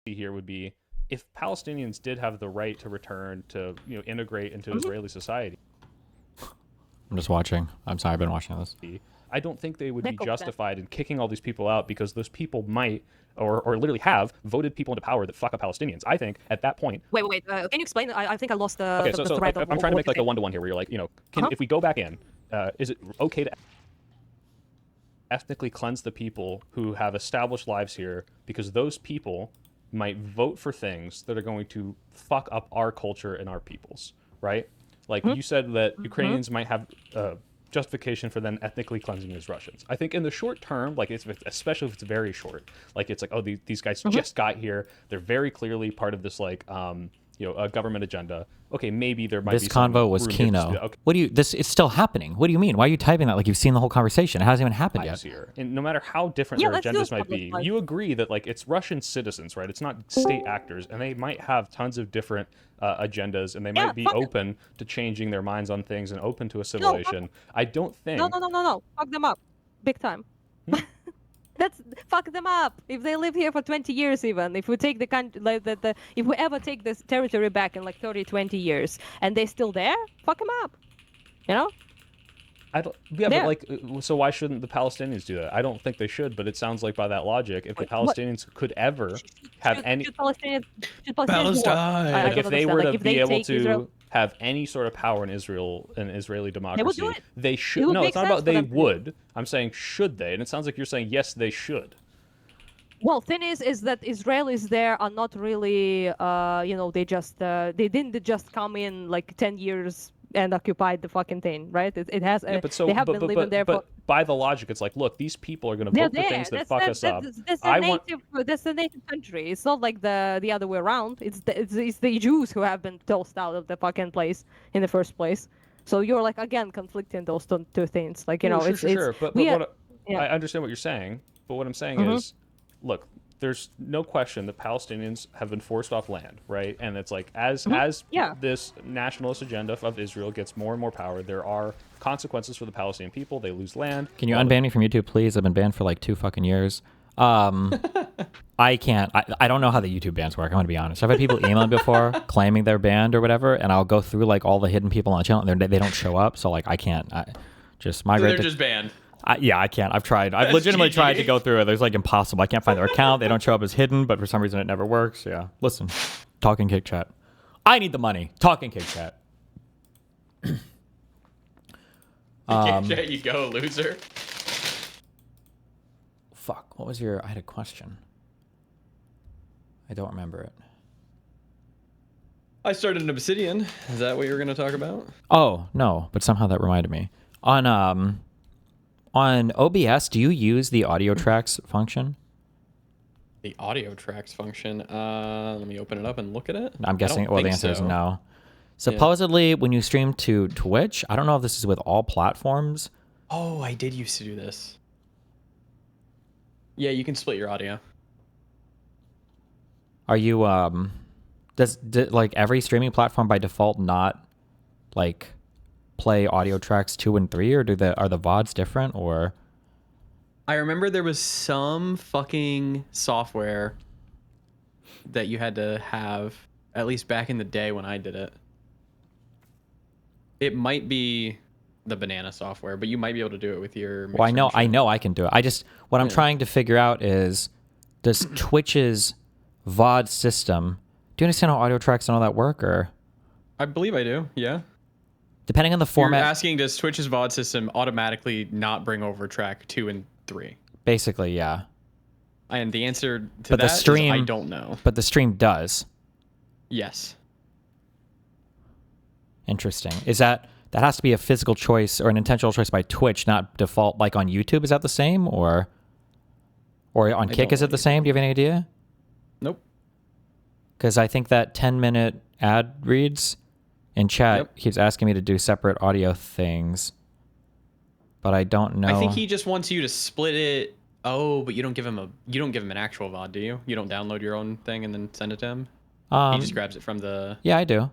here would be if Palestinians did have the right to return to integrate into Israeli society. I'm just watching. I'm sorry, I've been watching this. I don't think they would be justified in kicking all these people out because those people might or literally have voted people into power that fuck up Palestinians. I think at that point. Wait. Can you explain? I think I lost the. Okay, so thread I'm trying to make like a one-to-one here, where you're like, if we go back in, is it okay to ethnically cleanse the people who have established lives here because those people might vote for things that are going to fuck up our culture and our peoples, right? Like you said that Ukrainians might have justification for them ethnically cleansing as Russians. I think in the short term, like especially if it's very short, like it's like, oh, these guys just got here. They're very clearly part of this like a government agenda. Okay, maybe there might be some convo was Kino. Okay. What do you? This is still happening. What do you mean? Why are you typing that like you've seen the whole conversation? It hasn't even happened yet. Here. And no matter how different their agendas might be, you agree that like it's Russian citizens, right? It's not state actors, and they might have tons of different agendas, and they might be open to changing their minds on things and open to assimilation. I don't think. No. Fuck them up, big time. That's fuck them up. If they live here for 20 years, even if we take the country, like if we ever take this territory back in like 30, 20 years, and they're still there, fuck them up. You know? But like, so why shouldn't the Palestinians do that? I don't think they should, but it sounds like by that logic, if the Palestinians could ever have any Palestine, if they were to be able to have any sort of power in Israel and Israeli democracy, they should. No, it's not about they would. I'm saying should they, and it sounds like you're saying yes, they should. Well, thing is that Israelis there are not really, they didn't just come in like 10 years and occupied the fucking thing, right? It has. They have been living there. But by the logic, it's like, look, these people are going to vote for things that fuck us up. That's the native country. It's not like the other way around. It's the Jews who have been tossed out of the fucking place in the first place. So you're like again conflicting those two things. Like sure. But I understand what you're saying. But what I'm saying is, look, there's no question that Palestinians have been forced off land, right? And it's like as this nationalist agenda of Israel gets more and more power, there are consequences for the Palestinian people. They lose land. Can you unban me from YouTube, please? I've been banned for like 2 fucking years. I can't. I don't know how the YouTube bans work. I'm gonna be honest. I've had people email me before claiming they're banned or whatever, and I'll go through like all the hidden people on the channel, and they don't show up. So like I can't. They're just banned. Yeah, I can't. I've tried. I've legitimately tried to go through it. There's like impossible. I can't find their account. They don't show up as hidden, but for some reason it never works. Yeah. Listen, Talking Kick Chat. I need the money. Talking Kick Chat. There you go, loser. Fuck. What was your? I had a question. I don't remember it. I started an Obsidian. Is that what you were going to talk about? Oh no, but somehow that reminded me. On OBS, do you use the audio tracks function? The audio tracks function. Let me open it up and look at it. I'm guessing. Well, the answer is no. Supposedly, when you stream to Twitch, I don't know if this is with all platforms. Oh, I did used to do this. Yeah, you can split your audio. Are you does like every streaming platform by default not like play audio tracks 2 and 3, or are the VODs different? Or I remember there was some fucking software that you had to have, at least back in the day when I did it. It might be the banana software, but you might be able to do it with your mixer. Well, I know I can do it. What I'm trying to figure out is, does Twitch's VOD system, do you understand how audio tracks and all that work? Or I believe I do, yeah. Depending on the format. You're asking, does Twitch's VOD system automatically not bring over track 2 and 3? Basically, yeah. And the answer to that is I don't know. But the stream does. Yes. Interesting. Is that has to be a physical choice or an intentional choice by Twitch, not default like on YouTube? Is that the same? Or on Kick, is it the same? Do you have any idea? Nope. Because I think that 10-minute ad reads in chat keeps asking me to do separate audio things, but I don't know. I think he just wants you to split it. Oh, but you don't give him an actual VOD, do you? You don't download your own thing and then send it to him? He just grabs it from the... Yeah, I do.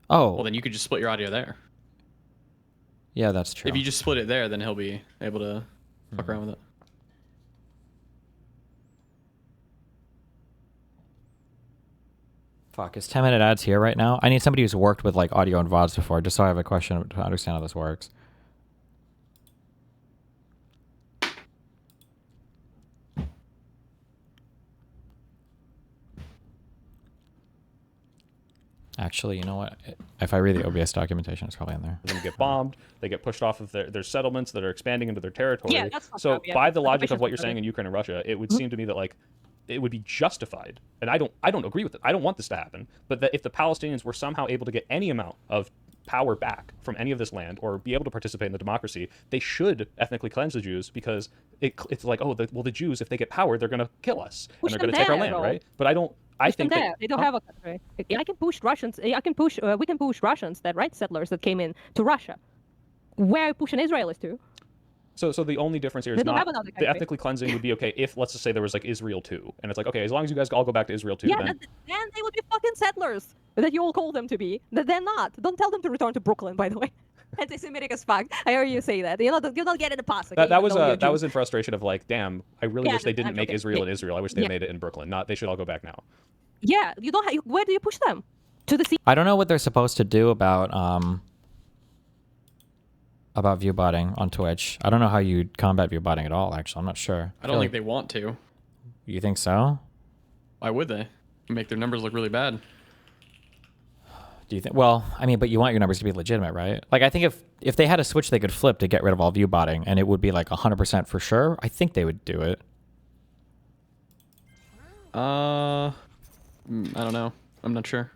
Oh. Well, then you could just split your audio there. Yeah, that's true. If you just split it there, then he'll be able to fuck around with it. Fuck, is 10-minute ads here right now? I need somebody who's worked with like audio and VODs before, just so I have a question to understand how this works. Actually, you know what? If I read the OBS documentation, it's probably in there. They get bombed. They get pushed off of their settlements that are expanding into their territory. Yeah, that's fucked so up, yeah. by the That's logic of what fucked you're up. saying in Ukraine and Russia, it would seem to me that like it would be justified, and I don't agree with it. I don't want this to happen. But that if the Palestinians were somehow able to get any amount of power back from any of this land or be able to participate in the democracy, they should ethnically cleanse the Jews, because it's like, oh, the Jews, if they get power, they're going to kill us Push and they're them going to take our there, land, bro. right? But I think there. that They don't have a country. I can push Russians. I can push. We can push Russians, that right, settlers that came in to Russia. Where are we pushing Israelis to? So the only difference here is They don't not have another the country. ethnically cleansing would be okay if, let's just say, there was like Israel too, and it's like, okay, as long as you guys all go back to Israel too, Yeah, then then they would be fucking settlers that you all call them to be. They're not. Don't tell them to return to Brooklyn, by the way. Anti-Semitic as fuck. I heard you say that. You're not getting the pass. Okay, that was in frustration of like, damn, I really wish they didn't I'm make joking. Israel in Yeah. Israel. I wish they Yeah. made it in Brooklyn. Not, they should all go back now. Yeah, you don't. Where do you push them? To the sea? I don't know what they're supposed to do about viewbotting on Twitch. I don't know how you combat viewbotting at all, actually. I'm not sure. I don't think they want to. You think so? Why would they? Make their numbers look really bad. Do you think? Well, I mean, but you want your numbers to be legitimate, right? Like, I think if they had a switch they could flip to get rid of all viewbotting, and it would be like 100% for sure, I think they would do it. I don't know. I'm not sure.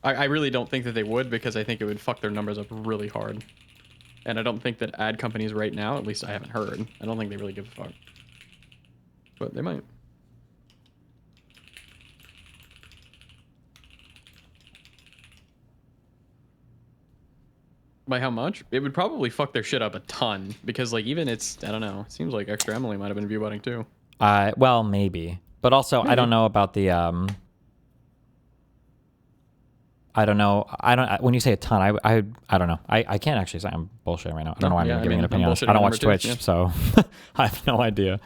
I really don't think that they would, because I think it would fuck their numbers up really hard. And I don't think that ad companies right now, at least I haven't heard, I don't think they really give a fuck. But they might. By how much? It would probably fuck their shit up a ton, because like even I don't know, it seems like Extra Emily might have been viewbotting too. Well, maybe. But also, I don't know about the, I don't know. When you say a ton, I don't know. I can't actually say. I'm bullshitting right now. I don't know why I'm even giving an opinion on this. I don't watch Twitch, so I have no idea.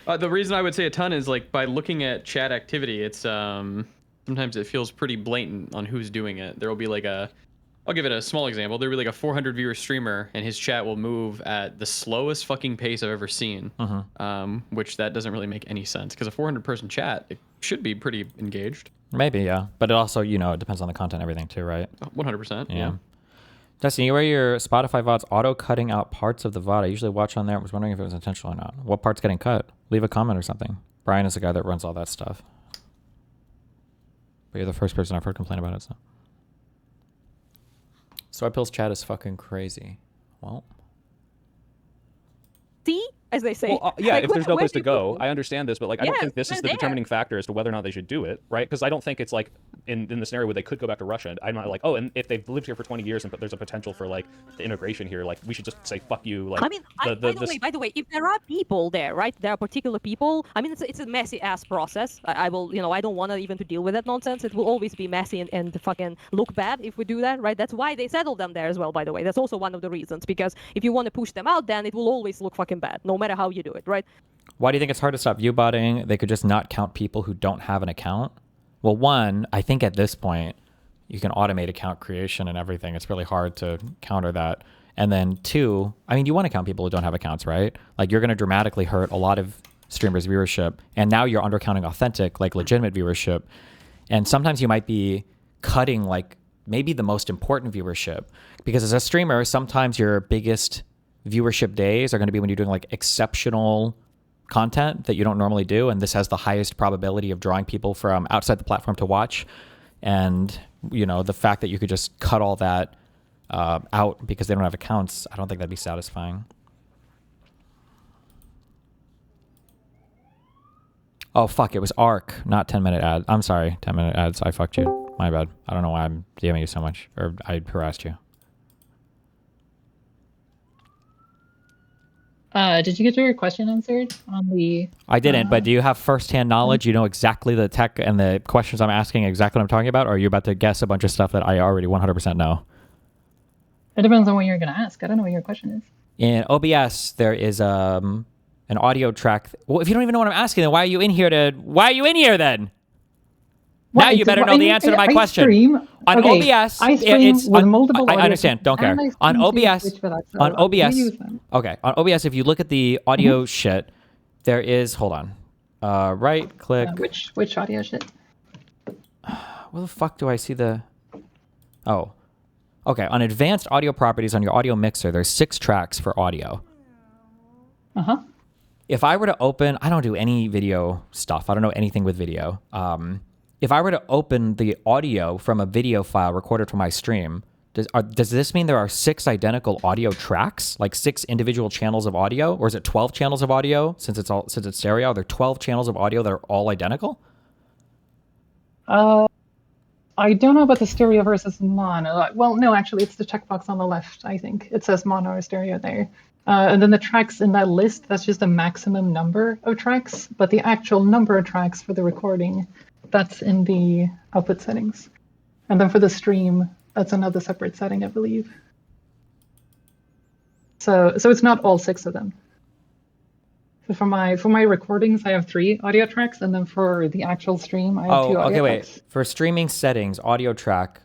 The reason I would say a ton is like by looking at chat activity, it's sometimes it feels pretty blatant on who's doing it. There will be like I'll give it a small example. There'll be like a 400 viewer streamer, and his chat will move at the slowest fucking pace I've ever seen. Which that doesn't really make any sense, because a 400 person chat, it should be pretty engaged. Maybe, yeah. But it also, it depends on the content and everything too, right? 100%. Yeah. Destiny, you wear your Spotify VODs auto-cutting out parts of the VOD. I usually watch on there. I was wondering if it was intentional or not. What part's getting cut? Leave a comment or something. Brian is the guy that runs all that stuff. But you're the first person I've heard complain about it, so. Soypill's chat is fucking crazy. Well. See? As they say. Well, yeah, Like, if there's no where place do to you go, put them? I understand this, but like I don't Yeah, think this is they're the there. determining factor as to whether or not they should do it, right? Because I don't think it's like in the scenario where they could go back to Russia. I'm not like, oh, and if they've lived here for 20 years and there's a potential for like the integration here, like we should just say fuck you. Like, I mean, by the way, if there are people there, right? There are particular people. I mean, it's a messy ass process. I will, I don't want to even to deal with that nonsense. It will always be messy and fucking look bad if we do that, right? That's why they settled them there as well. By the way, that's also one of the reasons, because if you want to push them out, then it will always look fucking bad, no matter how you do it, right? Why do you think it's hard to stop viewbotting? They could just not count people who don't have an account. Well, one, I think at this point, you can automate account creation and everything. It's really hard to counter that. And then two, I mean, you want to count people who don't have accounts, right? Like, you're going to dramatically hurt a lot of streamers' viewership. And now you're undercounting authentic, like legitimate viewership. And sometimes you might be cutting like maybe the most important viewership. Because as a streamer, sometimes your biggest viewership days are going to be when you're doing like exceptional content that you don't normally do, and this has the highest probability of drawing people from outside the platform to watch. And the fact that you could just cut all that out because they don't have accounts, I don't think that'd be satisfying. Oh fuck, it was ARC, not 10-minute ad. I'm sorry, 10-minute ads. I fucked you. My bad. I don't know why I'm DMing you so much, or I harassed you. Did you get your question answered on the... I didn't, but do you have firsthand knowledge? You know exactly the tech and the questions I'm asking, exactly what I'm talking about? Or are you about to guess a bunch of stuff that I already 100% know? It depends on what you're going to ask. I don't know what your question is. In OBS, there is an audio track. Well, if you don't even know what I'm asking, then why are you in here then? Now you better know the answer to my question. Stream, On okay, OBS, I stream it's with on, multiple I audio understand. Don't care. and I On stream to OBS, Twitch for that, so on I do OBS. use them. Okay, on OBS, if you look at the audio shit, there is. Hold on. Right click. Which audio shit? Where the fuck do I see the? Oh, okay. On advanced audio properties on your audio mixer, there's 6 tracks for audio. If I were to open, I don't do any video stuff. I don't know anything with video. If I were to open the audio from a video file recorded from my stream, does this mean there are 6 identical audio tracks, like 6 individual channels of audio, or is it 12 channels of audio since it's stereo? Are there 12 channels of audio that are all identical? I don't know about the stereo versus mono. Well, no, actually, it's the checkbox on the left, I think. It says mono or stereo there. And then the tracks in that list, that's just a maximum number of tracks, but the actual number of tracks for the recording, that's in the output settings. And then for the stream, that's another separate setting, I believe. So it's not all 6 of them. So for my recordings, I have 3 audio tracks, and then for the actual stream, I have 2 audio tracks. Wait. For streaming settings, audio track,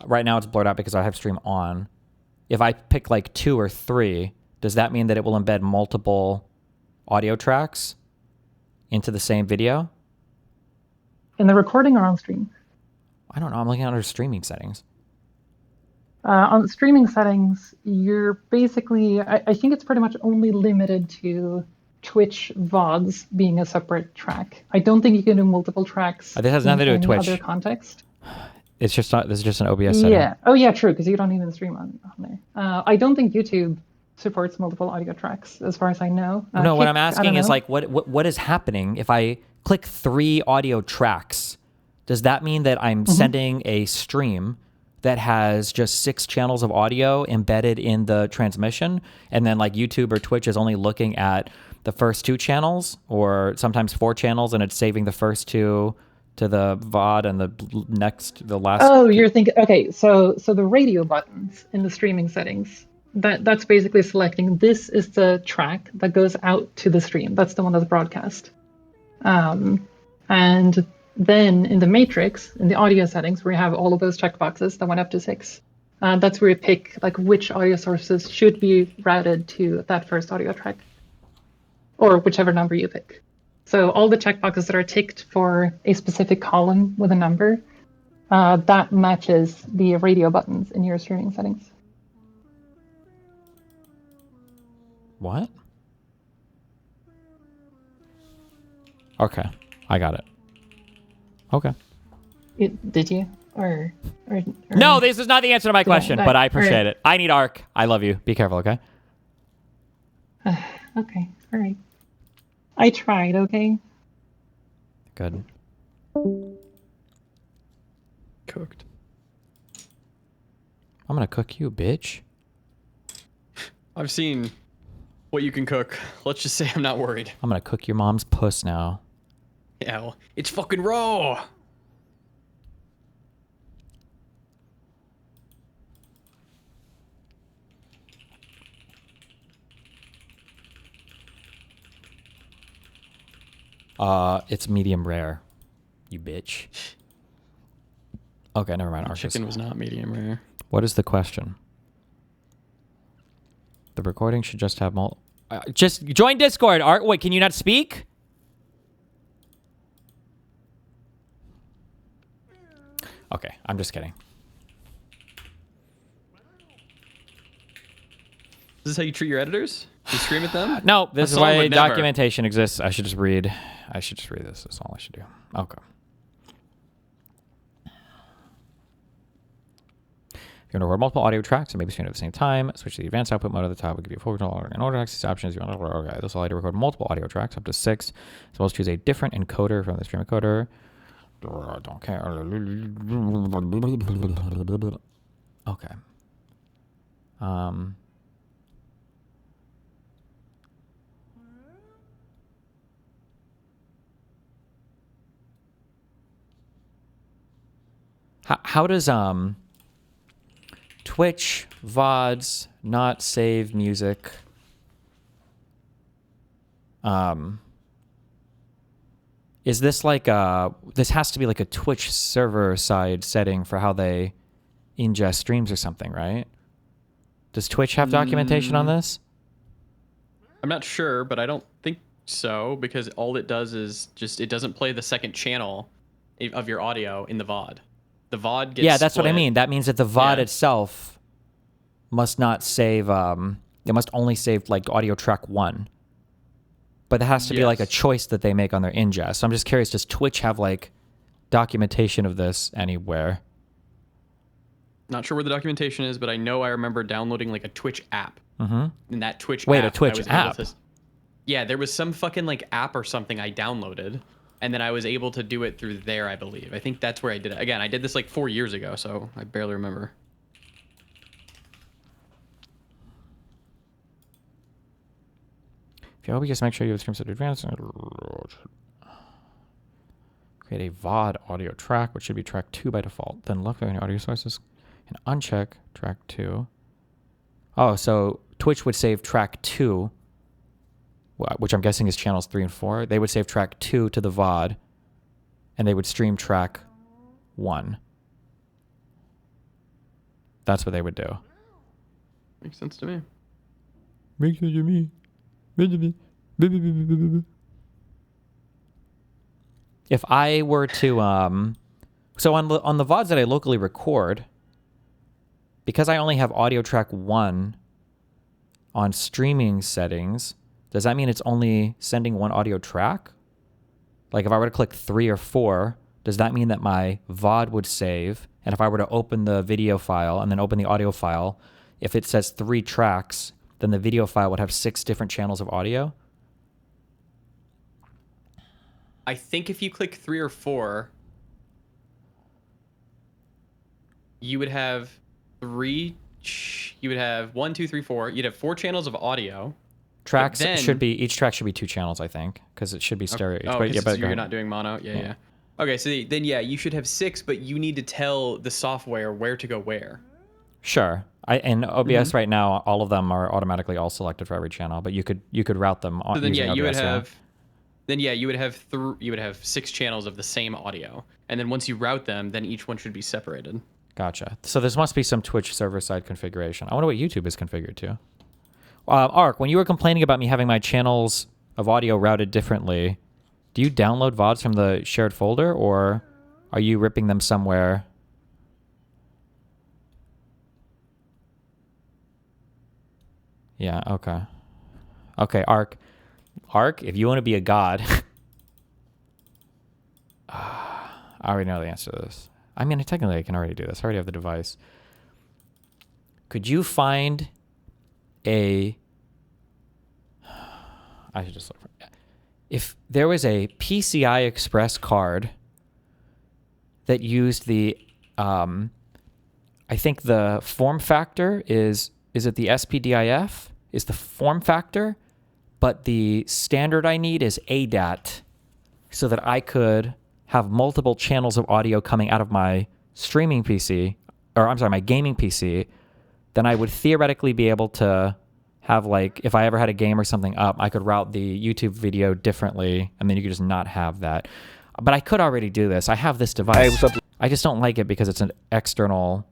right now it's blurred out because I have stream on. If I pick like 2 or 3, does that mean that it will embed multiple audio tracks into the same video? In the recording or on stream? I don't know. I'm looking under streaming settings. On streaming settings, you're basically, I think it's pretty much only limited to Twitch VODs being a separate track. I don't think you can do multiple tracks. This has nothing to do with Twitch. Other context. It's just not. This is just an OBS setting. Yeah. Oh yeah, true. Because you don't even stream on there. I don't think YouTube supports multiple audio tracks, as far as I know. No, what I'm asking is like, what is happening if I click 3 audio tracks? Does that mean that I'm sending a stream that has just 6 channels of audio embedded in the transmission, and then like YouTube or Twitch is only looking at the first 2 channels, or sometimes 4 channels, and it's saving the first 2 to the VOD and the last? Oh, you're thinking, okay, so the radio buttons in the streaming settings, that's basically selecting this is the track that goes out to the stream. That's the one that's broadcast. And then in the matrix, in the audio settings, where you have all of those checkboxes that went up to 6, that's where you pick like which audio sources should be routed to that first audio track, or whichever number you pick. So all the checkboxes that are ticked for a specific column with a number, that matches the radio buttons in your streaming settings. What? Okay, I got it. Okay. Did you? Or no, this is not the answer to my question, but I appreciate right. it. I need ARC. I love you. Be careful, okay? Okay, all right. I tried, okay? Good. Cooked. I'm gonna cook you, bitch. I've seen what you can cook. Let's just say I'm not worried. I'm gonna cook your mom's puss now. Yeah, well, it's fucking raw. It's medium rare, you bitch. Okay, never mind. Chicken was not medium rare. What is the question? The recording should just have just join Discord. Art, wait, can you not speak? Okay, I'm just kidding. Is this how you treat your editors? You scream at them? No, this is Hasan why would never. documentation exists. I should just read this. That's all I should do. Okay. If you want to record multiple audio tracks and maybe stream at the same time, switch to the advanced output mode at the top. We'll give you a full control and order tracks. These options, you want to okay. This will allow you to record multiple audio tracks up to 6, as well as choose a different encoder from the stream encoder. Don't care. Okay. How does Twitch VODs not save music? Is this like this has to be like a Twitch server side setting for how they ingest streams or something, right? Does Twitch have documentation on this? I'm not sure, but I don't think so, because all it does is just it doesn't play the second channel of your audio in the VOD. The VOD gets that's what I split. mean. That means that the VOD Yeah. itself must not save. It must only save like audio track 1. But there has to be like a Yes. choice that they make on their ingest. So I'm just curious, does Twitch have like documentation of this anywhere? Not sure where the documentation is, but I know I remember downloading like a Twitch app. Mm-hmm. And that Twitch Wait, a app, Twitch I was able app? to- yeah, there was some fucking like app or something I downloaded, and then I was able to do it through there, I believe. I think that's where I did it. Again, I did this like 4 years ago, so I barely remember. If you OBS, make sure you have stream set to advanced. Create a VOD audio track, which should be track 2 by default. Then look at your audio sources and uncheck track 2. Oh, so Twitch would save track 2, which I'm guessing is channels 3 and 4. They would save track 2 to the VOD, and they would stream track 1. That's what they would do. Makes sense to me. Makes sense to me. If I were to, so on the VODs that I locally record, because I only have audio track 1 on streaming settings, does that mean it's only sending 1 audio track? Like if I were to click 3 or 4, does that mean that my VOD would save? And if I were to open the video file and then open the audio file, if it says 3 tracks, then the video file would have 6 different channels of audio? I think if you click 3 or 4, you would have 3. You would have 1, 2, 3, 4. You'd have 4 channels of audio. Tracks then- should be, each track should be 2 channels, I think, because it should be stereo. Oh, But because go you're ahead. not doing mono. Yeah. Okay, so then yeah, you should have 6, but you need to tell the software where to go where. Sure. In OBS right now, all of them are automatically all selected for every channel, but you could route them on So then using yeah, you would OBS, have. Then yeah, you would have 6 channels of the same audio, and then once you route them, then each one should be separated. Gotcha. So this must be some Twitch server-side configuration. I wonder what YouTube is configured to. Ark, when you were complaining about me having my channels of audio routed differently, do you download VODs from the shared folder, or are you ripping them somewhere? Yeah, okay. Okay, Ark, if you want to be a god... I already know the answer to this. I mean, technically I can already do this. I already have the device. Could you find a... I should just look for... If there was a PCI Express card that used the... I think the form factor is it the SPDIF? Is the form factor? But the standard I need is ADAT, so that I could have multiple channels of audio coming out of my streaming PC, or I'm sorry, my gaming PC, then I would theoretically be able to have, like, if I ever had a game or something up, I could route the YouTube video differently, and then you could just not have that. But I could already do this. I have this device. I just don't like it because it's an external,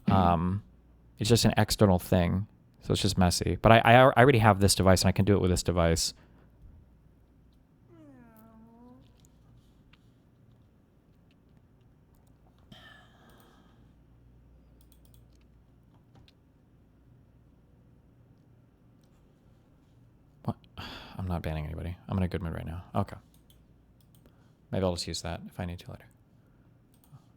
it's just an external thing. So it's just messy. But I already have this device, and I can do it with this device. What? I'm not banning anybody. I'm in a good mood right now. Okay. Maybe I'll just use that if I need to later.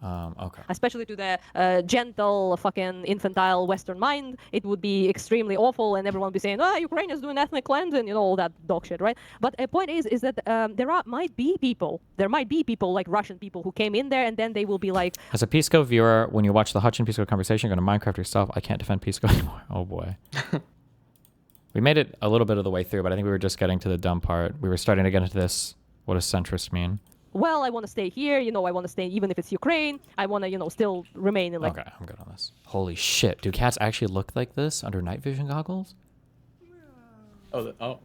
Okay. Especially to the gentle, fucking infantile Western mind, it would be extremely awful, and everyone would be saying, "Oh, Ukraine is doing ethnic cleansing," you know, all that dog shit, right? But the point is that there might be people like Russian people who came in there, and then they will be like, As a Pisco viewer, when you watch the Hutch and Pisco conversation, you're going to Minecraft yourself. I can't defend Pisco anymore. Oh boy. We made it a little bit of the way through, but I think we were just getting to the dumb part. We were starting to get into this. What does centrist mean? well, I want to stay here, you know, I want to stay, even if it's Ukraine, I want to, you know, still remain in like... Okay, I'm good on this. Holy shit. Do cats actually look like this under night vision goggles? Oh.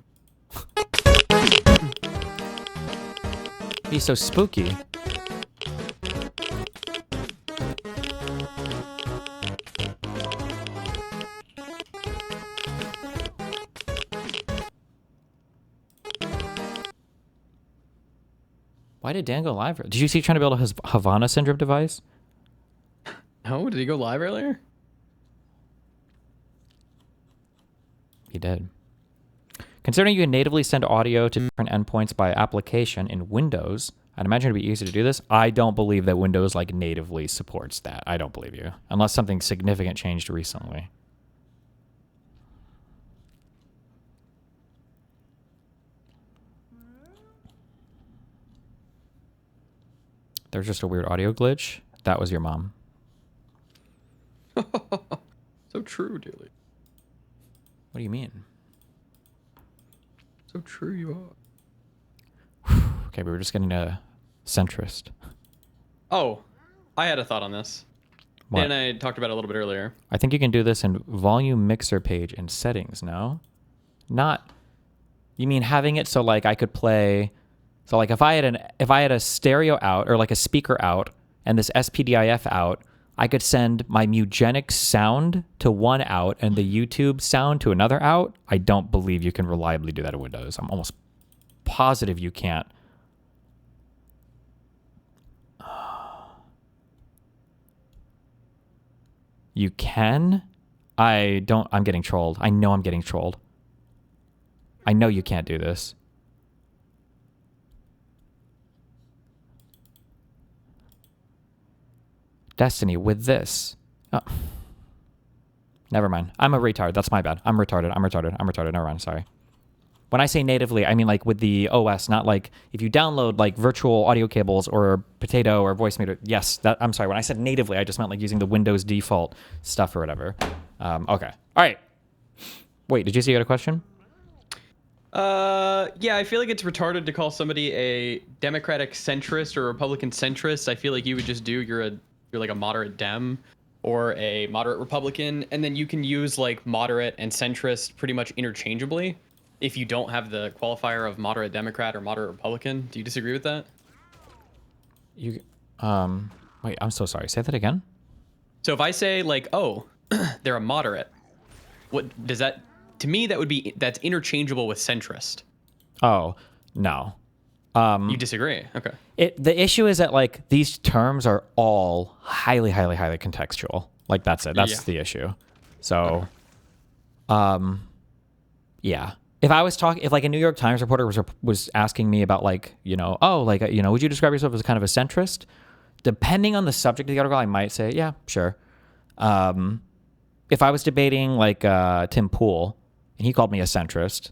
He's so spooky. Why did Dan go live? Did you see trying to build a Havana syndrome device? Oh, did he go live earlier? He did. Considering you can natively send audio to different endpoints by application in Windows, I'd imagine it'd be easy to do this. I don't believe that Windows like natively supports that. I don't believe you. Unless something significant changed recently. There's just a weird audio glitch. That was your mom. So true, Dilly. What do you mean? So true you are. Okay, we were just getting a centrist. Oh, I had a thought on this. What? Dan and I talked about it a little bit earlier. I think you can do this in volume mixer page in settings, no? Not, you mean having it so like I could play, so like if I had a stereo out or like a speaker out and this SPDIF out, I could send my Mugenic sound to one out and the YouTube sound to another out. I don't believe you can reliably do that in Windows. I'm almost positive you can't. You can? I'm getting trolled. I know I'm getting trolled. I know you can't do this. Destiny with this. Oh. Never mind. I'm a retard. That's my bad. I'm retarded. Never mind. Sorry. When I say natively, I mean like with the OS, not like if you download like virtual audio cables or Potato or Voice Meter. Yes, I'm sorry. When I said natively, I just meant like using the Windows default stuff or whatever. Okay. All right. Wait, did you say you had a question? Yeah, I feel like it's retarded to call somebody a Democratic centrist or Republican centrist. I feel like you would just do you're like a moderate Dem or a moderate Republican, and then you can use like moderate and centrist pretty much interchangeably if you don't have the qualifier of moderate Democrat or moderate Republican. Do you disagree with that? Wait, I'm so sorry. Say that again. So if I say like, oh, they're a moderate, what does that, to me, that's interchangeable with centrist. Oh, no. You disagree? Okay. The issue is that like these terms are all highly contextual. Like that's it. That's the issue. So, yeah. If like a New York Times reporter was asking me about like, would you describe yourself as kind of a centrist? Depending on the subject of the article, I might say, yeah, sure. If I was debating like Tim Pool and he called me a centrist,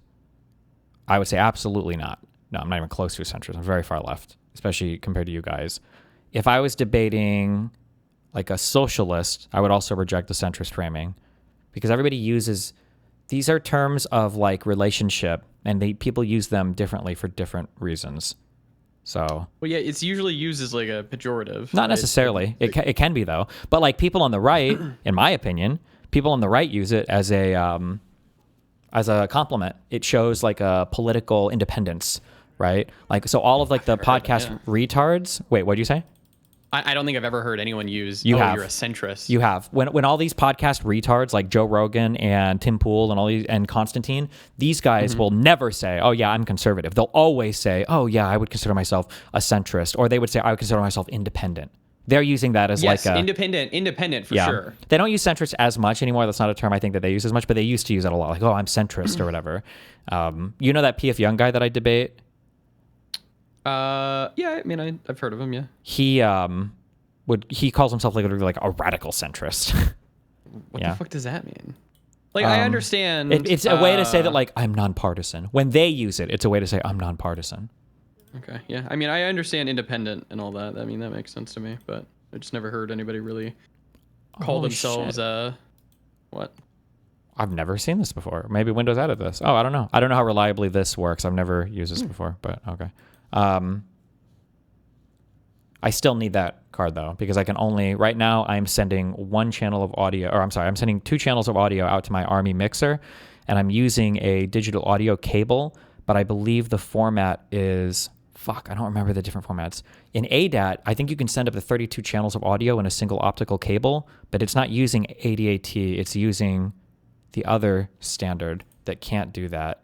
I would say absolutely not. No, I'm not even close to a centrist. I'm very far left, especially compared to you guys. If I was debating like a socialist, I would also reject the centrist framing because everybody uses, these are terms of like relationship and people use them differently for different reasons. So, well, yeah, it's usually used as like a pejorative. Not necessarily. It can be though. But like people on the right, in my opinion, people on the right use it as a compliment. It shows like a political independence, right? Like, so all of like the podcast retards. Wait, what did you say? I don't think I've ever heard anyone use, you're a centrist. You have. When all these podcast retards like Joe Rogan and Tim Pool and all these and Constantine, these guys will never say, oh yeah, I'm conservative. They'll always say, oh yeah, I would consider myself a centrist. Or they would say, I would consider myself independent. They're using that as like a... independent for sure. They don't use centrist as much anymore. That's not a term I think that they use as much, but they used to use it a lot. Like, oh, I'm centrist or whatever. You know that PF Young guy that I debate? Yeah, I mean, I've heard of him, yeah. He calls himself like a radical centrist. What the fuck does that mean? Like, I understand. It's a way to say that like I'm nonpartisan. When they use it, it's a way to say I'm nonpartisan. Okay, yeah. I mean, I understand independent and all that. I mean, that makes sense to me, but I just never heard anybody really call themselves what? I've never seen this before. Maybe Windows added this. Oh, I don't know. I don't know how reliably this works. I've never used this before, but okay. I still need that card though, because I can only, right now I'm sending one channel of audio, or I'm sorry, I'm sending 2 channels of audio out to my Army mixer, and I'm using a digital audio cable, but I believe the format is fuck, I don't remember the different formats. In ADAT, I think you can send up to 32 channels of audio in a single optical cable, but it's not using ADAT. It's using the other standard that can't do that.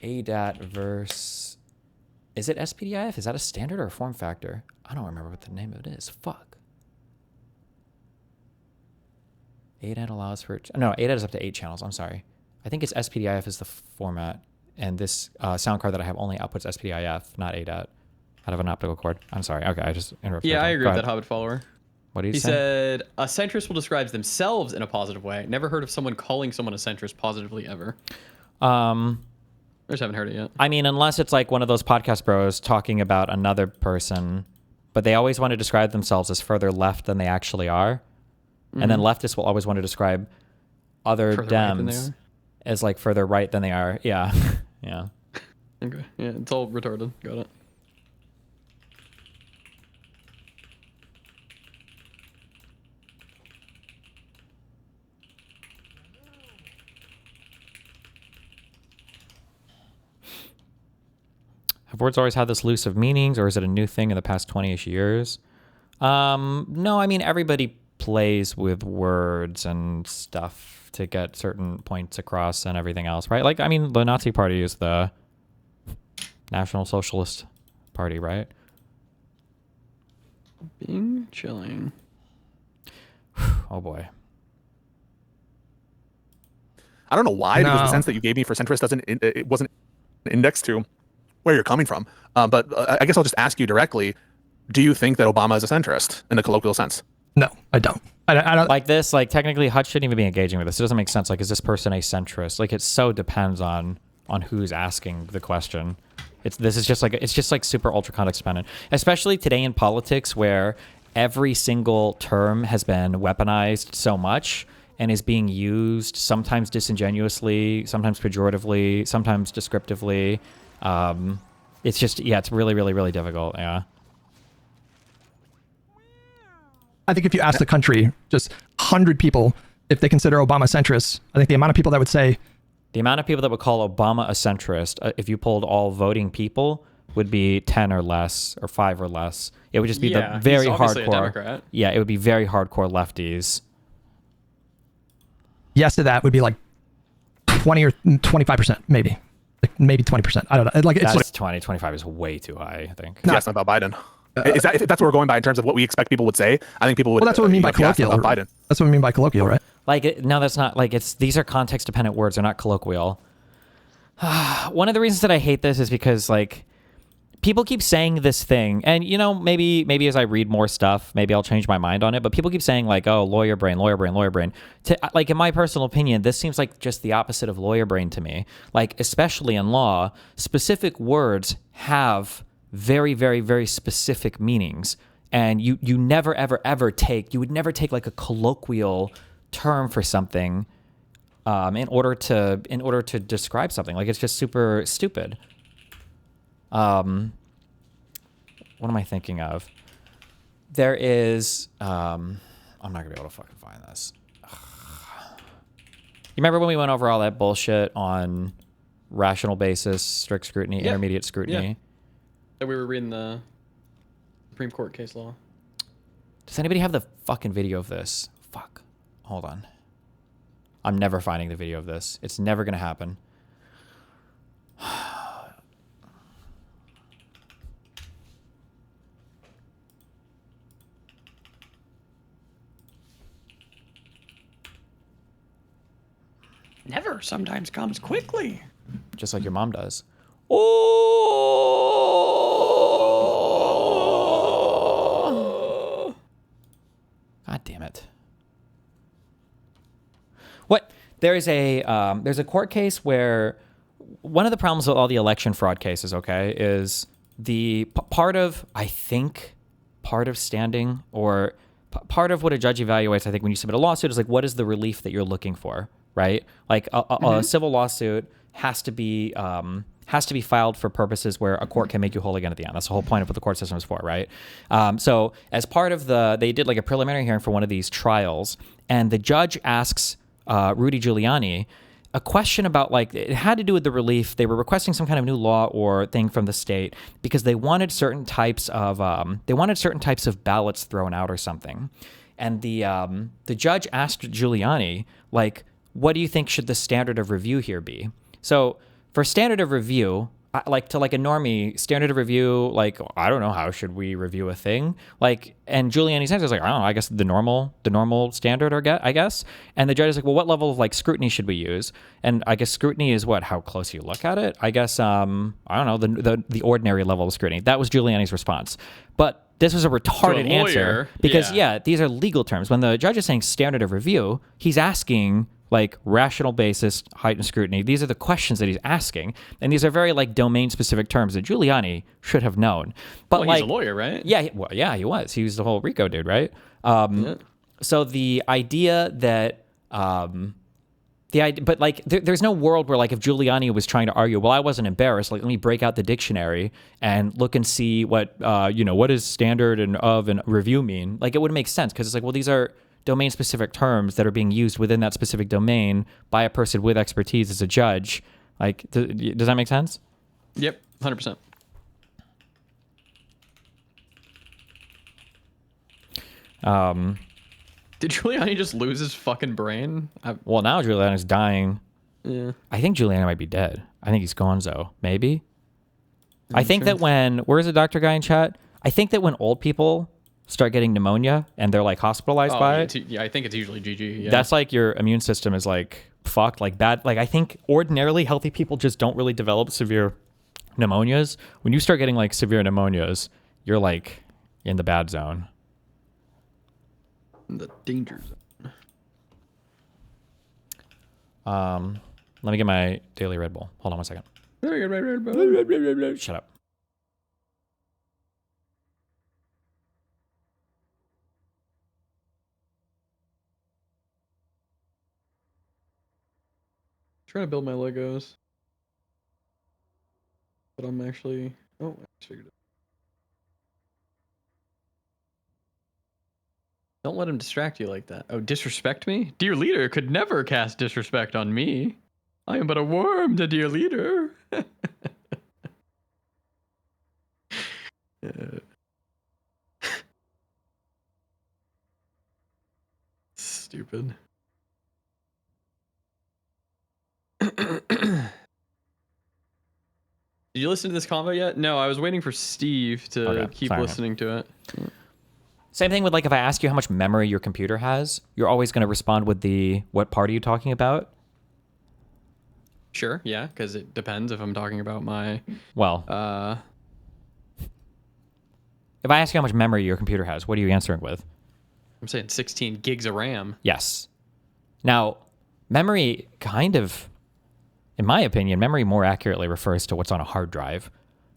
ADAT versus... Is it SPDIF? Is that a standard or a form factor? I don't remember what the name of it is. Fuck. ADAT allows for... No, ADAT is up to 8 channels. I'm sorry. I think it's SPDIF is the format. And this sound card that I have only outputs SPDIF, not ADAT, out of an optical cord. I'm sorry. Okay, I just interrupted. Yeah, I agree with that Hobbit follower. What did He say? said, a centrist will describe themselves in a positive way. Never heard of someone calling someone a centrist positively ever. I just haven't heard it yet. I mean, unless it's like one of those podcast bros talking about another person, but they always want to describe themselves as further left than they actually are. And then leftists will always want to describe other Further right than they Dems are? as like further right than they are. Yeah. Yeah. Okay. Yeah, it's all retarded. Got it. Have words always had this loose of meanings, or is it a new thing in the past 20-ish years? No, I mean, everybody plays with words and stuff to get certain points across and everything else, right? Like, I mean, the Nazi Party is the National Socialist Party, right? Being chilling. Oh, boy. I don't know why, because the sense that you gave me for centrist it wasn't indexed to where you're coming from. But I guess I'll just ask you directly: do you think that Obama is a centrist in a colloquial sense? No, I don't. I don't. Like this, like technically, Hutch shouldn't even be engaging with this. It doesn't make sense. Like, is this person a centrist? Like, it so depends on who's asking the question. This is just like super ultra context dependent, especially today in politics where every single term has been weaponized so much and is being used sometimes disingenuously, sometimes pejoratively, sometimes descriptively. It's just, yeah, it's really, really, really difficult. Yeah. I think if you ask the country, just 100 people, if they consider Obama centrist, I think the amount of people that would say... The amount of people that would call Obama a centrist, if you polled all voting people, would be 10 or less, or 5 or less. It would just be the very he's obviously a hardcore. Democrat. Yeah, it would be very hardcore lefties. Yes to that would be like 20 or 25%, maybe. Like maybe 20%. I don't know. Like, it's That's just 20, 25 is way too high, I think. Yes, about Biden. Is that, if that's what we're going by in terms of what we expect people would say, I think people would. well, that's what we mean by colloquial. About Biden. That's what we mean by colloquial, right? Like, no, that's not, like, these are context dependent words. They're not colloquial. One of the reasons that I hate this is because, like, people keep saying this thing, and, you know, maybe as I read more stuff, maybe I'll change my mind on it, but people keep saying, like, oh, lawyer brain, lawyer brain, lawyer brain. Like, in my personal opinion, this seems like just the opposite of lawyer brain to me. Like, especially in law, specific words have very, very, very specific meanings, and you never, ever, ever you would never take, like, a colloquial term for something in order to describe something. Like, it's just super stupid. What am I thinking of? There is, I'm not gonna be able to fucking find this. You remember when we went over all that bullshit on rational basis, strict scrutiny, Yeah. intermediate scrutiny? Yeah. That we were reading the Supreme Court case law. Does anybody have the fucking video of this? Fuck. Hold on. I'm never finding the video of this. It's never gonna happen. Never sometimes comes quickly. Just like your mom does. Oh! God damn it. What? There's a court case where one of the problems with all the election fraud cases, okay, is the part of standing, or part of what a judge evaluates, I think, when you submit a lawsuit is like, what is the relief that you're looking for, right? Like a civil lawsuit has to be filed for purposes where a court can make you whole again at the end. That's the whole point of what the court system is for, right? So as part of they did like a preliminary hearing for one of these trials, and the judge asks Rudy Giuliani, a question about like it had to do with the relief. They were requesting some kind of new law or thing from the state because they wanted certain types of ballots thrown out or something. And the judge asked Giuliani, like, what do you think should the standard of review here be? So for standard of review, like to like a normie standard of review, like, I don't know, how should we review a thing? Like, and Giuliani's answer is like, I don't know, I guess the normal standard, or I guess. And the judge is like, well, what level of like scrutiny should we use? And I guess scrutiny is what, how close you look at it? I guess, I don't know, the ordinary level of scrutiny. That was Giuliani's response. But this was a retarded answer because these are legal terms. When the judge is saying standard of review, he's asking like rational basis, heightened scrutiny. These are the questions that he's asking. And these are very like domain specific terms that Giuliani should have known. But well, like, he's a lawyer, right? Yeah, he was. He was the whole RICO dude, right? So the idea that, but like, there's no world where like if Giuliani was trying to argue, well, I wasn't embarrassed, like let me break out the dictionary and look and see what, what does standard and of and review mean? Like it wouldn't make sense because it's like, well, these are domain-specific terms that are being used within that specific domain by a person with expertise as a judge. Like, does that make sense? Yep, 100%. Did Giuliani just lose his fucking brain? Well, now Giuliani's dying. Yeah. I think Giuliani might be dead. I think he's gonzo. Maybe. I think that where's the doctor guy in chat? I think that when old people start getting pneumonia and they're like hospitalized by it. Yeah, I think it's usually GG. Yeah. That's like your immune system is like fucked, like bad. Like I think ordinarily healthy people just don't really develop severe pneumonias. When you start getting like severe pneumonias, you're like in the bad zone. The danger zone. Let me get my daily Red Bull. Hold on 1 second. Shut up. Trying to build my Legos, but I'm actually I just figured it. Don't let him distract you like that. Oh, disrespect me? Dear leader could never cast disrespect on me. I am but a worm to dear leader. Stupid. Did you listen to this convo yet? No, I was waiting for Steve to keep listening to it. Same thing with like if I ask you how much memory your computer has, you're always going to respond with the what part are you talking about? Sure, yeah, because it depends if I'm talking about my if I ask you how much memory your computer has, what are you answering with? I'm saying 16 gigs of RAM. Yes. Now, memory kind of, in my opinion, memory more accurately refers to what's on a hard drive.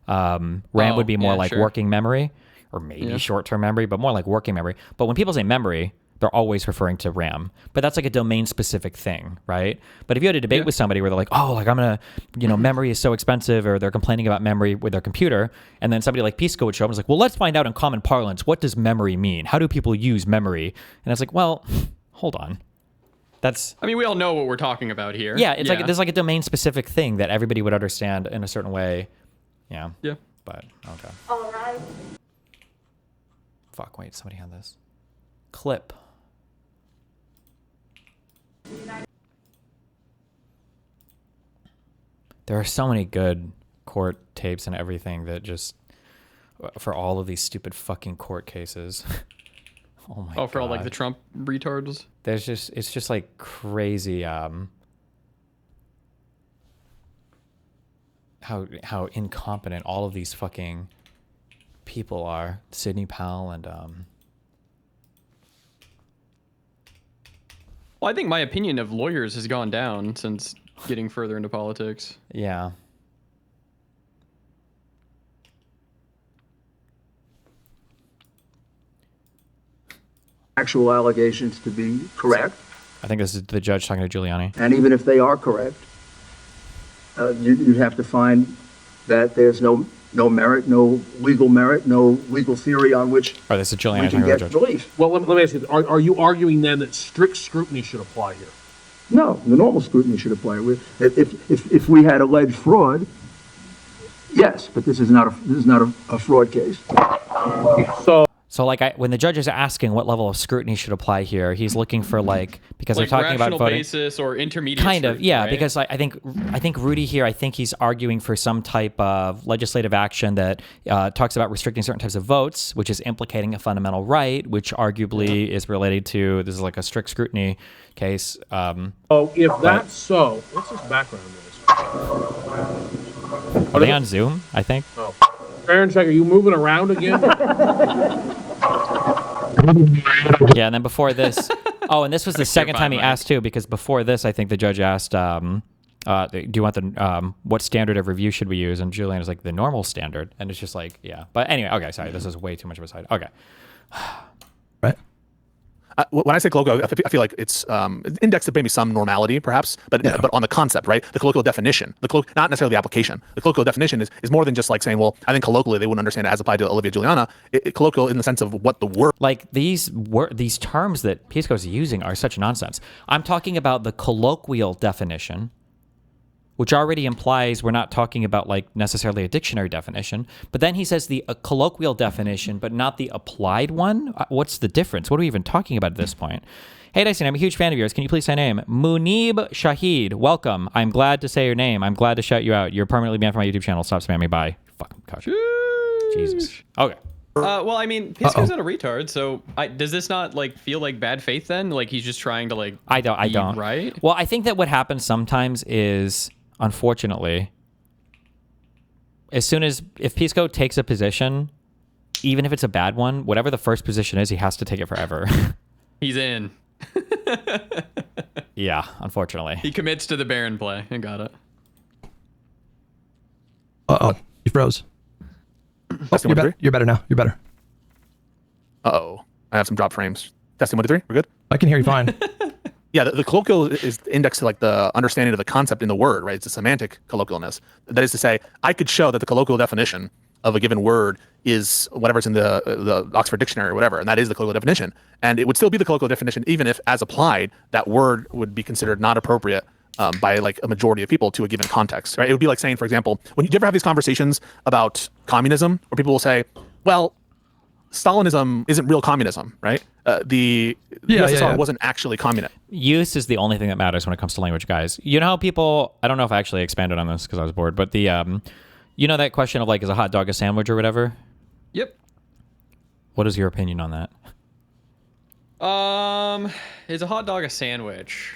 RAM would be more like working memory, or maybe short-term memory, but more like working memory. But when people say memory, they're always referring to RAM. But that's like a domain-specific thing, right? But if you had a debate with somebody where they're like, oh, like I'm going to, memory is so expensive, or they're complaining about memory with their computer, and then somebody like PISSCO would show up and was like, well, let's find out in common parlance, what does memory mean? How do people use memory? And it's like, well, hold on. I mean, we all know what we're talking about here. Yeah, it's like there's like a domain-specific thing that everybody would understand in a certain way. Yeah. Yeah. But, okay. All right. Fuck, wait, somebody had this. Clip. There are so many good court tapes and everything that just, for all of these stupid fucking court cases. Oh my god. Oh, for all like the Trump retards? It's just like crazy how incompetent all of these fucking people are. Sidney Powell and Well, I think my opinion of lawyers has gone down since getting further into politics. Yeah. Actual allegations to be correct. I think this is the judge talking to Giuliani. And even if they are correct, you'd have to find that there's no merit, no legal theory on which this is Giuliani we can get relief. Well, let me ask you, are you arguing then that strict scrutiny should apply here? No, the normal scrutiny should apply. If we had alleged fraud, yes, but this is not a fraud case. So like when the judge is asking what level of scrutiny should apply here, he's looking for like, because like they're talking about voting basis or intermediate kind of, scrutiny, yeah, right? because I think Rudy here, I think he's arguing for some type of legislative action that talks about restricting certain types of votes, which is implicating a fundamental right, which arguably is related to, this is like a strict scrutiny case. Oh, if that's so, what's this background noise? Are they on Zoom, I think? Oh. Aaron, are you moving around again? Yeah, and then before this, oh, and this was the second time he asked too, because before this, I think the judge asked, do you want the, what standard of review should we use? And Julian was like, the normal standard. And it's just like, yeah. But anyway, okay, sorry, this is way too much of a side. Okay. Right. When I say colloquial, I feel like it's indexed to maybe some normality, perhaps, but on the concept, right? The colloquial definition, not necessarily the application. The colloquial definition is more than just like saying, well, I think colloquially they wouldn't understand it as applied to Olivia Juliana. Colloquial in the sense of what the word. Like these terms that Pisco is using are such nonsense. I'm talking about the colloquial definition, which already implies we're not talking about like necessarily a dictionary definition. But then he says the colloquial definition, but not the applied one. What's the difference? What are we even talking about at this point? Hey, Dyson, I'm a huge fan of yours. Can you please say your name? Munib Shahid, welcome. I'm glad to say your name. I'm glad to shout you out. You're permanently banned from my YouTube channel. Stop spamming me. Bye. Fucking gosh. Jesus. Okay. Well, I mean, Pisco's not a retard, so does this not like feel like bad faith then? Like he's just trying to like. I don't. Right. Well, I think that what happens sometimes is, unfortunately, if Pisco takes a position, even if it's a bad one, whatever the first position is, he has to take it forever. He's in. Yeah, unfortunately. He commits to the Baron play. I got it. Uh-oh, you froze. Oh, you're better now. You're better. Uh-oh. I have some drop frames. Testing 1, 2, 3. We're good? I can hear you fine. Yeah, the colloquial is indexed to like the understanding of the concept in the word, right? It's a semantic colloquialness. That is to say, I could show that the colloquial definition of a given word is whatever's in the Oxford Dictionary or whatever, and that is the colloquial definition. And it would still be the colloquial definition, even if, as applied, that word would be considered not appropriate by like a majority of people to a given context, right? It would be like saying, for example, do you ever have these conversations about communism where people will say, well, Stalinism isn't real communism, right? The USSR wasn't actually communist. Use is the only thing that matters when it comes to language, guys. You know how people, I don't know if I actually expanded on this because I was bored, but the, you know that question of like, is a hot dog a sandwich or whatever? Yep. What is your opinion on that? Is a hot dog a sandwich?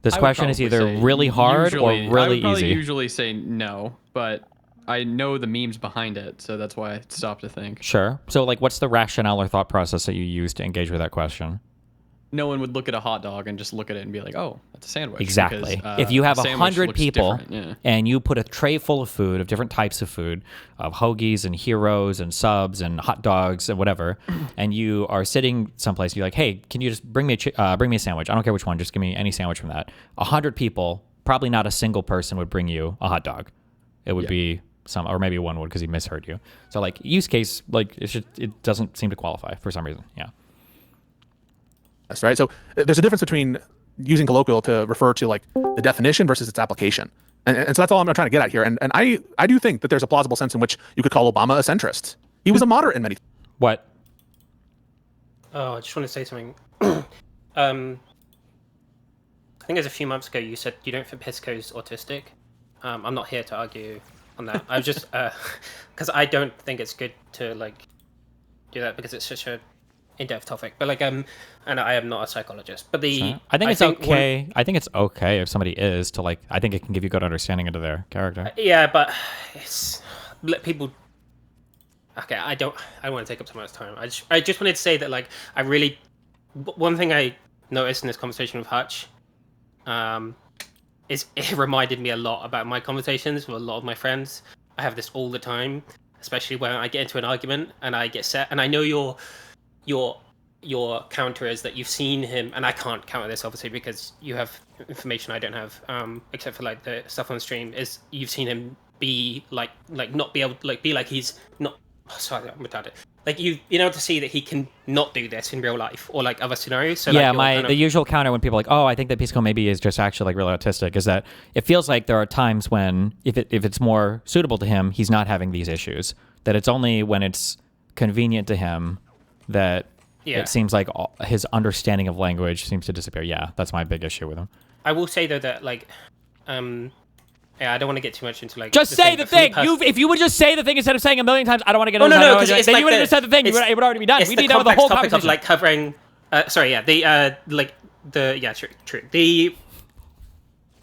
This question is either really hard or really I would probably easy. usually say no, but I know the memes behind it, so that's why I stopped to think. Sure. So like, what's the rationale or thought process that you use to engage with that question? No one would look at a hot dog and just look at it and be like, oh, that's a sandwich. Exactly. Because, if you have a sandwich 100 looks people different, and you put a tray full of food, of different types of food, of hoagies and heroes and subs and hot dogs and whatever, and you are sitting someplace, you're like, hey, can you just bring me a sandwich? I don't care which one, just give me any sandwich from that. 100 people, probably not a single person would bring you a hot dog. It would be some, or maybe one would because he misheard you. So like use case, like it doesn't seem to qualify for some reason. Yeah. That's right. So there's a difference between using colloquial to refer to like the definition versus its application. And so that's all I'm trying to get at here. And I do think that there's a plausible sense in which you could call Obama a centrist. He was a moderate in many. What? Oh, I just want to say something. I think it was a few months ago you said you don't think Pisco's autistic. I'm not here to argue on that. I was just because I don't think it's good to like do that because it's such a in-depth topic. But like and I am not a psychologist. But I think it's okay. I think it's okay if somebody is to like. I think it can give you good understanding into their character. Yeah, but it's people. Okay, I don't want to take up too much time. I just wanted to say that like I really one thing I noticed in this conversation with Hutch, is it reminded me a lot about my conversations with a lot of my friends. I have this all the time, especially when I get into an argument and I get set. And I know your counter is that you've seen him, and I can't counter this obviously because you have information I don't have, except for like the stuff on stream. Is you've seen him be like not be able to like be like he's not sorry, I'm retarded. Like you've been able to see that he can not do this in real life or like other scenarios. So yeah, like, the usual counter when people are like, oh, I think that Pisco maybe is just actually like really autistic, is that it feels like there are times when if it's more suitable to him, he's not having these issues. That it's only when it's convenient to him that it seems like his understanding of language seems to disappear. Yeah, that's my big issue with him. I will say though that like, yeah, I don't want to get too much into like. Just say the thing. If you would just say the thing instead of saying a million times, I don't want to get. No, because then you would have just said the thing. It would already be done. We need that with the whole topic conversation. of like covering. Sorry, yeah, true.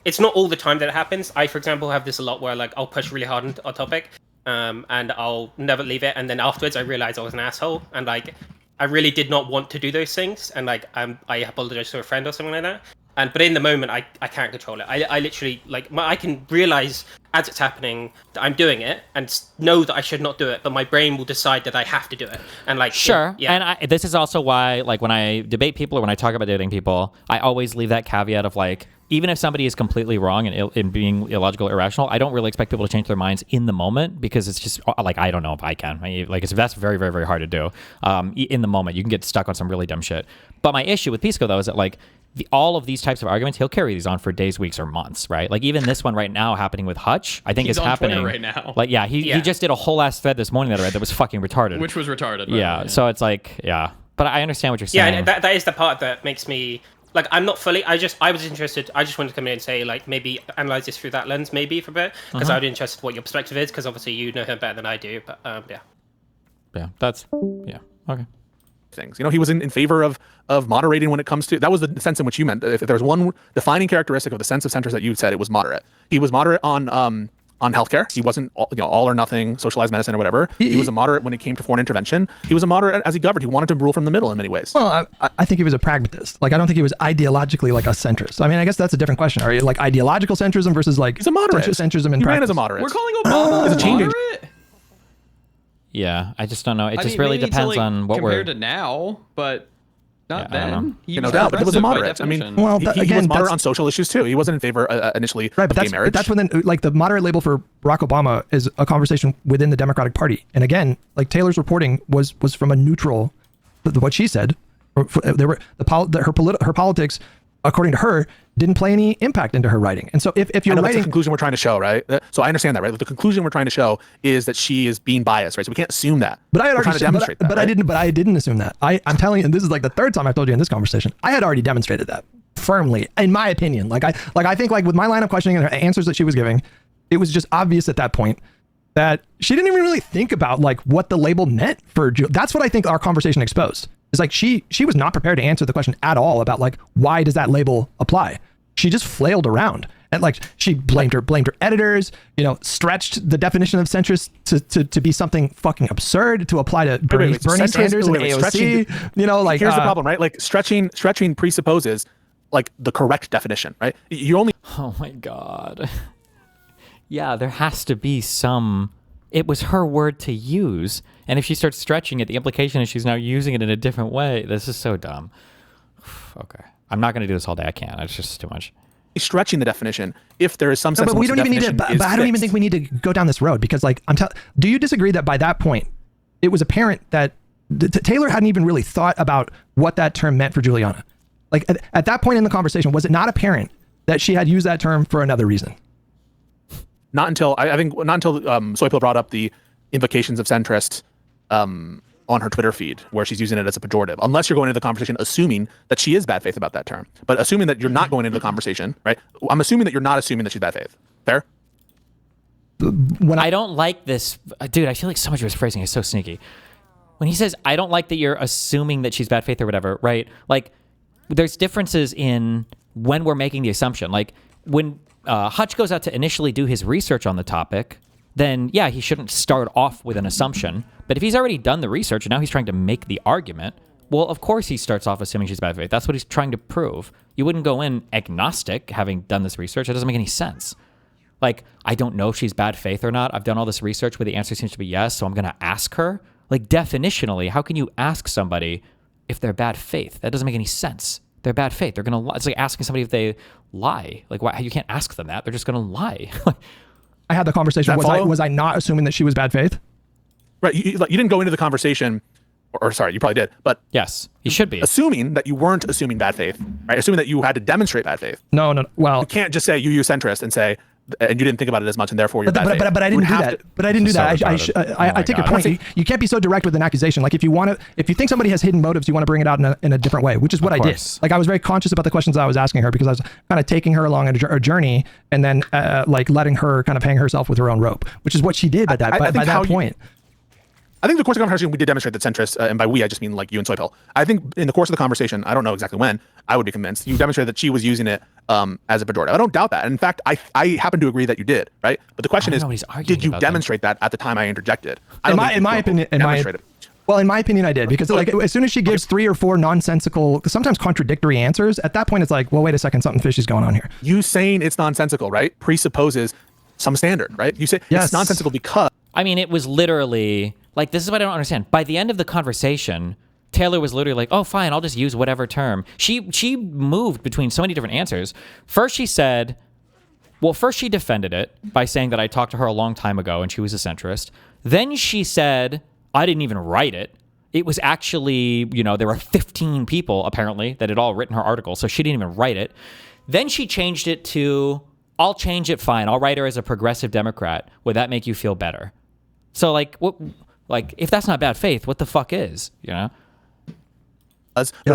It's not all the time that it happens. I, for example, have this a lot where like I'll push really hard on a topic, and I'll never leave it, and then afterwards I realize I was an asshole, and like I really did not want to do those things, and like I apologize to a friend or something like that. But in the moment, I can't control it. I literally, like, I can realize as it's happening that I'm doing it and know that I should not do it, but my brain will decide that I have to do it. And, like, sure. Yeah. And this is also why, like, when I debate people or when I talk about dating people, I always leave that caveat of, like, even if somebody is completely wrong and being illogical, irrational, I don't really expect people to change their minds in the moment because it's just, like, I don't know if I can. That's very, very, very hard to do. In the moment, you can get stuck on some really dumb shit. But my issue with Pisco, though, is that, like, all of these types of arguments, he'll carry these on for days, weeks, or months, right? Like even this one right now happening with Hutch, I think is happening right now. Like, he just did a whole ass thread this morning that I read that was fucking retarded. Which was retarded. Yeah. So it's like, yeah. But I understand what you're saying. Yeah, and that is the part that makes me, like, I'm not fully, I was interested, I just wanted to come in and say, like, maybe analyze this through that lens, maybe, for a bit, because I'd be interested what your perspective is, because obviously you know him better than I do, but, yeah. Yeah, okay. Things. He was in favor of moderating when it comes to, that was the sense in which you meant. If there was one defining characteristic of the sense of centrist that you said, it was moderate. He was moderate on healthcare. He wasn't all or nothing socialized medicine or whatever. He was a moderate when it came to foreign intervention. He was a moderate as he governed. He wanted to rule from the middle in many ways. Well, I think he was a pragmatist. Like, I don't think he was ideologically like a centrist. I mean, I guess that's a different question. Are you like ideological centrism versus like he's a moderate centrism in he practice? ran as a moderate. We're calling Obama a change. Moderate? Yeah, I just don't know. It just really depends on what compared to now, but not then. No doubt, but it was a moderate. I mean, well, he was moderate on social issues too. He wasn't in favor initially of gay marriage. That's when like the moderate label for Barack Obama is a conversation within the Democratic Party. And again, like Taylor's reporting was from a neutral, what she said. There were her politics, according to her, didn't play any impact into her writing. And so if you're writing, that's the conclusion we're trying to show, right? So I understand that, right? The conclusion we're trying to show is that she is being biased, right? So we can't assume that. But I had already demonstrate that. But right? I didn't assume that. I'm telling you, and this is like the third time I've told you in this conversation. I had already demonstrated that firmly, in my opinion. I think like with my line of questioning and her answers that she was giving, it was just obvious at that point that she didn't even really think about like what the label meant for Julie. That's what I think our conversation exposed. It's like she was not prepared to answer the question at all about like why does that label apply. She just flailed around and like she blamed her editors, stretched the definition of centrist to be something fucking absurd to apply to Bernie Sanders and AOC. Here's the problem, right? Like stretching presupposes like the correct definition, right? You only. Oh my God. Yeah, there has to be some. It was her word to use, and if she starts stretching it, the implication is she's now using it in a different way. This is so dumb. Okay. I'm not going to do this all day. I can't. It's just too much. Stretching the definition if there is some sense. But we don't even need to. But I don't even think we need to go down this road because, like, do you disagree that by that point, it was apparent that Taylor hadn't even really thought about what that term meant for Juliana? Like at that point in the conversation, was it not apparent that she had used that term for another reason? Not until Soypill brought up the invocations of centrist on her Twitter feed, where she's using it as a pejorative. Unless you're going into the conversation assuming that she is bad faith about that term, but assuming that you're not going into the conversation, right? I'm assuming that you're not assuming that she's bad faith. Fair? When I don't like this, dude. I feel like so much of his phrasing is so sneaky. When he says, "I don't like that you're assuming that she's bad faith" or whatever, right? Like, there's differences in when we're making the assumption. Like when Hutch goes out to initially do his research on the topic, then yeah, he shouldn't start off with an assumption. But if he's already done the research and now he's trying to make the argument, well, of course he starts off assuming she's bad faith. That's what he's trying to prove. You wouldn't go in agnostic having done this research. It doesn't make any sense. Like, I don't know if she's bad faith or not. I've done all this research where the answer seems to be yes, so I'm going to ask her. Like, definitionally, how can you ask somebody if they're bad faith? That doesn't make any sense. They're bad faith. They're going to lie. It's like asking somebody if they lie. Like, why? You can't ask them that. They're just going to lie. I had the conversation. Was I not assuming that she was bad faith? Right. You didn't go into the conversation, or sorry, you probably did, but Yes, he should be. assuming that you weren't assuming bad faith, right? Assuming that you had to demonstrate bad faith. No. Well, You can't just say you centrist and say, and you didn't think about it as much, and therefore you're bad faith. but I You didn't would do have that. to- But I didn't do So that. retarded. I Oh my take your God. point. You can't be so direct with an accusation. Like if you think somebody has hidden motives, you want to bring it out in a different way, which is what I did. course. Like I was very conscious about the questions I was asking her because I was kind of taking her along a journey and then like letting her kind of hang herself with her own rope, which is what she did by that point. I think the course of the conversation, we did demonstrate that centrist, and by we, I just mean like you and Soypill. I think in the course of the conversation, I don't know exactly when, I would be convinced, you demonstrated that she was using it as a pejorative. I don't doubt that. And in fact, I happen to agree that you did, right? But the question I is, don't know what he's arguing did you about demonstrate that at the time I interjected? In my opinion, well, in my opinion, I did because like as soon as she gives 3 or 4 nonsensical, sometimes contradictory answers, at that point it's like, well, wait a second, something fishy is going on here. You saying it's nonsensical, right, presupposes some standard, right? You say it's nonsensical because... I mean, it was literally like, this is what I don't understand. By the end of the conversation, Taylor was literally like, oh, fine, I'll just use whatever term. She moved between so many different answers. First she defended it by saying that I talked to her a long time ago and she was a centrist. Then she said, I didn't even write it. It was actually, there were 15 people apparently that had all written her article, so she didn't even write it. Then she changed it to, I'll change it, fine. I'll write her as a progressive Democrat. Would that make you feel better? So like, what? Like, if that's not bad faith, what the fuck is? The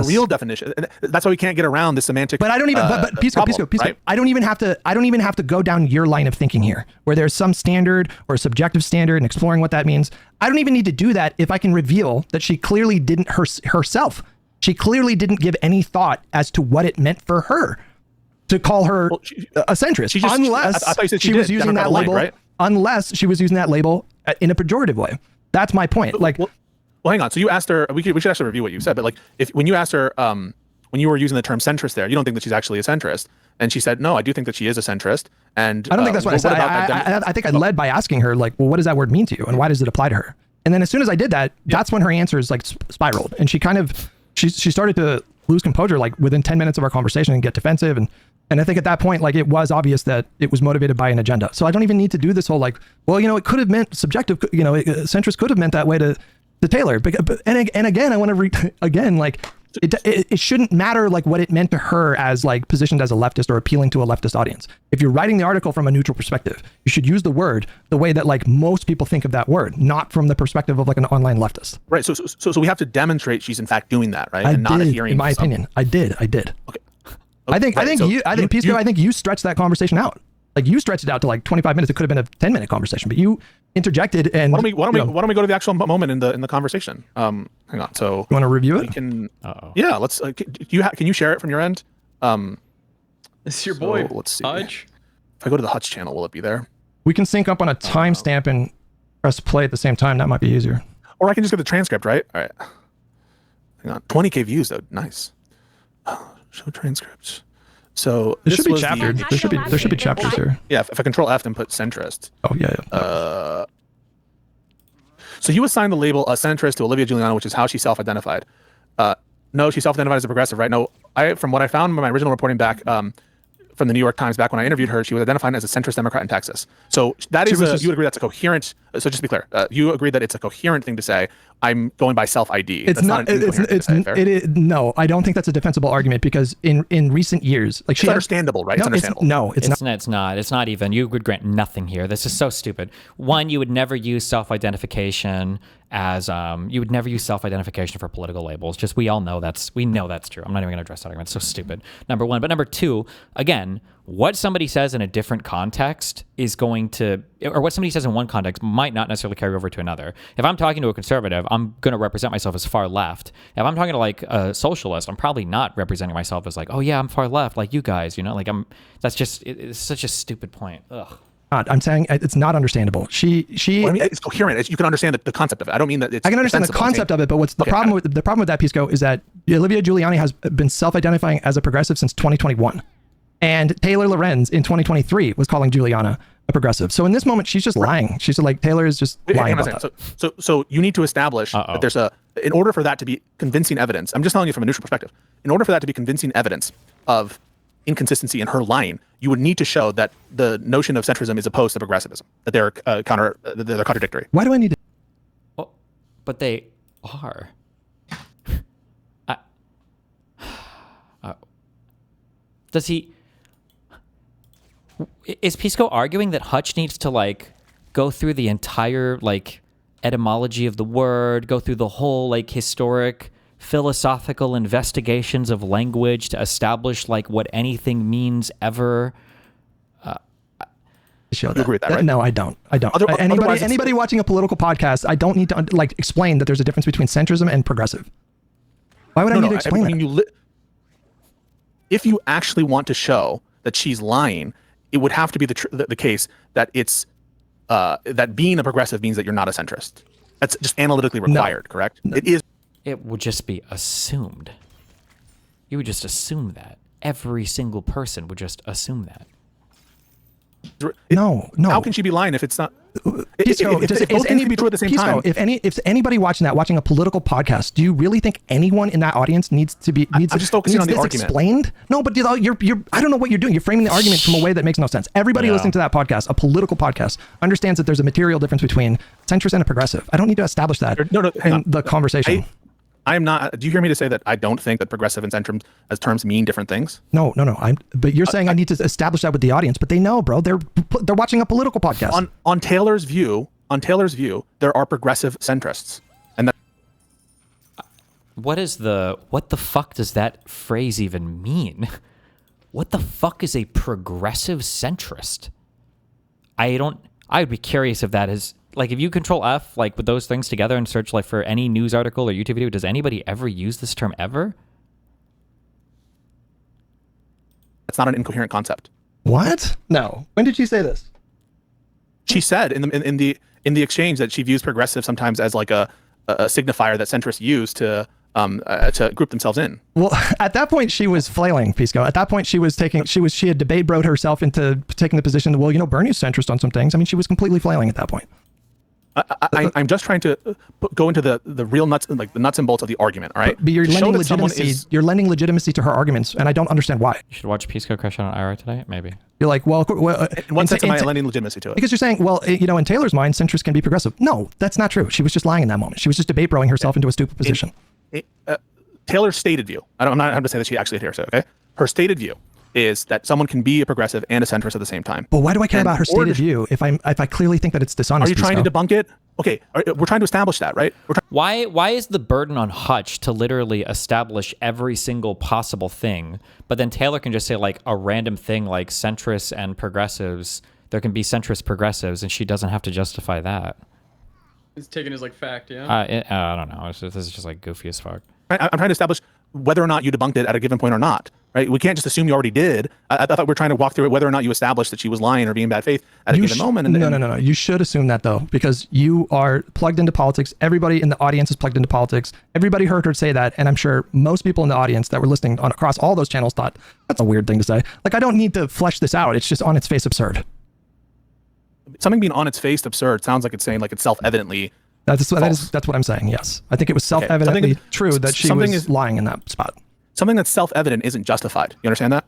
real definition. That's why we can't get around the semantic. But I don't even. But Pisco, right? I don't even have to go down your line of thinking here, where there's some standard or subjective standard and exploring what that means. I don't even need to do that if I can reveal that she clearly didn't herself. She clearly didn't give any thought as to what it meant for her to call her a centrist, unless she was using that label. Right? Unless she was using that label in a pejorative way. That's my point. Like, well, hang on. So you asked her. We should actually review what you said. But like, when you asked her, when you were using the term centrist, there, you don't think that she's actually a centrist, and she said, no, I do think that she is a centrist. And I don't think that's what I said. I think I led by asking her, like, well, what does that word mean to you, and why does it apply to her? And then as soon as I did that, that's when her answers like spiraled, and she started to lose composure like within 10 minutes of our conversation and get defensive and I think at that point, like, it was obvious that it was motivated by an agenda. So I don't even need to do this whole like, well, it could have meant subjective, centrist could have meant that way to Taylor. And again, I want to again, like, it shouldn't matter like what it meant to her as like positioned as a leftist or appealing to a leftist audience. If you're writing the article from a neutral perspective, you should use the word the way that like most people think of that word, not from the perspective of like an online leftist. Right. So we have to demonstrate she's in fact doing that, right? And not adhering. In my opinion, I did. Okay. I think Pisco, I think you stretched that conversation out. Like, you stretched it out to like 25 minutes. It could have been a 10-minute conversation, but you interjected. And why don't we go to the actual moment in the conversation? Hang on. So you want to review it? We can. Yeah. Let's. Can you share it from your end? It's your boy. Let's see. Hutch. If I go to the Hutch channel, will it be there? We can sync up on a timestamp and press play at the same time. That might be easier. Or I can just get the transcript, right? All right. Hang on. 20K views though. Nice. Show transcripts. So there should be chapters. There should be chapters here. Yeah, if I control F and put centrist. Oh yeah. So you assign the label a centrist to Olivia Giuliano, which is how she self-identified. No, she self-identified as a progressive, right? No, from what I found in my original reporting back from the New York Times back when I interviewed her, she was identifying as a centrist Democrat in Texas. So that is you would agree that's a coherent. So just to be clear, you agree that it's a coherent thing to say. I'm going by self-ID. It's not. No, I don't think that's a defensible argument because in recent years, like, it's understandable, right? No, it's understandable. It's not even. You would grant nothing here. This is so stupid. One, you would never use self-identification as you would never use self-identification for political labels. Just we know that's true. I'm not even going to address that argument. It's so stupid. Number one, but number two, again, what somebody says in a different context is going to, or what somebody says in one context might not necessarily carry over to another. If I'm talking to a conservative, I'm going to represent myself as far left. If I'm talking to like a socialist, I'm probably not representing myself as like, oh yeah, I'm far left, like you guys, it's such a stupid point. Ugh. I'm saying it's not understandable. It's coherent. You can understand the concept of it. I don't mean that it's. I can understand the concept of it, but what's the problem with that, Pisco, is that Olivia Giuliani has been self-identifying as a progressive since 2021, and Taylor Lorenz in 2023 was calling Giuliana a progressive. So in this moment, she's just lying. She's like, Taylor is just lying about that. So you need to establish that there's in order for that to be convincing evidence. I'm just telling you from a neutral perspective. In order for that to be convincing evidence of inconsistency in her lying, you would need to show that the notion of centrism is opposed to progressivism, that they're contradictory. Why do I need to? but they are. Does he... Is Pisco arguing that Hutch needs to, like, go through the entire, like, etymology of the word, go through the whole, like, historic philosophical investigations of language to establish, like, what anything means ever? Show You agree with that, right? No, I don't. Anybody watching a political podcast, I don't need to like explain that there's a difference between centrism and progressive. Why would I need to explain that? If you actually want to show that she's lying, it would have to be the case that it's that being a progressive means that you're not a centrist. That's just analytically required, correct? No. It is. It would just be assumed. You would just assume that. Every single person would just assume that. No. How can she be lying if it's not? Pisco, If both can be true at the same time. If anybody watching a political podcast, do you really think anyone in that audience needs to be I'm just focusing on the argument. Explained? No, but you're I don't know what you're doing. You're framing the argument from a way that makes no sense. Everybody listening to that podcast, a political podcast, understands that there's a material difference between centrist and a progressive. I don't need to establish that in the conversation. I am not. Do you hear me to say that I don't think that progressive and centrum as terms mean different things? No. But you're saying I need to establish that with the audience. But they know, bro. They're watching a political podcast. On Taylor's view, there are progressive centrists, and that. What the fuck does that phrase even mean? What the fuck is a progressive centrist? I would be curious if that is. Like, if you control F, like, with those things together and search, like, for any news article or YouTube video, does anybody ever use this term ever? That's not an incoherent concept. What? No. When did she say this? She said in the exchange that she views progressive sometimes as like a signifier that centrists use to group themselves in. Well, at that point, she was flailing, Pisco. At that point, she had debate broed herself into taking the position that, well, Bernie's centrist on some things. I mean, she was completely flailing at that point. I'm just trying to go into the real nuts, like the nuts and bolts of the argument. All right, but you're lending legitimacy. You're lending legitimacy to her arguments, and I don't understand why. You should watch Pisco crash on IRA today, maybe. You're like, well, in what sense am I lending legitimacy to it? Because you're saying, well, in Taylor's mind, centrists can be progressive. No, that's not true. She was just lying in that moment. She was just debate broing herself into a stupid position. Taylor's stated view. I'm not having to say that she actually adheres to it. Okay, her stated view is that someone can be a progressive and a centrist at the same time. But why do I care about her stated view if I clearly think that it's dishonest? Are you trying to debunk it? Okay, we're trying to establish that, right? Why is the burden on Hutch to literally establish every single possible thing, but then Taylor can just say, like, a random thing like centrists and progressives, there can be centrist progressives, and she doesn't have to justify that. It's taken as, like, fact, yeah? I don't know. This is just, like, goofy as fuck. I'm trying to establish whether or not you debunked it at a given point or not, right? We can't just assume you already did. I thought we were trying to walk through it, whether or not you established that she was lying or being bad faith at a given moment. No. You should assume that, though, because you are plugged into politics. Everybody in the audience is plugged into politics. Everybody heard her say that, and I'm sure most people in the audience that were listening across all those channels thought, that's a weird thing to say. Like, I don't need to flesh this out. It's just on its face absurd. Something being on its face absurd sounds like it's saying, like, it's self-evidently That's what I'm saying, yes. I think it was self-evidently true that she was lying in that spot. Something that's self-evident isn't justified. You understand that?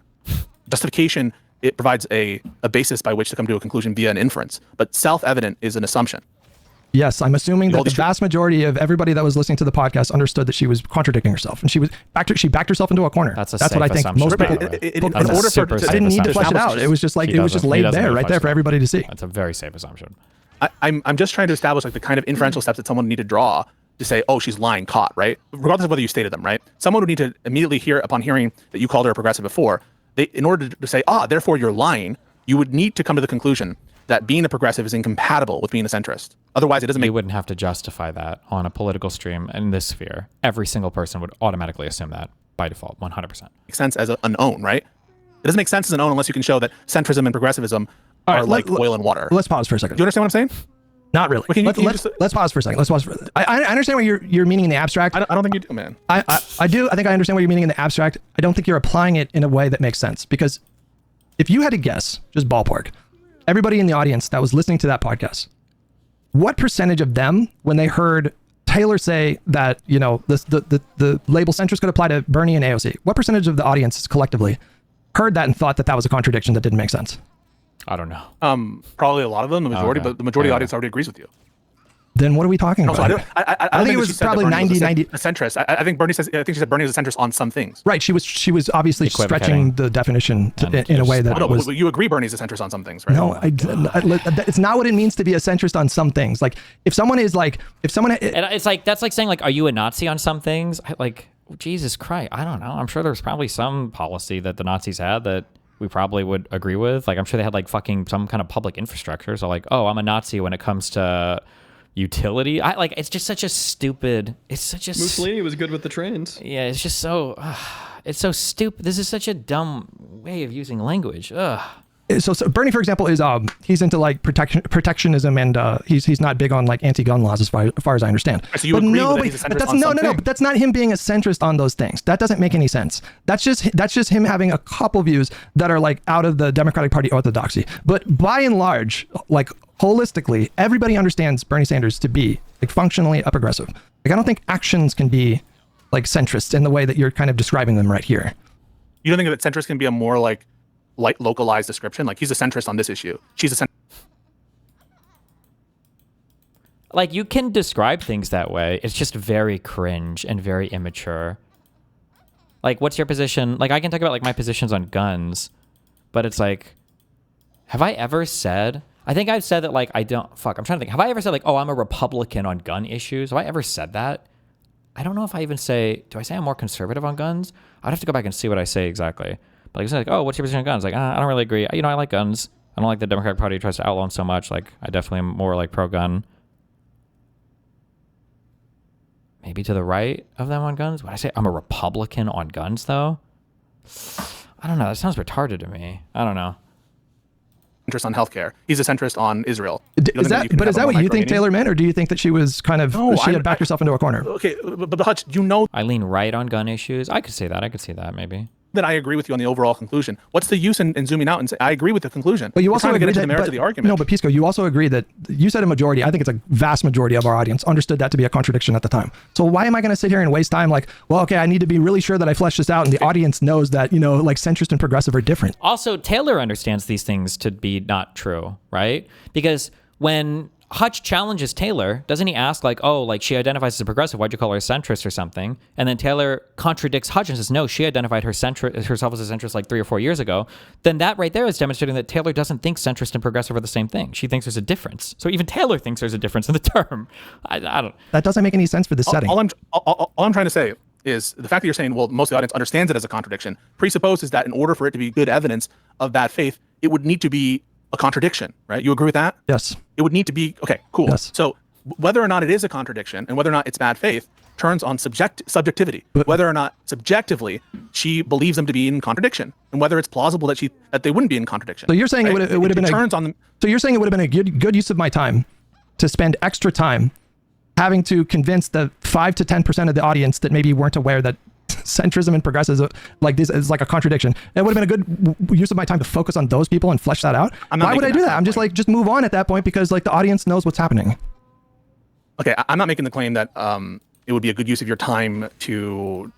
Justification, it provides a basis by which to come to a conclusion via an inference. But self-evident is an assumption. Yes, I'm assuming that the vast majority of everybody that was listening to the podcast understood that she was contradicting herself. And she backed herself into a corner. That's what I think most people... I didn't need to flesh it out. It was just like, it was just laid there, right there for everybody to see. That's a very safe assumption. I'm just trying to establish, like, the kind of inferential steps that someone would need to draw to say, oh, she's lying, caught, right? Regardless of whether you stated them, right? Someone would need to immediately upon hearing that you called her a progressive before, in order to say, therefore you're lying, you would need to come to the conclusion that being a progressive is incompatible with being a centrist. Otherwise, it doesn't make... You wouldn't have to justify that on a political stream in this sphere. Every single person would automatically assume that by default, 100%. Makes sense as an own, right? It doesn't make sense as an own unless you can show that centrism and progressivism are like oil and water. Let's pause for a second. Do you understand what I'm saying? Not really. Let's pause for a second. I understand what you're meaning in the abstract. I don't think you do, man. I do. I think I understand what you're meaning in the abstract. I don't think you're applying it in a way that makes sense. Because if you had to guess, just ballpark, everybody in the audience that was listening to that podcast, what percentage of them, when they heard Taylor say that, the label centrist could apply to Bernie and AOC, what percentage of the audience collectively heard that and thought that was a contradiction that didn't make sense? I don't know. Probably a lot of them, the majority, but the majority of the audience already agrees with you. Then what are we talking No, so about? I think it was probably 90. A centrist. I think Bernie says. I think she said Bernie is a centrist on some things. Right. She was obviously stretching the definition in a way that no, was. but you agree Bernie's a centrist on some things, right? No, it's not what it means to be a centrist on some things. Like if someone, and it's like that's like saying like, are you a Nazi on some things? Like Jesus Christ, I don't know. I'm sure there's probably some policy that the Nazis had that we probably would agree with. Like I'm sure they had like fucking some kind of public infrastructure. So like, oh, I'm a Nazi when it comes to utility. It's just such a stupid. It's such a. Mussolini was good with the trains. Yeah, it's just so. It's so stupid. This is such a dumb way of using language. Ugh. So Bernie, for example, is he's into like protectionism, and he's not big on like anti-gun laws as far as I understand. So you agree that he's a centrist on something? But that's not him being a centrist on those things. That doesn't make any sense. That's just him having a couple views that are like out of the Democratic Party orthodoxy. But by and large, like holistically, everybody understands Bernie Sanders to be like functionally a progressive. Like I don't think actions can be like centrist in the way that you're kind of describing them right here. You don't think that centrist can be a more like localized description? Like he's a centrist on this issue. She's a centrist. Like you can describe things that way. It's just very cringe and very immature. Like what's your position? Like I can talk about like my positions on guns, but it's like, have I ever said, I think I've said that like I'm trying to think. Have I ever said like, oh, I'm a Republican on gun issues? Have I ever said that? I don't know if I even say, do I say I'm more conservative on guns? I'd have to go back and see what I say exactly. But like I said, like, oh, what's your position on guns? Like, I don't really agree. You know, I like guns. I don't like the Democratic Party tries to outlaw them so much. Like, I definitely am more like pro-gun. Maybe to the right of them on guns. When I say I'm a Republican on guns, though, I don't know. That sounds retarded to me. I don't know. Centrist on healthcare. He's a centrist on Israel. Is that what you think Taylor meant, or do you think that she was kind of she had backed herself into a corner? Okay, but Hutch, you know, I lean right on gun issues. I could say that. I could see that maybe. That I agree with you on the overall conclusion. What's the use in zooming out and say I agree with the conclusion? But you also agree get into the merits of the argument. No, but Pisco, you also agree that you said a majority. I think it's a vast majority of our audience understood that to be a contradiction at the time. So why am I going to sit here and waste time? Like, well, okay, I need to be really sure that I flesh this out, and the audience knows that like centrist and progressive are different. Also, Taylor understands these things to be not true, right? Because when Hutch challenges Taylor, doesn't he ask like, oh, like she identifies as a progressive, why'd you call her a centrist or something? And then Taylor contradicts Hutch and says, no, she identified herself as a centrist like 3 or 4 years ago. Then that right there is demonstrating that Taylor doesn't think centrist and progressive are the same thing. She thinks there's a difference. So even Taylor thinks there's a difference in the term. I don't. That doesn't make any sense for this setting. All I'm trying to say is the fact that you're saying, well, most of the audience understands it as a contradiction, presupposes that in order for it to be good evidence of bad faith, it would need to be a contradiction, right? You agree with that? Yes. It would need to be, okay, cool. Yes. So whether or not it is a contradiction and whether or not it's bad faith turns on subjectivity. But whether or not subjectively she believes them to be in contradiction, and whether it's plausible that they wouldn't be in contradiction. So you're saying right? it would have been turns on them. So you're saying it would have been a good use of my time to spend extra time having to convince the 5 to 10% of the audience that maybe weren't aware that centrism and progressivism like this is like a contradiction. It would have been a good use of my time to focus on those people and flesh that out. Why would I do that? I'm just like, just move on at that point because like the audience knows what's happening. Okay, I'm not making the claim that it would be a good use of your time to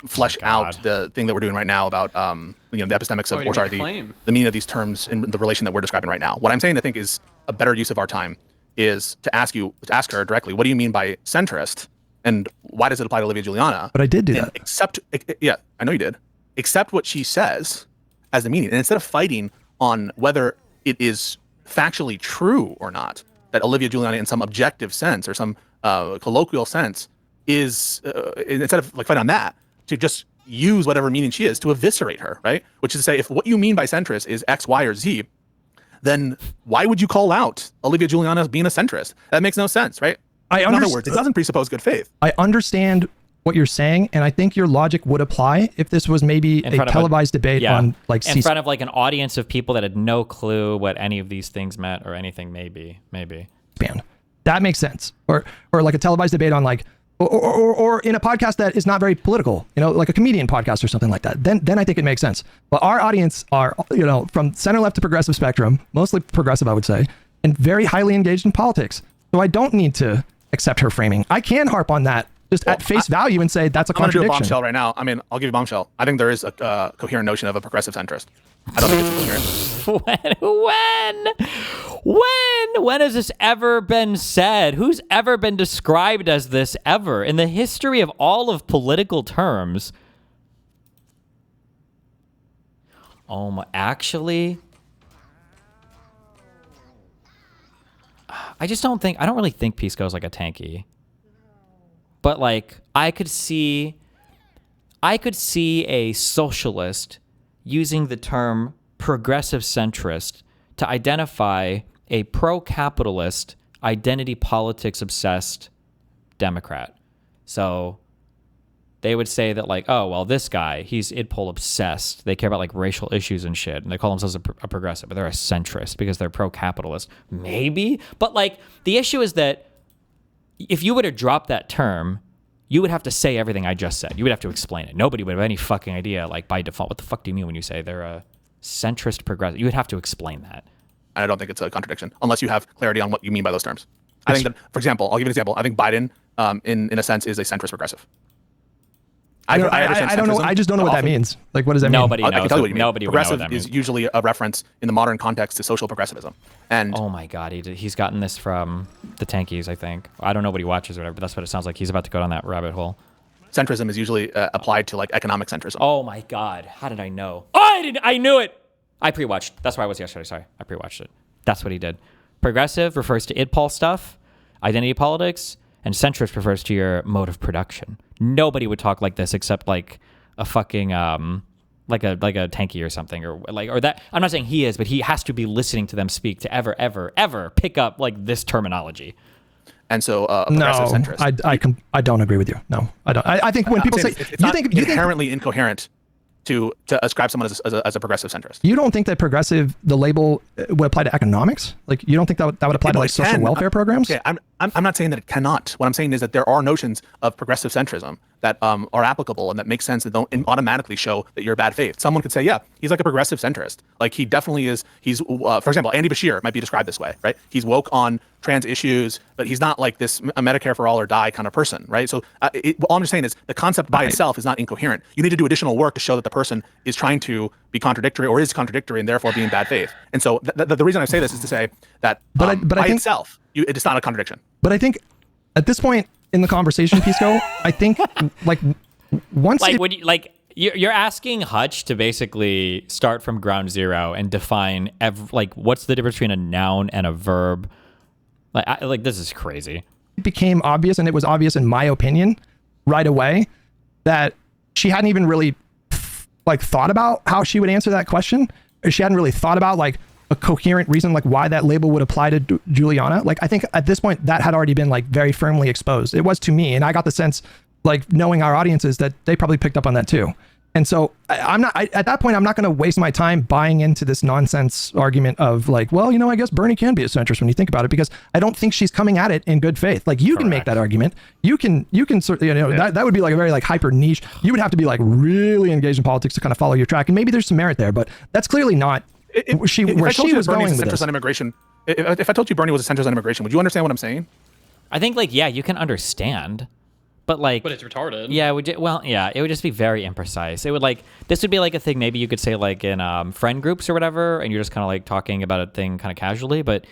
flesh out the thing that we're doing right now about the epistemics of, the meaning of these terms in the relation that we're describing right now. What I'm saying I think is a better use of our time is to ask her directly, what do you mean by centrist? And why does it apply to Olivia Juliana? But I did do that. Yeah, I know you did. Accept what she says as the meaning. And instead of fighting on whether it is factually true or not, that Olivia Juliana in some objective sense or some colloquial sense is, instead of like fighting on that, to just use whatever meaning she is to eviscerate her, right? Which is to say, if what you mean by centrist is X, Y, or Z, then why would you call out Olivia Juliana as being a centrist? That makes no sense, right? In other words, it doesn't presuppose good faith. I understand what you're saying, and I think your logic would apply if this was maybe a televised debate on like in front of like an audience of people that had no clue what any of these things meant or anything. Maybe. That makes sense. Or like a televised debate on like or in a podcast that is not very political, like a comedian podcast or something like that. Then I think it makes sense. But our audience are from center left to progressive spectrum, mostly progressive, I would say, and very highly engaged in politics. So I don't need to accept her framing. I can harp on that just at face value and say that's a contradiction. I'm going to do a bombshell right now. I mean, I'll give you a bombshell. I think there is a coherent notion of a progressive centrist. I don't think it's incoherent. When has this ever been said? Who's ever been described as this ever in the history of all of political terms? Oh my, actually, I don't really think Pisco's like a tanky. But like, I could see a socialist using the term progressive centrist to identify a pro-capitalist, identity politics obsessed Democrat. So they would say that like, oh, well, this guy, he's idpol obsessed. They care about like racial issues and shit. And they call themselves a progressive, but they're a centrist because they're pro-capitalist. Maybe. But like, the issue is that if you were to drop that term, you would have to say everything I just said. You would have to explain it. Nobody would have any fucking idea, like by default, what the fuck do you mean when you say they're a centrist progressive? You would have to explain that. I don't think it's a contradiction unless you have clarity on what you mean by those terms. I think that, for example, I'll give you an example. I think Biden, in a sense, is a centrist progressive. I don't know. I just don't know what that means. Like, what does that mean? Nobody knows. I can tell you what you mean. Nobody would know what Progressive that means. is usually a reference in the modern context to social progressivism. And oh my God, he's gotten this from the Tankies, I think. I don't know what he watches or whatever, but that's what it sounds like. He's about to go down that rabbit hole. Centrism is usually applied to like economic centrism. Oh my God, how did I know? Oh, I knew it. I pre-watched. That's where I was yesterday. Sorry, I pre-watched it. That's what he did. Progressive refers to idpol stuff, identity politics, and centrist refers to your mode of production. Nobody would talk like this except like a fucking like a tanky or something or that. I'm not saying he is, but he has to be listening to them speak to ever pick up like this terminology. And so, progressive centrist. I don't agree with you. No, I don't. I think when people say it's not inherently incoherent to ascribe someone as a progressive centrist. You don't think that progressive, the label, would apply to economics? Like, you don't think that would apply to like social welfare programs? Okay, I'm not saying that it cannot. What I'm saying is that there are notions of progressive centrism that are applicable and that make sense, that don't automatically show that you're bad faith. Someone could say, yeah, he's like a progressive centrist. Like, he definitely is. He's, for example, Andy Bashir might be described this way, right? He's woke on trans issues, but he's not like this Medicare for all or die kind of person, right? So all I'm just saying is the concept by itself is not incoherent. You need to do additional work to show that the person is trying to be contradictory or is contradictory and therefore being bad faith. And so the reason I say this is to say that by itself, it's not a contradiction. But I think at this point in the conversation, Pisco, I think like once like would you like you're asking Hutch to basically start from ground zero and define like what's the difference between a noun and a verb? Like this is crazy. It became obvious, and it was obvious in my opinion right away, that she hadn't even really like thought about how she would answer that question. Or she hadn't really thought about like a coherent reason like why that label would apply to Juliana. Like, I think at this point that had already been like very firmly exposed. It was to me, and I got the sense, like knowing our audiences, that they probably picked up on that too. And so at that point, I'm not going to waste my time buying into this nonsense argument of like, well, I guess Bernie can be a centrist when you think about it, because I don't think she's coming at it in good faith. Like, you can make that argument. You can sort of, that would be like a very like hyper niche. You would have to be like really engaged in politics to kind of follow your track. And maybe there's some merit there, but that's clearly not where she was going with this. On immigration, if I told you Bernie was a centrist on immigration, would you understand what I'm saying? I think like, yeah, you can understand. But it's retarded. Yeah, it would just be very imprecise. It would this would be like a thing maybe you could say like in friend groups or whatever, and you're just kind of like talking about a thing kind of casually. But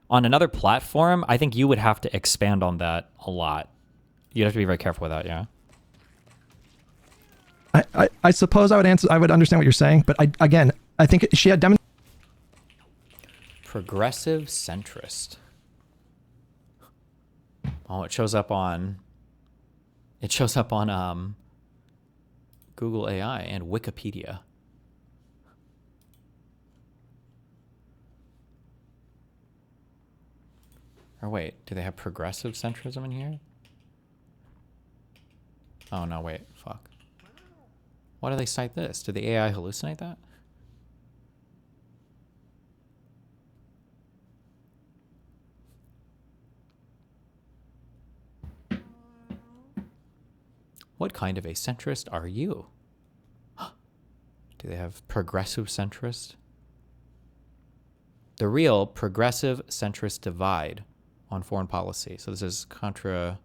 on another platform, I think you would have to expand on that a lot. You'd have to be very careful with that. Yeah. I suppose I would understand what you're saying, but I think she had demonstrated progressive centrist. Oh, it shows up on Google AI and Wikipedia. Or wait, do they have progressive centrism in here? Oh no, wait, fuck. Why do they cite this? Did the AI hallucinate that? What kind of a centrist are you? Do they have progressive centrist? The real progressive centrist divide on foreign policy. So this is contraposing?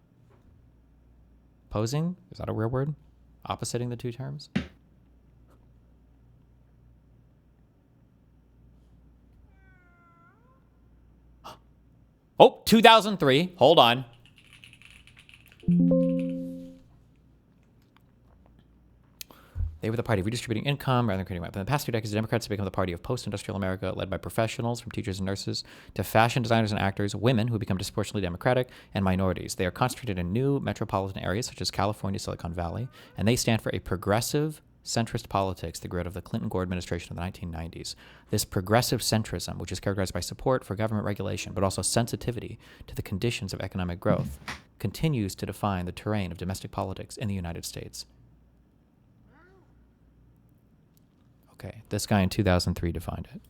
Is that a real word? Oppositing the two terms? Oh, 2003. Hold on. They were the party of redistributing income rather than creating wealth. In the past 2 decades, the Democrats have become the party of post-industrial America, led by professionals, from teachers and nurses to fashion designers and actors, women who become disproportionately Democratic, and minorities. They are concentrated in new metropolitan areas such as California, Silicon Valley, and they stand for a progressive centrist politics, the grid of the Clinton-Gore administration of the 1990s. This progressive centrism, which is characterized by support for government regulation, but also sensitivity to the conditions of economic growth, continues to define the terrain of domestic politics in the United States. Okay, this guy in 2003 defined it.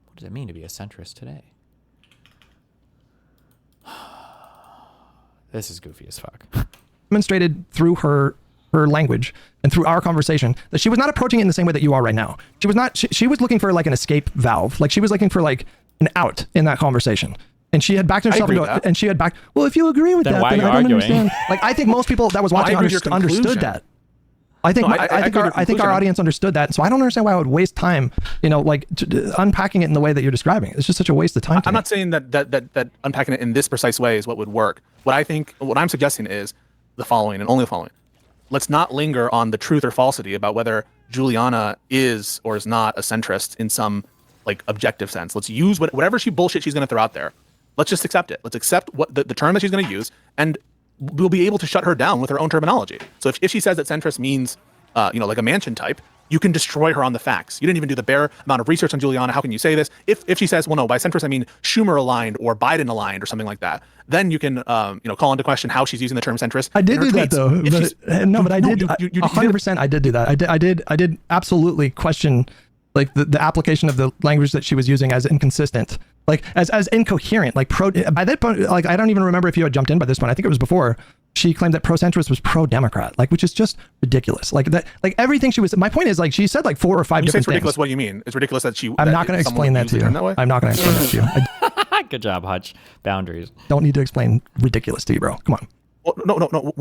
What does it mean to be a centrist today? This is goofy as fuck. Demonstrated through her language and through our conversation that she was not approaching it in the same way that you are right now. She was not. She was looking for like an escape valve. Like she was looking for like an out in that conversation. And she had backed herself and she had backed. Well, if you agree with then that, why then are you I don't arguing? understand. Like I think most people that was watching understood that. I think I think our audience understood that. So I don't understand why I would waste time, you know, like unpacking it in the way that you're describing it. It's just such a waste of time. I'm not saying that unpacking it in this precise way is what would work. What I'm suggesting is the following and only the following. Let's not linger on the truth or falsity about whether Juliana is or is not a centrist in some like objective sense. Let's use whatever bullshit she's going to throw out there. Let's just accept it. Let's accept what the term that she's going to use, and we'll be able to shut her down with her own terminology. So if she says that centrist means, you know, like a mansion type, you can destroy her on the facts. You didn't even do the bare amount of research on Juliana. How can you say this? If she says, well, no, by centrist I mean Schumer aligned or Biden aligned or something like that, then you can, you know, call into question how she's using the term centrist. I did do that though. But I did 100%. I did do that. I did absolutely question like the application of the language that she was using as inconsistent, like as incoherent, like by that point, like I don't even remember if you had jumped in by this point. I think it was before. She claimed that pro-centrist was pro-democrat, like, which is just ridiculous. Like that, like everything she was. My point is, like, she said like 4 or 5 different it's ridiculous. things. What do you mean? It's ridiculous that she. I'm not going to explain that to you. I'm not going to explain that to you. Good job, Hutch. Boundaries. Don't need to explain ridiculous to you, bro. Come on. Well,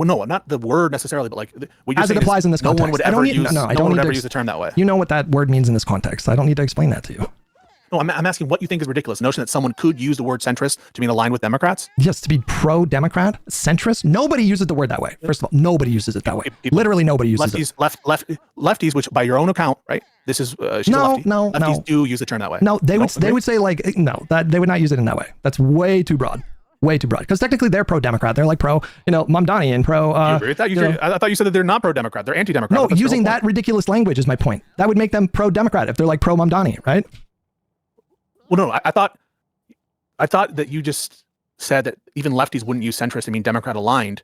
no, not the word necessarily, but like what you're as it applies in this context. No one would ever use the term that way. You know what that word means in this context. I don't need to explain that to you. No, I'm asking what you think is ridiculous. The notion that someone could use the word centrist to mean aligned with Democrats? Yes, to be pro-Democrat, centrist. Nobody uses the word that way. First of all, nobody uses it that way. Literally nobody uses it. Lefties, which by your own account, right? This is she's a lefty. Lefties do use the term that way. No, they would say like no, that they would not use it in that way. That's way too broad. Way too broad. Because technically they're pro-Democrat. They're like pro, you know, Mamdani and pro. You agree with that? I thought you said that they're not pro-Democrat. They're anti-Democrat. No, using that ridiculous language is my point. That would make them pro-Democrat if they're like pro-Mamdani, right? Well, no, I thought that you just said that even lefties wouldn't use centrist to mean Democrat aligned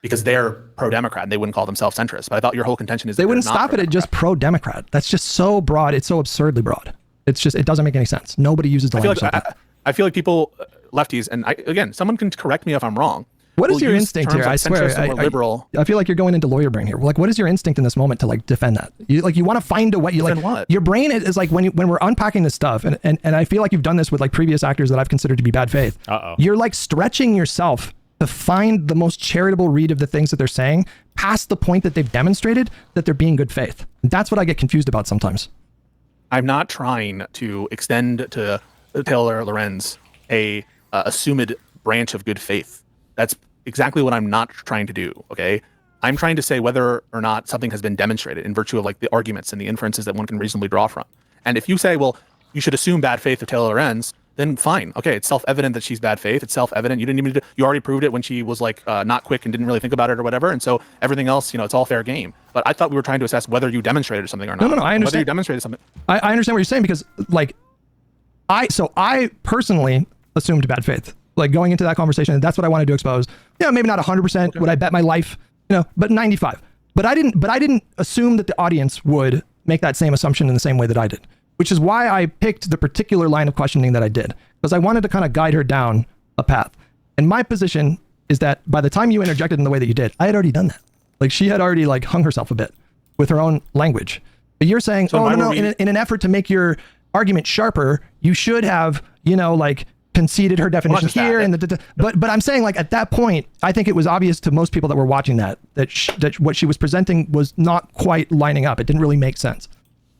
because they're pro-Democrat and they wouldn't call themselves centrist. But I thought your whole contention is they wouldn't stop it at just pro-Democrat. That's just so broad. It's so absurdly broad. It's just, it doesn't make any sense. Nobody uses the language like that. I feel like people, lefties, and again, someone can correct me if I'm wrong. What is your instinct here? I swear, liberal. I feel like you're going into lawyer brain here. Like, what is your instinct in this moment to like defend that? You want to find a way. You like what? Your brain is like when we're unpacking this stuff, and I feel like you've done this with like previous actors that I've considered to be bad faith. You're like stretching yourself to find the most charitable read of the things that they're saying, past the point that they've demonstrated that they're being good faith. That's what I get confused about sometimes. I'm not trying to extend to Taylor Lorenz a assumed branch of good faith. That's exactly what I'm not trying to do, okay? I'm trying to say whether or not something has been demonstrated in virtue of like the arguments and the inferences that one can reasonably draw from. And if you say, well, you should assume bad faith of Taylor Lorenz, then fine. Okay, it's self-evident that she's bad faith. It's self-evident. You already proved it when she was like not quick and didn't really think about it or whatever. And so everything else, you know, it's all fair game. But I thought we were trying to assess whether you demonstrated something or not. No, I understand. Whether you demonstrated something. I understand what you're saying because like, I personally assumed bad faith. Like going into that conversation, and that's what I wanted to expose. Yeah, maybe not 100%. Would I bet my life? You know, but 95. But I didn't assume that the audience would make that same assumption in the same way that I did, which is why I picked the particular line of questioning that I did, because I wanted to kind of guide her down a path. And my position is that by the time you interjected in the way that you did, I had already done that. Like she had already like hung herself a bit with her own language. But you're saying, so no, in an effort to make your argument sharper, you should have, you know, like conceded her definition here, and but I'm saying like at that point, I think it was obvious to most people that were watching that what she was presenting was not quite lining up. It didn't really make sense.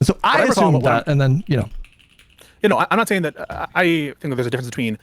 So I Whatever assumed call- that, and then I'm not saying that. I think that there's a difference between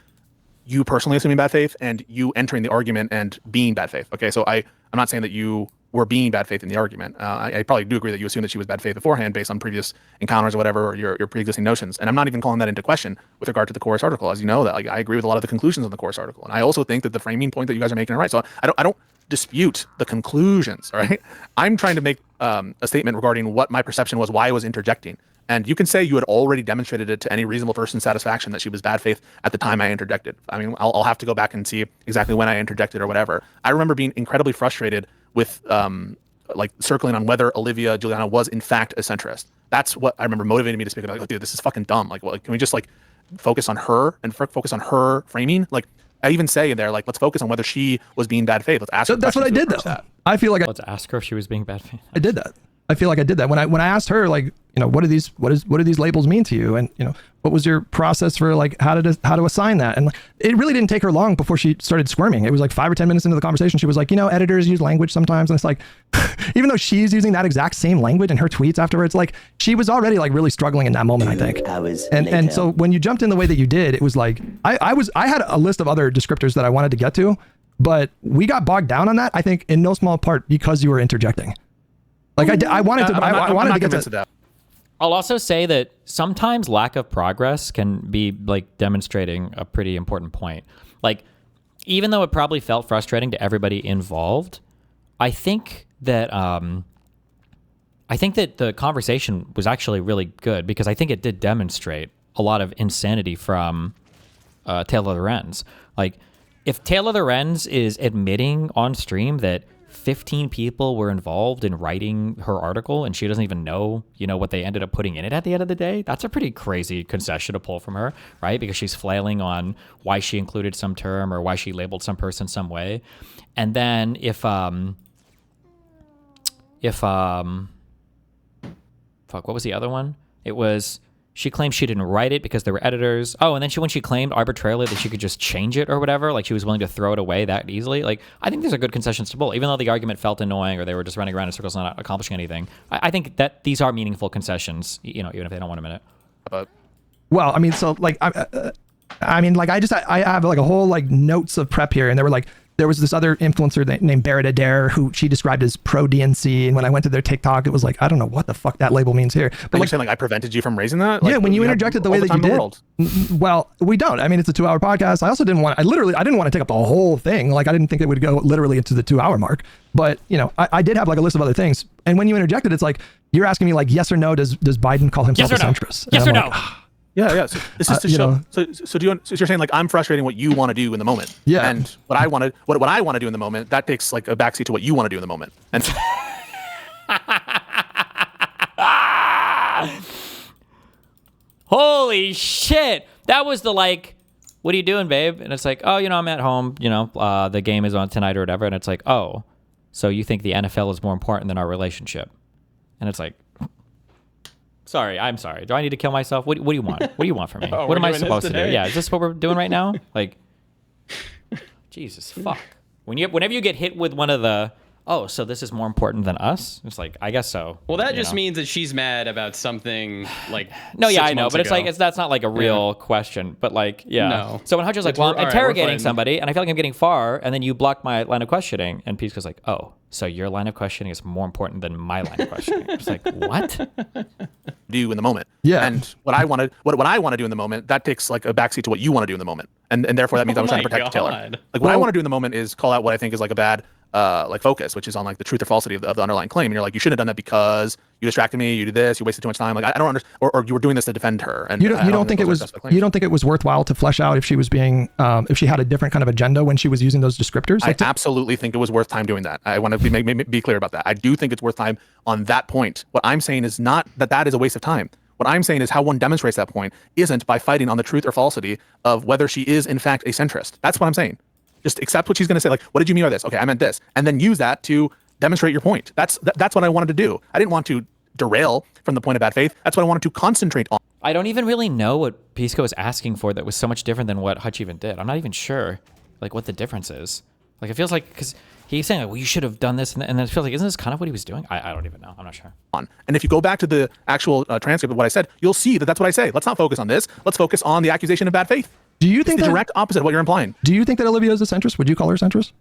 you personally assuming bad faith and you entering the argument and being bad faith. Okay, so I'm not saying that you were being bad faith in the argument. I probably do agree that you assume that she was bad faith beforehand based on previous encounters or whatever, or your pre-existing notions. And I'm not even calling that into question with regard to the course article. As you know, that like I agree with a lot of the conclusions of the course article, and I also think that the framing point that you guys are making are right. So I don't dispute the conclusions. All right, I'm trying to make a statement regarding what my perception was, why I was interjecting. And you can say you had already demonstrated it to any reasonable person's satisfaction that she was bad faith at the time I interjected. I mean, I'll have to go back and see exactly when I interjected or whatever. I remember being incredibly frustrated with like circling on whether Olivia Juliana was in fact a centrist. That's what I remember motivating me to speak about. Like, dude, this is fucking dumb. Like, well, can we just like focus on her and focus on her framing? Like, I even say in there, like, let's focus on whether she was being bad faith. Let's ask her. That's what I did though. I feel like Let's ask her if she was being bad faith. I did that. I feel like I did that when I asked her, like, what do these labels mean to you, and what was your process for like how to assign that, and like, it really didn't take her long before she started squirming. It was like 5 or 10 minutes into the conversation, she was like, editors use language sometimes, and it's like, even though she's using that exact same language in her tweets afterwards, like she was already like really struggling in that moment, I think. And so when you jumped in the way that you did, it was like I had a list of other descriptors that I wanted to get to, but we got bogged down on that, I think, in no small part because you were interjecting. Like I wanted to get to that. I'll also say that sometimes lack of progress can be like demonstrating a pretty important point. Like, even though it probably felt frustrating to everybody involved, I think that the conversation was actually really good because I think it did demonstrate a lot of insanity from Taylor Lorenz. Like, if Taylor Lorenz is admitting on stream that 15 people were involved in writing her article and she doesn't even know, what they ended up putting in it at the end of the day, that's a pretty crazy concession to pull from her, right? Because she's flailing on why she included some term or why she labeled some person some way. And then if fuck, what was the other one? It was, she claimed she didn't write it because there were editors. Oh, and then when she claimed arbitrarily that she could just change it or whatever, like she was willing to throw it away that easily. Like, I think these are good concessions to pull, even though the argument felt annoying or they were just running around in circles not accomplishing anything. I think that these are meaningful concessions, even if they don't want a minute. Well, I mean, so like, I have like a whole like notes of prep here, and there was this other influencer named Barrett Adair who she described as pro DNC, and when I went to their TikTok, it was like, I don't know what the fuck that label means here. But you're saying like I prevented you from raising that? Like, yeah, when you interjected the way that you did. Well, we don't. I mean, it's a 2-hour podcast. I also didn't want to take up the whole thing. Like, I didn't think it would go literally into the 2-hour mark. But I did have like a list of other things. And when you interjected, it's like you're asking me like, yes or no, does Biden call himself a centrist? Yes or no? Yeah. So this is to show. So you're saying like I'm frustrating what you want to do in the moment. Yeah. And what I want to do in the moment, that takes like a backseat to what you want to do in the moment. And holy shit! That was the like, what are you doing, babe? And it's like, oh, I'm at home. The game is on tonight or whatever. And it's like, oh, so you think the NFL is more important than our relationship? And it's like, I'm sorry. Do I need to kill myself? What do you want? What do you want from me? What am I supposed to do? Yeah, is this what we're doing right now? Like, Jesus, fuck. Whenever you get hit with one of the, oh, so this is more important than us? It's like, I guess so. Well, that just means that she's mad about something like no, yeah, 6 I know, months but it's ago. like that's not like a real question. But like, yeah. No. So when Hutch was like, well, I'm interrogating somebody, and I feel like I'm getting far, and then you block my line of questioning, and PISSCO's like, oh, so your line of questioning is more important than my line of questioning. It's like, what? Do in the moment. Yeah. And what I want to do in the moment, that takes like a backseat to what you want to do in the moment. And therefore that means I'm trying to protect Taylor. Like what I want to do in the moment is call out what I think is like a bad like focus, which is on like the truth or falsity of the underlying claim. And you're like, you shouldn't have done that because you distracted me, you did this, you wasted too much time. Like I don't understand, or you were doing this to defend her. And you don't think it was worthwhile to flesh out if she was being if she had a different kind of agenda when she was using those descriptors? I absolutely think it was worth time doing that. I want to be clear about that. I do think it's worth time on that point. What I'm saying is not that is a waste of time. What I'm saying is how one demonstrates that point isn't by fighting on the truth or falsity of whether she is in fact a centrist. That's what I'm saying. Just accept what she's going to say. Like, what did you mean by this? Okay, I meant this. And then use that to demonstrate your point. That's what I wanted to do. I didn't want to derail from the point of bad faith. That's what I wanted to concentrate on. I don't even really know what PISSCO is asking for that was so much different than what Hutch even did. I'm not even sure like what the difference is. Like, it feels like, because he's saying, like, well, you should have done this, and then it feels like, isn't this kind of what he was doing? I don't even know. I'm not sure. And if you go back to the actual transcript of what I said, you'll see that that's what I say. Let's not focus on this. Let's focus on the accusation of bad faith. Do you think it's the direct opposite of what you're implying? Do you think that Olivia is a centrist? Would you call her a centrist?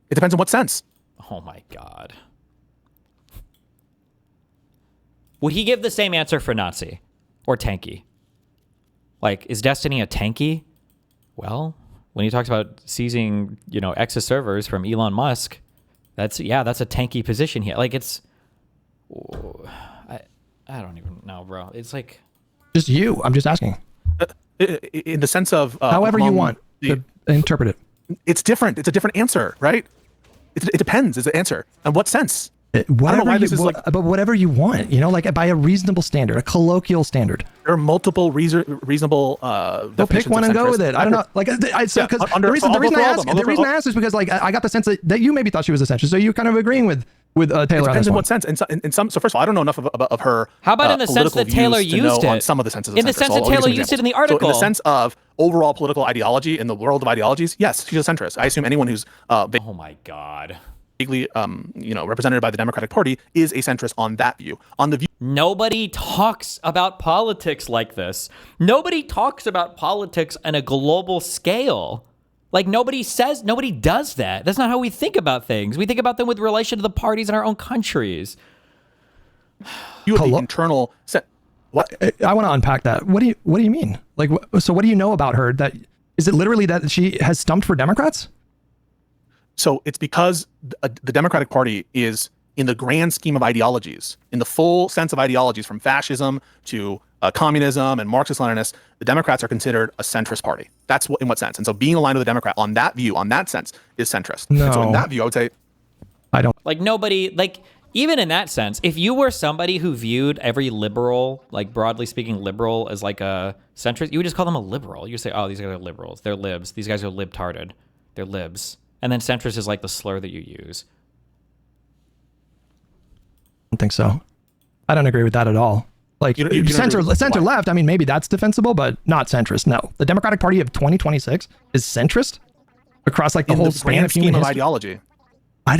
It depends on what sense. Oh my God. Would he give the same answer for Nazi or tanky? Like, is Destiny a tanky? Well, when he talks about seizing, X's servers from Elon Musk, that's a tanky position here. Like, it's, I don't even know, bro. It's like, just you. I'm just asking. In the sense of however you want to interpret it. It's different. It's a different answer, right? It depends. Is the answer and what sense? But whatever you want, like by a reasonable standard, a colloquial standard. There are multiple reasonable. Well, pick one and go with it. I don't know. Like, the reason I asked is because, like, I got the sense that you maybe thought she was a centrist, so you're kind of agreeing with Taylor. It depends in what sense. In some. So first of all, I don't know enough of her. How about in the sense that Taylor used it? On some of the senses. In the sense that Taylor used it in the article. So in the sense of overall political ideology in the world of ideologies, yes, she's a centrist. I assume anyone who's oh my God. Represented by the Democratic Party is a centrist on that view. On the view, nobody talks about politics like this. Nobody talks about politics on a global scale. Like, nobody does that. That's not how we think about things. We think about them with relation to the parties in our own countries. You have the internal set. What? I want to unpack that. What do you mean? Like, so what do you know about her? That is it literally that she has stumped for Democrats? So it's because the Democratic Party is, in the grand scheme of ideologies, in the full sense of ideologies, from fascism to communism and Marxist-Leninists, the Democrats are considered a centrist party. That's in what sense. And so being aligned with a Democrat on that view, on that sense, is centrist. No. And so in that view, I would say, I don't. Like, nobody, like, even in that sense, if you were somebody who viewed every liberal, like, broadly speaking, liberal as like a centrist, you would just call them a liberal. You would say, oh, these guys are liberals. They're libs. These guys are libtarded. They're libs. And then centrist is like the slur that you use. I don't think so. I don't agree with that at all. Like, center left, I mean, maybe that's defensible, but not centrist. No. The Democratic Party of 2026 is centrist across, like, the whole span of human history. Ideology. I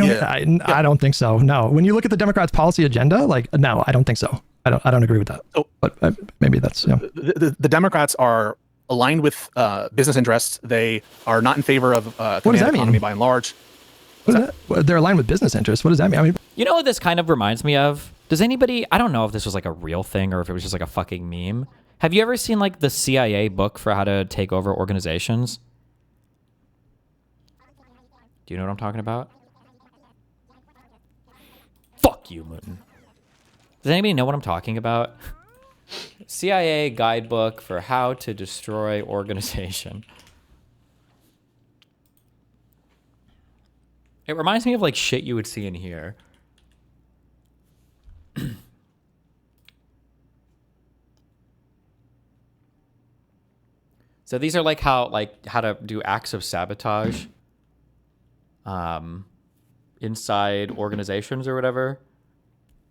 don't think so. No. When you look at the Democrats' policy agenda, like, no, I don't think so. I don't agree with that. So, but maybe that's, yeah. The Democrats are aligned with business interests. They are not in favor of what does that economy mean? By and large. They're aligned with business interests. What does that mean? I mean, you know what this kind of reminds me of? Does anybody, I don't know if this was like a real thing or if it was just like a fucking meme. Have you ever seen like the CIA book for how to take over organizations? Do you know what I'm talking about? Fuck you, Moot. Does anybody know what I'm talking about? CIA guidebook for how to destroy organization. It reminds me of like shit you would see in here. So these are like how to do acts of sabotage inside organizations or whatever.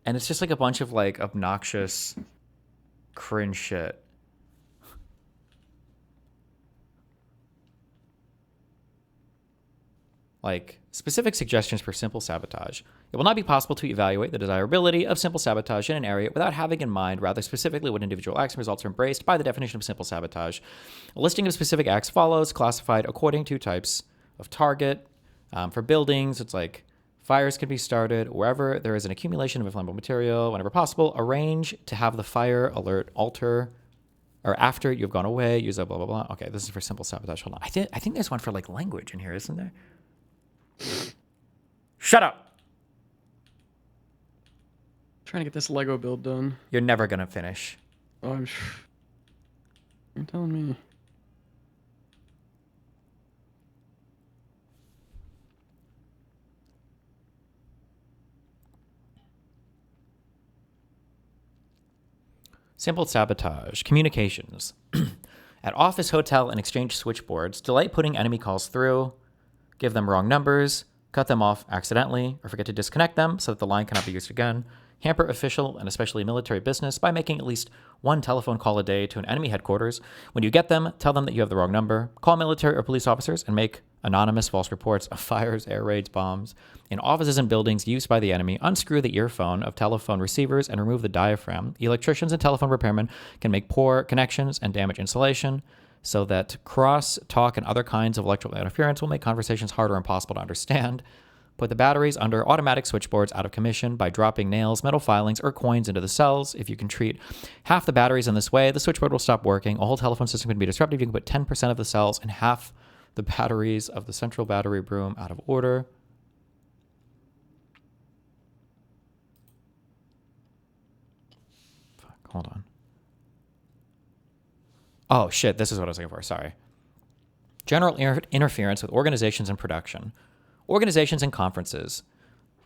And it's just like a bunch of like obnoxious cringe shit. Like, specific suggestions for simple sabotage. It will not be possible to evaluate the desirability of simple sabotage in an area without having in mind rather specifically what individual acts and results are embraced by the definition of simple sabotage. A listing of specific acts follows, classified according to types of target. For buildings, it's like fires can be started wherever there is an accumulation of inflammable material. Whenever possible, arrange to have the fire alert alter or after you've gone away, use a blah, blah, blah. Okay, this is for simple sabotage. Hold on. I think there's one for like language in here, isn't there? Shut up. Trying to get this Lego build done. You're never going to finish. Oh, you're telling me. Simple sabotage. Communications. At office, hotel, and exchange switchboards, delay putting enemy calls through, give them wrong numbers, cut them off accidentally, or forget to disconnect them so that the line cannot be used again, hamper official and especially military business by making at least one telephone call a day to an enemy headquarters. When you get them, tell them that you have the wrong number, call military or police officers, and make anonymous false reports of fires, air raids, bombs in offices and buildings used by the enemy, unscrew the earphone of telephone receivers and remove the diaphragm. Electricians and telephone repairmen can make poor connections and damage insulation so that cross talk and other kinds of electrical interference will make conversations harder or impossible to understand. Put the batteries under automatic switchboards out of commission by dropping nails, metal filings, or coins into the cells. If you can treat half the batteries in this way, the switchboard will stop working. A whole telephone system can be disrupted. You can put 10% of the cells and half the batteries of the central battery room out of order. Fuck, hold on. Oh, shit, this is what I was looking for. Sorry. General interference with organizations and production. Organizations and conferences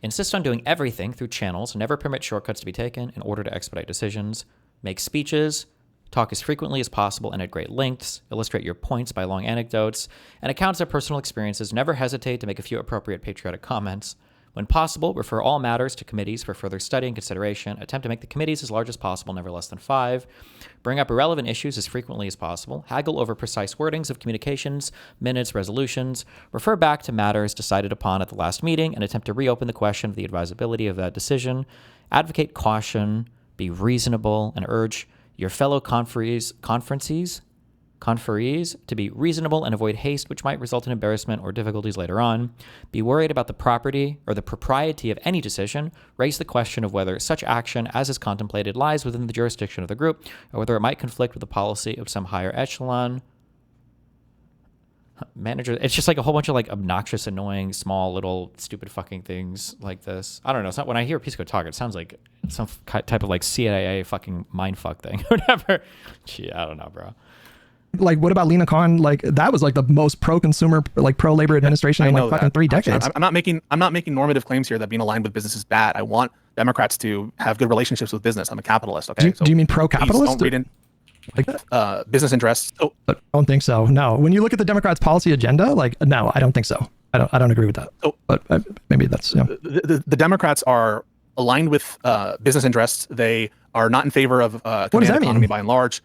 insist on doing everything through channels, never permit shortcuts to be taken in order to expedite decisions, make speeches, talk as frequently as possible and at great lengths, illustrate your points by long anecdotes, and accounts of personal experiences, never hesitate to make a few appropriate patriotic comments. When possible, refer all matters to committees for further study and consideration. Attempt to make the committees as large as possible, never less than 5. Bring up irrelevant issues as frequently as possible. Haggle over precise wordings of communications, minutes, resolutions. Refer back to matters decided upon at the last meeting and attempt to reopen the question of the advisability of that decision. Advocate caution, be reasonable, and urge your fellow conferees to be reasonable and avoid haste, which might result in embarrassment or difficulties later on. Be worried about the property or the propriety of any decision. Raise the question of whether such action as is contemplated lies within the jurisdiction of the group, or whether it might conflict with the policy of some higher echelon. Manager, it's just like a whole bunch of like obnoxious, annoying, small, little, stupid fucking things like this. I don't know. It's not, when I hear Pisco talk, it sounds like some type of like CIA fucking mindfuck thing or whatever. Gee, I don't know, bro. Like, what about Lena Khan? Like, that was like the most pro-consumer, like pro-labor administration in like fucking 3 decades. I'm not making normative claims here that being aligned with business is bad. I want Democrats to have good relationships with business. I'm a capitalist. Okay. Do you mean pro-capitalist? Don't read in like business interests. Oh. I don't think so. No. When you look at the Democrats' policy agenda, like, no, I don't think so. I don't agree with that. Oh. But maybe that's, yeah. The Democrats are aligned with business interests. They are not in favor of command economy by and large.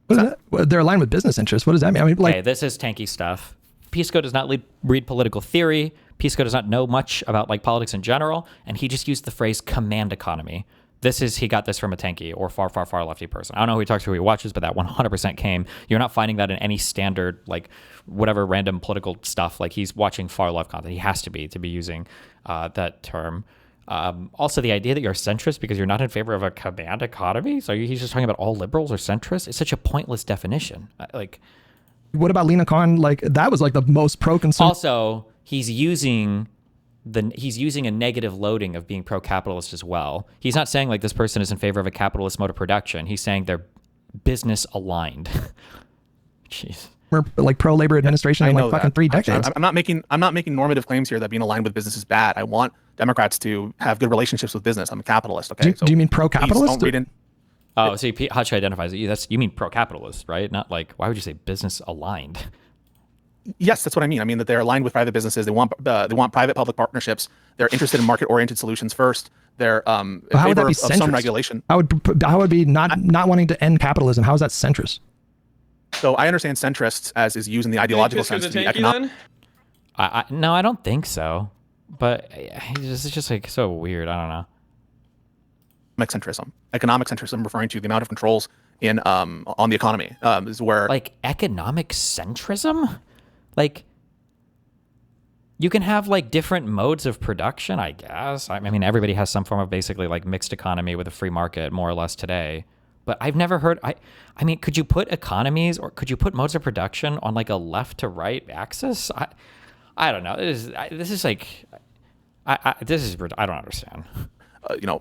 What is that? They're aligned with business interests. What does that mean? I mean, like, okay, this is tanky stuff. Pisco does not read political theory. Pisco does not know much about like politics in general, and he just used the phrase command economy. He got this from a tanky or far, far, far lefty person. I don't know who he talks to, who he watches, but that 100% came. You're not finding that in any standard, like whatever random political stuff. Like he's watching far left content. He has to be using that term. Also, the idea that you're a centrist because you're not in favor of a command economy. So he's just talking about all liberals are centrist. It's such a pointless definition. Like, what about Lena Khan? Like, that was like the most pro-consumer. Also, he's using a negative loading of being pro-capitalist as well. He's not saying like this person is in favor of a capitalist mode of production. He's saying they're business aligned. Jeez. We're like pro-labor administration in like fucking 3 decades. I'm not making normative claims here that being aligned with business is bad. I want Democrats to have good relationships with business. I'm a capitalist. Okay. Do you mean pro-capitalist? Oh, see, Hutch identifies it. You mean pro-capitalist, right? Not like, why would you say business aligned? Yes, that's what I mean. I mean that they're aligned with private businesses. They want private-public partnerships. They're interested in market-oriented solutions first. They're in favor of some regulation. How would be not wanting to end capitalism? How is that centrist? So I understand centrists as is used in the ideological sense to be economic. No, I don't think so. But it's just like so weird. I don't know. Economic centrism, referring to the amount of controls in on the economy, is where like economic centrism, like you can have like different modes of production, I guess. I mean, everybody has some form of basically like mixed economy with a free market, more or less today. But I've never heard. I mean, could you put economies or could you put modes of production on like a left to right axis? I don't know. This is like I don't understand.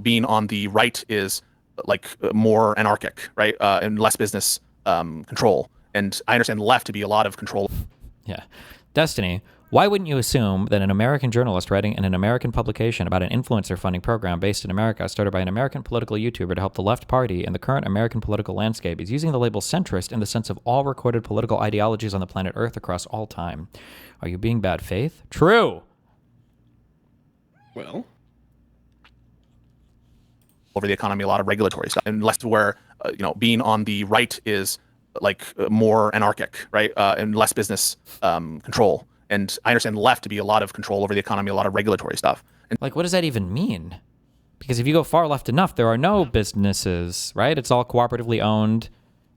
Being on the right is like more anarchic, right, and less business control. And I understand the left to be a lot of control. Yeah, Destiny. Why wouldn't you assume that an American journalist writing in an American publication about an influencer funding program based in America started by an American political YouTuber to help the left party in the current American political landscape is using the label centrist in the sense of all recorded political ideologies on the planet Earth across all time? Are you being bad faith? True. Well, over the economy, a lot of regulatory stuff, and less where being on the right is like more anarchic, right, and less business control. And I understand left to be a lot of control over the economy, a lot of regulatory stuff. And Like, what does that even mean? Because if you go far left enough, there are no businesses, right? It's all cooperatively owned.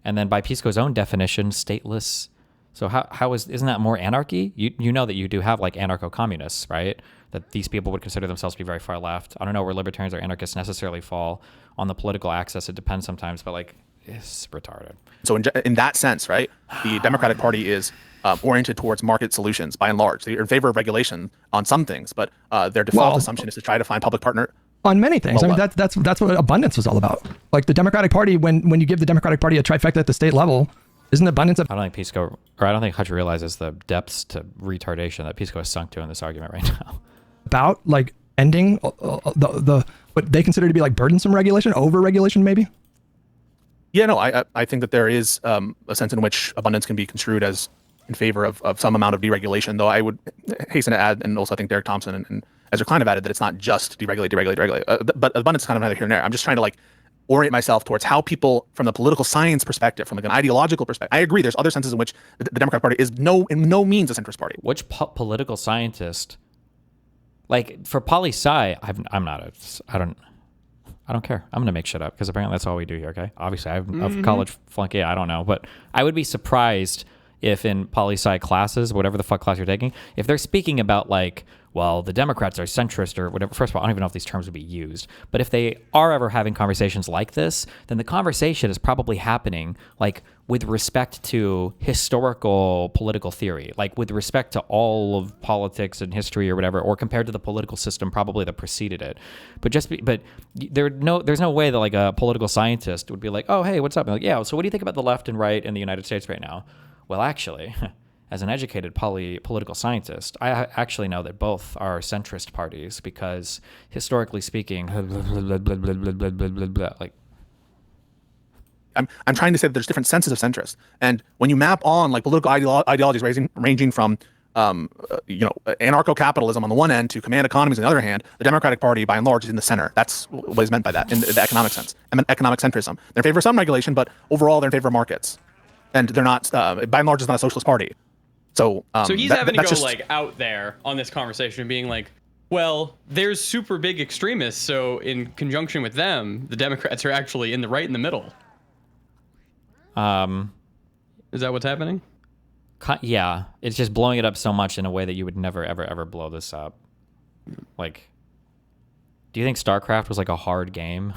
And then by PISSCO's own definition, stateless. So isn't that more anarchy? You know that you do have like anarcho-communists, right? That these people would consider themselves to be very far left. I don't know where libertarians or anarchists necessarily fall on the political axis. It depends sometimes, but like, it's retarded. So in that sense, right, the Democratic Party is oriented towards market solutions by and large. They're in favor of regulation on some things, but their default assumption is to try to find public partner. On many things. Well, I mean, that's what abundance was all about. Like the Democratic Party, when you give the Democratic Party a trifecta at the state level, isn't abundance of... I don't think PISSCO, or I don't think Hutch realizes the depths to retardation that PISSCO has sunk to in this argument right now. About like ending the what they consider to be like burdensome regulation, over-regulation maybe? Yeah, no, I think that there is a sense in which abundance can be construed as in favor of some amount of deregulation, though I would hasten to add, and also I think Derek Thompson and Ezra Klein have added, that it's not just deregulate. But abundance is kind of neither here nor there. I'm just trying to like orient myself towards how people, from the political science perspective, from like an ideological perspective, I agree there's other senses in which the Democratic Party is in no means a centrist party. Which political scientist, like for poli-sci, I don't care. I'm going to make shit up because apparently that's all we do here, okay? Obviously, I'm a college flunky. I don't know. But I would be surprised if in poli-sci classes, whatever the fuck class you're taking, if they're speaking about like, well, the Democrats are centrist or whatever. First of all, I don't even know if these terms would be used. But if they are ever having conversations like this, then the conversation is probably happening like with respect to historical political theory, like with respect to all of politics and history or whatever, or compared to the political system probably that preceded it. But there's no way that like a political scientist would be like, oh, hey, what's up? And like, yeah, so what do you think about the left and right in the United States right now? Well, actually, as an educated political scientist, I actually know that both are centrist parties because historically speaking, like, I'm trying to say that there's different senses of centrist, and when you map on like political ideologies ranging from anarcho-capitalism on the one end to command economies on the other hand, the Democratic Party by and large is in the center. That's what is meant by that in the economic sense. I mean, economic centrism. They're in favor of some regulation, but overall they're in favor of markets, and they're not by and large it's not a socialist party. So he's having to go like out there on this conversation and being like, well, there's super big extremists, so in conjunction with them, the Democrats are actually in the right in the middle. Is that what's happening? Yeah, it's just blowing it up so much in a way that you would never, ever, ever blow this up. Like, do you think StarCraft was like a hard game?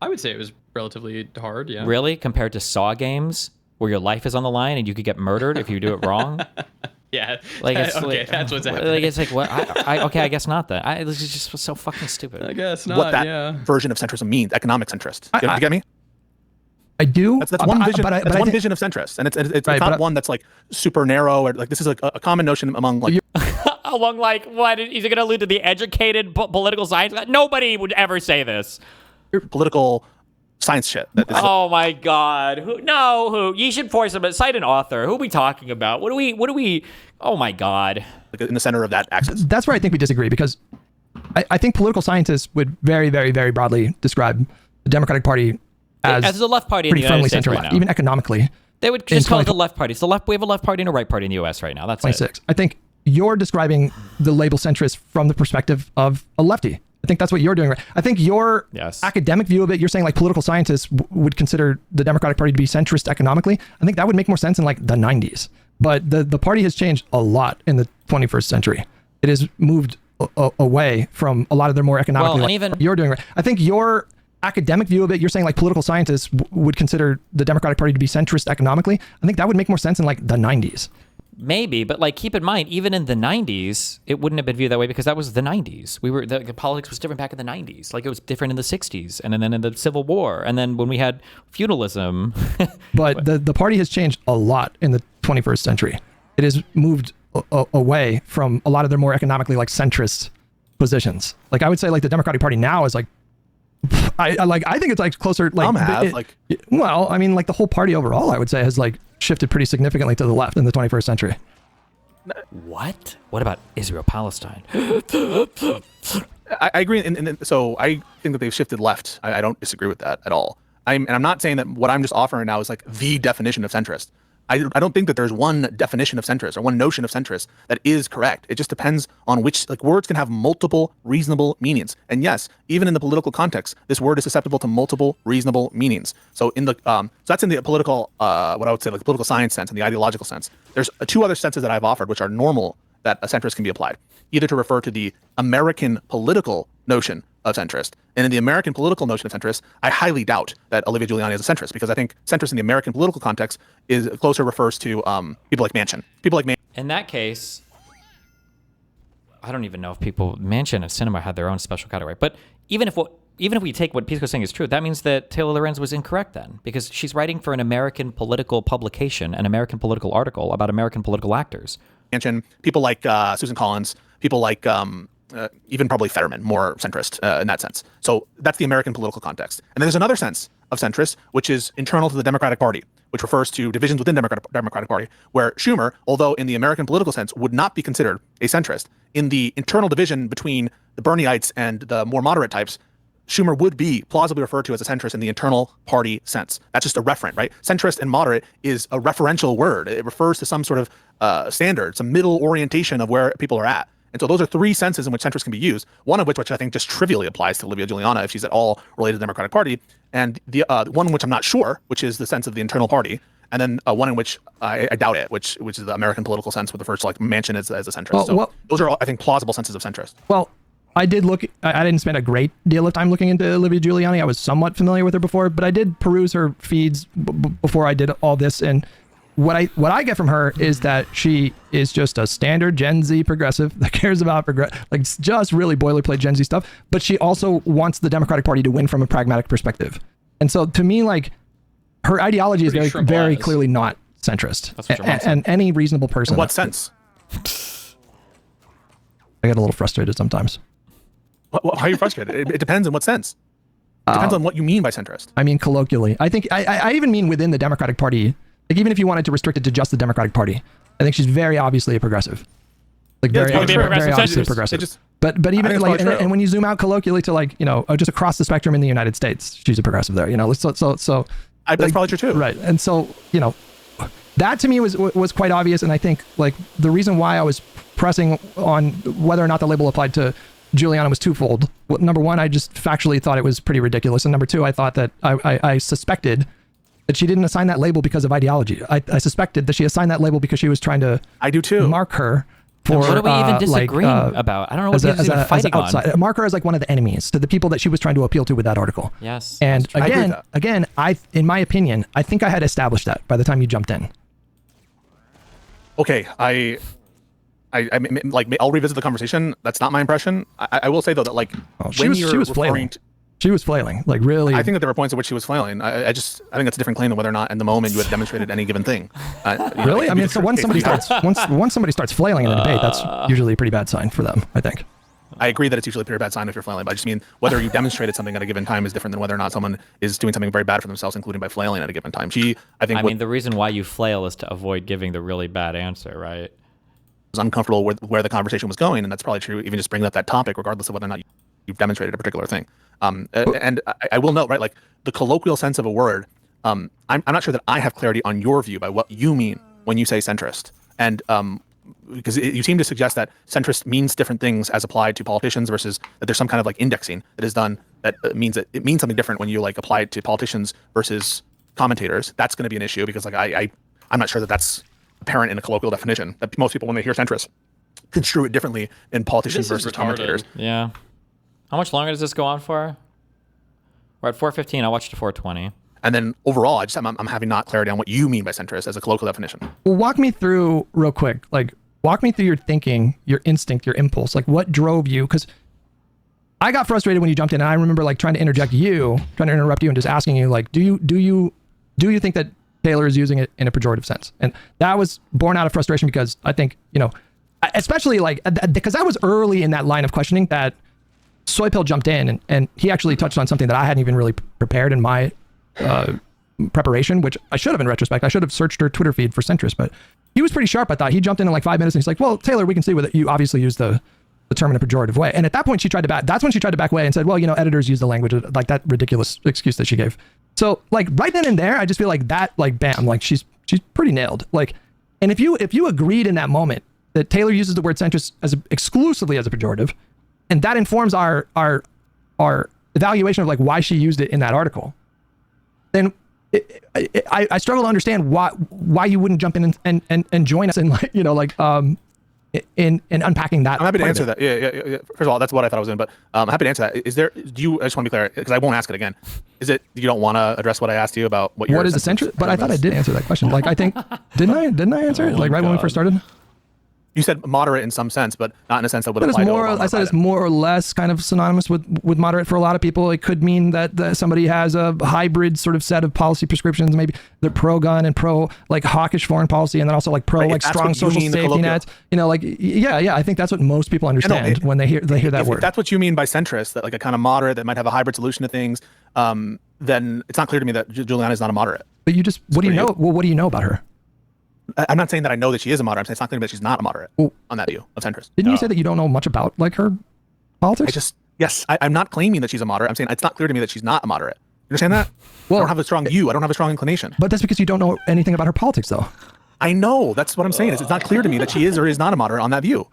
I would say it was relatively hard, yeah. Really? Compared to Saw games, where your life is on the line and you could get murdered if you do it wrong? Yeah. Like it's okay, like, that's what's happening. Like it's like what? Okay, I guess not. That this is just so fucking stupid. I guess not. What that yeah. version of centrism means, economic centrist. You get me? I do. That's one vision. That's one vision of centrist, and it's right, not one that's like super narrow or like this is like a common notion among like. Along like what? Is it going to allude to the educated political science? Nobody would ever say this. Political science shit. Oh my God! Who? You should force him. Cite an author. Who are we talking about? What do we? Oh my God! Like in the center of that axis. That's where I think we disagree because I think political scientists would very, very, very broadly describe the Democratic Party as the left party in the United States right now. Even economically. They would just call it the left party. It's the left. We have a left party and a right party in the U.S. right now. That's 26. it. I think you're describing the label centrist from the perspective of a lefty. I think that's what you're doing. I think your academic view of it, you're saying like political scientists would consider the Democratic Party to be centrist economically. I think that would make more sense in like the 90s. But the party has changed a lot in the 21st century. It has moved away from a lot of their more economically you're doing. I think your academic view of it, you're saying like political scientists would consider the Democratic Party to be centrist economically. I think that would make more sense in like the 90s. Maybe, but like keep in mind, even in the 90s, it wouldn't have been viewed that way because that was the 90s. The politics was different back in the 90s. Like it was different in the 60s and then in the Civil War. And then when we had feudalism. But the party has changed a lot in the 21st century. It has moved away from a lot of their more economically like centrist positions. Like I would say like the Democratic Party now is like, I think it's like closer like well, I mean like the whole party overall I would say has like shifted pretty significantly to the left in the 21st century. What about Israel Palestine? I agree, and so I think that they've shifted left. I don't disagree with that at all. I'm not saying that what I'm just offering now is like the definition of centrist. I don't think that there's one definition of centrist or one notion of centrist that is correct. It just depends on which, like, words can have multiple reasonable meanings. And yes, even in the political context, this word is susceptible to multiple reasonable meanings. So in the so that's in the political, what I would say, like, political science sense and the ideological sense. There's two other senses that I've offered, which are normal, that a centrist can be applied, either to refer to the American political notion of centrist. And in the American political notion of centrist, I highly doubt that Olivia Giuliani is a centrist, because I think centrist in the American political context is closer refers to people like Manchin. People like Manchin. In that case, I don't even know if Manchin and Cinema had their own special category. But even if we take what Pisco's saying is true, that means that Taylor Lorenz was incorrect then, because she's writing for an American political publication, an American political article about American political actors. Manchin, people like Susan Collins, people like even probably Fetterman, more centrist in that sense. So that's the American political context. And then there's another sense of centrist, which is internal to the Democratic Party, which refers to divisions within Democratic Party, where Schumer, although in the American political sense would not be considered a centrist, in the internal division between the Bernieites and the more moderate types, Schumer would be plausibly referred to as a centrist in the internal party sense. That's just a referent, right? Centrist and moderate is a referential word. It refers to some sort of standard, some middle orientation of where people are at. And so those are three senses in which centrist can be used, one of which I think just trivially applies to Olivia Giuliani if she's at all related to the Democratic Party, and the one in which I'm not sure, which is the sense of the internal party, and then one in which I doubt it, which is the American political sense with the first, like, Manchin as a centrist. So those are all, I think, plausible senses of centrist. Well, I did look. I didn't spend a great deal of time looking into Olivia Giuliani. I was somewhat familiar with her before, but I did peruse her feeds before I did all this. And what I get from her is that she is just a standard Gen Z progressive that cares about like just really boilerplate Gen Z stuff. But she also wants the Democratic Party to win from a pragmatic perspective. And so to me, like, her ideology is very clearly not centrist. That's what and any reasonable person. In what sense? I get a little frustrated sometimes. How are you frustrated? It depends in what sense. It depends on what you mean by centrist. I mean, colloquially. I think I even mean within the Democratic Party. Like, even if you wanted to restrict it to just the Democratic Party, I think she's very obviously a progressive. Like, very obviously a progressive. But even like, and when you zoom out colloquially to, like, you know, just across the spectrum in the United States, she's a progressive there. You know, so that's like, probably true too. Right. And so, you know, that to me was quite obvious. And I think, like, the reason why I was pressing on whether or not the label applied to Giuliani was twofold. Well, number one, I just factually thought it was pretty ridiculous. And number two, I thought that I suspected that she didn't assign that label because of ideology. I suspected that she assigned that label because she was trying to mark her for what are we even disagreeing about? I don't know what she's even fighting on. Mark her as like one of the enemies to the people that she was trying to appeal to with that article. Yes. And again, in my opinion, I think I had established that by the time you jumped in. Okay, I like, I'll revisit the conversation. That's not my impression. I will say though that, like, she was flailing. She was flailing, like, really. I think that there were points at which she was flailing. I think that's a different claim than whether or not in the moment you had demonstrated any given thing. Really? I mean, so once somebody starts flailing in a debate, that's usually a pretty bad sign for them, I think. I agree that it's usually a pretty bad sign if you're flailing, but I just mean whether you demonstrated something at a given time is different than whether or not someone is doing something very bad for themselves, including by flailing at a given time. I mean, the reason why you flail is to avoid giving the really bad answer, right? Was uncomfortable with where the conversation was going, and that's probably true even just bringing up that topic, regardless of whether or not you've demonstrated a particular thing. And I will note, right, like, the colloquial sense of a word, I'm not sure that I have clarity on your view by what you mean when you say centrist. And because you seem to suggest that centrist means different things as applied to politicians versus that there's some kind of, like, indexing that is done that means that it means something different when you, like, apply it to politicians versus commentators. That's going to be an issue because, like, I'm not sure that that's apparent in a colloquial definition, that most people, when they hear centrist, construe it differently in politicians versus commentators. Yeah. How much longer does this go on for? We're at 4:15. I watched to 4:20. And then overall, I'm having not clarity on what you mean by centrist as a colloquial definition. Well, walk me through real quick. Like, walk me through your thinking, your instinct, your impulse. Like, what drove you? Because I got frustrated when you jumped in, and I remember, like, trying to interrupt you, and just asking you, like, do you think that Taylor is using it in a pejorative sense? And that was born out of frustration because I think, you know, especially, like, because I was early in that line of questioning that Soypill jumped in and he actually touched on something that I hadn't even really prepared in my preparation, which I should have in retrospect. I should have searched her Twitter feed for centrist, but he was pretty sharp. I thought he jumped in like 5 minutes and he's like, well, Taylor, we can see that you obviously use the term in a pejorative way. And at that point that's when she tried to back away and said, well, you know, editors use the language, like that ridiculous excuse that she gave. So, like, right then and there, I just feel like that, like, bam, like, she's She's pretty nailed. Like, and if you agreed in that moment that Taylor uses the word centrist exclusively as a pejorative, and that informs our evaluation of like why she used it in that article, then I struggle to understand why you wouldn't jump in and join us in, like, you know, like in unpacking that. I'm happy to answer that. Yeah. First of all, that's what I thought I was doing, but I'm happy to answer that. Is there? I just want to be clear, because I won't ask it again. Is it you don't want to address what I asked you about what is the centrist? But I thought I did answer that question. Like, I think didn't I answer it like right when we first started? You said moderate in some sense, but not in a sense that would But apply it's more. to Obama. I said it's more or less kind of synonymous with moderate for a lot of people. It could mean that somebody has a hybrid sort of set of policy prescriptions. Maybe they're pro-gun and pro like hawkish foreign policy, and then also like pro like strong social safety nets. You know, like yeah. I think that's what most people understand when they hear that word. If that's what you mean by centrist, that like a kind of moderate that might have a hybrid solution to things, then it's not clear to me that Juliana is not a moderate. But you just what do you know? Well, what do you know about her? I'm not saying that I know that she is a moderate. I'm saying it's not clear to me that she's not a moderate on that view of centrist. Didn't you say that you don't know much about like her politics? I'm not claiming that she's a moderate. I'm saying it's not clear to me that she's not a moderate. You understand that? Well, I don't have a strong view. I don't have a strong inclination. But that's because you don't know anything about her politics, though. I know. That's what I'm saying. It's not clear to me that she is or is not a moderate on that view.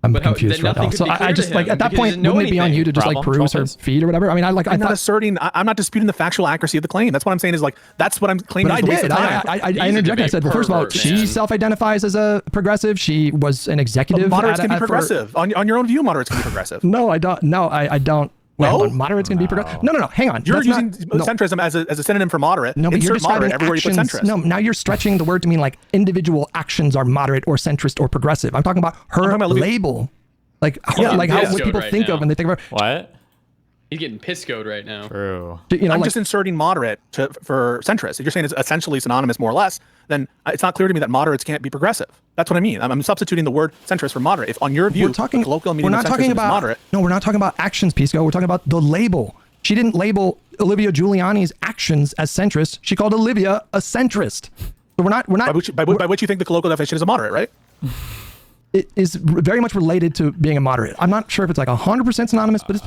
I'm confused right now. So I just like at that point, wouldn't it be on you to just like peruse her feed or whatever? I mean, I'm not disputing the factual accuracy of the claim. That's what I'm saying is like that's what I'm claiming. But is I interjected. I said, well, first of all, she self-identifies as a progressive. She was an executive. Moderates can be progressive. On your own view, moderates can be progressive. No, I don't. No, I don't. No, moderates can be progressive. No. Hang on. You're using centrism as a synonym for moderate. No, but you're describing everywhere actions. You put centrist. No, now you're stretching the word to mean like individual actions are moderate or centrist or progressive. I'm talking about her label. Like, how what people think of when they think of her. What? He's getting piscoed right now. True. You know, I'm just inserting moderate for centrist. If you're saying it's essentially synonymous, more or less, then it's not clear to me that moderates can't be progressive. That's what I mean. I'm substituting the word centrist for moderate. If on your view, the colloquial meaning of centrist is moderate. No, we're not talking about actions, Pisco. We're talking about the label. She didn't label Olivia Giuliani's actions as centrist. She called Olivia a centrist. So we're not. By which you think the colloquial definition is a moderate, right? It is very much related to being a moderate. I'm not sure if it's like 100% synonymous, but it's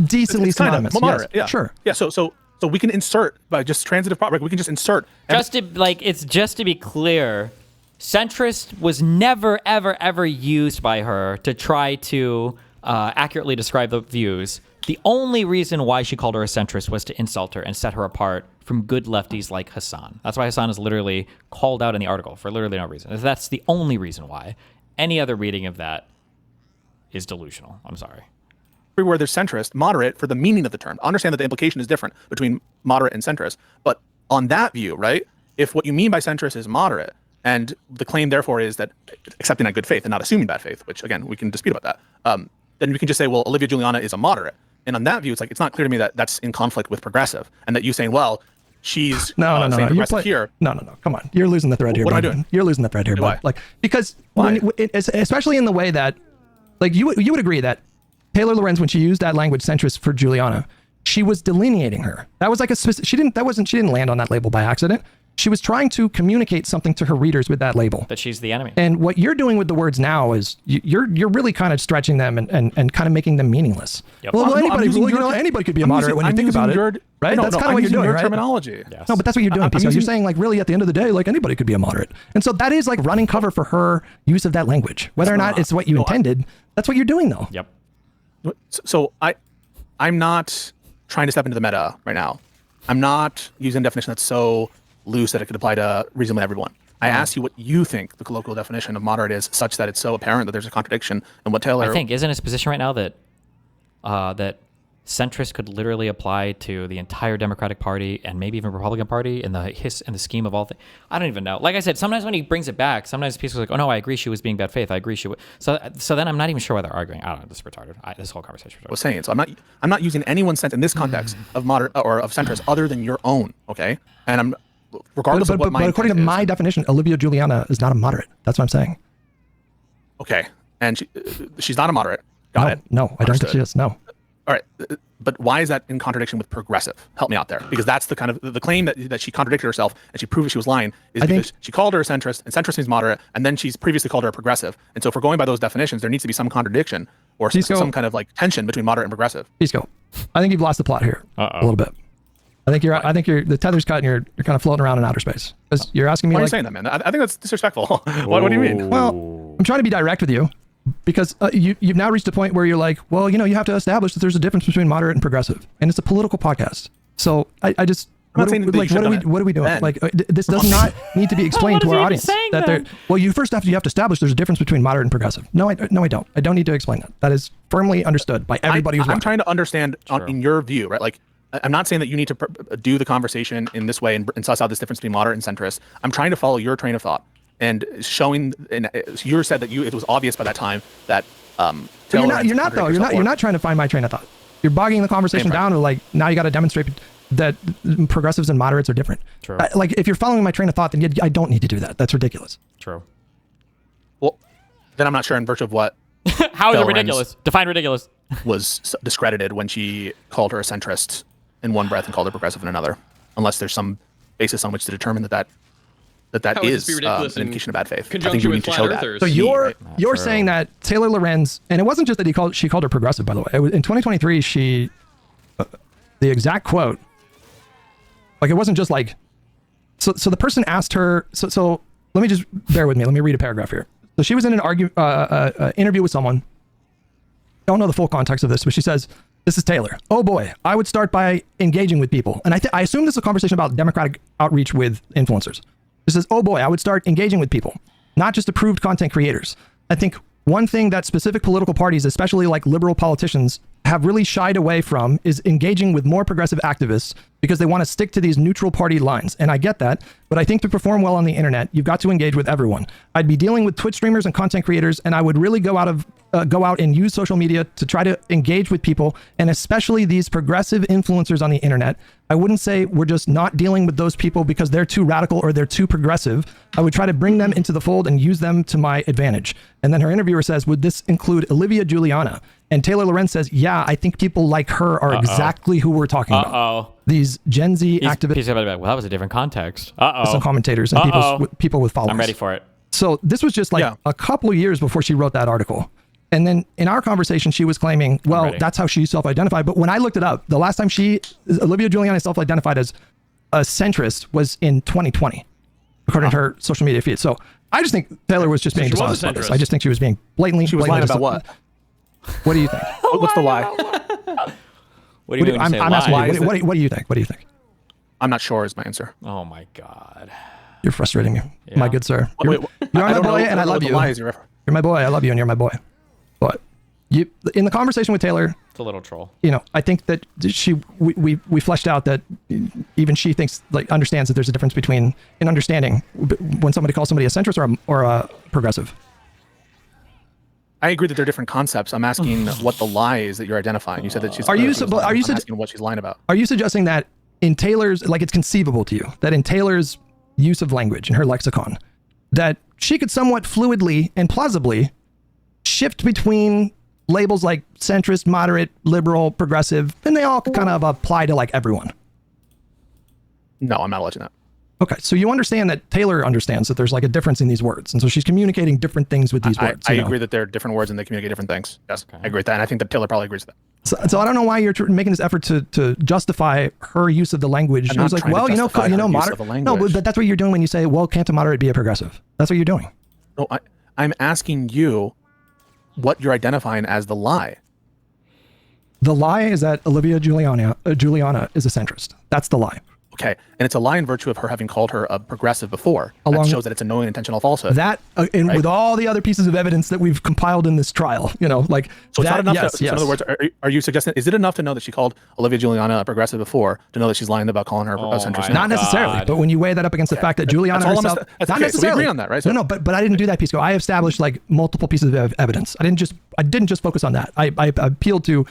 decently synonymous. Kind of moderate, yes, yeah. Sure. Yeah. So we can insert by just transitive property. We can just insert. Just to be clear, centrist was never ever used by her to try to accurately describe the views. The only reason why she called her a centrist was to insult her and set her apart from good lefties like Hasan. That's why Hasan is literally called out in the article for literally no reason. That's the only reason why. Any other reading of that is delusional. I'm sorry. Everywhere there's centrist, moderate for the meaning of the term. Understand that the implication is different between moderate and centrist. But on that view, right, if what you mean by centrist is moderate, and the claim therefore is that accepting that good faith and not assuming bad faith, which again, we can dispute about that, then we can just say, well, Olivia Giuliana is a moderate. And on that view, it's not clear to me that that's in conflict with progressive, and that you saying, well, she's no. Here. No. Come on, you're losing the thread here. What am I doing? You're losing the thread here, bud. Like because especially in the way that, like you would agree that Taylor Lorenz, when she used that language centrist for Juliana, she was delineating her. That was like a specific. She didn't land on that label by accident. She was trying to communicate something to her readers with that label. That she's the enemy. And what you're doing with the words now is you're really kind of stretching them and kind of making them meaningless. Yep. Well, anybody could be a moderate when you think about it, right? That's kind of what you're doing, right? Terminology. Yes. No, but that's what you're doing, because you're saying like really at the end of the day, like anybody could be a moderate, and so that is like running cover for her use of that language, whether or not it's what you intended. That's what you're doing, though. Yep. So I'm not trying to step into the meta right now. I'm not using a definition that's so loose that it could apply to reasonably everyone. I asked you what you think the colloquial definition of moderate is, such that it's so apparent that there's a contradiction in what Taylor... I think, isn't his position right now that that centrist could literally apply to the entire Democratic Party and maybe even Republican Party in the scheme of all things? I don't even know. Like I said, sometimes when he brings it back, sometimes people are like, oh no, I agree she was being bad faith. I agree she was. So then I'm not even sure why they're arguing. I don't know. This is retarded. This whole conversation is retarded. I was saying, so I'm not using anyone's sense in this context of moderate or of centrist other than your own, okay? And I'm... regardless of what my... But according to my definition, Olivia Giuliana is not a moderate. That's what I'm saying. Okay. And she's not a moderate. Got it. No, I don't think she is. No. All right. But why is that in contradiction with progressive? Help me out there. Because that's the kind of the claim that she contradicted herself and she proved she was lying is because she called her a centrist, and centrist means moderate, and then she's previously called her a progressive. And so if we're going by those definitions, there needs to be some contradiction or some kind of like tension between moderate and progressive. Pisco, I think you've lost the plot here a little bit. I think the tether's cut and you're kind of floating around in outer space. Because you're asking me Why are you like, saying that, man? I think that's disrespectful. What do you mean? well, I'm trying to be direct with you because you've now reached a point where you're like, well, you have to establish that there's a difference between moderate and progressive, and it's a political podcast. So I just what are we doing? Ben. Like this does not need to be explained to our audience. Well, you have to establish there's a difference between moderate and progressive. No, I don't. I don't need to explain that. That is firmly understood by everybody who's watching. I'm trying to understand in your view, right? Like, I'm not saying that you need to do the conversation in this way and suss out this difference between moderate and centrist. I'm trying to follow your train of thought and showing. And you said that it was obvious by that time that. You're not trying to find my train of thought. You're bogging the conversation down to like now you got to demonstrate that progressives and moderates are different. True. Like if you're following my train of thought, then I don't need to do that. That's ridiculous. True. Well, then I'm not sure in virtue of what. How is it ridiculous? Define ridiculous. Was discredited when she called her a centrist in one breath and called her progressive in another, unless there's some basis on which to determine that is an indication of bad faith. I think you need to show that. So you're saying that Taylor Lorenz, and it wasn't just that she called her progressive, by the way. In 2023, she, the exact quote, like it wasn't just like, so the person asked her, so let me just bear with me. Let me read a paragraph here. So she was in an interview with someone. Don't know the full context of this, but she says, this is Taylor. Oh boy, I would start by engaging with people. And I assume this is a conversation about democratic outreach with influencers. It says, oh boy, I would start engaging with people, not just approved content creators. I think one thing that specific political parties, especially like liberal politicians, have really shied away from is engaging with more progressive activists because they want to stick to these neutral party lines. And I get that, but I think to perform well on the internet, you've got to engage with everyone. I'd be dealing with Twitch streamers and content creators, and I would really go out and use social media to try to engage with people, and especially these progressive influencers on the internet. I wouldn't say we're just not dealing with those people because they're too radical or they're too progressive. I would try to bring them into the fold and use them to my advantage. And then her interviewer says, would this include Olivia Juliana? And Taylor Lorenz says, yeah, I think people like her are exactly who we're talking about. These Gen Z activists. Well, that was a different context. Some commentators and people with followers. I'm ready for it. So this was just like a couple of years before she wrote that article. And then in our conversation, she was claiming, well, that's how she self-identified. But when I looked it up, the last time Olivia Juliana self-identified as a centrist was in 2020, according to her social media feed. So I just think Taylor was just being dishonest about this. I just think she was being blatantly. She was lying about what? What do you think? What's the lie? What do you mean? I'm asking you. What do you think? What do you think? I'm not sure is my answer. Oh my God. You're frustrating me, my good sir. You're my boy, and I love you. You're my boy. I love you, and you're my boy. But in the conversation with Taylor, it's a little troll. I think that we fleshed out that even she thinks, like, understands that there's a difference between an understanding when somebody calls somebody a centrist or a progressive. I agree that they're different concepts. I'm asking what the lie is that you're identifying. You said that she's. I'm asking what she's lying about. Are you suggesting that in Taylor's, like, it's conceivable to you that in Taylor's use of language in her lexicon, that she could somewhat fluidly and plausibly shift between labels like centrist, moderate, liberal, progressive, and they all kind of apply to like everyone? No, I'm not alleging that. Okay, so you understand that Taylor understands that there's like a difference in these words, and so she's communicating different things with these words. I agree that they're different words and they communicate different things. Yes, okay. I agree with that, and I think that Taylor probably agrees with that. So I don't know why you're making this effort to justify her use of the language. I'm not trying to justify her use of the language. No, but that's what you're doing when you say, well, can't a moderate be a progressive? That's what you're doing. No, I'm asking you what you're identifying as the lie. The lie is that Olivia Juliana is a centrist. That's the lie. Okay, and it's a lie in virtue of her having called her a progressive before. That shows that it's a knowing intentional falsehood. That, and right? With all the other pieces of evidence that we've compiled in this trial, like so that, it's not enough. In other words, are you suggesting? Is it enough to know that she called Olivia Juliana a progressive before to know that she's lying about calling her a centrist? Not necessarily, but when you weigh that up against the fact that Juliana herself, not necessarily. So we agree on that, right? No, but I didn't do that, Pisco. I established like multiple pieces of evidence. I didn't just focus on that. I appealed to,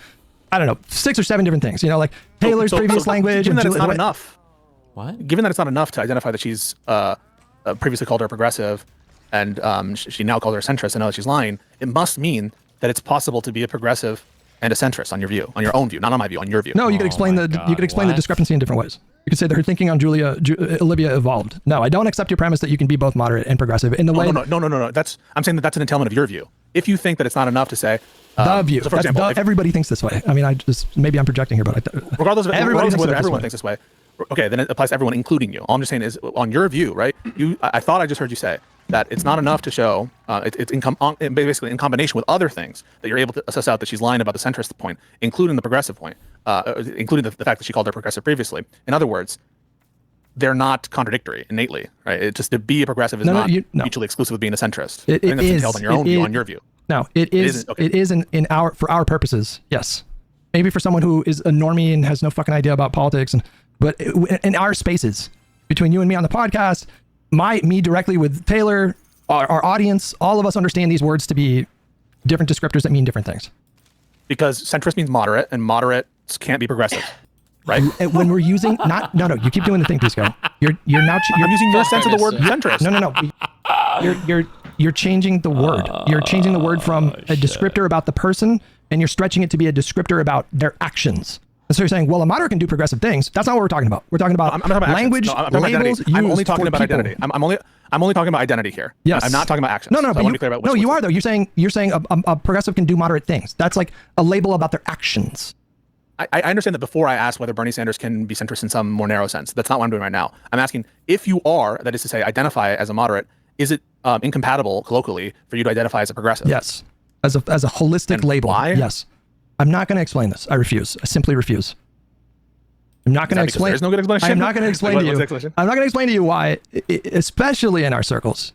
I don't know, 6 or 7 different things. Like Taylor's previous language. Given that it's not enough. What? Given that it's not enough to identify that she's previously called her progressive and she now called her a centrist and now that she's lying, it must mean that it's possible to be a progressive and a centrist on your view, on your own view, not on my view, on your view. No, you could explain the discrepancy in different ways. You could say that her thinking on Olivia evolved. No, I don't accept your premise that you can be both moderate and progressive in the way. No. I'm saying that's an entailment of your view. If you think that it's not enough to say the view, so for example, everybody thinks this way. I mean, maybe I'm projecting here, but regardless of whether everyone thinks this way. Okay, then it applies to everyone, including you. All I'm just saying is, on your view, right? I thought I just heard you say that it's not enough to show it's basically in combination with other things that you're able to suss out that she's lying about the centrist point, including the progressive point, including the fact that she called her progressive previously. In other words, they're not contradictory innately, right? It's just to be a progressive is not mutually exclusive with being a centrist. I think that's entailed on your own view, on your view. No, it is. Okay. It is for our purposes. Yes, maybe for someone who is a normie and has no fucking idea about politics, but in our spaces between you and me on the podcast, me directly with Taylor, our audience, all of us understand these words to be different descriptors that mean different things. Because centrist means moderate, and moderates can't be progressive, right? When we're using no, you keep doing the thing, Pisco. You're using your sense of the word centrist. No. You're changing the word. You're changing the word from a descriptor about the person, and you're stretching it to be a descriptor about their actions. And so you're saying, well, a moderate can do progressive things. That's not what we're talking about. We're talking about language, labels, I'm only talking about identity. I'm only talking about identity here. Yes. I'm not talking about actions. No, so you are though. You're saying a progressive can do moderate things. That's like a label about their actions. I understand that before I asked whether Bernie Sanders can be centrist in some more narrow sense. That's not what I'm doing right now. I'm asking if you are, that is to say, identify as a moderate, is it incompatible colloquially for you to identify as a progressive? Yes. As a holistic label. Why? Yes. I'm not going to explain this. I refuse. I simply refuse. I'm not going to explain. There's no good explanation. I'm not going to explain to you. I'm not going to explain to you why, especially in our circles,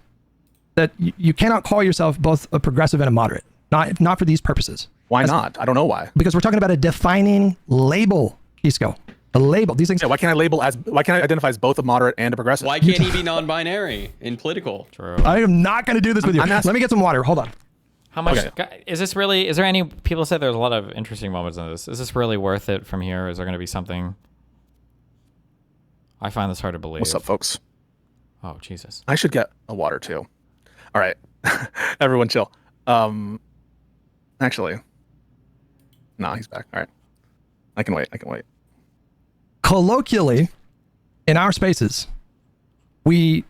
that you cannot call yourself both a progressive and a moderate. Not for these purposes. Why not? I don't know why. Because we're talking about a defining label, Pisco. A label. These things. Yeah, why can't I identify as both a moderate and a progressive? Why can't he be non-binary in political? True. I am not going to do this with you. Let me get some water. Hold on. How much is this really? Is there any people say there's a lot of interesting moments in this? Is this really worth it from here? Is there going to be something? I find this hard to believe. What's up, folks? Oh, Jesus. I should get a water too. All right, everyone, chill. Actually, no, he's back. All right, I can wait. Colloquially, in our spaces, we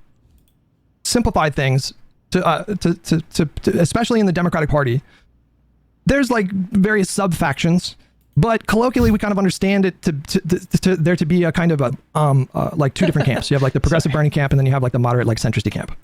simplify things to especially in the Democratic Party. There's like various sub factions, but colloquially we kind of understand it to there to be a kind of a like two different camps. You have like the progressive Bernie camp, and then you have like the moderate like centristy camp.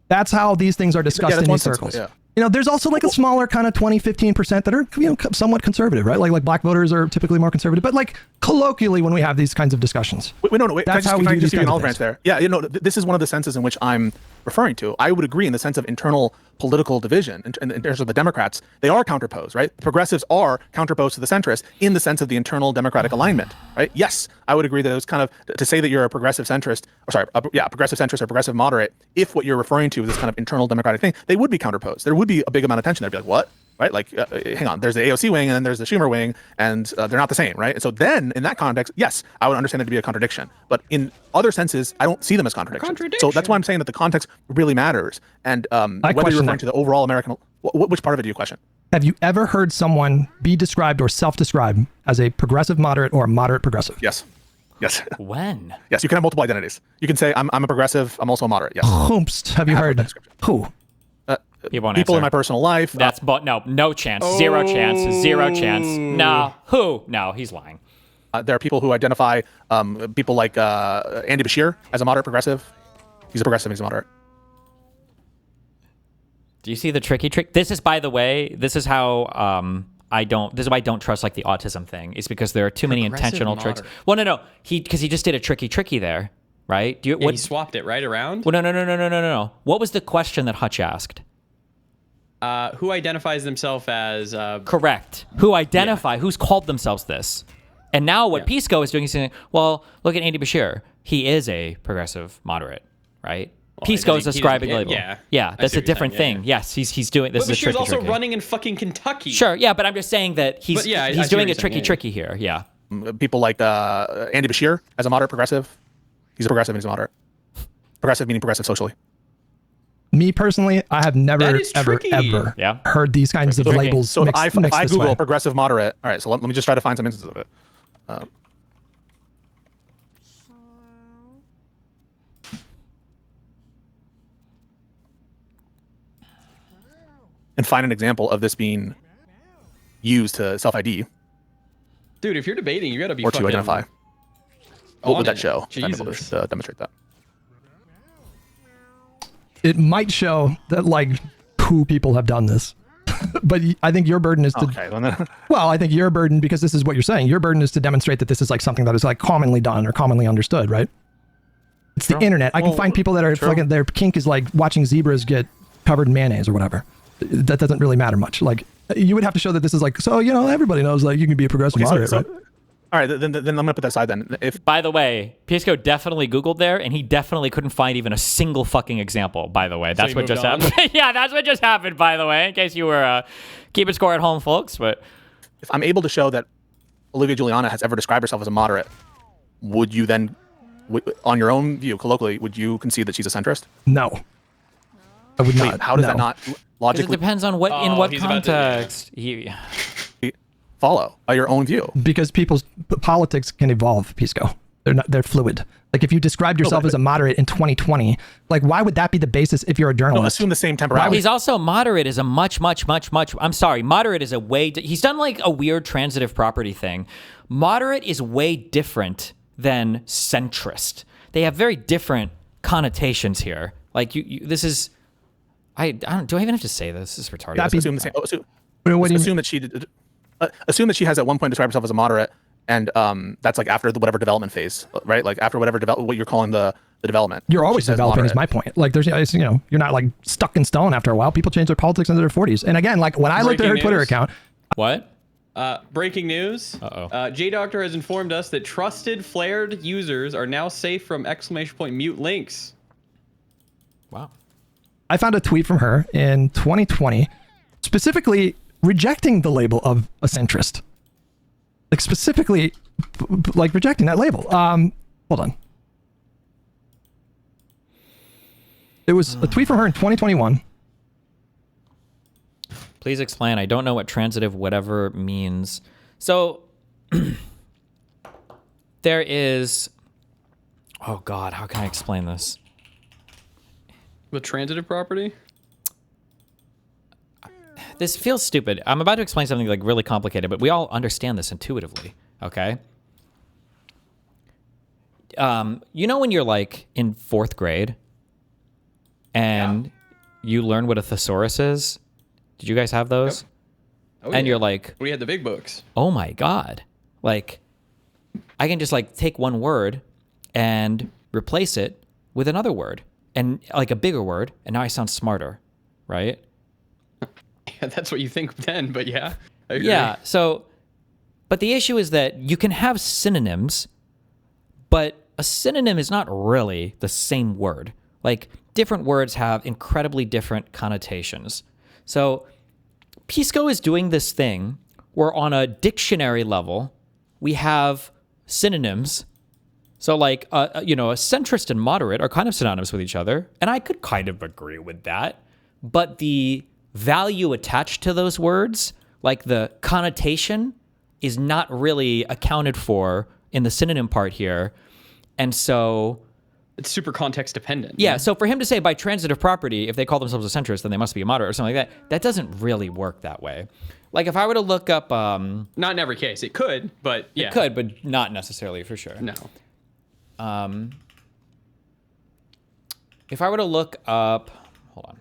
That's how these things are discussed in these circles. Yeah. You know, there's also like a smaller kind of 20-15% that are, you know, somewhat conservative, right? Like black voters are typically more conservative, but like colloquially when we have these kinds of discussions. Wait. That's how we do these kinds of things. There. Yeah, you know, this is one of the senses in which I'm referring to. I would agree in the sense of internal political division. In terms of the Democrats, they are counterposed, right? The progressives are counterposed to the centrists in the sense of the internal democratic alignment, right? Yes, I would agree that it was kind of to say that you're a progressive centrist, progressive centrist or progressive moderate, if what you're referring to is this kind of internal democratic thing, they would be counterposed. There would be a big amount of tension. They'd be like, what? Right? Like, hang on, there's the AOC wing and then there's the Schumer wing, and they're not the same, right? And so then, in that context, yes, I would understand it to be a contradiction. But in other senses, I don't see them as contradictions. So that's why I'm saying that the context really matters. And whether you're referring to the overall American, which part of it do you question? Have you ever heard someone be described or self-describe as a progressive moderate or a moderate progressive? Yes. When? Yes, you can have multiple identities. You can say, I'm a progressive, I'm also a moderate. Yes. Whomst have you heard? Who? People in my personal life. That's no chance. Zero chance. No. Who? No, he's lying. There are people who identify people like Andy Bashir as a moderate progressive. He's a progressive, he's a moderate. Do you see the tricky trick? This is, by the way, this is how this is why I don't trust like the autism thing. It's because there are too many intentional tricks. Well, no. Because he just did a tricky there, right? He swapped it right around? Well, no. What was the question that Hutch asked? Who identifies themselves as correct? Who's called themselves this? And now what Pisco is doing is saying, well, look at Andy Bashir. He is a progressive moderate, right? Well, Pisco is ascribing label. Yeah, that's a different thing. Yeah. Yes, he's doing this. But Bashir's also running in fucking Kentucky. Sure, yeah, but I'm just saying that he's doing a tricky here. Yeah. People like Andy Bashir as a moderate progressive. He's a progressive and he's a moderate. Progressive meaning progressive socially. Me personally, I have never, ever heard these kinds of labels. So if I Google progressive moderate, all right, so let me just try to find some instances of it. And find an example of this being used to self-ID. Dude, if you're debating, you gotta be or to identify. What would that it. show? If I'm able Jesus. to demonstrate that. It might show that like 2 people have done this. But I think your burden is to Okay. Well, then, well, I think your burden, because this is what you're saying, your burden is to demonstrate that this is like something that is like commonly done or commonly understood, right? It's the internet. I can find people that are fucking, their kink is like watching zebras get covered in mayonnaise or whatever. That doesn't really matter much. Like, you would have to show that this is like, so, you know, everybody knows like you can be a progressive moderate, right? all right, then I'm gonna put that aside then. If By the way, Pisco definitely Googled there, and he definitely couldn't find even a single fucking example, by the way. That's he what moved just on? happened. Yeah, that's what just happened, by the way, in case you were keeping score at home, folks. But if I'm able to show that Olivia Juliana has ever described herself as a moderate, would you then, on your own view, colloquially, would you concede that she's a centrist? No. I would not. Wait, how does no. that not 'cause it logically depends on what in what he's about to- context. follow by your own view? Because people's politics can evolve, Pisco. They're fluid. Like if you described yourself as a moderate in 2020, like why would that be the basis if you're a No, journalist? assume the same temporality. He's also moderate is a much. I'm sorry, moderate is a way. He's done like a weird transitive property thing. Moderate is way different than centrist. They have very different connotations here. Like this is. I don't. Do I even have to say this? This is retarded. Assume the same. Assume, What do you assume that she did. Assume that she has at one point described herself as a moderate, and that's like after the whatever development phase, right? Like after whatever what you're calling the development. You're always She says developing is moderate. my point. Like there's, you know, you're not like stuck in stone after a while. People change their politics into their 40s. And again, like when I looked at her Breaking Twitter news. account, What? Breaking news. Uh-oh. J-Doctor has informed us that trusted flared users are now safe from !mute links. Wow. I found a tweet from her in 2020, specifically rejecting the label of a centrist. Like specifically, like rejecting that label. Hold on. It was a tweet from her in 2021. Please explain. I don't know what transitive whatever means. So there is. Oh God, how can I explain this? The transitive property? This feels stupid. I'm about to explain something like really complicated, but we all understand this intuitively, okay? You know when you're like in 4th grade and you learn what a thesaurus is? Did you guys have those? Yep. Oh, And yeah. you're like, We had the big books. oh my God. Like, I can just like take one word and replace it with another word and like a bigger word, and now I sound smarter, right? Yeah, that's what you think then, but yeah. I agree. Yeah. So, but the issue is that you can have synonyms, but a synonym is not really the same word. Like, different words have incredibly different connotations. So, Pisco is doing this thing where on a dictionary level, we have synonyms. So, like, you know, a centrist and moderate are kind of synonymous with each other, and I could kind of agree with that. But the value attached to those words, like the connotation, is not really accounted for in the synonym part here. And so, It's super context dependent. yeah, so for him to say by transitive property, if they call themselves a centrist, then they must be a moderate or something like that, that doesn't really work that way. Like if I were to look up... Not in every case. It could, but yeah. It could, but not necessarily for sure. No. If I were to look up... Hold on.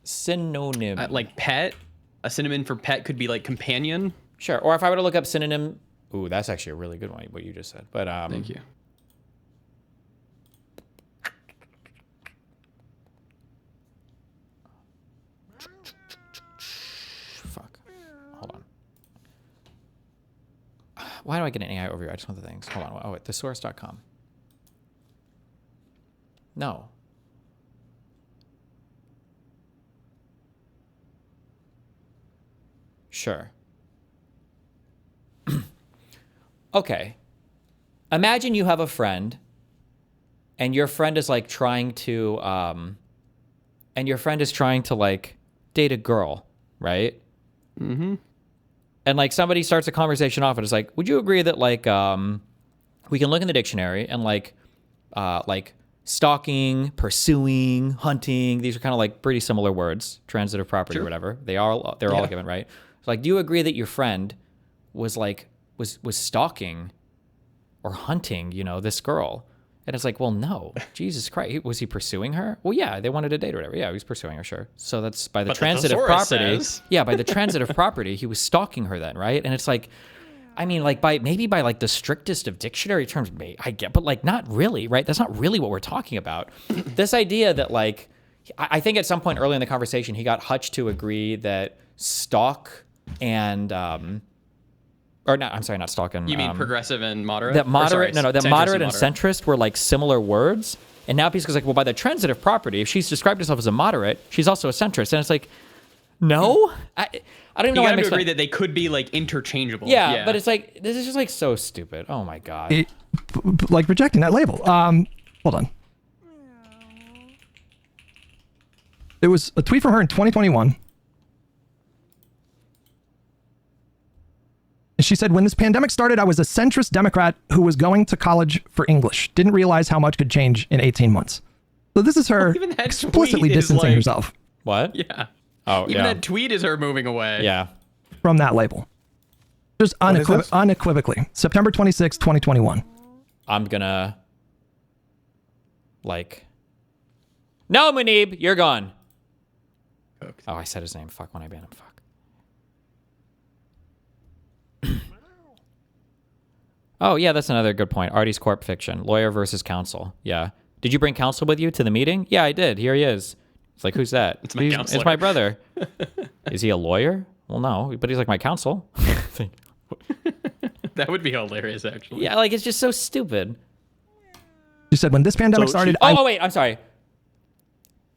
Synonym. Like pet. A synonym for pet could be like companion. Sure. Or if I were to look up synonym... Ooh, that's actually a really good one, what you just said. But Thank you. Fuck. Hold on. Why do I get an AI overview? I just want the things. Hold on. Oh, wait. Thesaurus.com. No. Sure. Okay. Imagine you have a friend and your friend is like trying to like date a girl, right? Mm-hmm. And like somebody starts a conversation off and it's like, would you agree that like we can look in the dictionary and like stalking, pursuing, hunting, these are kind of like pretty similar words, transitive property or whatever. They're all given, right? So like, do you agree that your friend was stalking or hunting, this girl. And it's like, well, no, Jesus Christ. Was he pursuing her? Well, yeah, they wanted to date or whatever. Yeah, he was pursuing her, sure. So that's by the transitive property. Yeah, by the transitive property, he was stalking her then, right? And it's like, I mean, like maybe by like the strictest of dictionary terms, I get, but like not really, right? That's not really what we're talking about. This idea that like, I think at some point early in the conversation, he got Hutch to agree that stalk and, or not, I'm sorry, not stalking. You mean progressive and moderate? That moderate, sorry, that moderate and centrist were like similar words. And now Pisco's like, well, by the transitive property, if she's described herself as a moderate, she's also a centrist. And it's like, no, I don't even know why I agree that they could be like interchangeable. Yeah, but it's like, this is just like so stupid. Oh my God. Like rejecting that label. Hold on. It was a tweet from her in 2021. She said, when this pandemic started, I was a centrist Democrat who was going to college for English. Didn't realize how much could change in 18 months. So this is her explicitly distancing herself. What? Yeah. Oh, Even that tweet is her moving away. Yeah. From that label. Just unequivocally. September 26, 2021. I'm gonna, no, Munib, you're gone. Cooked. Oh, I said his name. Fuck, when I banned him. Fuck. Oh, yeah, that's another good point. Artie's Corp fiction. Lawyer versus counsel. Yeah. Did you bring counsel with you to the meeting? Yeah, I did. Here he is. It's like, who's that? It's my counselor. It's my brother. Is he a lawyer? Well, no, but he's like my counsel. That would be hilarious, actually. Yeah, like, it's just so stupid. She said, when this pandemic started... Oh, wait, I'm sorry.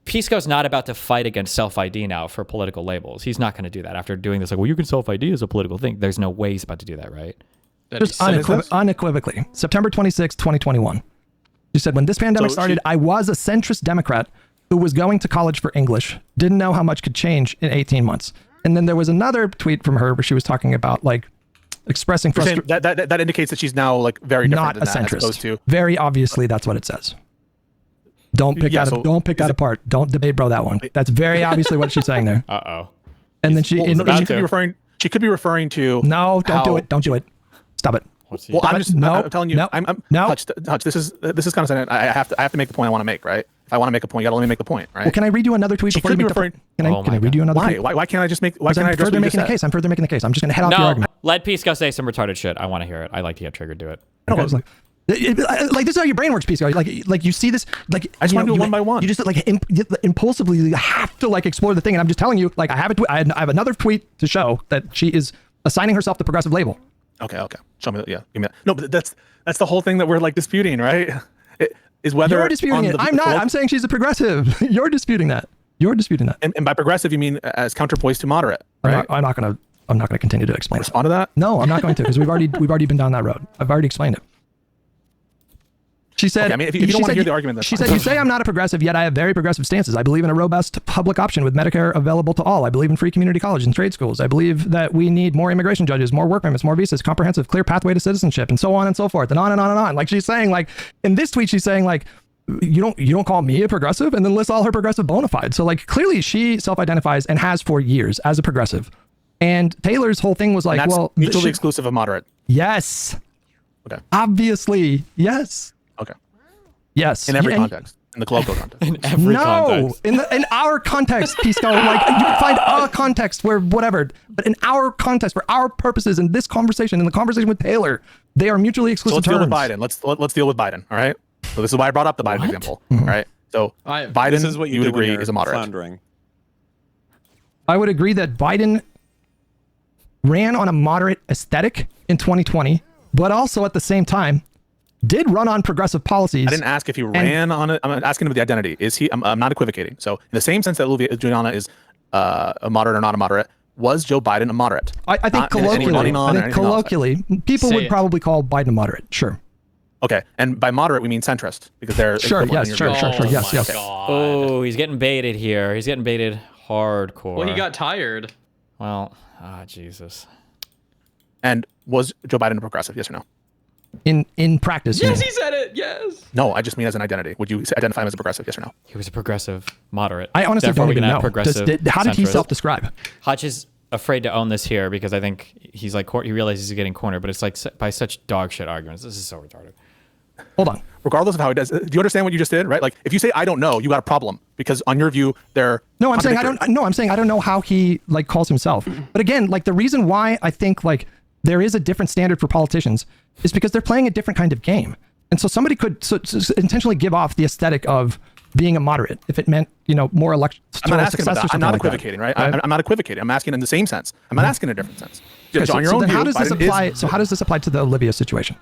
Pisco's not about to fight against self-ID now for political labels. He's not going to do that after doing this. Like, well, you can self-ID as a political thing. There's no way he's about to do that, right? Just unequivocally. September 26, 2021. She said, when this pandemic started, I was a centrist Democrat who was going to college for English. Didn't know how much could change in 18 months. And then there was another tweet from her where she was talking about, like, expressing frustration. That indicates that she's now, like, very different not than a that, centrist. as opposed to... Very obviously, that's what it says. Don't pick that apart. Don't debate, bro, that one. That's very obviously what she's saying there. Uh-oh. And then she could be referring to... No, don't do it. Don't do it. Stop it. Well, I'm telling you, Hutch, this is kind of saying I have to make the point I want to make, right? If I want to make a point, you got to let me make the point, right? Well, can I read you another tweet before you make the point? Can I read you another tweet? Why can't I just make? Why can't I address further making the case? I'm further making the case. I'm just going to head off your argument. Let Pisco say some retarded shit. I want to hear it. I like to get triggered. Do it. Okay. Like this is how your brain works, Pisco. Like you see this. Like I just want to do it one by one. You just like impulsively you have to like explore the thing, and I'm just telling you. Like I have a tweet. I have another tweet to show that she is assigning herself the progressive label. Okay. Show me. Yeah, give me that. No, but that's the whole thing that we're like disputing, right? Is whether you're disputing it. I'm not. I'm saying she's a progressive. You're disputing that. And by progressive, you mean as counterpoise to moderate, right? I'm not gonna continue to explain. Respond to that? No, I'm not going to because we've already been down that road. I've already explained it. She said, okay, I mean, if you don't want to hear the argument, she said, you say I'm not a progressive, yet I have very progressive stances. I believe in a robust public option with Medicare available to all. I believe in free community college and trade schools. I believe that we need more immigration judges, more work permits, more visas, comprehensive, clear pathway to citizenship, and so on and so forth, and on and on and on. Like she's saying, like in this tweet, she's saying, like, you don't call me a progressive, and then lists all her progressive bona fides. So like clearly she self-identifies and has for years as a progressive. And Taylor's whole thing was like, well, mutually exclusive of moderate. Yes. Okay. Obviously, yes. Okay. Yes. In every context. In the colloquial context. In every context. In our context, Pisco, like you can find a context where whatever, but in our context, for our purposes, in this conversation, in the conversation with Taylor, they are mutually exclusive terms. Let's deal with Biden. Let's deal with Biden. All right. So this is why I brought up the Biden example. All right. So Biden, this is what you would agree, is a moderate. Floundering. I would agree that Biden ran on a moderate aesthetic in 2020, but also at the same time did run on progressive policies. I didn't ask if he ran on it. I'm asking him the identity. Is he? I'm not equivocating. So in the same sense that Juliana is a moderate or not a moderate, was Joe Biden a moderate? I think colloquially, people would probably call Biden a moderate. Sure. Okay, and by moderate we mean centrist because they're sure. Yes. Yes. Oh, he's getting baited here. He's getting baited hardcore. Well, he got tired. Well, Jesus. And was Joe Biden a progressive? Yes or no? In practice, yes, he said it. Yes. No, I just mean as an identity. Would you identify him as a progressive? Yes or no? He was a progressive moderate. I honestly don't even know. How did he self-describe? Hutch is afraid to own this here because I think he's like he realizes he's getting cornered, but it's like by such dog shit arguments. This is so retarded. Hold on. Regardless of how he does, do you understand what you just did? Right? Like if you say I don't know, you got a problem because on your view they're no. I'm saying I don't. No, I'm saying I don't know how he like calls himself. But again, like the reason why I think like there is a different standard for politicians is because they're playing a different kind of game, and so somebody could so intentionally give off the aesthetic of being a moderate if it meant more election. I'm not asking about that. I'm not equivocating, right? I'm not equivocating. I'm asking in the same sense. I'm not asking in a different sense. Okay, on your own then view, how does this Biden apply? So how does this apply to the Olivia situation?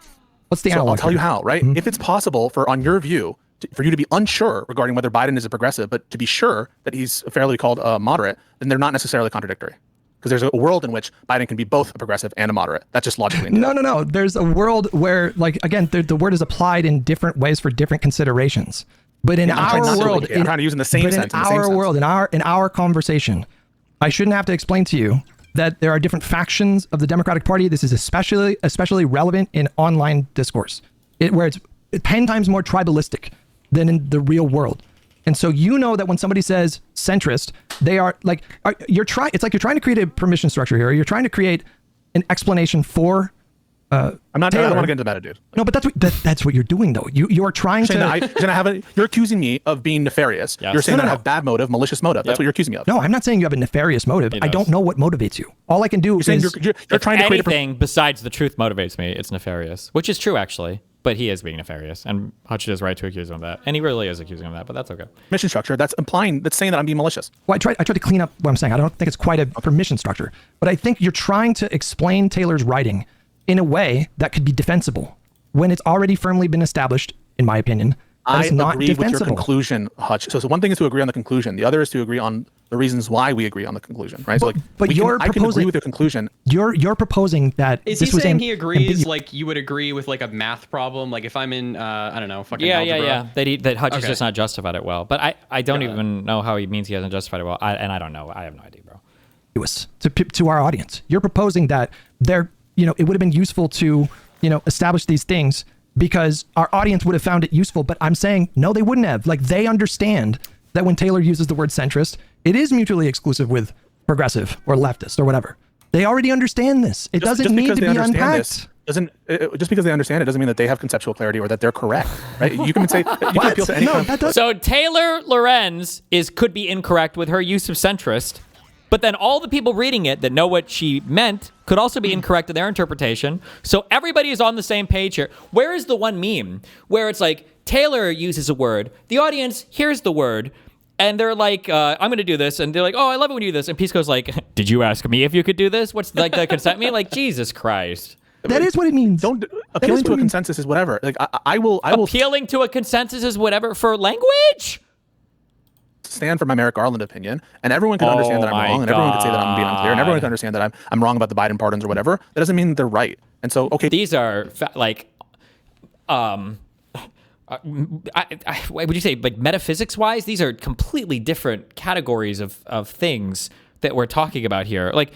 What's the analog? I'll tell you how, right? If it's possible on your view, for you to be unsure regarding whether Biden is a progressive, but to be sure that he's fairly called a moderate, then they're not necessarily contradictory. Because there's a world in which Biden can be both a progressive and a moderate. That's just logically. No. There's a world where, like, again, the word is applied in different ways for different considerations. But in our world, I'm trying to use in the same sense. In our world, in our conversation, I shouldn't have to explain to you that there are different factions of the Democratic Party. This is especially relevant in online discourse, where it's 10 times more tribalistic than in the real world. And so that when somebody says centrist, they are like it's like you're trying to create a permission structure here. You're trying to create an explanation for. I'm not. I don't want to get into that, dude. No, but that's what you're doing, though. You're trying to. You're accusing me of being nefarious. Yes. You're saying that I have bad motive, malicious motive. That's what you're accusing me of. No, I'm not saying you have a nefarious motive. I don't know what motivates you. All I can do is you're trying to create anything besides the truth motivates me. It's nefarious, which is true actually. But he is being nefarious, and Hutch is right to accuse him of that, and he really is accusing him of that. But that's okay. Mission structure. That's saying that I'm being malicious. Well, I tried to clean up what I'm saying. I don't think it's quite a permission structure, but I think you're trying to explain Taylor's writing in a way that could be defensible when it's already firmly been established, in my opinion, that it's not agree defensible. With your conclusion, Hutch. So one thing is to agree on the conclusion. The other is to agree on the reasons why we agree on the conclusion, right? So I can agree with your conclusion. You're proposing that is he saying he agrees like you would agree with like a math problem? Like if I'm in I don't know, fucking algebra. That Hutch has just not justified it well. But I don't even know how he means he hasn't justified it well. I don't know. I have no idea, bro. To our audience, you're proposing that it would have been useful to establish these things because our audience would have found it useful. But I'm saying no, they wouldn't have. Like they understand that when Taylor uses the word centrist, it is mutually exclusive with progressive or leftist or whatever. They already understand this. It doesn't need to be unpacked. Just because they understand it doesn't mean that they have conceptual clarity or that they're correct, right? You can say you can appeal to any So Taylor Lorenz could be incorrect with her use of centrist, but then all the people reading it that know what she meant could also be incorrect in their interpretation. So everybody is on the same page here. Where is the one meme where it's like Taylor uses a word, the audience hears the word, and they're like, I'm going to do this. And they're like, oh, I love it when you do this. And Pisco's like, did you ask me if you could do this? What's like the consent mean? Like, Jesus Christ. That is what it means. Appealing to a consensus is whatever. Like I will appealing to a consensus is whatever for language. Stand for my Merrick Garland opinion, and everyone can understand that I'm wrong, and everyone can say that I'm being unclear, and everyone can understand that I'm wrong about the Biden pardons or whatever. That doesn't mean that they're right. And so, okay, these are would you say like metaphysics wise? These are completely different categories of things that we're talking about here. Like,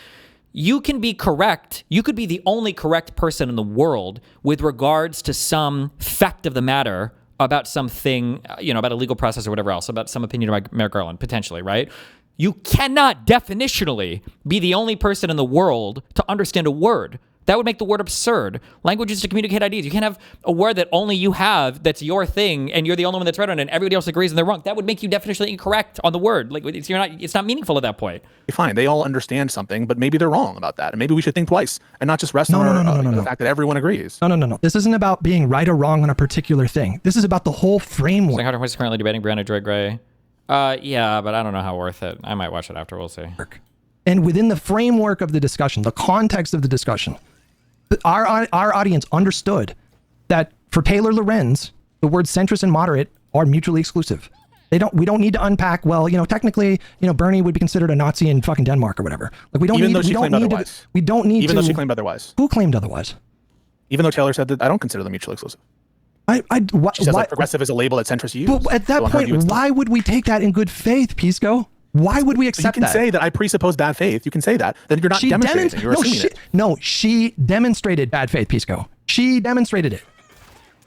you can be correct. You could be the only correct person in the world with regards to some fact of the matter about something, about a legal process or whatever else, about some opinion about Merrick Garland, potentially, right? You cannot definitionally be the only person in the world to understand a word. That would make the word absurd. Language is to communicate ideas. You can't have a word that only you have that's your thing and you're the only one that's right on it and everybody else agrees and they're wrong. That would make you definitionally incorrect on the word. Like it's not meaningful at that point. Fine, they all understand something, but maybe they're wrong about that. And maybe we should think twice and not just rest on the fact that everyone agrees. No. This isn't about being right or wrong on a particular thing. This is about the whole framework. So Hunter is currently debating Brianna Joy Gray. Yeah, but I don't know how worth it. I might watch it after. We'll see. And within the framework of the discussion, the context of the discussion, our audience understood that for Taylor Lorenz, the words centrist and moderate are mutually exclusive. We don't need to unpack, well, technically, Bernie would be considered a Nazi in fucking Denmark or whatever. Like we don't even need, though she claimed otherwise. We don't need even to. Though she claimed otherwise. Who claimed otherwise? Even though Taylor said that I don't consider them mutually exclusive. She says progressive is a label that centrists use. But at that point, why would we take that in good faith, Pisco? Why would we accept that? You can say that I presuppose bad faith. You can say that. Then you're not demonstrating. You're assuming it. No, she demonstrated bad faith, Pisco. She demonstrated it.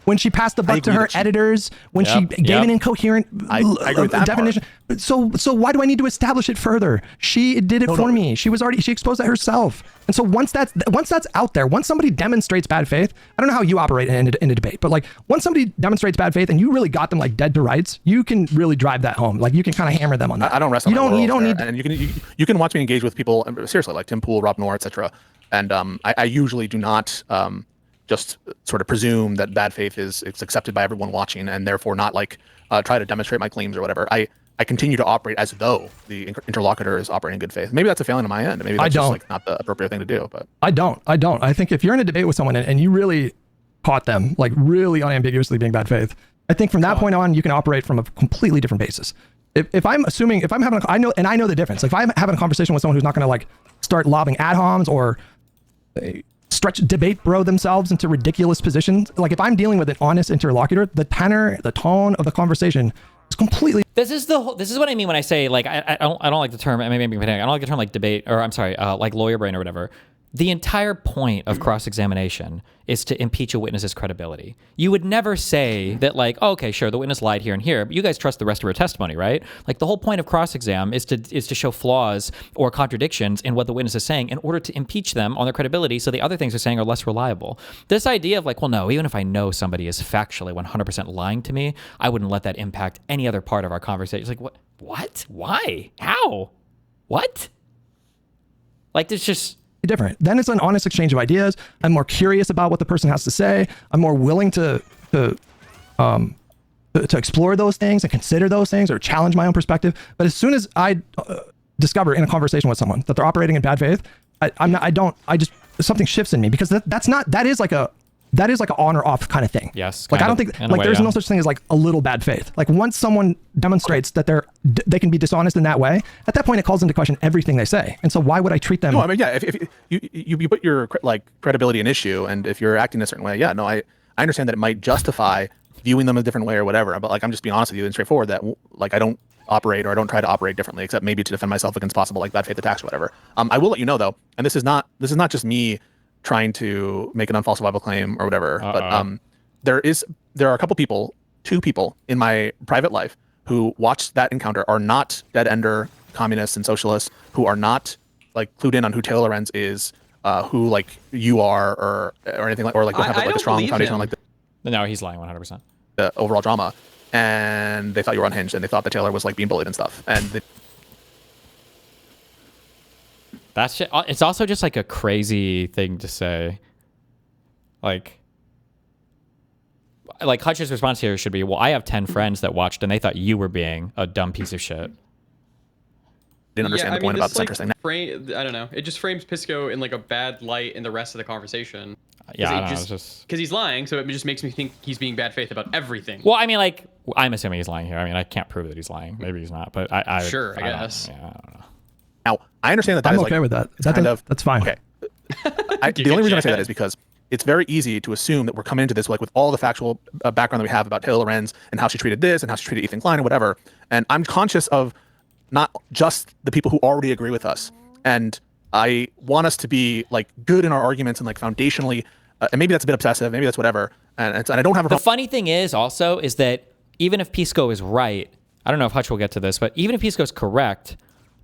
when she passed the buck to her editors, when she gave an incoherent I agree with that definition. So why do I need to establish it further? She did it for me. She exposed that herself. And so once that's out there, once somebody demonstrates bad faith, I don't know how you operate in a debate, but like once somebody demonstrates bad faith and you really got them like dead to rights, you can really drive that home. Like you can kind of hammer them on that. I don't rest on you don't need. And you can watch me engage with people seriously, like Tim Pool, Rob Noor, etc. And I usually do not just sort of presume that bad faith is accepted by everyone watching, and therefore not like try to demonstrate my claims or whatever. I continue to operate as though the interlocutor is operating in good faith. Maybe that's a failing on my end. Maybe that's just like not the appropriate thing to do. But I don't. I think if you're in a debate with someone and you really caught them like really unambiguously being bad faith, I think from that point on you can operate from a completely different basis. If I'm having I know the difference. Like if I'm having a conversation with someone who's not going to like start lobbing ad homs or stretch debate bro themselves into ridiculous positions. Like if I'm dealing with an honest interlocutor, the tenor, the tone of the conversation is completely. This is what I mean when I say like I don't like the term. Maybe I'm being I don't like the term like debate or I'm sorry like lawyer brain or whatever. The entire point of cross-examination is to impeach a witness's credibility. You would never say that like, oh, okay, sure, the witness lied here and here, but you guys trust the rest of her testimony, right? Like the whole point of cross-exam is to show flaws or contradictions in what the witness is saying in order to impeach them on their credibility so the other things they're saying are less reliable. This idea of like, well, no, even if I know somebody is factually 100% lying to me, I wouldn't let that impact any other part of our conversation. It's like, what? Why? How? What? Like there's just... different. Then it's an honest exchange of ideas. I'm more curious about what the person has to say. I'm more willing to explore those things and consider those things or challenge my own perspective. But as soon as I discover in a conversation with someone that they're operating in bad faith, something shifts in me because that is like an on or off kind of thing. Yes. Like I don't think like there's no such thing as like a little bad faith. Like once someone demonstrates that they can be dishonest in that way, at that point it calls into question everything they say. And so why would I treat them? No, I mean, yeah, if you put your like credibility in issue, and if you're acting a certain way, yeah, no, I understand that it might justify viewing them a different way or whatever. But like I'm just being honest with you and straightforward that like I don't operate or I don't try to operate differently, except maybe to defend myself against possible like bad faith attacks or whatever. I will let you know though, and this is not just me trying to make an unfalsifiable claim or whatever. But there are a couple people, 2 people in my private life who watched that encounter are not dead ender communists and socialists who are not like clued in on who Taylor Lorenz is, who like you are or anything like, or like don't have like a strong foundation on like no, he's lying 100%. The overall drama, and they thought you were unhinged and they thought that Taylor was like being bullied and stuff. And that's just, it's also just like a crazy thing to say. Like Hutch's response here should be, well, I have 10 friends that watched and they thought you were being a dumb piece of shit. Didn't understand the point about the centrist thing. I don't know. It just frames Pisco in like a bad light in the rest of the conversation. Yeah, because he's lying, so it just makes me think he's being bad faith about everything. Well, I mean, like, I'm assuming he's lying here. I mean, I can't prove that he's lying. Maybe he's not, but I guess. I don't know. Now, I understand that I'm is okay like, with that. That's fine. Okay. The only reason I say that is because it's very easy to assume that we're coming into this like with all the factual background that we have about Taylor Lorenz and how she treated this and how she treated Ethan Klein and whatever. And I'm conscious of not just the people who already agree with us. And I want us to be like good in our arguments and like foundationally, and maybe that's a bit obsessive, maybe that's whatever. And I don't have a problem. The funny thing is that even if Pisco is right, I don't know if Hutch will get to this, but even if Pisco is correct,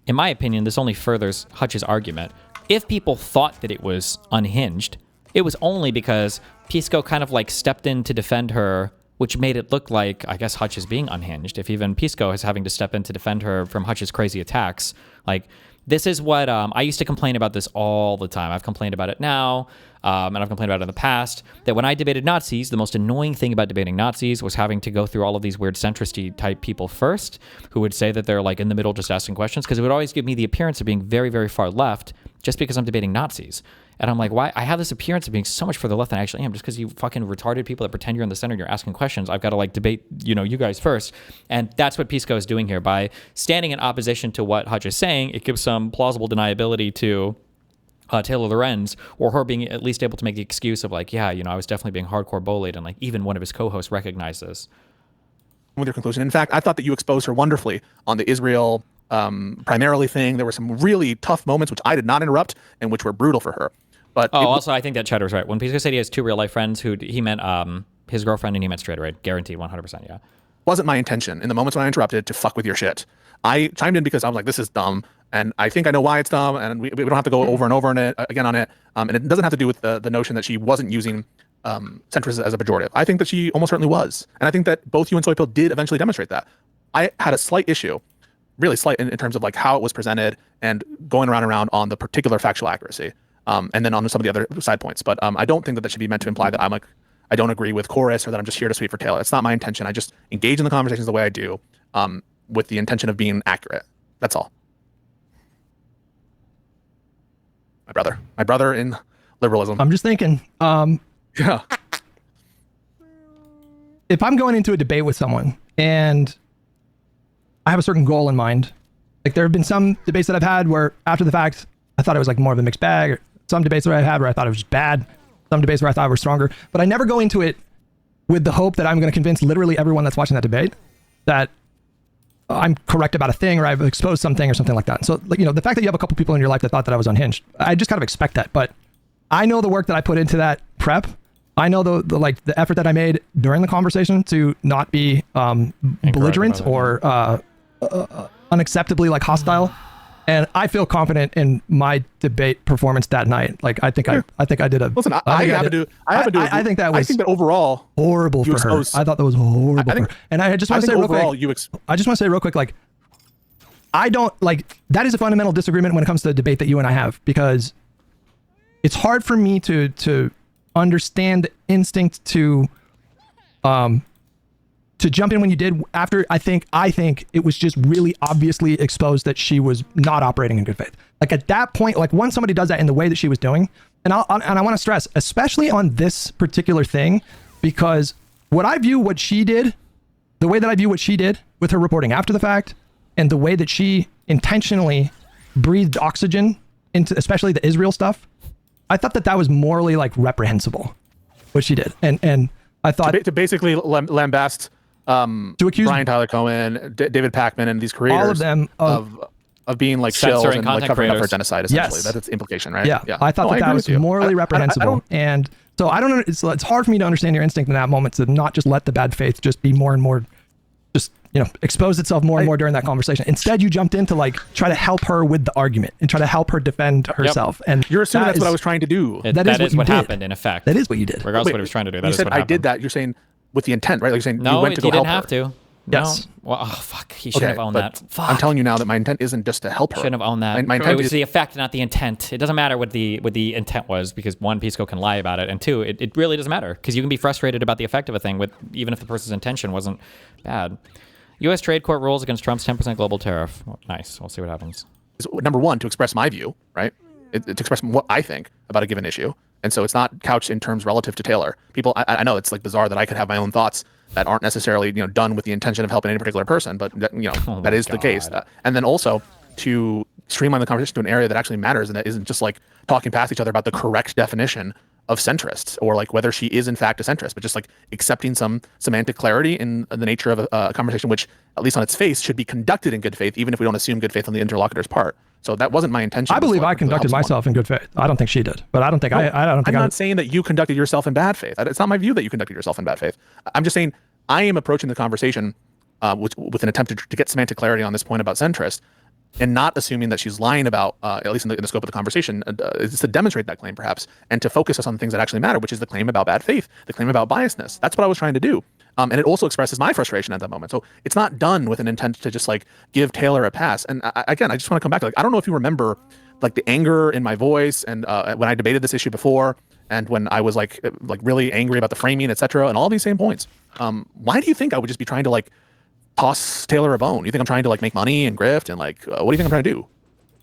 in my opinion, this only furthers Hutch's argument. If people thought that it was unhinged, it was only because Pisco kind of like stepped in to defend her, which made it look like, I guess, Hutch is being unhinged. If even Pisco is having to step in to defend her from Hutch's crazy attacks, like this is what I used to complain about this all the time. I've complained about it now, and I've complained about it in the past, that when I debated Nazis, the most annoying thing about debating Nazis was having to go through all of these weird centrist type people first, who would say that they're like in the middle just asking questions, because it would always give me the appearance of being very, very far left just because I'm debating Nazis. And I'm like, why? I have this appearance of being so much further left than I actually am, just because you fucking retarded people that pretend you're in the center and you're asking questions. I've got to like debate, you guys first. And that's what Pisco is doing here. By standing in opposition to what Hutch is saying, it gives some plausible deniability to Taylor Lorenz, or her being at least able to make the excuse of like, yeah, I was definitely being hardcore bullied, and like even one of his co-hosts recognized this. With your conclusion. In fact, I thought that you exposed her wonderfully on the Israel primarily thing. There were some really tough moments, which I did not interrupt, and which were brutal for her. But also, I think that Cheddar was right. When Pisco said he has 2 real life friends, he meant his girlfriend and he met straight away. Guaranteed, 100%. Yeah. Wasn't my intention in the moments when I interrupted to fuck with your shit. I chimed in because I was like, this is dumb. And I think I know why it's dumb. And we don't have to go over and over on it again on it. And it doesn't have to do with the notion that she wasn't using centrist as a pejorative. I think that she almost certainly was. And I think that both you and Soypill did eventually demonstrate that. I had a slight issue, really slight in terms of like how it was presented and going around and around on the particular factual accuracy. And then on some of the other side points. But I don't think that should be meant to imply that I'm like, I don't agree with Chorus or that I'm just here to sweep for Taylor. It's not my intention. I just engage in the conversations the way I do with the intention of being accurate. That's all. My brother in liberalism. I'm just thinking, yeah. If I'm going into a debate with someone and I have a certain goal in mind, like there have been some debates that I've had where after the fact, I thought it was like more of a mixed bag, or some debates that I had where I thought it was just bad, some debates where I thought were stronger, but I never go into it with the hope that I'm going to convince literally everyone that's watching that debate that I'm correct about a thing or I've exposed something or something like that. So, like, you know, the fact that you have a couple people in your life that thought that I was unhinged, I just kind of expect that. But I know the work that I put into that prep. I know the effort that I made during the conversation to not be belligerent or unacceptably like hostile. And I feel confident in my debate performance that night. Like I think I did a. Listen, I think that overall horrible for her. I thought that was horrible for her. And I just want to say real quick. I just want to say real quick, like I don't like that is a fundamental disagreement when it comes to the debate that you and I have, because it's hard for me to understand the instinct to jump in when you did after I think it was just really obviously exposed that she was not operating in good faith. Like at that point, like once somebody does that in the way that she was doing, and I want to stress, especially on this particular thing, because the way that I view what she did with her reporting after the fact, and the way that she intentionally breathed oxygen into especially the Israel stuff, I thought that was morally like reprehensible, what she did. And I thought to basically lambast to accuse Brian Tyler Cohen, David Pakman, and these creators, all of them of being like shells and like covering up for genocide. Essentially, yes. That's its implication, right? Yeah. I thought that was morally reprehensible, and so I don't. It's hard for me to understand your instinct in that moment to not just let the bad faith just be more and more, just expose itself more and more during that conversation. Instead, you jumped in to like try to help her with the argument and try to help her defend herself. And you're assuming that's what I was trying to do. That is what happened in effect. That is what you did. Regardless of what he was trying to do. You said I did that. You're saying with the intent, right? Like you're saying no, you went to go help her. No, you didn't have to. Yes. No. Well, oh fuck, he shouldn't have owned that. Fuck. I'm telling you now that my intent isn't just to help her. Shouldn't have owned that. My intent was the effect, not the intent. It doesn't matter what the intent was, because one, PISSCO can lie about it, and two, it really doesn't matter, because you can be frustrated about the effect of a thing with even if the person's intention wasn't bad. U.S. trade court rules against Trump's 10% global tariff. Well, nice. We'll see what happens. Number one, to express my view, right? To express what I think about a given issue. And so it's not couched in terms relative to Taylor. People, I know it's like bizarre that I could have my own thoughts that aren't necessarily done with the intention of helping any particular person, but that is the case. And then also to streamline the conversation to an area that actually matters and that isn't just like talking past each other about the correct definition of centrists, or like whether she is in fact a centrist, but just like accepting some semantic clarity in the nature of a conversation, which at least on its face should be conducted in good faith, even if we don't assume good faith on the interlocutor's part. So that wasn't my intention. I believe I conducted myself in good faith. I don't think she did, but I don't think I'm not saying that you conducted yourself in bad faith. It's not my view that you conducted yourself in bad faith. I'm just saying I am approaching the conversation with an attempt to get semantic clarity on this point about centrist, and not assuming that she's lying about, at least in the scope of the conversation, is to demonstrate that claim perhaps, and to focus us on the things that actually matter, which is the claim about bad faith, the claim about biasness. That's what I was trying to do. And it also expresses my frustration at that moment. So it's not done with an intent to just like give Taylor a pass. And again, I just want to come back to like, I don't know if you remember like the anger in my voice and when I debated this issue before, and when I was like really angry about the framing, etc., and all these same points. Why do you think I would just be trying to like toss Taylor a bone? You think I'm trying to like make money and grift and like what do you think I'm trying to do?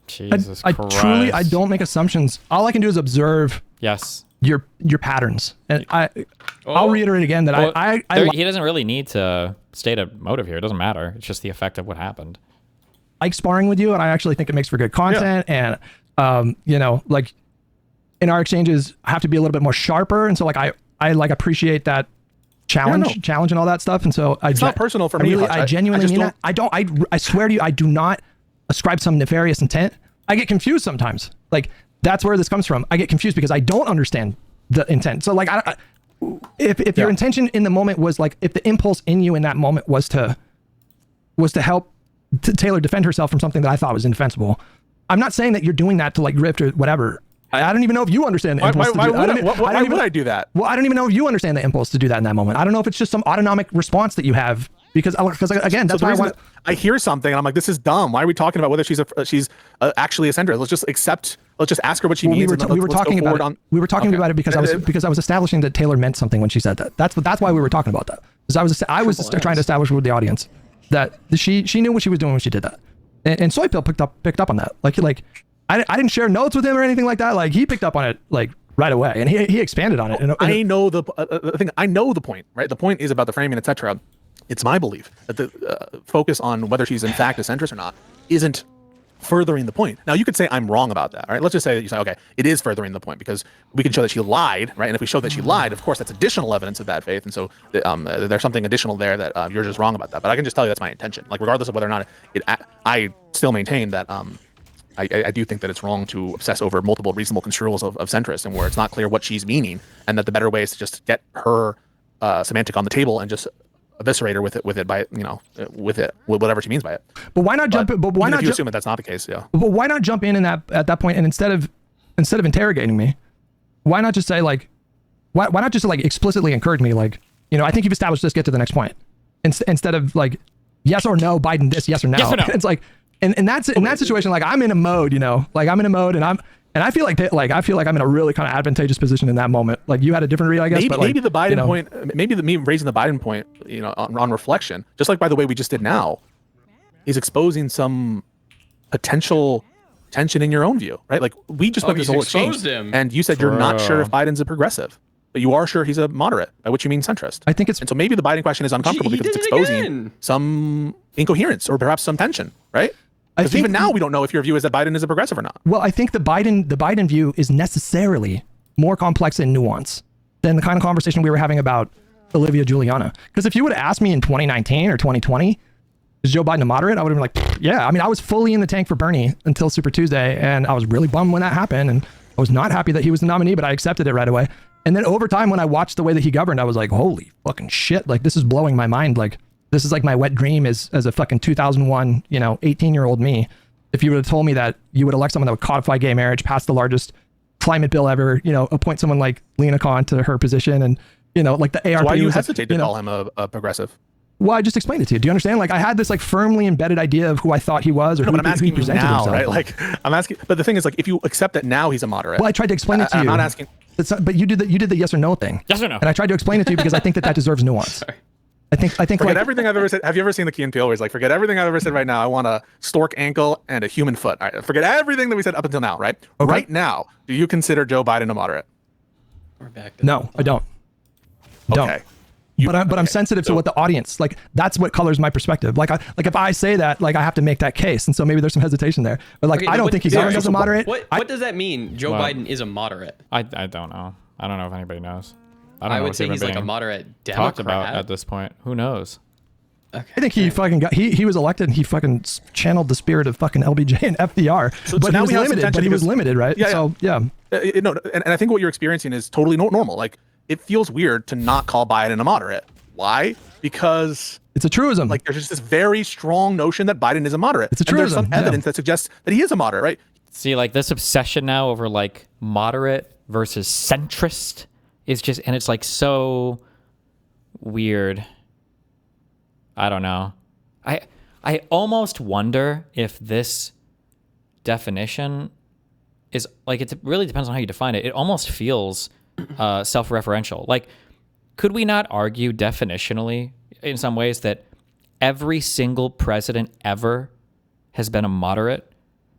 Jesus Christ. I don't make assumptions. All I can do is observe your patterns. And I'll reiterate again that he doesn't really need to state a motive here. It doesn't matter. It's just the effect of what happened. I like sparring with you, and I actually think it makes for good content. Yeah. And like in our exchanges I have to be a little bit more sharper, and so like I like appreciate that challenge and all that stuff. And so it's not personal for me. I genuinely mean that. I swear to you, I do not ascribe some nefarious intent. I get confused sometimes. Like that's where this comes from. I get confused because I don't understand the intent. So like if your intention in the moment was like, if the impulse in you in that moment was to help Taylor defend herself from something that I thought was indefensible, I'm not saying that you're doing that to like grift or whatever. I don't even know if you understand the impulse. Why would I do that? Well, I don't even know if you understand the impulse to do that in that moment. I don't know if it's just some autonomic response that you have because again, that's why I hear something and I'm like, this is dumb. Why are we talking about whether she's actually a centrist? Let's just ask her what she means. We were talking about it because I was establishing that Taylor meant something when she said that. That's why we were talking about that. Because I was trying to establish with the audience that she knew what she was doing when she did that. And Soypill picked up on that. Like I didn't share notes with him or anything like that. Like he picked up on it like right away, and he expanded on it. I know the thing. I know the point, right? The point is about the framing, etc. It's my belief that the focus on whether she's in fact a centrist or not isn't furthering the point. Now you could say I'm wrong about that, right? Let's just say that you say, okay, it is furthering the point because we can show that she lied, right? And if we show that she lied, of course that's additional evidence of bad faith, and so there's something additional there that you're just wrong about that. But I can just tell you that's my intention. Like regardless of whether or not I still maintain that I do think that it's wrong to obsess over multiple reasonable construals of centrist and where it's not clear what she's meaning, and that the better way is to just get her semantic on the table and just eviscerate her with it by with whatever she means by it. But why not jump? But why not assume that that's not the case? Yeah. But why not jump in at that point and instead of interrogating me, why not just say like, why not just like explicitly encourage me like, I think you've established this. Get to the next point, instead of like, yes or no, Biden this, yes or no. Yes or no. It's like, and that's in that situation like I'm in a mode, like I'm in a mode and I feel like I'm in a really kind of advantageous position in that moment. Like you had a different read, I guess. Maybe the Biden point, me raising the Biden point, on reflection, just like by the way we just did now, is exposing some potential tension in your own view, right? Like we just went this whole exchange, and you said you're not sure if Biden's a progressive, but you are sure he's a moderate, by which you mean centrist. I think it's. And so maybe the Biden question is uncomfortable because it's exposing some incoherence or perhaps some tension, right? Because even now we don't know if your view is that Biden is a progressive or not. Well, I think the Biden view is necessarily more complex and nuanced than the kind of conversation we were having about Olivia Juliana. Because if you would have asked me in 2019 or 2020, is Joe Biden a moderate? I would have been like, yeah. I mean, I was fully in the tank for Bernie until Super Tuesday, and I was really bummed when that happened, and I was not happy that he was the nominee, but I accepted it right away. And then over time, when I watched the way that he governed, I was like, holy fucking shit! Like this is blowing my mind. Like. This is like my wet dream as a fucking 2001, 18-year-old me. If you would have told me that you would elect someone that would codify gay marriage, pass the largest climate bill ever, appoint someone like Lena Khan to her position, and like the ARP. So why do you hesitate to call him a progressive? Well, I just explained it to you. Do you understand? Like I had this like firmly embedded idea of who I thought he was, or who he presented now, himself. Right? Like I'm asking, but the thing is, like, if you accept that now he's a moderate. Well, I tried to explain it to you. I'm not asking. But you did the yes or no thing. Yes or no. And I tried to explain it to you because I think that deserves nuance. Sorry. I think forget like, everything I've ever said. Have you ever seen the Key and Peele where he's like, forget everything I've ever said right now. I want a stork ankle and a human foot. All right, forget everything that we said up until now, right? Okay. Right now, do you consider Joe Biden a moderate? We're back to no, I don't. Okay. But I'm sensitive to what the audience, like that's what colors my perspective. Like if I say that, like I have to make that case. And so maybe there's some hesitation there. But like, I don't think he's as a moderate. What does that mean? Joe Biden is a moderate. I don't know. I don't know if anybody knows. I would say he's like a moderate Democrat. Talked about at this point. Who knows? Okay. I think he fucking he was elected and he fucking channeled the spirit of fucking LBJ and FDR. But he was limited. But he was limited, right? Yeah. So yeah. No, and I think what you're experiencing is totally normal. Like it feels weird to not call Biden a moderate. Why? Because it's a truism. Like there's just this very strong notion that Biden is a moderate. It's a truism. And there's some evidence that suggests that he is a moderate, right? See, like this obsession now over like moderate versus centrist is just, and it's like so weird. I don't know. I almost wonder if this definition is like, it really depends on how you define it. It almost feels self-referential. Like, could we not argue definitionally in some ways that every single president ever has been a moderate?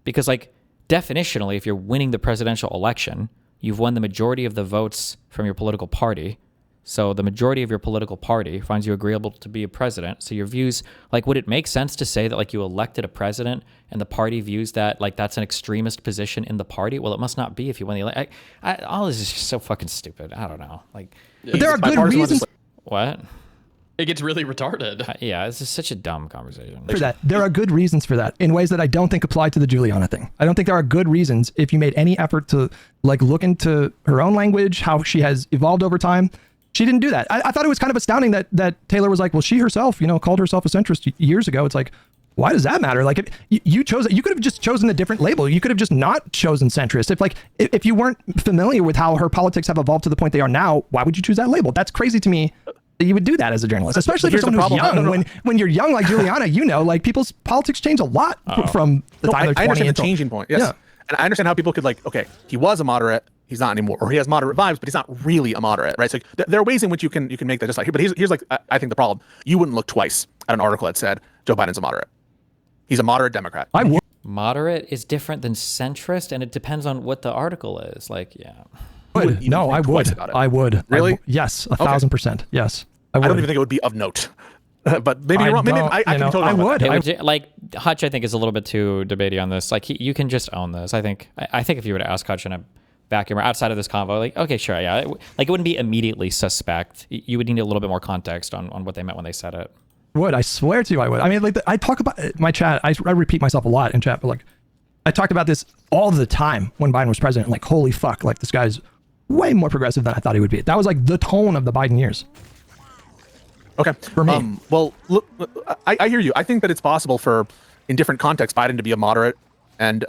Because like definitionally, if you're winning the presidential election, you've won the majority of the votes from your political party. So the majority of your political party finds you agreeable to be a president. So your views, like, would it make sense to say that like you elected a president and the party views that like that's an extremist position in the party? Well, it must not be if you win the election. All this is just so fucking stupid. I don't know. Like, but there are good reasons. What? It gets really retarded. Yeah, this is such a dumb conversation. For that, there are good reasons for that in ways that I don't think apply to the Juliana thing. I don't think there are good reasons if you made any effort to like look into her own language, how she has evolved over time. She didn't do that. I thought it was kind of astounding that Taylor was like, well, she herself, called herself a centrist years ago. It's like, why does that matter? Like, if you chose it, you could have just chosen a different label. You could have just not chosen centrist. If you weren't familiar with how her politics have evolved to the point they are now, why would you choose that label? That's crazy to me that you would do that as a journalist, especially for someone who's young. When you're young like Juliana, like people's politics change a lot from the time they're 20. I understand the changing point. Yes. Yeah. And I understand how people could okay, he was a moderate, he's not anymore, or he has moderate vibes, but he's not really a moderate, right? So there are ways in which you can make that just like, but here's I think the problem. You wouldn't look twice at an article that said Joe Biden's a moderate. He's a moderate Democrat. I would. Moderate is different than centrist, and it depends on what the article is. Like, yeah. No, I would. I would. Really? Yes, 1,000%. Yes. I don't even think it would be of note. But maybe you're wrong. Maybe I can be totally wrong. I would. Like Hutch, I think is a little bit too debatey on this. Like you can just own this. I think if you were to ask Hutch in a vacuum or outside of this convo, like, okay, sure, yeah, it wouldn't be immediately suspect. You would need a little bit more context on what they meant when they said it. I swear to you, I would. I mean, I talk about my chat. I repeat myself a lot in chat, but I talked about this all the time when Biden was president. Like, holy fuck, this guy's way more progressive than I thought he would be. That was the tone of the Biden years. Okay. For me. Well, look, I hear you. I think that it's possible for, in different contexts, Biden to be a moderate and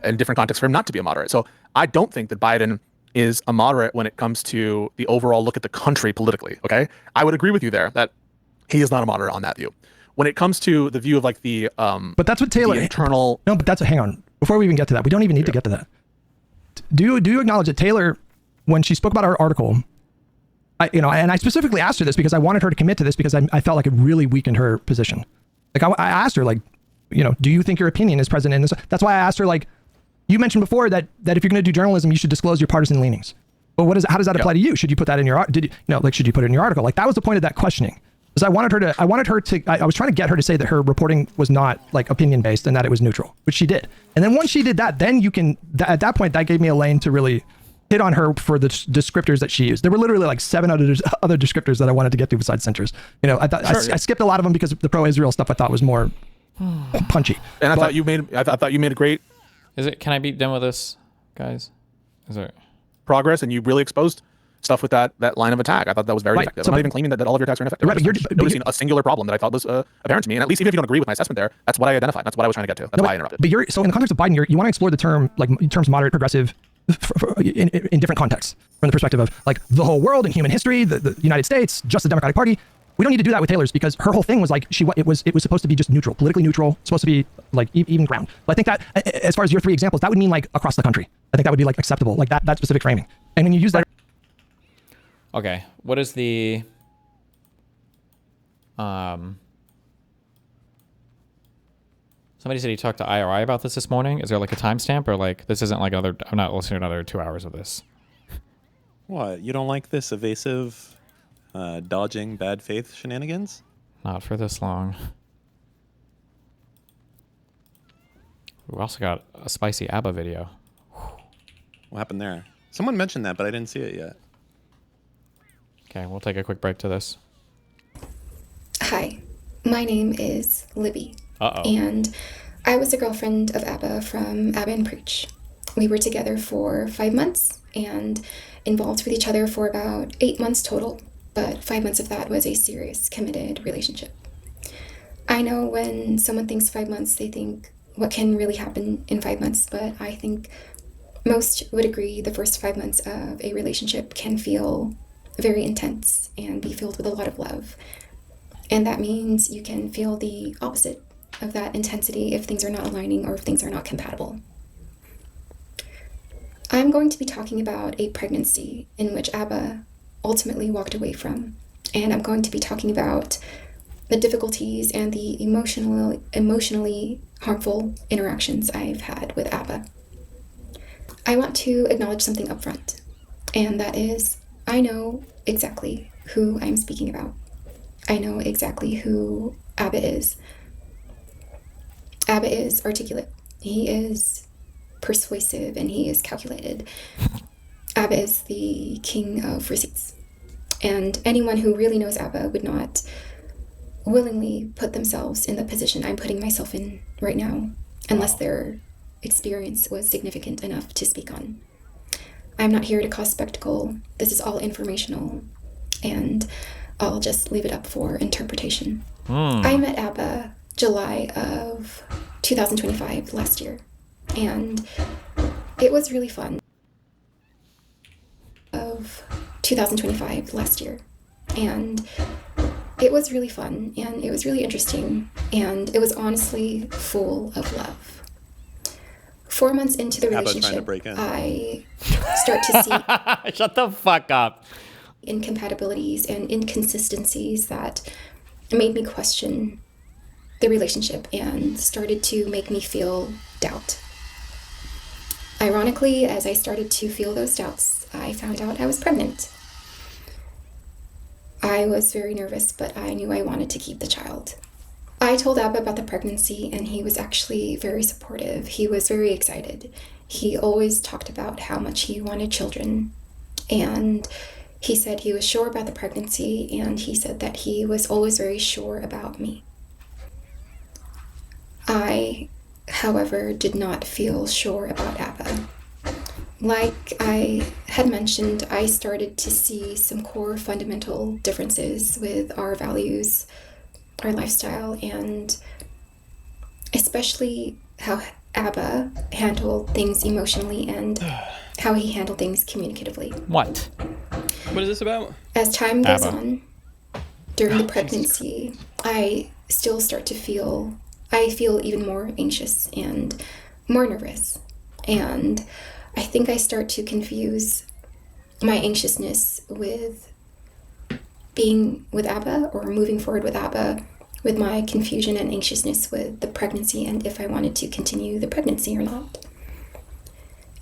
in different contexts for him not to be a moderate. So I don't think that Biden is a moderate when it comes to the overall look at the country politically. Okay. I would agree with you there that he is not a moderate on that view. When it comes to the view of the but that's what Taylor internal. No, but hang on. Before we even get to that, we don't even need to get to that. Do you acknowledge that Taylor, when she spoke about our article, and I specifically asked her this because I wanted her to commit to this because I felt like it really weakened her position. I asked her do you think your opinion is present in this? That's why I asked her you mentioned before that if you're going to do journalism, you should disclose your partisan leanings. But how does that apply to you? Should you put that in your should you put it in your article? That was the point of that questioning. Because I was trying to get her to say that her reporting was not opinion based and that it was neutral, which she did. And then once she did that, then at that point, that gave me a lane to really hit on her for the descriptors that she used. There were literally 7 other descriptors that I wanted to get to besides centrist. I thought I skipped a lot of them because the pro-Israel stuff I thought was more punchy. And I thought you made a great. Is it? Can I be done with this, guys? Is there progress? And you really exposed stuff with that line of attack. I thought that was very effective. I'm not even claiming that all of your attacks are ineffective. Right, but you're noticing a singular problem that I thought was apparent to me. And at least even if you don't agree with my assessment there, that's what I identified. That's what I was trying to get to. That's why I interrupted. But so in the context of Biden, you want to explore the term in terms of moderate, progressive, in different contexts from the perspective of the whole world and human history, the United States, just the Democratic Party. We don't need to do that with Taylor's because her whole thing was it was supposed to be just neutral, politically neutral, supposed to be even ground. But I think that as far as your 3 examples, that would mean across the country. I think that would be acceptable, that specific framing. And when you use that. Okay, what is the somebody said he talked to IRI about this morning. Is there a timestamp or this isn't another, I'm not listening to another 2 hours of this. What, you don't like this evasive dodging bad faith shenanigans? Not for this long. We also got a spicy ABBA video. What happened there? Someone mentioned that, but I didn't see it yet. Okay, we'll take a quick break to this. Hi, my name is Libby. Uh-oh. And I was a girlfriend of ABBA from ABBA and Preach. We were together for 5 months and involved with each other for about 8 months total, but 5 months of that was a serious, committed relationship. I know when someone thinks 5 months, they think, what can really happen in 5 months? But I think most would agree the first 5 months of a relationship can feel very intense and be filled with a lot of love. And that means you can feel the opposite of that intensity if things are not aligning or if things are not compatible. I'm going to be talking about a pregnancy in which ABBA ultimately walked away from. And I'm going to be talking about the difficulties and the emotionally harmful interactions I've had with ABBA. I want to acknowledge something up front, and that is I know exactly who I'm speaking about. I know exactly who ABBA is. ABBA is articulate. He is persuasive and he is calculated. ABBA is the king of receipts. And anyone who really knows ABBA would not willingly put themselves in the position I'm putting myself in right now, unless their experience was significant enough to speak on. I'm not here to cause spectacle. This is all informational. and I'll just leave it up for interpretation. I met Abba July of 2025, last year, and it was really fun. Of 2025, last year, and it was really fun, and it was really interesting, and it was honestly full of love. 4 months into the relationship, I start to see shut the fuck up. Incompatibilities and inconsistencies that made me question the relationship and started to make me feel doubt. Ironically, as I started to feel those doubts, I found out I was pregnant. I was very nervous, but I knew I wanted to keep the child. I told Abba about the pregnancy, and he was actually very supportive. He was very excited. He always talked about how much he wanted children, and he said he was sure about the pregnancy, and he said that he was always very sure about me. I, however, did not feel sure about Abba. Like I had mentioned, I started to see some core fundamental differences with our values, our lifestyle, and especially how Abba handled things emotionally and how he handled things communicatively. What? What is this about? As time goes Abba. on, during the pregnancy, I still start to feel even more anxious and more nervous. And I think I start to confuse my anxiousness with being with Abba, or moving forward with Abba, with my confusion and anxiousness with the pregnancy and if I wanted to continue the pregnancy or not.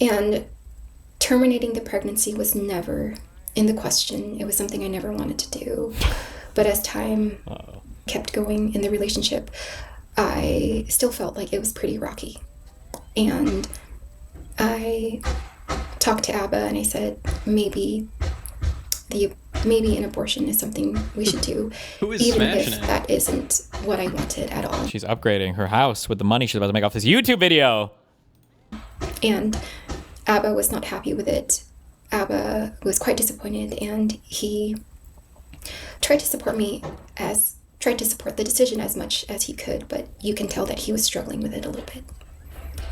And terminating the pregnancy was never in the question. It was something I never wanted to do. But as time kept going in the relationship, I still felt like it was pretty rocky. And I talked to Abba and I said, maybe an abortion is something we should do, even if that isn't what I wanted at all. She's upgrading her house with the money she's about to make off this YouTube video. And Abba was not happy with it. Abba was quite disappointed, and he tried to support the decision as much as he could, but you can tell that he was struggling with it a little bit.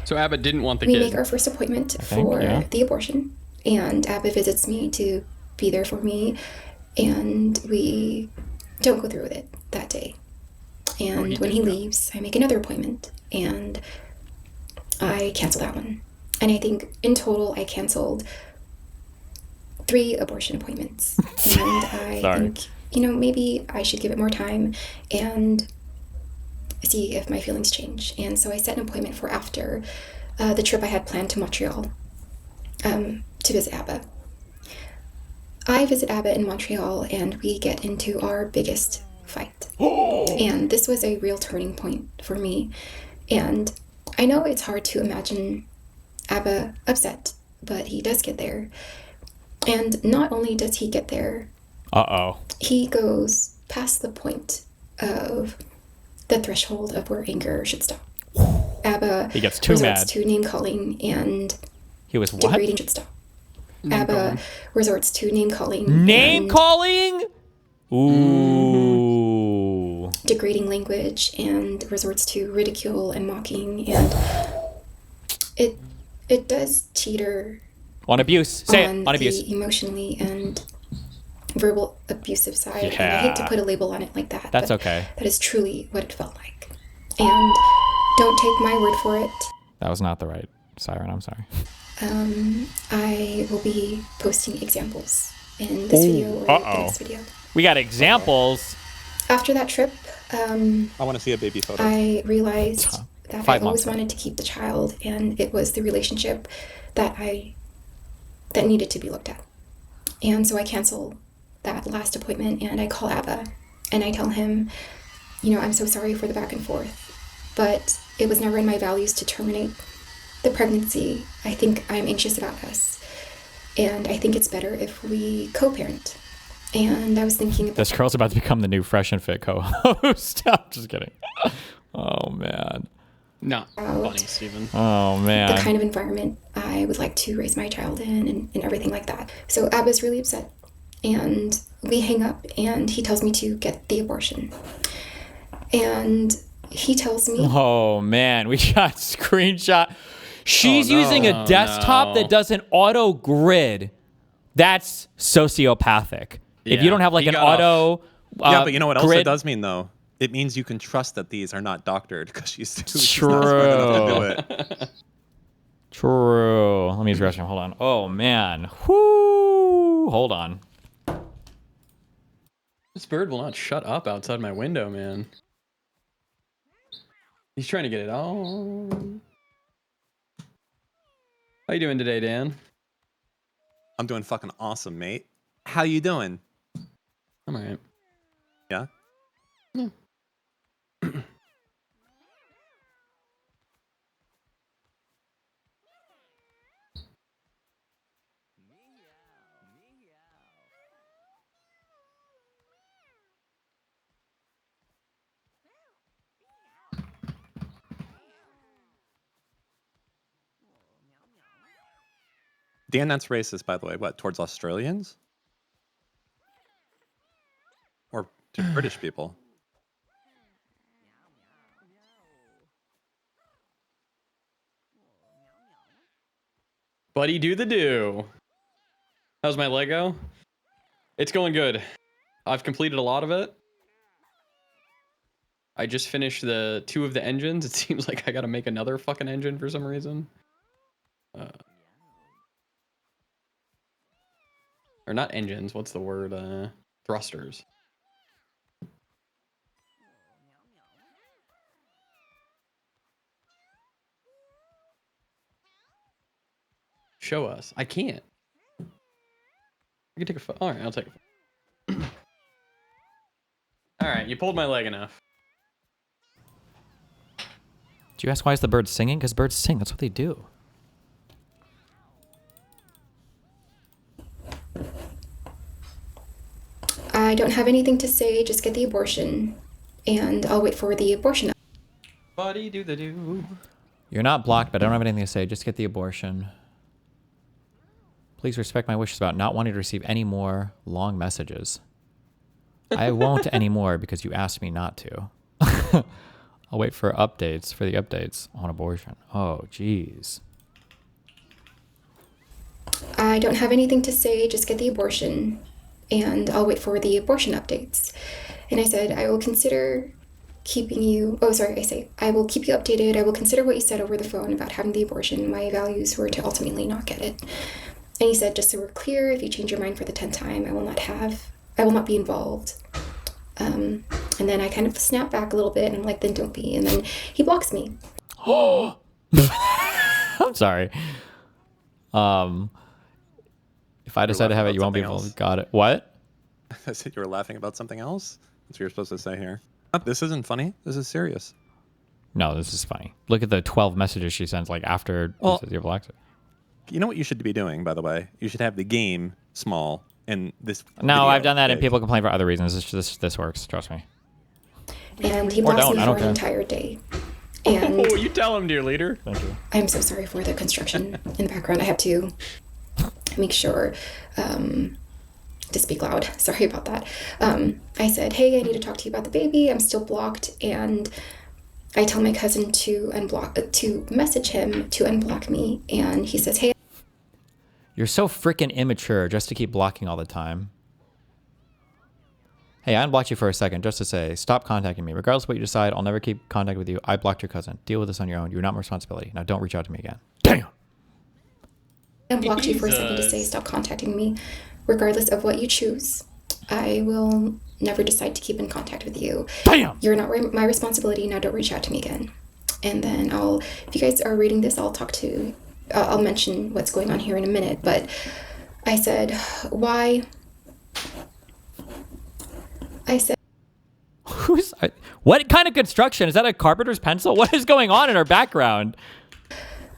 So Abba didn't want the We kid. make our first appointment for the abortion, and Abba visits me to be there for me, and we don't go through with it that day. And when he leaves, I make another appointment, and I cancel that one. And I think in total I canceled 3 abortion appointments. And I think, maybe I should give it more time and see if my feelings change. And so I set an appointment for after the trip I had planned to Montreal to visit Abba. I visit Abba in Montreal, and we get into our biggest fight. And this was a real turning point for me. And I know it's hard to imagine Abba upset, but he does get there. And not only does he get there, he goes past the point of the threshold of where anger should stop. Abba he gets too resorts mad to name calling, and he was what? degrading should stop. Abba resorts to name calling. Name calling? Ooh. Degrading language, and resorts to ridicule and mocking, and it does teeter on abuse. Say it. On abuse. The emotionally and verbal abusive side. And I hate to put a label on it like that. That's but okay. That is truly what it felt like. And don't take my word for it. That was not the right siren. I'm sorry. I will be posting examples in this video or the next video. We got examples. After that trip, I want to see a baby photo. I realized that I always wanted to keep the child, and it was the relationship that needed to be looked at. And so I cancel that last appointment, and I call Abba, and I tell him, I'm so sorry for the back and forth, but it was never in my values to terminate the pregnancy. I think I'm anxious about us, and I think it's better if we co-parent. And I was thinking about this girl's about to become the new Fresh and Fit co-host. I'm just kidding. Oh man. No, funny, Steven. Oh man. The kind of environment I would like to raise my child in, and everything like that. So Abba's really upset, and we hang up, and he tells me to get the abortion. And he tells me... Oh, man. We got screenshot. She's using a desktop that does an auto grid. That's sociopathic. If you don't have like an auto yeah, but you know what else grid... it does mean, though? It means you can trust that these are not doctored because she's not True. smart enough to do it. True. Let me use the restroom. Hold on. Oh, man. Whoo. Hold on. This bird will not shut up outside my window, man. He's trying to get it on. How you doing today, Dan? I'm doing fucking awesome, mate. How you doing? I'm alright. Yeah? Yeah. Dan, that's racist, by the way. What, towards Australians? Or to British people? Buddy, do the do. How's my Lego? It's going good. I've completed a lot of it. I just finished the 2 of the engines. It seems like I gotta make another fucking engine for some reason. Or not engines, what's the word? Thrusters. Show us. I can't. I can take a photo. Alright, I'll take a photo. Alright, you pulled my leg enough. Do you ask why is the bird singing? Because birds sing. That's what they do. I don't have anything to say, just get the abortion, and I'll wait for the abortion. Buddy, do the do. You're not blocked, but I don't have anything to say. Just get the abortion. Please respect my wishes about not wanting to receive any more long messages. I won't anymore because you asked me not to. I'll wait for updates, for the updates on abortion. Oh, jeez. I don't have anything to say, just get the abortion, and I'll wait for the abortion updates. And I said, I will consider keeping you... Oh, sorry, I will keep you updated. I will consider what you said over the phone about having the abortion. My values were to ultimately not get it. And he said, just so we're clear, if you change your mind for the 10th time, I will not be involved. And then I kind of snap back a little bit, and I'm like, then don't be. And then he blocks me. I'm sorry. If I decide to have it, you won't be involved. Got it. What? I said you were laughing about something else? That's what you're supposed to say here. This isn't funny. This is serious. No, this is funny. Look at the 12 messages she sends like after you blocked it. You know what you should be doing, by the way? You should have the game small and this. No, I've done that, and people complain for other reasons. This works. Trust me. And he blocks me for an entire day. And oh, you tell him, dear leader. Thank you. I'm so sorry for the construction in the background. I have to make sure to speak loud. Sorry about that. I said, hey, I need to talk to you about the baby. I'm still blocked, and I tell my cousin to message him to unblock me, and he says, hey. You're so freaking immature just to keep blocking all the time. Hey, I unblocked you for a second just to say, stop contacting me. Regardless of what you decide, I'll never keep contact with you. I blocked your cousin. Deal with this on your own. You're not my responsibility. Now don't reach out to me again. Damn! I unblocked you for a second to say, stop contacting me. Regardless of what you choose, I will never decide to keep in contact with you. Damn! You're not my responsibility. Now don't reach out to me again. And then if you guys are reading this, I'll mention what's going on here in a minute. But I said, why? I said, what kind of construction? Is that a carpenter's pencil? What is going on in our background?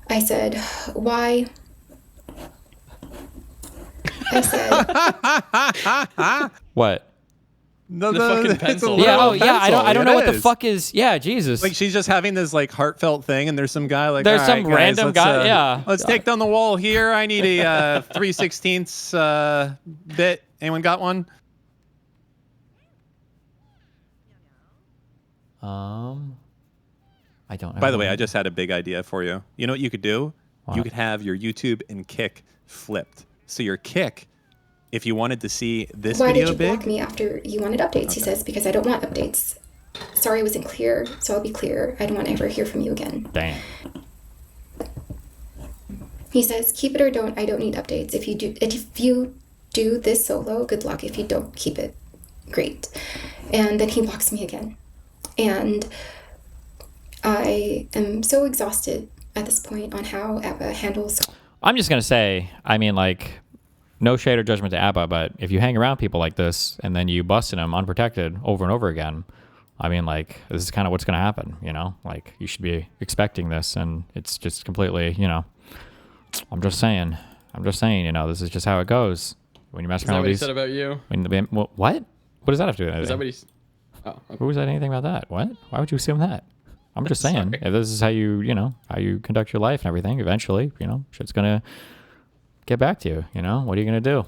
I said, why? I said, what? No, the fucking pencil. Yeah, I don't know what the fuck is. Yeah, Jesus. Like she's just having this like heartfelt thing, and there's some guy like there's some random guy. Let's take down the wall here. I need a 3/16 bit Anyone got one? I don't know. By the way, I just had a big idea for you. You know what you could do? What? You could have your YouTube and Kick flipped. So your Kick, if you wanted to see this Why video did you big, block me after you wanted updates? He says, because I don't want updates. Sorry I wasn't clear, so I'll be clear. I don't want to ever hear from you again. Damn. He says, keep it or don't. I don't need updates. If you do this solo, good luck. If you don't, keep it. Great. And then he blocks me again. And I am so exhausted at this point on how ABBA handles. I'm just going to say, I mean, like, no shade or judgment to ABBA, but if you hang around people like this and then you bust in them unprotected over and over again, I mean, like, this is kind of what's going to happen, you know? Like, you should be expecting this, and it's just completely, you know, I'm just saying, you know, this is just how it goes. When you mess around with these... Is that what he said about you? When the, what? What does that have to do with anything? Is that what he's... Oh, okay. Who said anything about that? What? Why would you assume that? I'm just saying, if this is how how you conduct your life and everything, eventually, you know, shit's going to get back to you, you know? What are you going to do?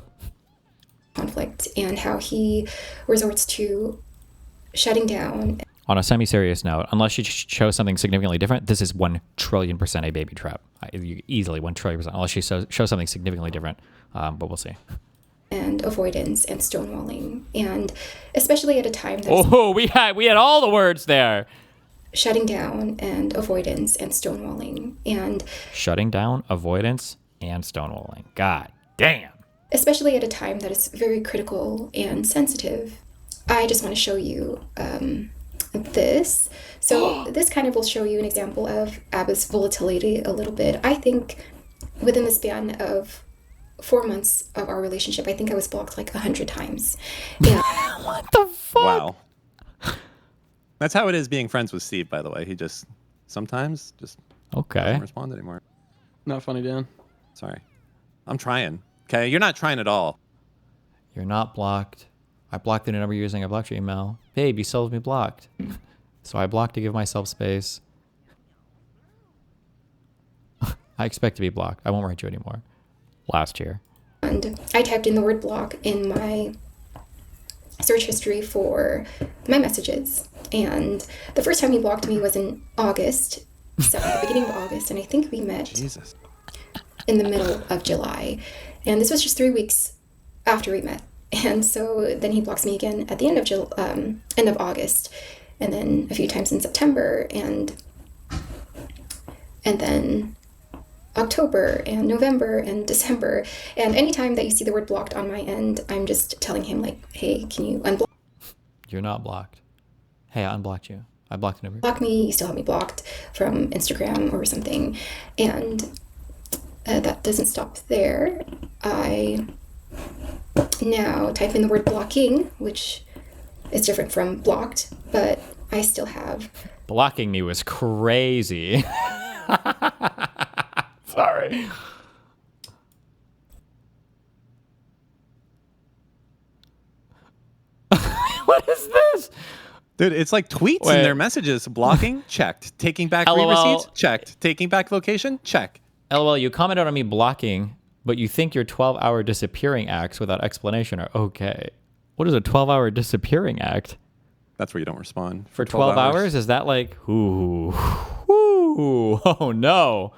Conflict and how he resorts to shutting down. On a semi-serious note, unless you show something significantly different, this is 1 trillion% a baby trap. Easily 1 trillion%, unless you show something significantly different. But we'll see. And avoidance and stonewalling, and especially at a time that we had all the words there. Shutting down and avoidance and stonewalling, and shutting down, avoidance, and stonewalling. God damn. Especially at a time that is very critical and sensitive. I just want to show you this. So this kind of will show you an example of ABBA's volatility a little bit. I think within the span of 4 months of our relationship, I think I was blocked like 100 times. Yeah. What the fuck? Wow. That's how it is being friends with Steve, by the way. He just sometimes just doesn't respond anymore. Not funny, Dan. Sorry. I'm trying. Okay, you're not trying at all. You're not blocked. I blocked the new number you're using. I blocked your email. Babe, you still have me blocked. So I blocked to give myself space. I expect to be blocked. I won't write you anymore. Last year. And I typed in the word block in my search history for my messages. And the first time he blocked me was in August. So at the beginning of August. And I think we met in the middle of July. And this was just 3 weeks after we met. And so then he blocks me again at the end of August, and then a few times in September, and then October and November and December. And anytime that you see the word blocked on my end, I'm just telling him like, hey, can you unblock? You're not blocked. Hey, I unblocked you. I blocked the number. Block me. You still have me blocked from Instagram or something. And that doesn't stop there. I now type in the word blocking, which is different from blocked, but I still have. Blocking me was crazy. Sorry. What is this? Dude, it's like tweets in their messages. Blocking, checked. Taking back read receipts, checked. Taking back location, check. LOL, you commented on me blocking, but you think your 12-hour disappearing acts without explanation are okay. What is a 12-hour disappearing act? That's where you don't respond. For 12 hours? Is that like, ooh, oh no.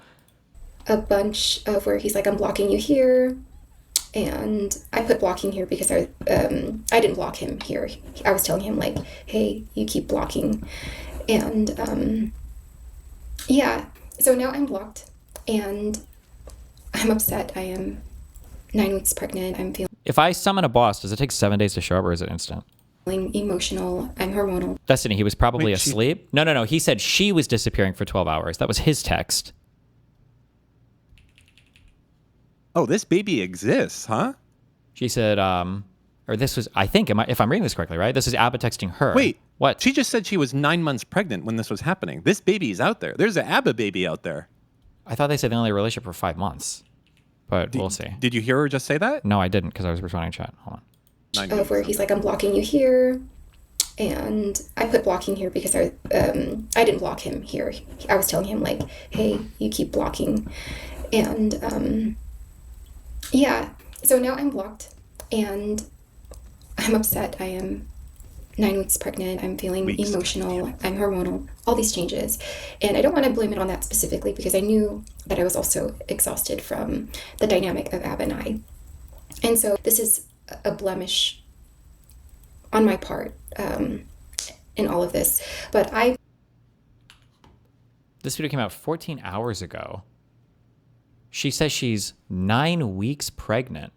A bunch of where he's like, I'm blocking you here. And I put blocking here because I didn't block him here. I was telling him like, hey, you keep blocking. And yeah, so now I'm blocked and I'm upset. I am 9 weeks pregnant. I'm feeling. If I summon a boss, does it take 7 days to show up or is it instant? Emotional. I'm hormonal. Destiny, he was probably asleep. No. He said she was disappearing for 12 hours. That was his text. Oh, this baby exists, huh? She said, or this was, I think, if I'm reading this correctly, right? This is ABBA texting her. Wait, what? She just said she was 9 months pregnant when this was happening. This baby is out there. There's an ABBA baby out there. I thought they said they only relationship for 5 months, but we'll see. Did you hear her just say that? No, I didn't because I was responding to chat. Hold on. Of where he's like, I'm blocking you here. And I put blocking here because I didn't block him here. I was telling him like, hey, you keep blocking. And yeah, so now I'm blocked and I'm upset. I am 9 weeks pregnant. I'm feeling emotional. I'm hormonal, all these changes. And I don't want to blame it on that specifically because I knew that I was also exhausted from the dynamic of Ab and I. And so this is a blemish on my part in all of this. But This video came out 14 hours ago. She says she's 9 weeks pregnant.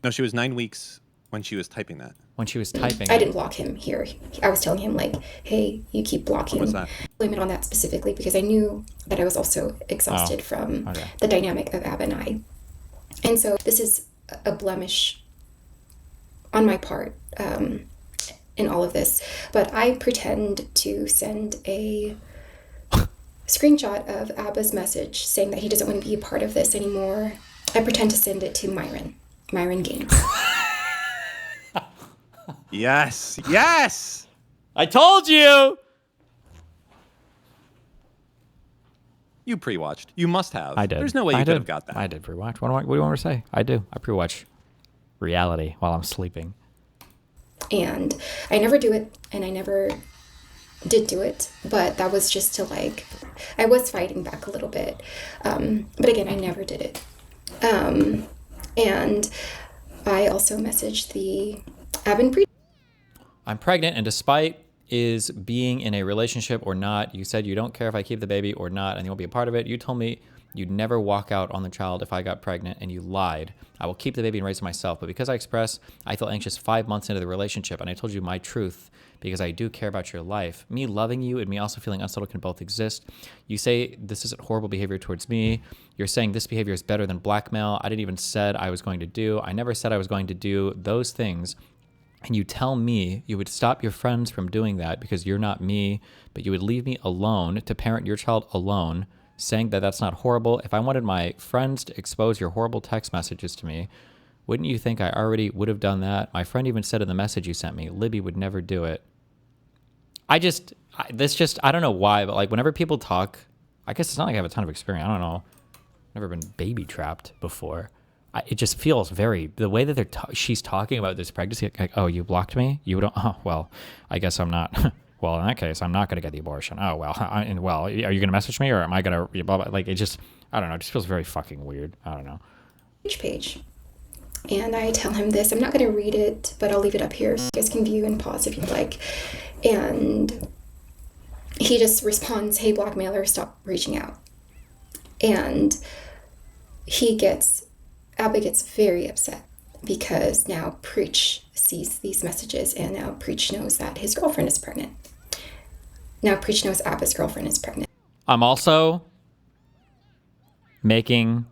No, she was 9 weeks when she was typing that. When she was typing I didn't block him here. I was telling him, like, hey, you keep blocking. What was that? Blame it on that specifically because I knew that I was also exhausted from the dynamic of Ab and I. And so this is a blemish on my part in all of this. But I pretend to send a screenshot of Abba's message saying that he doesn't want to be a part of this anymore. I pretend to send it to Myron Games. Yes. Yes. I told you. You pre-watched. You must have. I did. There's no way you could have got that. I did pre-watch. What do you want me to say? I do. I pre-watch reality while I'm sleeping. And I never do it, and I never did do it, but that was just to, like, I was fighting back a little bit. But again, I never did it. And I also messaged the Ab Preach. I'm pregnant, and despite is being in a relationship or not, you said you don't care if I keep the baby or not, and you'll be a part of it. You told me you'd never walk out on the child if I got pregnant, and you lied. I will keep the baby and raise it myself, but because I expressed I feel anxious 5 months into the relationship, and I told you my truth because I do care about your life. Me loving you and me also feeling unsettled can both exist. You say this isn't horrible behavior towards me. You're saying this behavior is better than blackmail. I didn't even said I was going to do. I never said I was going to do those things. And you tell me you would stop your friends from doing that because you're not me, but you would leave me alone to parent your child alone, saying that that's not horrible. If I wanted my friends to expose your horrible text messages to me, wouldn't you think I already would have done that? My friend even said in the message you sent me, Libby would never do it. I don't know why, but like whenever people talk, I guess it's not like I have a ton of experience. I don't know. Never been baby trapped before. It just feels very, the way that she's talking about this pregnancy, like, oh, you blocked me? You don't, oh, well, I guess I'm not. Well, in that case, I'm not going to get the abortion. Oh, well, are you going to message me or am I going to, blah, blah, like, it just, I don't know, it just feels very fucking weird. I don't know. Page. And I tell him this. I'm not going to read it, but I'll leave it up here so you guys can view and pause if you'd like. And he just responds, hey, blackmailer, stop reaching out. And Abba gets very upset because now Preach sees these messages and now Preach knows that his girlfriend is pregnant. Now Preach knows Abba's girlfriend is pregnant. I'm also making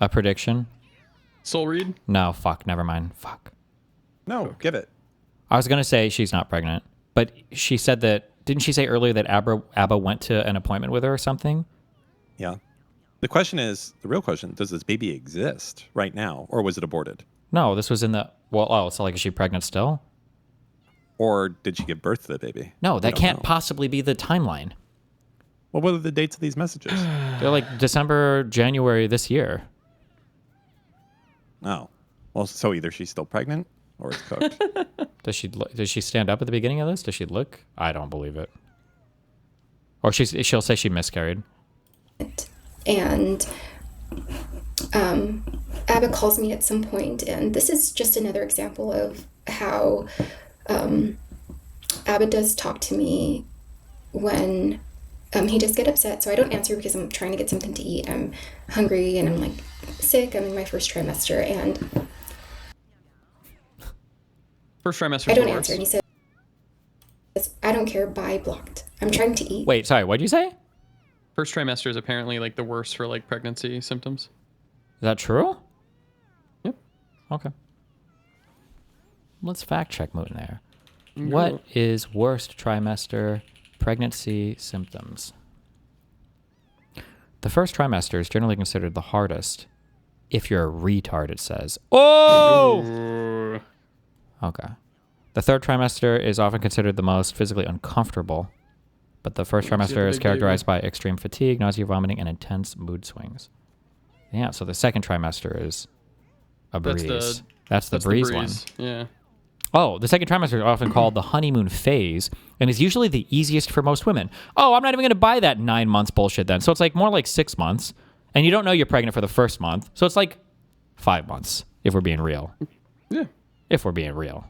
a prediction. Soul read? No, fuck, never mind. Fuck. No, give it. I was going to say she's not pregnant, but she said that, didn't she say earlier that Abba went to an appointment with her or something? Yeah. The question is, the real question, does this baby exist right now, or was it aborted? No, this was in the, so like, is she pregnant still? Or did she give birth to the baby? No, that can't possibly be the timeline. Well, what are the dates of these messages? They're like December, January this year. Oh. Well, so either she's still pregnant or it's cooked. Does she stand up at the beginning of this? Does she look? I don't believe it. Or she'll say she miscarried. And Abba calls me at some point, and this is just another example of how Abba does talk to me when he does get upset. So I don't answer because I'm trying to get something to eat. I'm hungry and I'm like sick. I'm in my first trimester, and first trimester. I don't answer, and he says, "I don't care. Bye, blocked. I'm trying to eat." Wait, sorry. What'd you say? First trimester is apparently like the worst for like pregnancy symptoms. Is that true? Yep. Okay. Let's fact check Moot in there. What is worst trimester pregnancy symptoms? The first trimester is generally considered the hardest if you're a retard, it says. Oh! Okay. The third trimester is often considered the most physically uncomfortable. But the first trimester is characterized by extreme fatigue, nausea, vomiting, and intense mood swings. Yeah, so the second trimester is A breeze. That's the breeze one. Yeah. Oh, the second trimester is often called the honeymoon phase and is usually the easiest for most women. Oh, I'm not even going to buy that 9 months bullshit then. So it's like more like 6 months. And you don't know you're pregnant for the first month. So it's like 5 months, if we're being real. Yeah. If we're being real.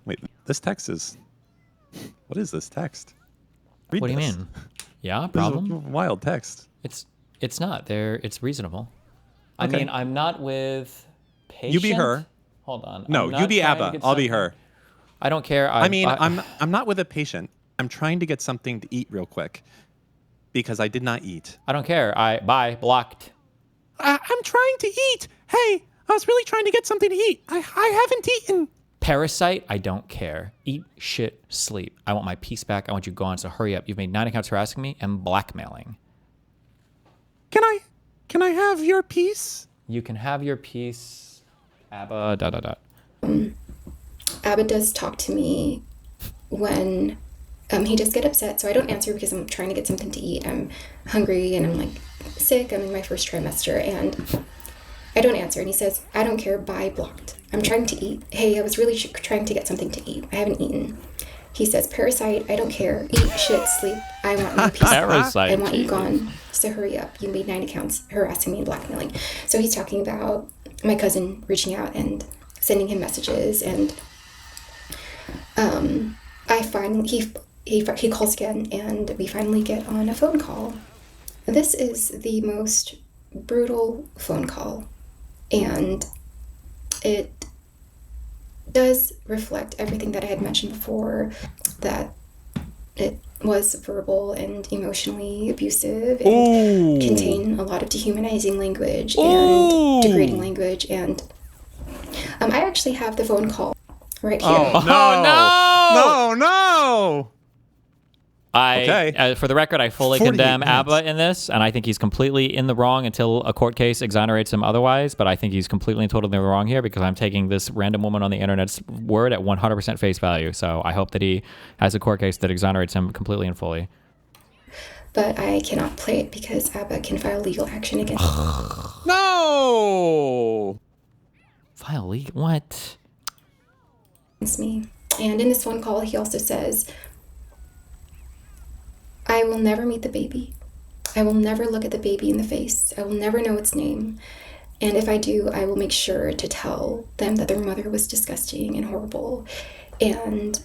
Wait, this text is... What is this text? What do you mean? Yeah, problem? This is a wild text. It's not. It's reasonable. Okay. I mean, I'm not with patient. You be her. Hold on. No, you be ABBA. I'll be her. I don't care. I'm not with a patient. I'm trying to get something to eat real quick because I did not eat. I don't care. Bye. Blocked. I'm trying to eat. Hey, I was really trying to get something to eat. I haven't eaten. Parasite, I don't care. Eat, shit, sleep. I want my peace back. I want you gone, so hurry up. You've made 9 accounts harassing me and blackmailing. Can I have your piece? You can have your piece. ABBA, ... ABBA does talk to me when he does get upset, so I don't answer because I'm trying to get something to eat. I'm hungry and I'm like sick. I'm in my first trimester and I don't answer. And he says, I don't care, bye, blocked. I'm trying to eat. Hey, I was really trying to get something to eat. I haven't eaten. He says, parasite, I don't care. Eat, shit, sleep. I want my piece. Parasite. I want you gone. So hurry up. You made 9 accounts harassing me and blackmailing. So he's talking about my cousin reaching out and sending him messages. And I finally, he calls again and we finally get on a phone call. This is the most brutal phone call. And it does reflect everything that I had mentioned before, that it was verbal and emotionally abusive and contain a lot of dehumanizing language and degrading language. And I actually have the phone call right here. Oh, no! For the record, I fully condemn ABBA in this, and I think he's completely in the wrong until a court case exonerates him otherwise, but I think he's completely and totally in the wrong here because I'm taking this random woman on the internet's word at 100% face value, so I hope that he has a court case that exonerates him completely and fully. But I cannot play it because ABBA can file legal action against me. No! File legal? What? Against me. And in this phone call, he also says, I will never meet the baby. I will never look at the baby in the face. I will never know its name. And if I do, I will make sure to tell them that their mother was disgusting and horrible. And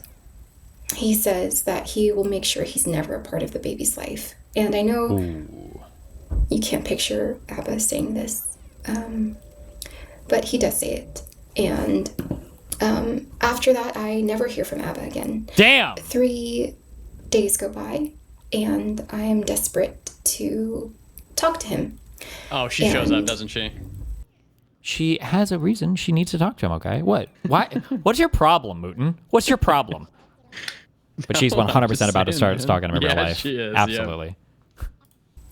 he says that he will make sure he's never a part of the baby's life. And I know you can't picture ABBA saying this, but he does say it. And after that, I never hear from ABBA again. Damn! 3 days go by. And I am desperate to talk to him. Oh, she shows up, doesn't she? She has a reason she needs to talk to him, okay? What? Why? What's your problem, Mootin? What's your problem? But she's 100% about to start stalking him in real life. She is, absolutely.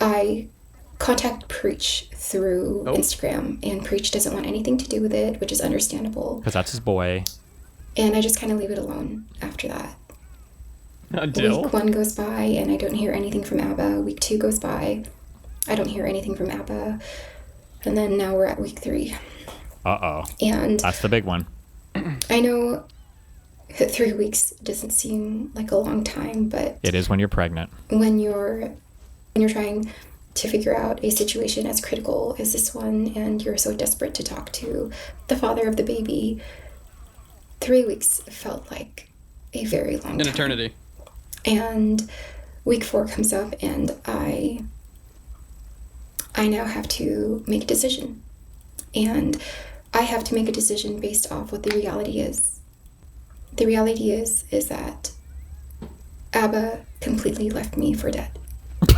I contact Preach through Instagram, and Preach doesn't want anything to do with it, which is understandable. Because that's his boy. And I just kind of leave it alone after that. Until? Week 1 goes by and I don't hear anything from ABBA. Week 2 goes by. I don't hear anything from ABBA. And then now we're at week 3. Uh-oh. And that's the big one. I know that 3 weeks doesn't seem like a long time, but it is when you're pregnant. When you're trying to figure out a situation as critical as this one and you're so desperate to talk to the father of the baby, 3 weeks felt like a very long time. An eternity. And week 4 comes up and I now have to make a decision. And I have to make a decision based off what the reality is. The reality is that ABBA completely left me for dead.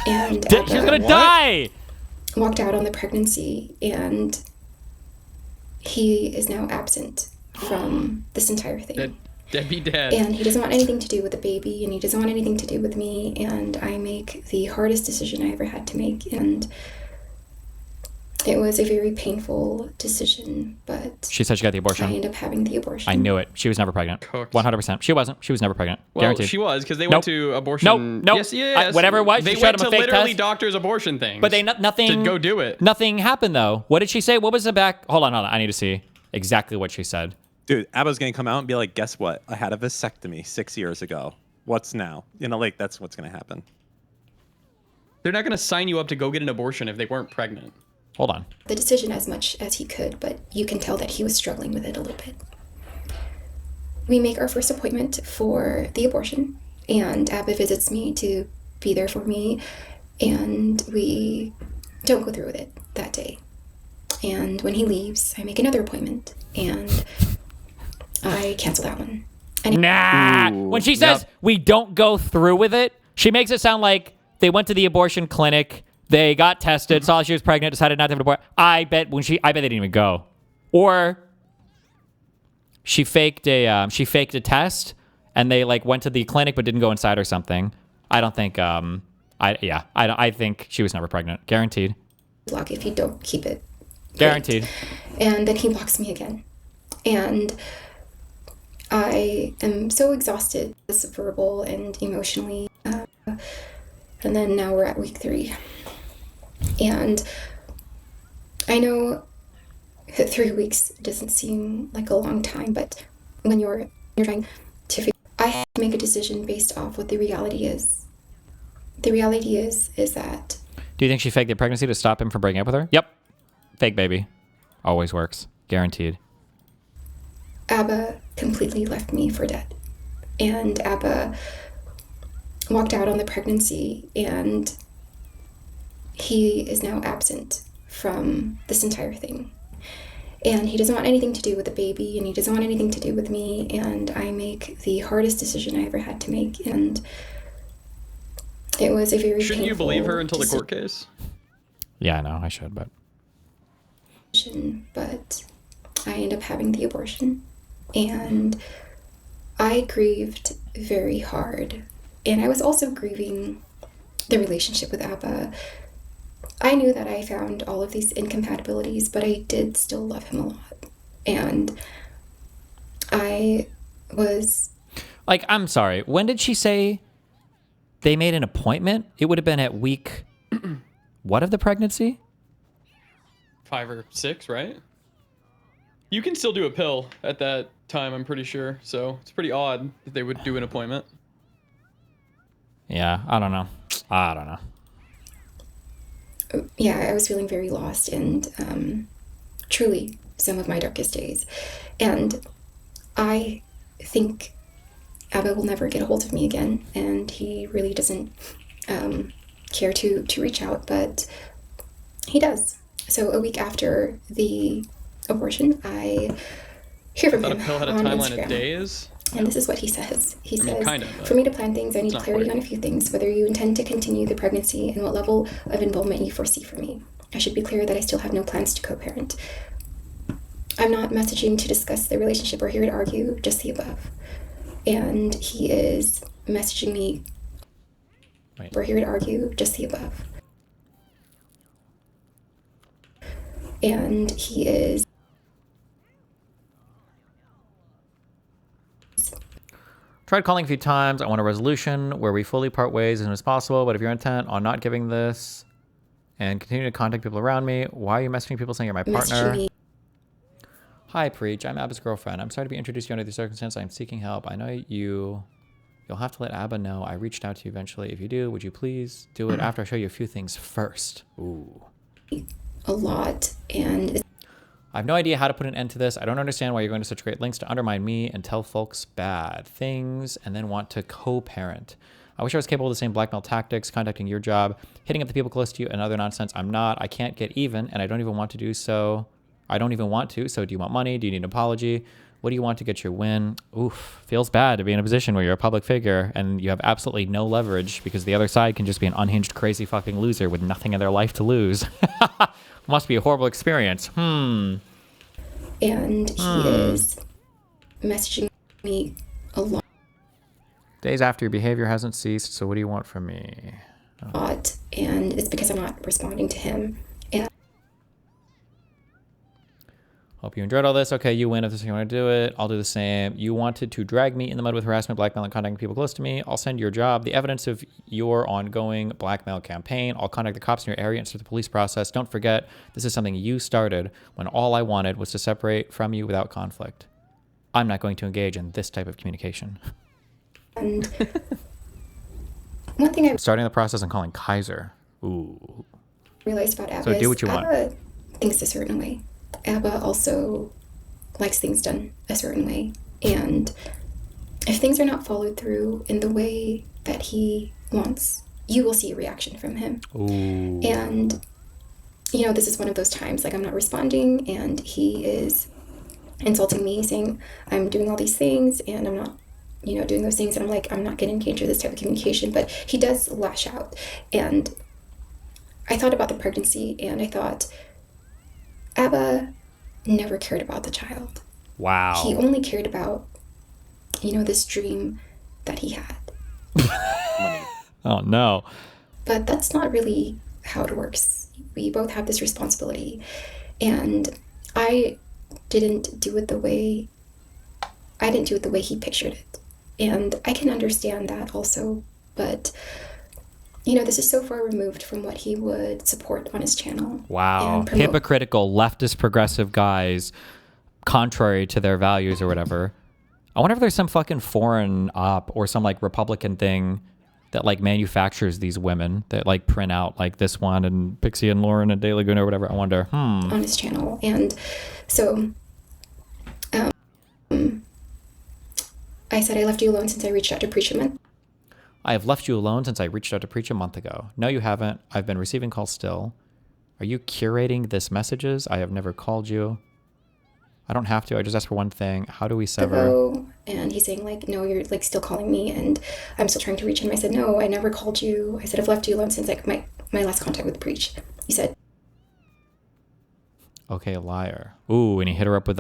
And She's gonna die! Walked out on the pregnancy and he is now absent from this entire thing. Debbie dead. And he doesn't want anything to do with the baby, and he doesn't want anything to do with me, and I make the hardest decision I ever had to make, and it was a very painful decision, but she said she got the abortion. I ended up having the abortion. I knew it. She was never pregnant. 100%. She wasn't. She was never pregnant. Well, Guaranteed. she was because they went to abortion. Nope. Yes. Whatever it was, they she went showed him to a fake literally test. doctors' abortion things. But they nothing to go do it. Nothing happened though. What did she say? What was the back? Hold on. I need to see. exactly what she said. Dude, ABBA's gonna come out and be like, guess what? I had a vasectomy 6 years ago. What's now? You know, like, that's what's gonna happen. They're not gonna sign you up to go get an abortion if they weren't pregnant. Hold on. The decision as much as he could, but you can tell that he was struggling with it a little bit. We make our first appointment for the abortion, and ABBA visits me to be there for me, and we don't go through with it that day. And when he leaves, I make another appointment, and I cancel that one. And nah. When she says we don't go through with it, she makes it sound like they went to the abortion clinic, they got tested, saw she was pregnant, decided not to have an abortion. I bet they didn't even go. Or she faked a test and they like went to the clinic but didn't go inside or something. I don't think I think she was never pregnant. Guaranteed. Block if you don't keep it. Guaranteed. Right. And then he blocks me again. And I am so exhausted, verbal and emotionally. And then now we're at week 3. And I know that 3 weeks doesn't seem like a long time, but when you're trying to figure, I have to make a decision based off what the reality is. The reality is that. Do you think she faked the pregnancy to stop him from breaking up with her? Yep. Fake baby. Always works. Guaranteed. ABBA completely left me for dead. And ABBA walked out on the pregnancy, and he is now absent from this entire thing. And he doesn't want anything to do with the baby, and he doesn't want anything to do with me, and I make the hardest decision I ever had to make, and it was a very Shouldn't you believe her until the court case? Yeah, I know, I should, but I end up having the abortion, and I grieved very hard. And I was also grieving the relationship with ABBA. I knew that I found all of these incompatibilities, but I did still love him a lot. And I was... Like, I'm sorry. When did she say they made an appointment? It would have been at week... what of the pregnancy? 5 or 6, right? You can still do a pill at that time, I'm pretty sure. So it's pretty odd that they would do an appointment. Yeah, I don't know. Yeah, I was feeling very lost and truly some of my darkest days. And I think ABBA will never get a hold of me again, and he really doesn't care to reach out, but he does. So a week after the abortion, I hear from him a pill had a on timeline Instagram. of days? And this is what he says. He says, kind of, for me to plan things, I need not clarity quite. on a few things, whether you intend to continue the pregnancy and what level of involvement you foresee for me. I should be clear that I still have no plans to co-parent. I'm not messaging to discuss the relationship or here to argue, just the above. And he is messaging me, we're here to argue, just the above. And he is... Tried calling a few times. I want a resolution where we fully part ways as soon as possible, but if you're intent on not giving this and continue to contact people around me, why are you messaging people saying you're my partner? Hi, Preach. I'm ABBA's girlfriend. I'm sorry to be introduced to you under these circumstances. I'm seeking help. I know you'll have to let ABBA know I reached out to you eventually. If you do, would you please do it after I show you a few things first? Ooh. A lot, and... I have no idea how to put an end to this. I don't understand why you're going to such great lengths to undermine me and tell folks bad things and then want to co-parent. I wish I was capable of the same blackmail tactics, contacting your job, hitting up the people close to you, and other nonsense. I'm not. I can't get even, and I don't even want to do so. I don't even want to. So do you want money? Do you need an apology? What do you want to get your win? Oof. Feels bad to be in a position where you're a public figure and you have absolutely no leverage because the other side can just be an unhinged, crazy fucking loser with nothing in their life to lose. Must be a horrible experience. And he is messaging me a lot. Days after your behavior hasn't ceased, so what do you want from me? And it's because I'm not responding to him. And Hope you enjoyed all this. Okay, you win. If this is how you want to do it, I'll do the same. You wanted to drag me in the mud with harassment, blackmail, and contacting people close to me. I'll send your job the evidence of your ongoing blackmail campaign. I'll contact the cops in your area and start the police process. Don't forget, this is something you started when all I wanted was to separate from you without conflict. I'm not going to engage in this type of communication. And one thing I Starting the process and calling Kaiser. Ooh. realized about ABBA So do what you want. ABBA thinks a certain way. ABBA also likes things done a certain way. And if things are not followed through in the way that he wants, you will see a reaction from him. Ooh. And, you know, this is one of those times, like, I'm not responding, and he is insulting me, saying I'm doing all these things, and I'm not, you know, doing those things. And I'm like, I'm not going to engage with this type of communication. But he does lash out. And I thought about the pregnancy, and I thought, ABBA never cared about the child. Wow. He only cared about, you know, this dream that he had. Oh, no. But that's not really how it works. We both have this responsibility. And I didn't do it the way he pictured it. And I can understand that also. But, you know, this is so far removed from what he would support on his channel. Wow. and promote. Hypocritical leftist progressive guys, contrary to their values or whatever. I wonder if there's some fucking foreign op or some like Republican thing that like manufactures these women that like print out like this one and Pixie and Lauren and De Laguna or whatever. I wonder. On his channel. And so I said I left you alone since I reached out to Preach a month. I have left you alone since I reached out to Preach a month ago. No, you haven't. I've been receiving calls still. Are you curating this messages? I have never called you. I don't have to. I just asked for one thing. How do we sever? And he's saying like, no, you're like still calling me and I'm still trying to reach him. I said, no, I never called you. I said, I've left you alone since like my last contact with Preach. He said, okay, liar. Ooh, and he hit her up with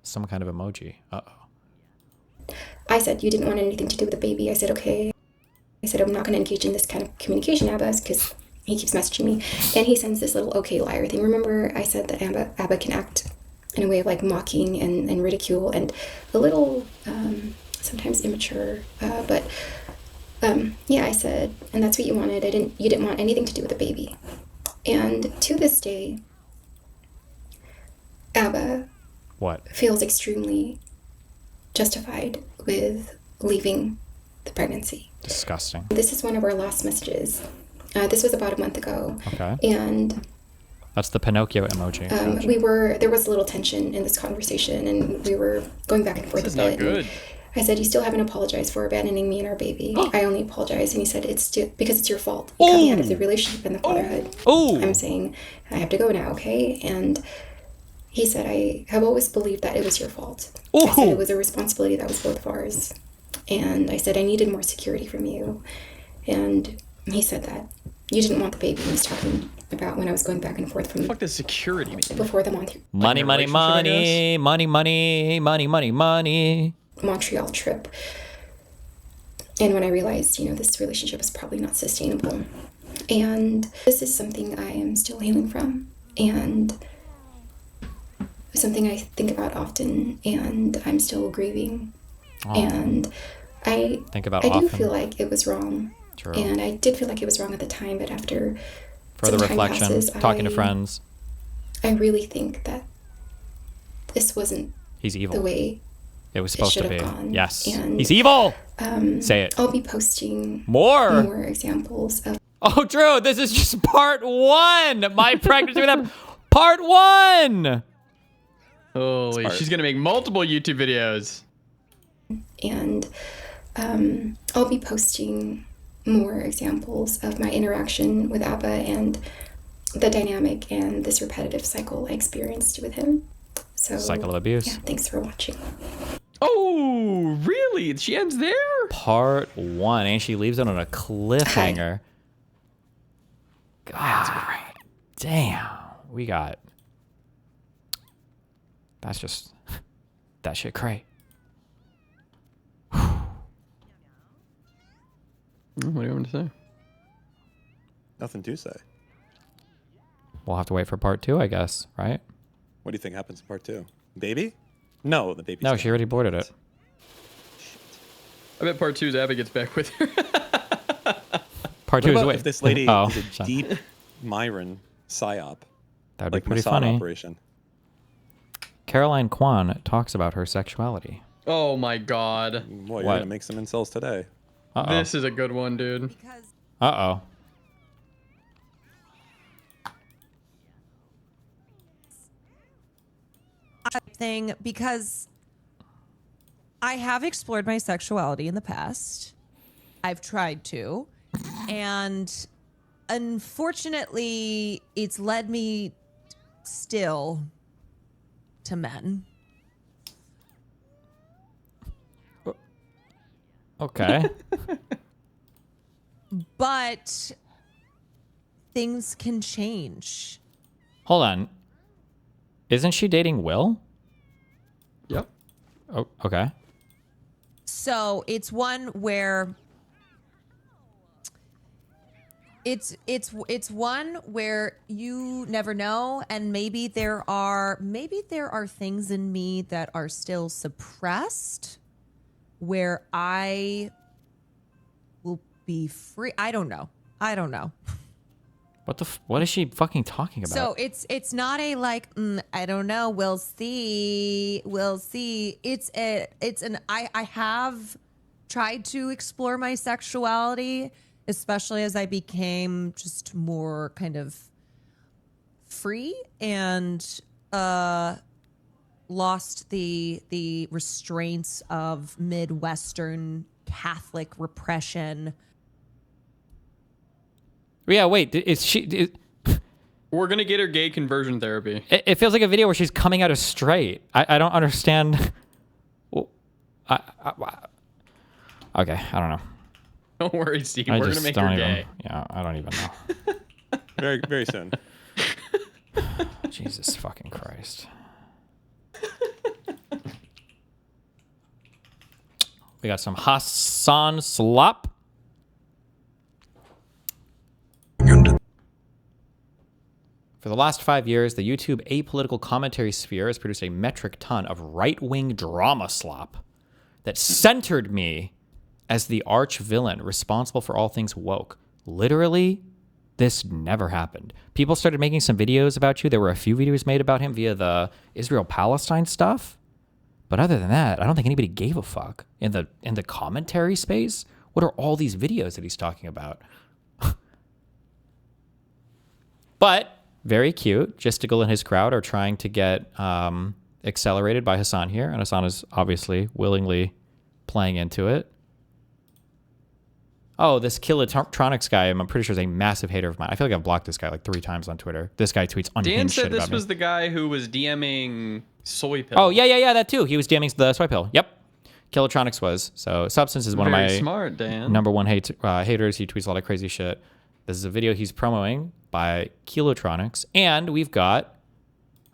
some kind of emoji. Uh-oh. I said, you didn't want anything to do with the baby. I said, okay. I said, I'm not going to engage in this kind of communication, ABBA, because he keeps messaging me. And he sends this little okay liar thing. Remember I said that ABBA can act in a way of like mocking and ridicule and a little sometimes immature. But yeah, I said, and that's what you wanted. You didn't want anything to do with the baby. And to this day, ABBA feels extremely justified with leaving the pregnancy. Disgusting. This is one of our last messages. This was about a month ago. Okay. And that's the Pinocchio emoji. There was a little tension in this conversation, and we were going back and forth. This is not good. I said, you still haven't apologized for abandoning me and our baby. I only apologize. And he said, it's because it's your fault. You cut me out of the relationship and the fatherhood. I'm saying, I have to go now, okay? And he said, I have always believed that it was your fault. I said it was a responsibility that was both of ours. And I said, I needed more security from you. And he said that you didn't want the baby. He was talking about when I was going back and forth from... What does security mean? Before the money. Montreal trip. And when I realized, you know, this relationship is probably not sustainable. And this is something I am still healing from. And something I think about often. And I'm still grieving. And I do feel like it was wrong. True. And I did feel like it was wrong at the time, but after further reflection, passes, talking to friends, I really think that this wasn't he's evil the way it was supposed to be. Gone. Yes, and, he's evil. Say it. I'll be posting more examples of. Oh, Drew, this is just part one. My pregnancy with him, part one. Holy, she's gonna make multiple YouTube videos. And I'll be posting more examples of my interaction with ABBA and the dynamic and this repetitive cycle I experienced with him. So cycle of abuse. Yeah, thanks for watching. Oh, really? She ends there? Part one, and she leaves it on a cliffhanger. God, that's great. Damn, we got. That's just that shit cray. What do you want to say? Nothing to say. We'll have to wait for part two, I guess, right? What do you think happens in part two? Baby? No, the baby. No, she already boarded it. I bet part 2 is Abba gets back with her. Part 2 is what wait. if this lady Oh, is a sorry. deep Myron psyop? That'd be Like pretty Mossad funny. Operation. Caroline Kwan talks about her sexuality. Oh my god. Boy, you're What? gonna make some insults today. Uh-oh. This is a good one, dude. Uh-oh. Thing because I have explored my sexuality in the past. I've tried to. And unfortunately, it's led me still to men. Okay. But things can change. Hold on. Isn't she dating Will? Yep. Oh, okay. So it's one where it's one where you never know, and maybe there are things in me that are still suppressed where I will be free. I don't know. What is she fucking talking about? So it's not a like I don't know, we'll see. I have tried to explore my sexuality, especially as I became just more kind of free and lost the restraints of Midwestern Catholic repression. Yeah, wait. Is she? We're gonna get her gay conversion therapy. It feels like a video where she's coming out as straight. I don't understand. Okay, I don't know. Don't worry, Steve. I We're just gonna make don't her even, gay. Yeah, I don't even know. Very, very soon. Jesus fucking Christ. We got some HASLOP. For the last 5 years, the YouTube apolitical commentary sphere has produced a metric ton of right-wing drama slop that centered me as the arch villain responsible for all things woke. Literally, this never happened. People started making some videos about you. There were a few videos made about him via the Israel-Palestine stuff. But other than that, I don't think anybody gave a fuck. In the commentary space, what are all these videos that he's talking about? But very cute. Justigal and his crowd are trying to get accelerated by Hasan here, and Hasan is obviously willingly playing into it. Oh, this Killatronics guy, I'm pretty sure is a massive hater of mine. I feel like I've blocked this guy like 3 times on Twitter. This guy tweets unhinged Dan shit said this about me. was the guy who was DMing Soypill. Oh, yeah, that too. He was DMing the Soypill. Yep. Killatronics was. So Substance is one Very of my smart, Dan. number one haters. He tweets a lot of crazy shit. This is a video he's promoting by Killatronics, and we've got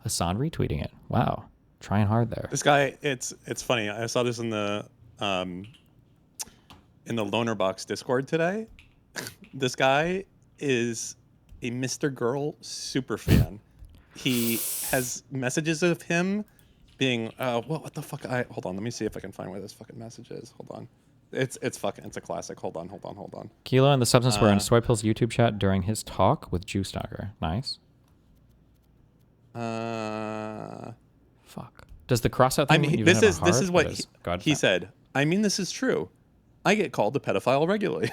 Hasan retweeting it. Wow. Trying hard there. This guy, it's funny. I saw this in the Loner Box Discord today. This guy is a Mr. Girl super fan. He has messages of him being what the fuck? Hold on, let me see if I can find where this fucking message is. Hold on. It's a classic. Hold on. Kilo and the Substance were in Soypill's YouTube chat during his talk with Juice Dogger. Nice. Fuck. Does the crossout thing I mean, even this have a is heart, what or he said. I mean, this is true. I get called a pedophile regularly.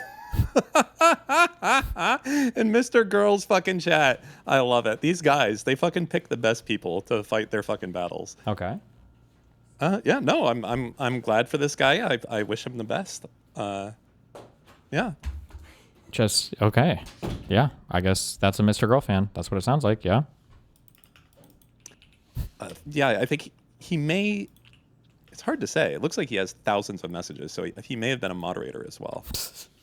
In Mr. Girl's fucking chat. I love it. These guys, they fucking pick the best people to fight their fucking battles. Okay. Yeah, no, I'm glad for this guy. I wish him the best. Yeah. Just okay. Yeah, I guess that's a Mr. Girl fan. That's what it sounds like. Yeah. Yeah, I think he may. It's hard to say. It looks like he has thousands of messages, so he may have been a moderator as well.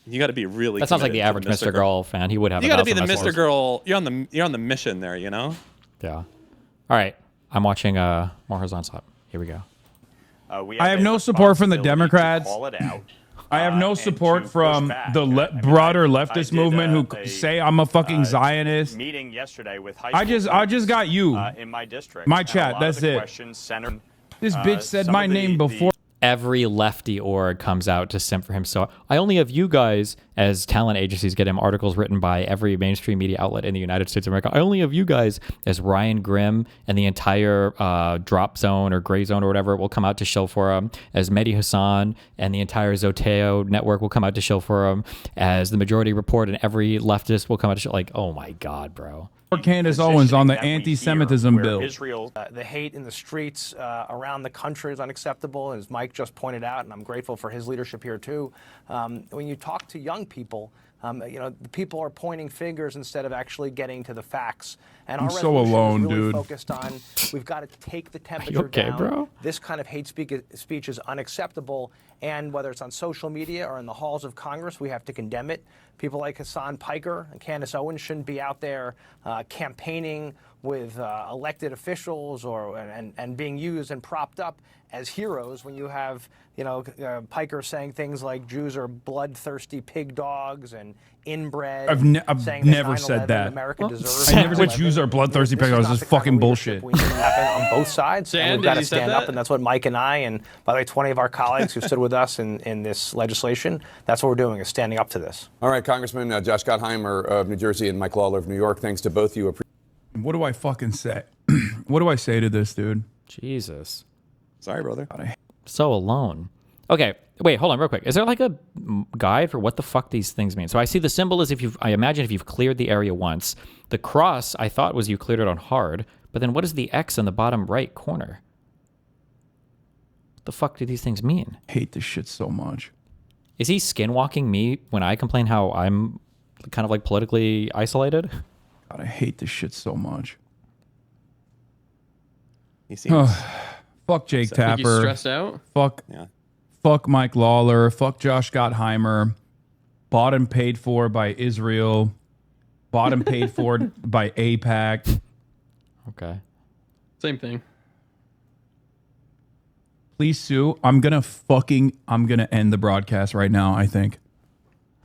You got to be really. That sounds like the average Mr. Girl fan. He would have. You got to be the messages. Mr. Girl. You're on the mission there. You know. Yeah. All right. I'm watching more HASLOP. Here we go. I have no support from the Democrats. Call it out. I have no support from the broader leftist movement who say I'm a fucking Zionist. Meeting yesterday with high I just got you in my district. My chat. That's it. This bitch said my name before. Every lefty org comes out to simp for him. So I only have you guys as talent agencies get him articles written by every mainstream media outlet in the United States of America. I only have you guys as Ryan Grimm and the entire drop zone or gray zone or whatever will come out to show for him, as Mehdi Hasan and the entire Zoteo network will come out to show for him, as the Majority Report and every leftist will come out to show. Like, oh my God, bro. Candace Owens on the anti-Semitism bill. Israel, the hate in the streets around the country is unacceptable, as Mike just pointed out, and I'm grateful for his leadership here too. When you talk to young people, the people are pointing fingers instead of actually getting to the facts. And I'm our so resolution alone, is really dude. focused on we've got to take the temperature okay, down. bro? This kind of hate speech is unacceptable, and whether it's on social media or in the halls of Congress, we have to condemn it. People like Hasan Piker and Candace Owens shouldn't be out there campaigning with elected officials and being used and propped up as heroes when you have, Piker saying things like Jews are bloodthirsty pig dogs and inbred. I've never said that. America deserves I never said Jews are bloodthirsty pig dogs. This is fucking bullshit. We need to happen on both sides, and Dan, we've got did to you say stand up, that? and that's what Mike and I, and by the way, 20 of our colleagues who stood with us in this legislation, that's what we're doing, is standing up to this. All right, Congressman Josh Gottheimer of New Jersey and Mike Lawler of New York, thanks to both of you. What do I fucking say? What do I say to this, dude? Jesus. Sorry, brother. So alone. Okay, wait, hold on real quick. Is there like a guide for what the fuck these things mean? So I see the symbol is I imagine if you've cleared the area once. The cross I thought was you cleared it on hard, but then what is the X in the bottom right corner? What the fuck do these things mean? I hate this shit so much. Is he skinwalking me when I complain how I'm kind of like politically isolated? God, I hate this shit so much. He seems fuck Jake Think he's Tapper. stressed out? Fuck Mike Lawler. Fuck Josh Gottheimer. Bought and paid for by Israel. Bought and paid for by AIPAC. Okay. Same thing. Please sue. I'm gonna end the broadcast right now, I think.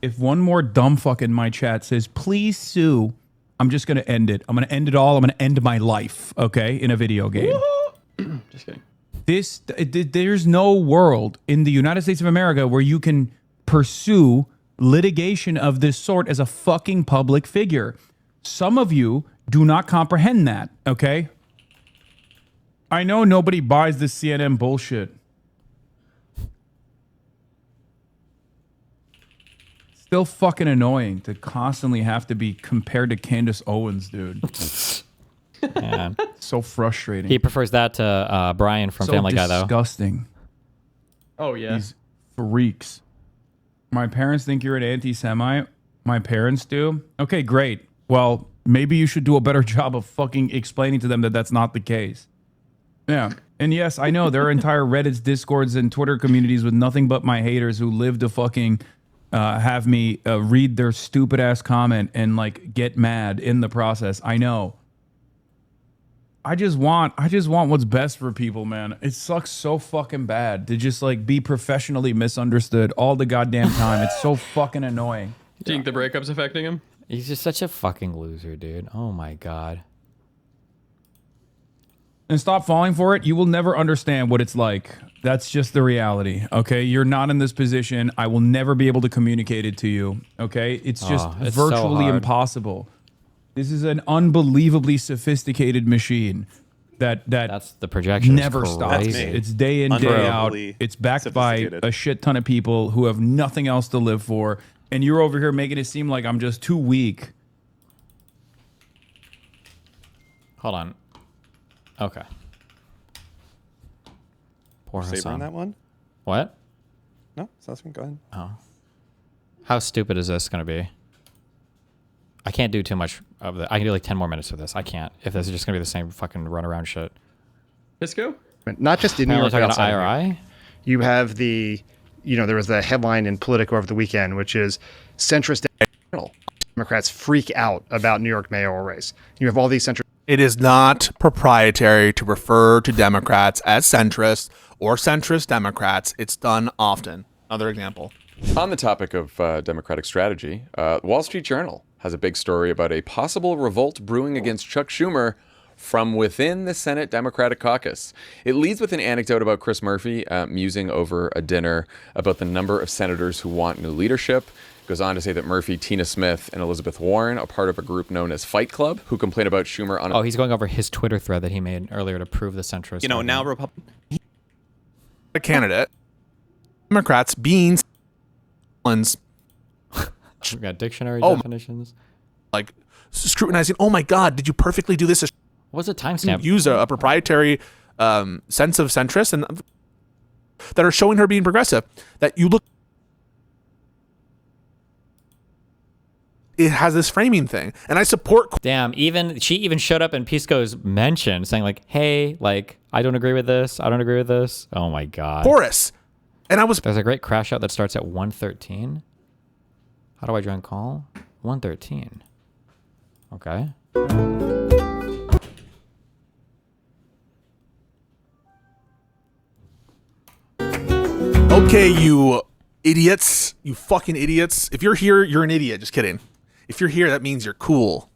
If one more dumb fuck in my chat says, please sue, I'm just gonna end it. I'm gonna end it all. I'm gonna end my life, okay, in a video game. Just kidding. There's no world in the United States of America where you can pursue litigation of this sort as a fucking public figure. Some of you do not comprehend that, okay? I know nobody buys this CNN bullshit. Still fucking annoying to constantly have to be compared to Candace Owens, dude. Man. So frustrating. He prefers that to Brian from Family Guy, though. Disgusting. Oh, yeah. These freaks. My parents think you're an anti-Semite. My parents do. Okay, great. Well, maybe you should do a better job of fucking explaining to them that that's not the case. Yeah. And yes, I know there are entire Reddits, Discords, and Twitter communities with nothing but my haters who live to fucking have me read their stupid ass comment and like get mad in the process. I know. I just want what's best for people, man. It sucks so fucking bad to just like be professionally misunderstood all the goddamn time. It's so fucking annoying. Do you think the breakup's affecting him? He's just such a fucking loser, dude. Oh my God. And stop falling for it. You will never understand what it's like. That's just the reality. Okay. You're not in this position. I will never be able to communicate it to you. Okay. It's just it's so virtually hard. impossible. This is an unbelievably sophisticated machine that's the projection never stops. It's day in, day out. It's backed by a shit ton of people who have nothing else to live for. And you're over here making it seem like I'm just too weak. Hold on. Okay. Poor Saber Hasan. on that one? What? No, Sussman, go ahead. Oh. How stupid is this going to be? I can't do too much of it. I can do like 10 more minutes of this. I can't. If this is just going to be the same fucking runaround shit. PISSCO? Not just in New York. Talking outside about of IRI? You have there was the headline in Politico over the weekend, which is centrist Democrats freak out about New York mayoral race. You have all these centrist. It is not proprietary to refer to Democrats as centrist or centrist Democrats. It's done often. Another example. On the topic of Democratic strategy, Wall Street Journal has a big story about a possible revolt brewing against Chuck Schumer from within the Senate Democratic caucus. It leads with an anecdote about Chris Murphy musing over a dinner about the number of senators who want new leadership. Goes on to say that Murphy, Tina Smith, and Elizabeth Warren are part of a group known as Fight Club, who complain about Schumer on. Oh, he's going over his Twitter thread that he made earlier to prove the centrist. You know, now a candidate, Democrats being ones. We got dictionary definitions. Like scrutinizing. Oh my God! Did you perfectly do this? What's a timestamp? Use a proprietary sense of centrist and that are showing her being progressive. That you look. It has this framing thing, and I support. Damn, she even showed up in Pisco's mention saying like, "Hey, like I don't agree with this. I don't agree with this." Oh my God. Chorus, and there's a great crash out that starts at 1:13. How do I join call? 1:13. Okay. Okay, you idiots, you fucking idiots. If you're here, you're an idiot. Just kidding. If you're here, that means you're cool.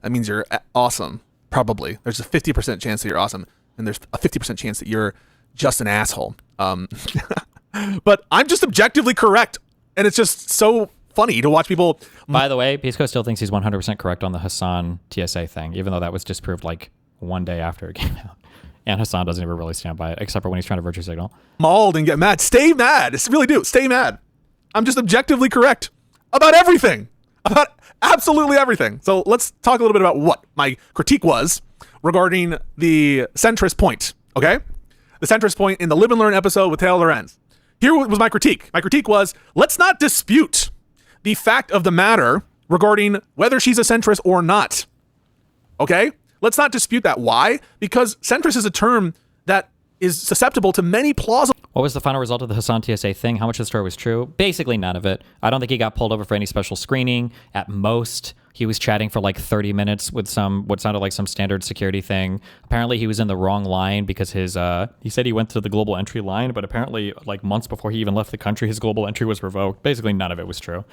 That means you're awesome. Probably. There's a 50% chance that you're awesome, and there's a 50% chance that you're just an asshole. But I'm just objectively correct, and it's just so funny to watch people. By the way, Pisco still thinks he's 100% correct on the Hasan TSA thing, even though that was disproved like one day after it came out. And Hasan doesn't even really stand by it, except for when he's trying to virtue signal. Mauled and get mad. Stay mad. Really do. Stay mad. I'm just objectively correct about everything. About absolutely everything. So let's talk a little bit about what my critique was regarding the centrist point. Okay? The centrist point in the Live and Learn episode with Taylor Lorenz. Here was my critique. My critique was, let's not dispute the fact of the matter regarding whether she's a centrist or not. Okay? Let's not dispute that. Why? Because centrist is a term that is susceptible to many plausible. What was the final result of the Hasan TSA thing? How much of the story was true? Basically none of it. I don't think he got pulled over for any special screening. At most, he was chatting for like 30 minutes with what sounded like some standard security thing. Apparently, he was in the wrong line because he said he went to the global entry line, but apparently like months before he even left the country, his global entry was revoked. Basically, none of it was true.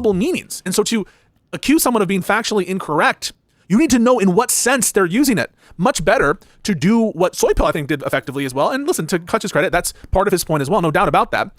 Meanings. And so to accuse someone of being factually incorrect, you need to know in what sense they're using it. Much better to do what Soypill, I think, did effectively as well. And listen, to Hutch's credit, that's part of his point as well, no doubt about that.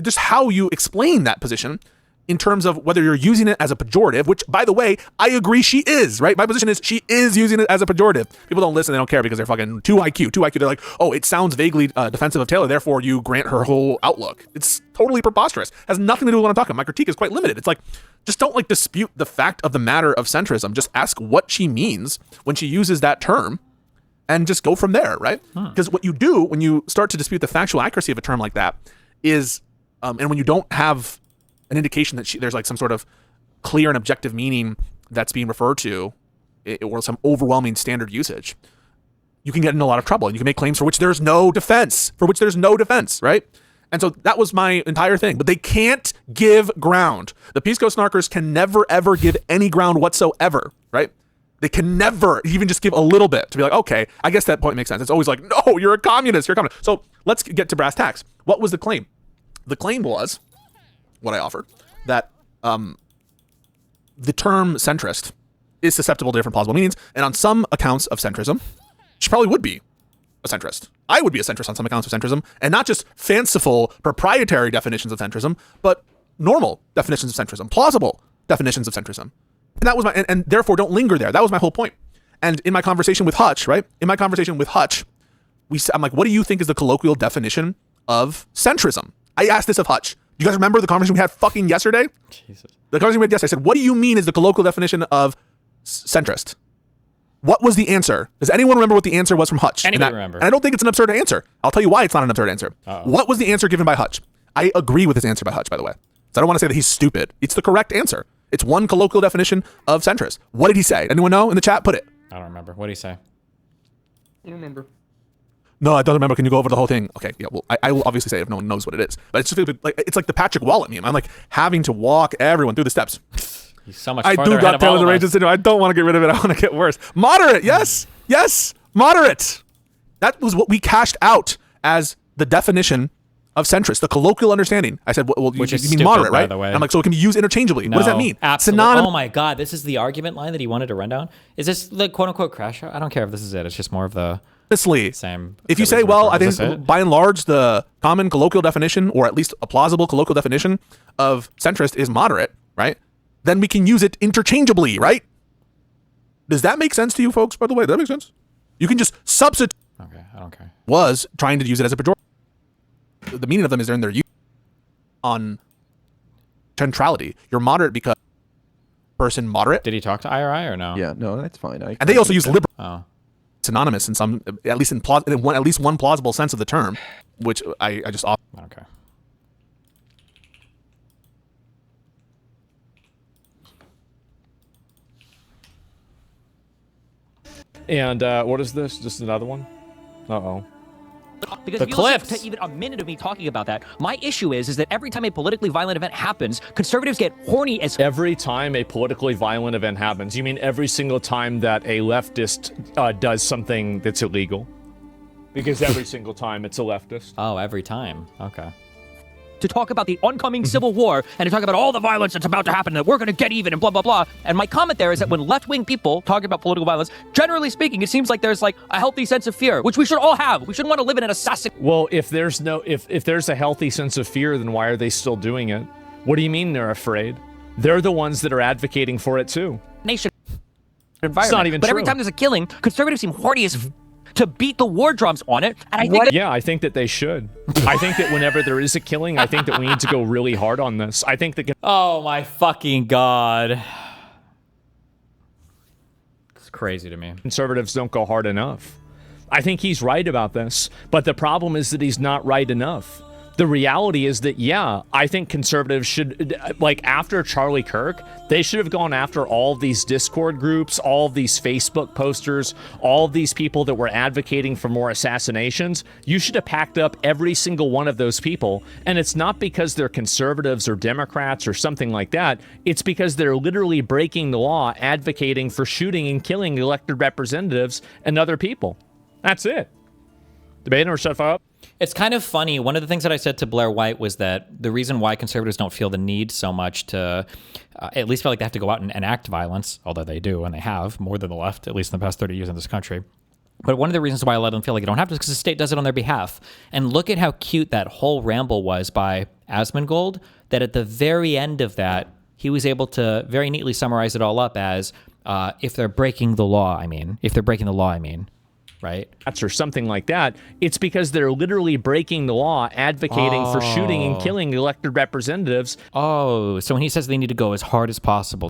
Just how you explain that position in terms of whether you're using it as a pejorative, which, by the way, I agree she is, right? My position is she is using it as a pejorative. People don't listen, they don't care because they're fucking 2 IQ. They're like, oh, it sounds vaguely defensive of Taylor, therefore you grant her whole outlook. It's totally preposterous. Has nothing to do with what I'm talking about. My critique is quite limited. It's like, just don't like dispute the fact of the matter of centrism. Just ask what she means when she uses that term and just go from there, right? Because what you do when you start to dispute the factual accuracy of a term like that is, and when you don't have an indication that there's like some sort of clear and objective meaning that's being referred to, or some overwhelming standard usage, you can get in a lot of trouble and you can make claims for which there's no defense, right? And so that was my entire thing. But they can't give ground. The Pisco snarkers can never, ever give any ground whatsoever, right? They can never even just give a little bit to be like, okay, I guess that point makes sense. It's always like, no, you're a communist. So let's get to brass tacks. What was the claim? The claim was, what I offered, that the term centrist is susceptible to different plausible meanings. And on some accounts of centrism, she probably would be a centrist. I would be a centrist on some accounts of centrism, and not just fanciful proprietary definitions of centrism, but normal definitions of centrism, plausible definitions of centrism. And that was and therefore don't linger there. That was my whole point. And in my conversation with Hutch, right? I'm like, what do you think is the colloquial definition of centrism? I asked this of Hutch. Do you guys remember the conversation we had fucking yesterday? Jesus. The conversation we had yesterday, I said, what do you mean is the colloquial definition of centrist? What was the answer? Does anyone remember what the answer was from Hutch? Anybody remember? And I don't think it's an absurd answer. I'll tell you why it's not an absurd answer. What was the answer given by Hutch? I agree with this answer by Hutch, by the way. So I don't want to say that he's stupid. It's the correct answer. It's one colloquial definition of centrist. What did he say? Anyone know in the chat? Put it. I don't remember. What did he say? I don't remember. No, I don't remember. Can you go over the whole thing? Okay, yeah. Well, I will obviously say it if no one knows what it is. But it's just like the Patrick Wallet meme. I'm like having to walk everyone through the steps. He's so much I farther do ahead got of all Taylor of the us. Rages syndrome. I don't want to get rid of it. I want to get worse. Moderate. Yes. Moderate. That was what we cashed out as the definition of centrist, the colloquial understanding. I said, well, Which you is mean stupid, moderate, by right? the way. And I'm like, so it can be used interchangeably. What does that mean? Absolutely. Synonymous. Oh my God, this is the argument line that he wanted to run down. Is this the quote unquote crash out? I don't care if this is it. It's just more of the same. If you say, well, I think by and large the common colloquial definition, or at least a plausible colloquial definition of centrist is moderate, right? Then we can use it interchangeably, right? Does that make sense to you folks, by the way? Does that make sense? You can just substitute. Okay, I don't care. Was trying to use it as a pejorative. The meaning of them is they're in their use on centrality. You're moderate because person moderate. Did he talk to IRI or no? Yeah, no, that's fine. And they also use liberal. Oh. Synonymous in some, at least in at least one plausible sense of the term, which I just okay. And what is this? Just another one? Uh-oh. Because if you listen to even a minute of me talking about that, my issue is that every time a politically violent event happens, conservatives get horny as... Every time a politically violent event happens, you mean every single time that a leftist does something that's illegal? Because every single time it's a leftist. Oh, every time. Okay. to talk about the oncoming civil war and to talk about all the violence that's about to happen and that we're going to get even and blah, blah, blah. And my comment there is that when left-wing people talk about political violence, generally speaking, it seems like there's like a healthy sense of fear, which we should all have. We shouldn't want to live in an assassin. Well, if there's a healthy sense of fear, then why are they still doing it? What do you mean they're afraid? They're the ones that are advocating for it too. Nation environment. It's not even but true. every time there's a killing, conservatives seem horny as to beat the war drums on it. And I think yeah, I think that they should. I think that whenever there is a killing, I think that we need to go really hard on this. I think that. Oh my fucking god. It's crazy to me. Conservatives don't go hard enough. I think he's right about this, but the problem is that he's not right enough. The reality is that, yeah, I think conservatives should, like, after Charlie Kirk, they should have gone after all of these Discord groups, all of these Facebook posters, all of these people that were advocating for more assassinations. You should have packed up every single one of those people. And it's not because they're conservatives or Democrats or something like that. It's because they're literally breaking the law, advocating for shooting and killing elected representatives and other people. That's it. Debate or shut up. It's kind of funny. One of the things that I said to Blair White was that the reason why conservatives don't feel the need so much to at least feel like they have to go out and enact violence, although they do, and they have more than the left, at least in the past 30 years in this country. But one of the reasons why I let them feel like they don't have to is because the state does it on their behalf. And look at how cute that whole ramble was by Asmongold, that at the very end of that, he was able to very neatly summarize it all up as, if they're breaking the law, I mean. If they're breaking the law, I mean. Right? Or something like that. It's because they're literally breaking the law, advocating for shooting and killing elected representatives. Oh, so when he says they need to go as hard as possible,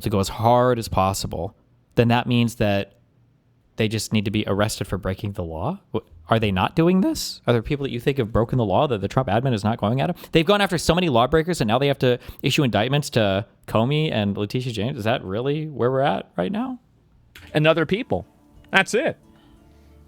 then that means that they just need to be arrested for breaking the law? Are they not doing this? Are there people that you think have broken the law that the Trump admin is not going at them? They've gone after so many lawbreakers and now they have to issue indictments to Comey and Letitia James. Is that really where we're at right now? And other people. That's it.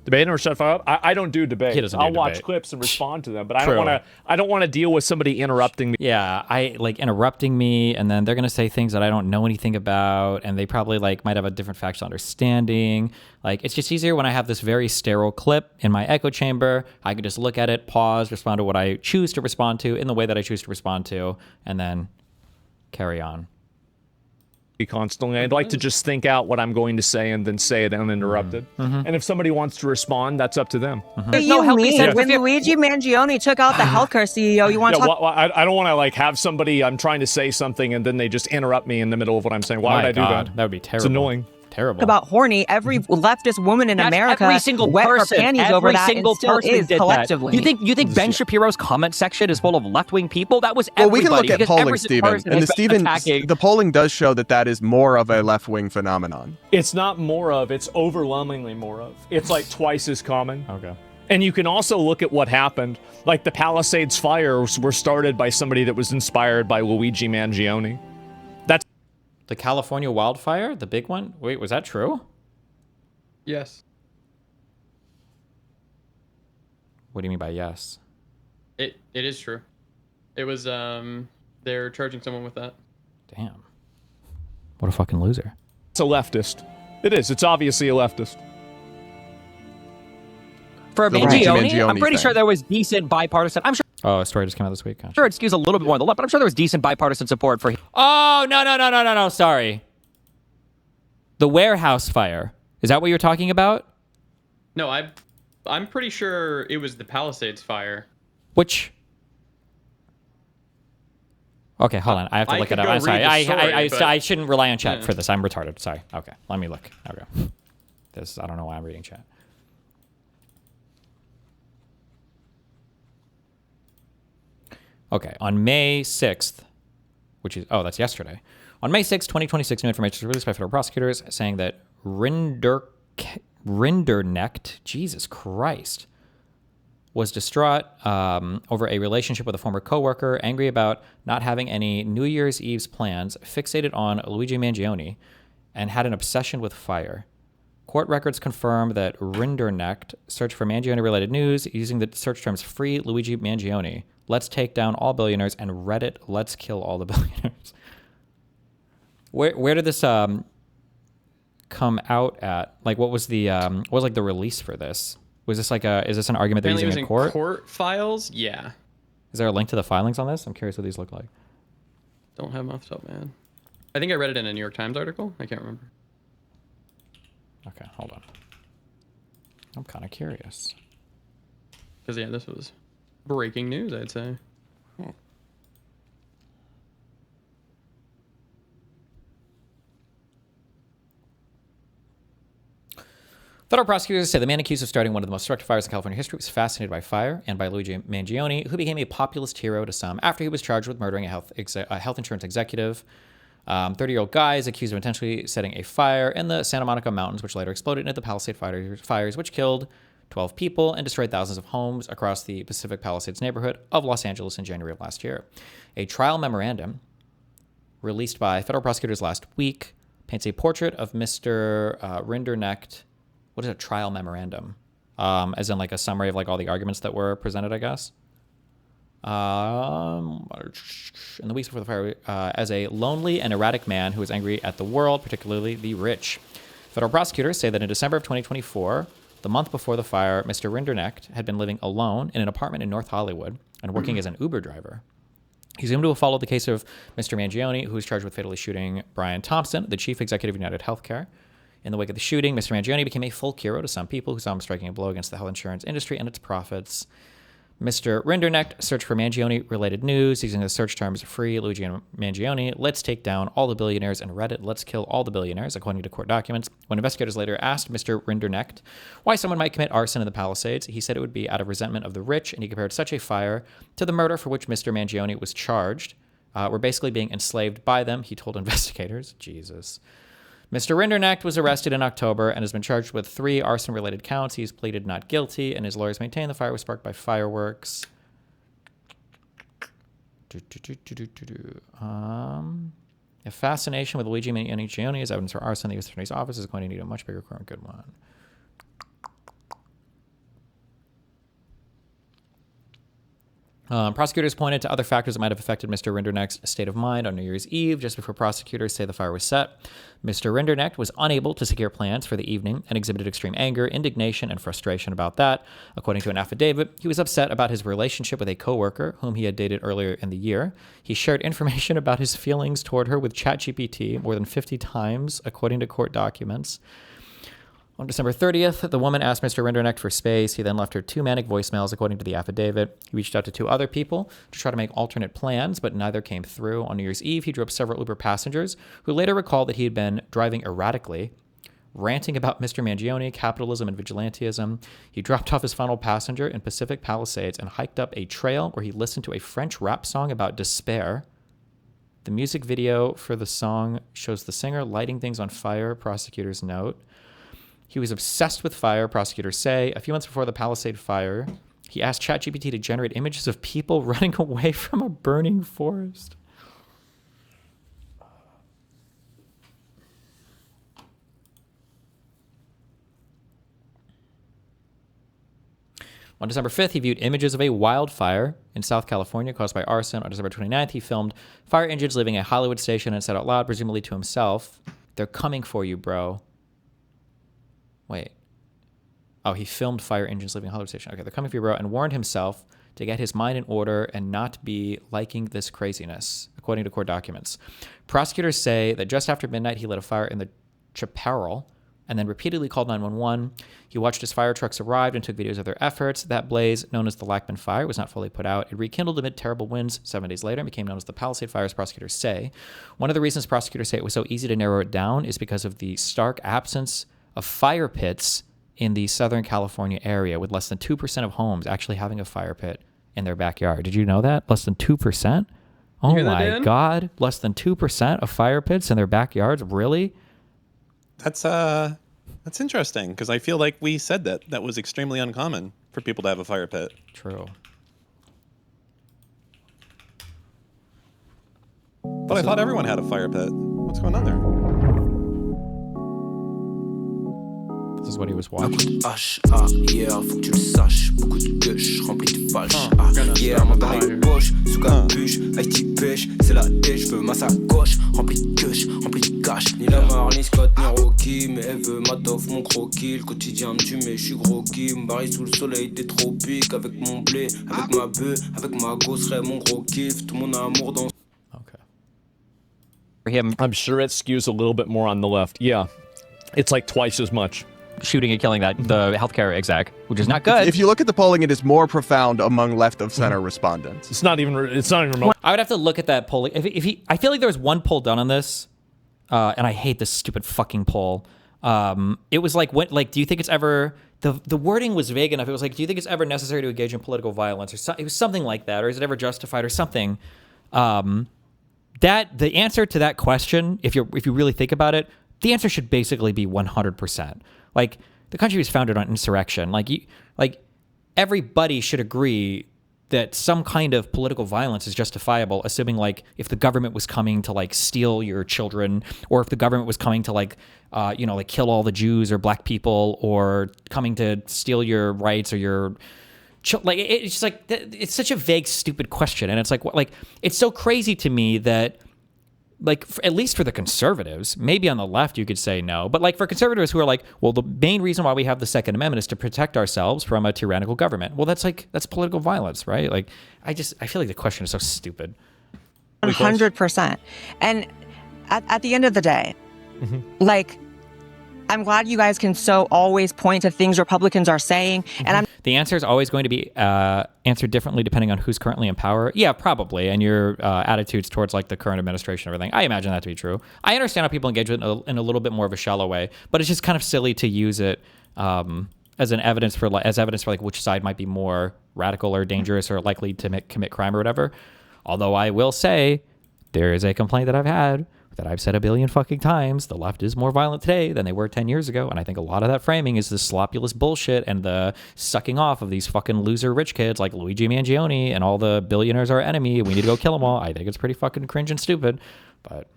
Debate or shut up. I don't do debate. He doesn't do I'll watch debate. clips and respond to them, but I don't want to deal with somebody interrupting me. Yeah, I like interrupting me, and then they're gonna say things that I don't know anything about, and they probably like might have a different factual understanding. Like, it's just easier when I have this very sterile clip in my echo chamber. I can just look at it, pause, respond to what I choose to respond to in the way that I choose to respond to, and then carry on. Constantly. I'd like to just think out what I'm going to say and then say it uninterrupted. And if somebody wants to respond, that's up to them. What do you mean? When Luigi Mangione took out the healthcare CEO, you want to talk... I don't want to like have somebody, I'm trying to say something and then they just interrupt me in the middle of what I'm saying. Why would I do that? That would be terrible. It's annoying. Terrible. About horny, every leftist woman in America every single wet person, her panties every over that single and still person is did collectively. That. You think Ben Shapiro's comment section is full of left-wing people? That was Well, everybody. we can look at because polling, every single Stephen, person and has been attacking. the polling does show that that is more of a left-wing phenomenon. It's not more of, it's overwhelmingly more of. It's like twice as common. Okay. And you can also look at what happened. Like the Palisades fires were started by somebody that was inspired by Luigi Mangione. That's the California wildfire, the big one. Wait, was that true? Yes. What do you mean by yes? It is true. It was they're charging someone with that. Damn. What a fucking loser. It's a leftist. It is. It's obviously a leftist. For The Mangione, Mangione I'm pretty thing. sure there was decent bipartisan. I'm sure. Oh, a story just came out this week. Gotcha. Sure, it skews a little bit more on the left, but I'm sure there was decent bipartisan support for. Oh, no. Sorry. The warehouse fire. Is that what you're talking about? No, I'm pretty sure it was the Palisades fire. Which? Okay, hold on. I have to look it up. I'm sorry. I shouldn't rely on chat for this. I'm retarded. Sorry. Okay, let me look. Okay. I don't know why I'm reading chat. Okay, on May 6th, which is, that's yesterday. On May 6th, 2026, new information was released by federal prosecutors saying that Rinderknecht, Jesus Christ, was distraught over a relationship with a former coworker, angry about not having any New Year's Eve's plans, fixated on Luigi Mangione, and had an obsession with fire. Court records confirm that Rinderknecht searched for Mangione-related news using the search terms "Free Luigi Mangione," "Let's take down all billionaires," and Reddit, "Let's kill all the billionaires." Where did this come out at? Like, what was the the release for this? Was this is this an argument they're using in court? Court files, yeah. Is there a link to the filings on this? I'm curious what these look like. Don't have them off the top, man. I think I read it in a New York Times article. I can't remember. Okay, hold on. I'm kind of curious. Because yeah, this was breaking news, I'd say. Federal prosecutors say the man accused of starting one of the most destructive fires in California history was fascinated by fire and by Luigi Mangione, who became a populist hero to some after he was charged with murdering a health insurance executive. 30-year-old guy is accused of intentionally setting a fire in the Santa Monica Mountains, which later exploded into the Palisades fires, which killed 12 people and destroyed thousands of homes across the Pacific Palisades neighborhood of Los Angeles in January of last year. A trial memorandum released by federal prosecutors last week paints a portrait of Mr. Rinderknecht. What is a trial memorandum? As in like a summary of like all the arguments that were presented, I guess. In the weeks before the fire, as a lonely and erratic man who was angry at the world, particularly the rich. Federal prosecutors say that in December of 2024, the month before the fire, Mr. Rinderknecht had been living alone in an apartment in North Hollywood and working as an Uber driver. He seemed to have followed the case of Mr. Mangione, who was charged with fatally shooting Brian Thompson, the chief executive of United Healthcare. In the wake of the shooting, Mr. Mangione became a folk hero to some people who saw him striking a blow against the health insurance industry and its profits. Mr. Rinderknecht searched for Mangione-related news using the search terms "Free Luigi Mangione," "Let's take down all the billionaires," and Reddit, "Let's kill all the billionaires," according to court documents. When investigators later asked Mr. Rinderknecht why someone might commit arson in the Palisades, he said it would be out of resentment of the rich, and he compared such a fire to the murder for which Mr. Mangione was charged. We're basically being enslaved by them, he told investigators. Jesus. Mr. Rinderknecht was arrested in October and has been charged with 3 arson-related counts. He's pleaded not guilty, and his lawyers maintain the fire was sparked by fireworks. A fascination with Luigi Mangione as evidence for arson in the U.S. Attorney's Office is going to need a much bigger court. Good one. Prosecutors pointed to other factors that might have affected Mr. Rinderknecht's state of mind on New Year's Eve, just before prosecutors say the fire was set. Mr. Rinderknecht was unable to secure plans for the evening and exhibited extreme anger, indignation, and frustration about that. According to an affidavit, he was upset about his relationship with a coworker whom he had dated earlier in the year. He shared information about his feelings toward her with ChatGPT more than 50 times, according to court documents. On December 30th, the woman asked Mr. Rinderknecht for space. He then left her 2 manic voicemails, according to the affidavit. He reached out to 2 other people to try to make alternate plans, but neither came through. On New Year's Eve, he drove several Uber passengers who later recalled that he had been driving erratically, ranting about Mr. Mangione, capitalism, and vigilantism. He dropped off his final passenger in Pacific Palisades and hiked up a trail where he listened to a French rap song about despair. The music video for the song shows the singer lighting things on fire, prosecutors note. He was obsessed with fire, prosecutors say. A few months before the Palisade fire, he asked ChatGPT to generate images of people running away from a burning forest. On December 5th, he viewed images of a wildfire in South California caused by arson. On December 29th, he filmed fire engines leaving a Hollywood station and said out loud, presumably to himself, "They're coming for you, bro." Wait. Oh, he filmed fire engines leaving a Hollywood station. Okay, they're coming for you, bro, and warned himself to get his mind in order and not be liking this craziness, according to court documents. Prosecutors say that just after midnight, he lit a fire in the chaparral and then repeatedly called 911. He watched as fire trucks arrived and took videos of their efforts. That blaze, known as the Lackman Fire, was not fully put out. It rekindled amid terrible winds 7 days later and became known as the Palisade Fires, prosecutors say. One of the reasons prosecutors say it was so easy to narrow it down is because of the stark absence of fire pits in the Southern California area, with less than 2% of homes actually having a fire pit in their backyard. Did you know that? Less than 2%? Oh my God. Less than 2% of fire pits in their backyards? Really? That's interesting, because I feel like we said that was extremely uncommon for people to have a fire pit. True. But I thought everyone had a fire pit. What's going on there? This is what he was watching. Yeah, faut que tu le saches. Beaucoup de gueuches remplies de fâche. Yeah, mon dans les poches, sous capuche, Haïti pêche, c'est la dèche, je veux ma sacoche, remplie de gueuches, remplie de cash. Ni la mar, ni Scott, ni Rocky, mais elle veut ma toffe, mon croquis. Le quotidien me tue, mais je suis groggy. Me barre sous le soleil des tropiques, avec mon blé, avec ma bœuf, avec ma gosserait, mon gros kiff. Tout mon amour dans. For him, I'm sure it skews a little bit more on the left. Yeah, it's like twice as much. Shooting and killing the healthcare exec, which is not good. If you look at the polling, it is more profound among left of center respondents. It's not even remote. I would have to look at that polling. I feel like there was one poll done on this, and I hate this stupid fucking poll. It was like, do you think it's ever, the wording was vague enough. It was like, do you think it's ever necessary to engage in political violence, or it was something like that, or is it ever justified, or something. That the answer to that question, if you really think about it, the answer should basically be 100%. Like, the country was founded on insurrection. Like everybody should agree that some kind of political violence is justifiable, assuming like if the government was coming to like steal your children, or if the government was coming to like kill all the Jews or black people, or coming to steal your rights or your it's just like, it's such a vague, stupid question. And it's like it's so crazy to me that, like, at least for the conservatives, maybe on the left you could say no, but like for conservatives who are like, well, the main reason why we have the Second Amendment is to protect ourselves from a tyrannical government. Well, that's political violence, right? Like, I feel like the question is so stupid. 100%. And at the end of the day, like, I'm glad you guys can so always point to things Republicans are saying. And the answer is always going to be answered differently depending on who's currently in power. Yeah, probably. And your attitudes towards like the current administration and everything. I imagine that to be true. I understand how people engage with it in a little bit more of a shallow way, but it's just kind of silly to use it as evidence for like which side might be more radical or dangerous or likely to commit crime or whatever. Although I will say there is a complaint that I've had that I've said a billion fucking times. The left is more violent today than they were 10 years ago. And I think a lot of that framing is the sloppulous bullshit and the sucking off of these fucking loser rich kids like Luigi Mangione and all the billionaires are our enemy. We need to go kill them all. I think it's pretty fucking cringe and stupid, but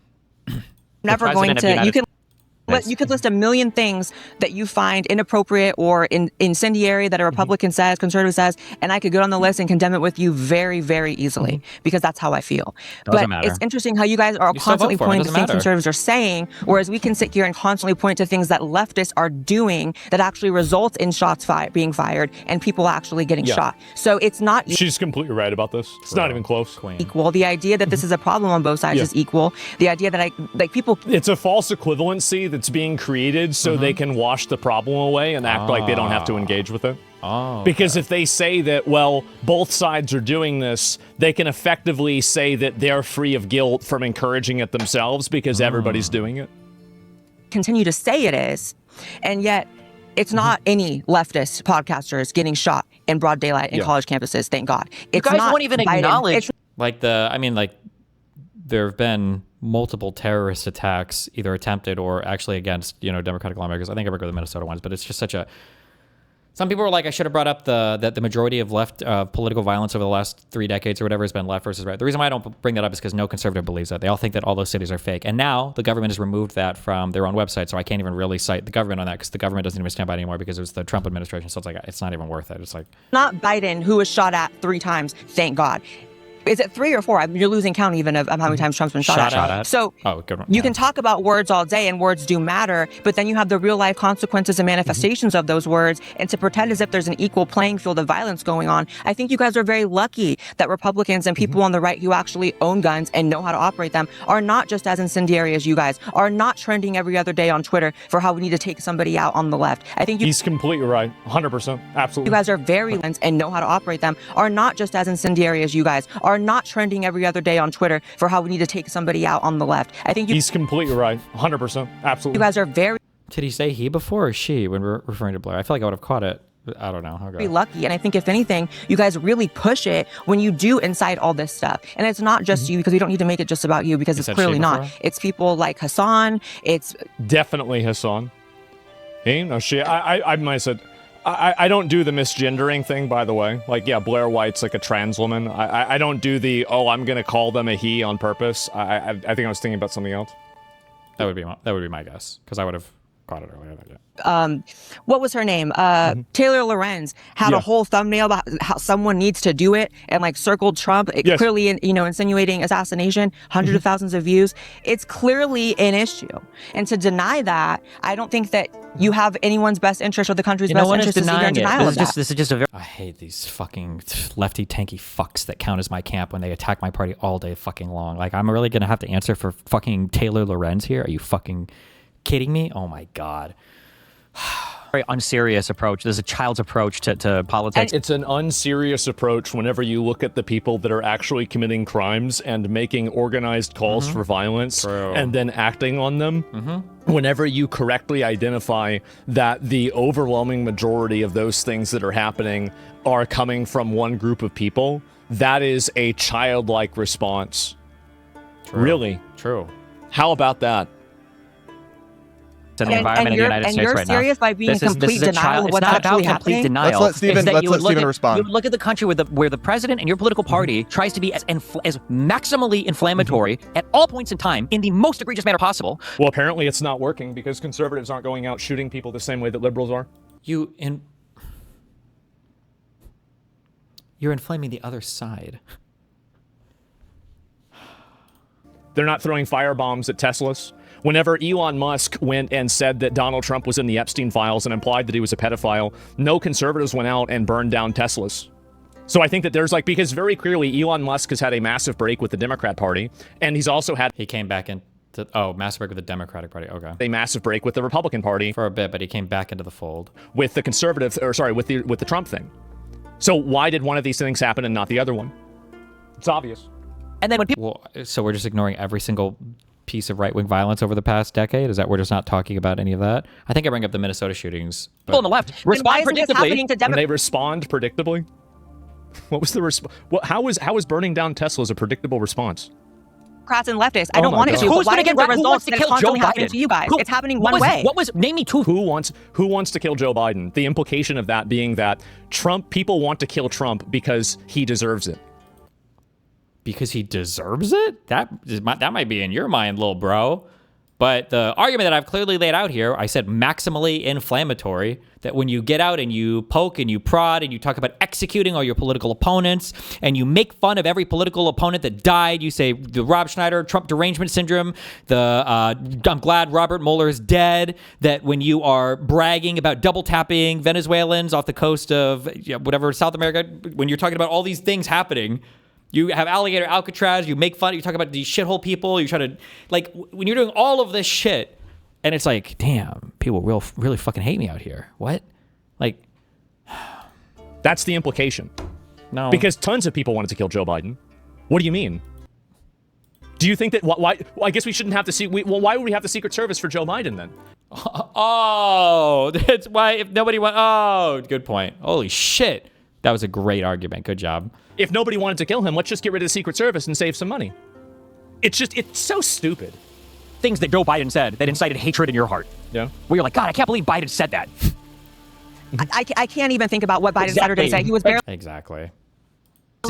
never going to, you could list a million things that you find inappropriate or incendiary that a Republican says, conservative says, and I could go on the list and condemn it with you very, very easily because that's how I feel. Doesn't but matter. It's interesting how you guys are constantly pointing to things conservatives are saying, whereas we can sit here and constantly point to things that leftists are doing that actually results in shots being fired and people actually getting shot. So it's not. She's completely right about this. It's not even close. Equal. The idea that this is a problem on both sides is equal. The idea that people. It's a false equivalency that's being created so they can wash the problem away and act like they don't have to engage with it. Because if they say that, well, both sides are doing this, they can effectively say that they're free of guilt from encouraging it themselves because everybody's doing it. Continue to say it is, and yet it's not any leftist podcasters getting shot in broad daylight in college campuses, thank God. It's you guys not won't even Biden. acknowledge. There have been multiple terrorist attacks, either attempted or actually against, Democratic lawmakers. I think I remember the Minnesota ones, but it's just such a. Some people were like, I should have brought up that the majority of left political violence over the last 3 decades or whatever has been left versus right. The reason why I don't bring that up is because no conservative believes that. They all think that all those cities are fake. And now the government has removed that from their own website, so I can't even really cite the government on that because the government doesn't even stand by it anymore because it was the Trump administration. So it's like, it's not even worth it. It's like. Not Biden, who was shot at 3 times, thank God. Is it 3 or 4? I mean, you're losing count even of how many times Trump's been shot at. So good one. you can talk about words all day, and words do matter, but then you have the real life consequences and manifestations of those words. And to pretend as if there's an equal playing field of violence going on, I think you guys are very lucky that Republicans and people on the right who actually own guns and know how to operate them are not just as incendiary as you guys, are not trending every other day on Twitter for how we need to take somebody out on the left. I think he's completely right. 100%. Absolutely. You guys are very and know how to operate them, are not just as incendiary as you guys, are not trending every other day on Twitter for how we need to take somebody out on the left. I think he's completely right. 100%. Absolutely. You guys are very... Did he say he before or she when we're referring to Blair? I feel like I would have caught it. I don't know. Very lucky. And I think if anything, you guys really push it when you do incite all this stuff. And it's not just you, because we don't need to make it just about you, because it's clearly not. It's people like Hasan. It's definitely Hasan. He? No, she. I might have said... I don't do the misgendering thing, by the way. Like, yeah, Blair White's like a trans woman. I don't do the, oh, I'm going to call them a he on purpose. I think I was thinking about something else. That would be my guess, because I would have caught it earlier. What was her name? Taylor Lorenz had a whole thumbnail about how someone needs to do it and like circled Trump, clearly, insinuating assassination, hundreds of thousands of views. It's clearly an issue. And to deny that, I don't think that you have anyone's best interest or the country's best interest to see your denial of that. This is just a very... I hate these fucking lefty tanky fucks that count as my camp when they attack my party all day fucking long. Like, I'm really gonna have to answer for fucking Taylor Lorenz here? Are you fucking kidding me? Oh my God. Very unserious approach. There's a child's approach to politics. It's an unserious approach whenever you look at the people that are actually committing crimes and making organized calls for violence and then acting on them. Whenever you correctly identify that the overwhelming majority of those things that are happening are coming from one group of people, that is a childlike response. Really. True. How about that? In the environment in the United States right now. And you're serious by being in complete denial of what's actually happening? Denial. Let's let Stephen respond. You would look at the country where the president and your political party tries to be as maximally inflammatory at all points in time in the most egregious manner possible. Well, apparently it's not working because conservatives aren't going out shooting people the same way that liberals are. You're inflaming the other side. They're not throwing firebombs at Teslas. Whenever Elon Musk went and said that Donald Trump was in the Epstein files and implied that he was a pedophile, no conservatives went out and burned down Teslas. So I think that there's like, because very clearly Elon Musk has had a massive break with the Democrat Party, and he's also had... He came back into... massive break with the Democratic Party, okay. A massive break with the Republican Party. For a bit, but he came back into the fold. With the conservative, with the Trump thing. So why did one of these things happen and not the other one? It's obvious. And then when people... Well, so we're just ignoring every single piece of right-wing violence over the past decade? Is that we're just not talking about any of that? I think I bring up the Minnesota shootings. People on the left respond predictably. When they respond predictably? What was the response? How is burning down Tesla a predictable response? Democrats and leftists. I don't want it to. Who's going to get the results to kill Joe Biden? To you guys. It's happening one way. Name me two. Who wants to kill Joe Biden? The implication of that being that people want to kill Trump because he deserves it. Because he deserves it? That might be in your mind, little bro. But the argument that I've clearly laid out here, I said maximally inflammatory, that when you get out and you poke and you prod and you talk about executing all your political opponents and you make fun of every political opponent that died, you say the Rob Schneider Trump derangement syndrome, I'm glad Robert Mueller is dead, that when you are bragging about double tapping Venezuelans off the coast of South America, when you're talking about all these things happening, you have alligator Alcatraz, you make fun, you talk about these shithole people, you try to, like, when you're doing all of this shit, and it's like, damn, people really fucking hate me out here. What? Like... That's the implication. No. Because tons of people wanted to kill Joe Biden. What do you mean? Do you think that, why, well, I guess we shouldn't have to see, why would we have the Secret Service for Joe Biden then? Oh, that's why, if nobody good point. Holy shit. That was a great argument. Good job. If nobody wanted to kill him, let's just get rid of the Secret Service and save some money. It's so stupid. Things that Joe Biden said that incited hatred in your heart. Yeah. Where you're like, God, I can't believe Biden said that. I can't even think about what Biden said or didn't say. He was barely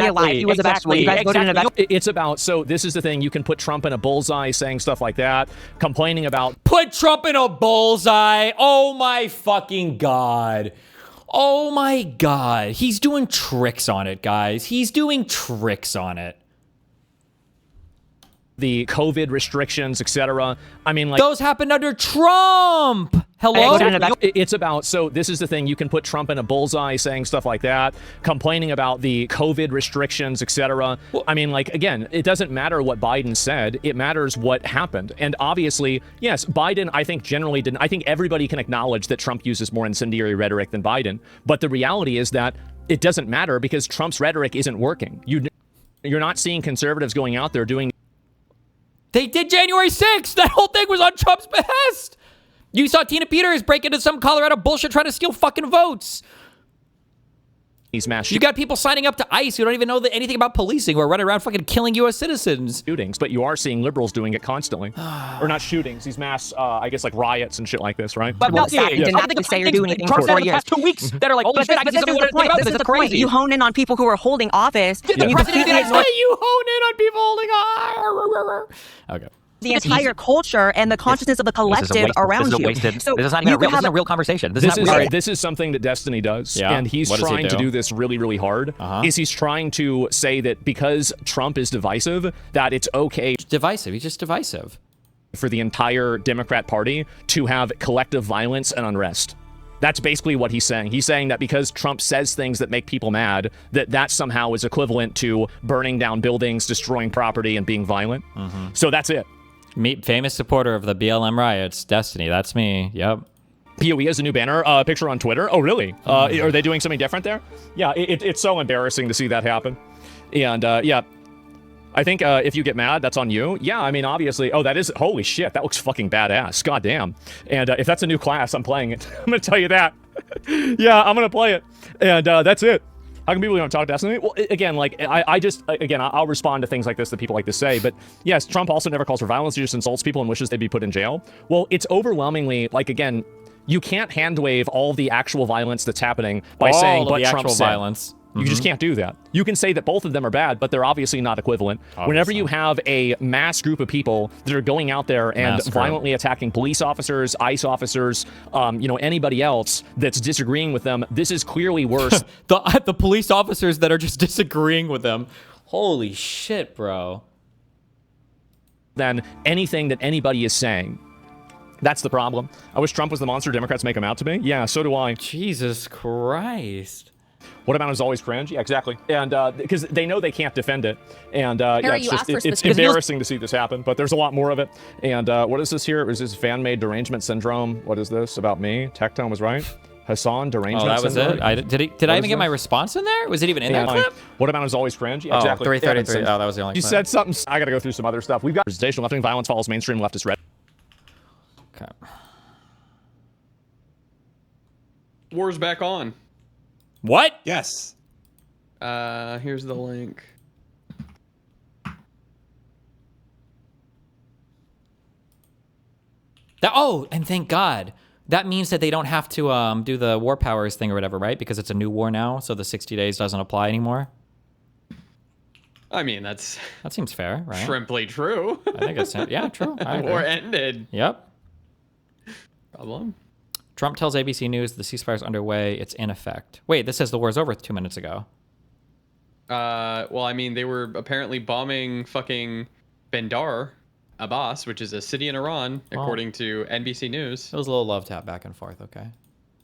alive. He was a vegetable. You guys voted in a vegetable. It's about, so this is the thing, you can put Trump in a bullseye saying stuff like that, complaining about... Put Trump in a bullseye? Oh my fucking God. Oh my God. He's doing tricks on it, guys. He's doing tricks on it. the COVID restrictions, etc. I mean, like those happened under Trump. Hello? It's about, so this is the thing, you can put Trump in a bullseye saying stuff like that, complaining about the COVID restrictions, etc. I mean, like, again, it doesn't matter what Biden said, it matters what happened. And obviously, yes, Biden, I think generally didn't, I think everybody can acknowledge that Trump uses more incendiary rhetoric than Biden. But the reality is that it doesn't matter because Trump's rhetoric isn't working. You're not seeing conservatives going out there doing. They did January 6th. That whole thing was on Trump's behest. You saw Tina Peters break into some Colorado bullshit trying to steal fucking votes. These mass You got people signing up to ICE who don't even know anything about policing, who are running around fucking killing U.S. citizens. Shootings, but you are seeing liberals doing it constantly. Or not shootings, these mass, I guess, like riots and shit like this, right? But no, you didn't have to say or do anything for 4 years. Past 2 weeks that are like, holy shit, I can this see is the point. This is the point. You hone in on people who are holding office. The president of the United States, you hone in on people holding on. Okay. The entire culture and the consciousness of the collective around you. So this is not even a real conversation. This is something that Destiny does, and he's trying to do this really, really hard. Is he's trying to say that because Trump is divisive, that it's okay. Divisive. He's just divisive. For the entire Democrat Party to have collective violence and unrest. That's basically what he's saying. He's saying that because Trump says things that make people mad, that somehow is equivalent to burning down buildings, destroying property, and being violent. So that's it. Meet famous supporter of the BLM riots, Destiny. That's me. Yep. POE has a new banner picture on Twitter. Oh, really? Are they doing something different there? Yeah, it's so embarrassing to see that happen. And yeah, I think if you get mad, that's on you. Yeah, I mean, obviously. Oh, that is, holy shit, that looks fucking badass. God damn. And if that's a new class, I'm playing it. I'm going to tell you that. Yeah, I'm going to play it. And that's it. How can people don't talk Destiny? Well, again, like, I'll respond to things like this that people like to say, but yes, Trump also never calls for violence. He just insults people and wishes they'd be put in jail. Well, it's overwhelmingly, like, again, you can't hand wave all the actual violence that's happening by saying, but Trump said. Violence. You just can't do that. You can say that both of them are bad, but they're obviously not equivalent. Whenever you have a mass group of people that are going out there and violently attacking police officers, ICE officers, anybody else that's disagreeing with them, this is clearly worse. the police officers that are just disagreeing with them. Holy shit, bro. Than anything that anybody is saying. That's the problem. I wish Trump was the monster Democrats make him out to be. Yeah, so do I. Jesus Christ. What about is always cringe? Yeah, exactly. And because they know they can't defend it. And Harry, it's embarrassing to see this happen, but there's a lot more of it. And what is this here? Is this fan-made derangement syndrome? What is this about me? Tectone was right. Hasan, derangement syndrome. Oh, that was it? Did I even get my response in there? Was it even in that clip? What about is always cringe? Yeah, exactly. 333. Oh, that was the only You clip. said something. I got to go through some other stuff. We've got presentation. Left-wing violence follows mainstream leftist rhetoric. Okay. War's back on. What? Yes. Here's the link. And thank God. That means that they don't have to do the war powers thing or whatever, right? Because it's a new war now, so the 60 days doesn't apply anymore. I mean, that seems fair, right? Shrimply true. I think it's yeah, true. I agree. War ended. Yep. Problem. Trump tells ABC News the ceasefire's underway. It's in effect. Wait, this says the war's over 2 minutes ago. Well, I mean, they were apparently bombing fucking Bandar Abbas, which is a city in Iran, according to NBC News. It was a little love tap back and forth, okay.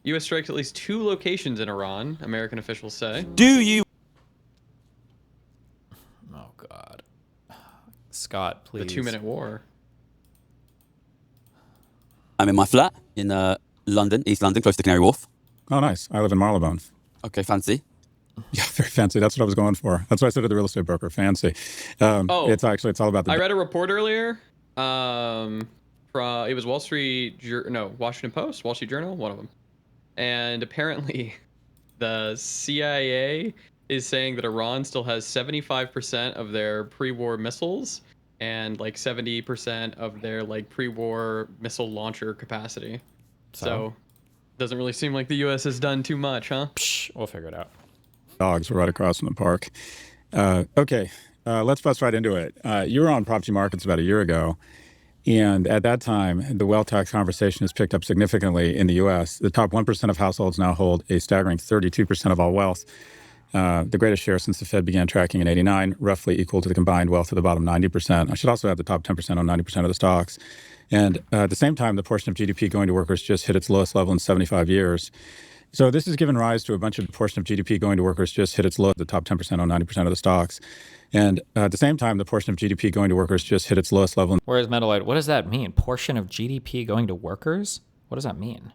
U.S. strikes at least 2 locations in Iran, American officials say. Do you? Oh, God. Scott, please. The 2-minute war. I'm in my flat in London, East London, close to Canary Wharf. Oh, nice. I live in Marylebone. Okay, fancy. Yeah, very fancy. That's what I was going for. That's what I said to the real estate broker. Fancy. It's all about the. I read a report earlier. From it was Washington Post, Wall Street Journal, one of them, and apparently, the CIA is saying that Iran still has 75% of their pre-war missiles and like 70% of their like pre-war missile launcher capacity. So, doesn't really seem like the U.S. has done too much, huh? Psh, we'll figure it out. Dogs were right across from the park. Okay, let's bust right into it. You were on Prop G Markets about a year ago, and at that time, the wealth tax conversation has picked up significantly in the U.S. The top 1% of households now hold a staggering 32% of all wealth. the greatest share since the Fed began tracking in '89, roughly equal to the combined wealth of the bottom 90%. I should also add the top 10% on 90% of the stocks. And at the same time, the portion of GDP going to workers just hit its lowest level in 75 years. So this has given rise to a bunch of portion of GDP going to workers just hit its low, the top 10% on 90% of the stocks. And at the same time, the portion of GDP going to workers just hit its lowest level. Whereas Metalite, what does that mean? Portion of GDP going to workers? What does that mean?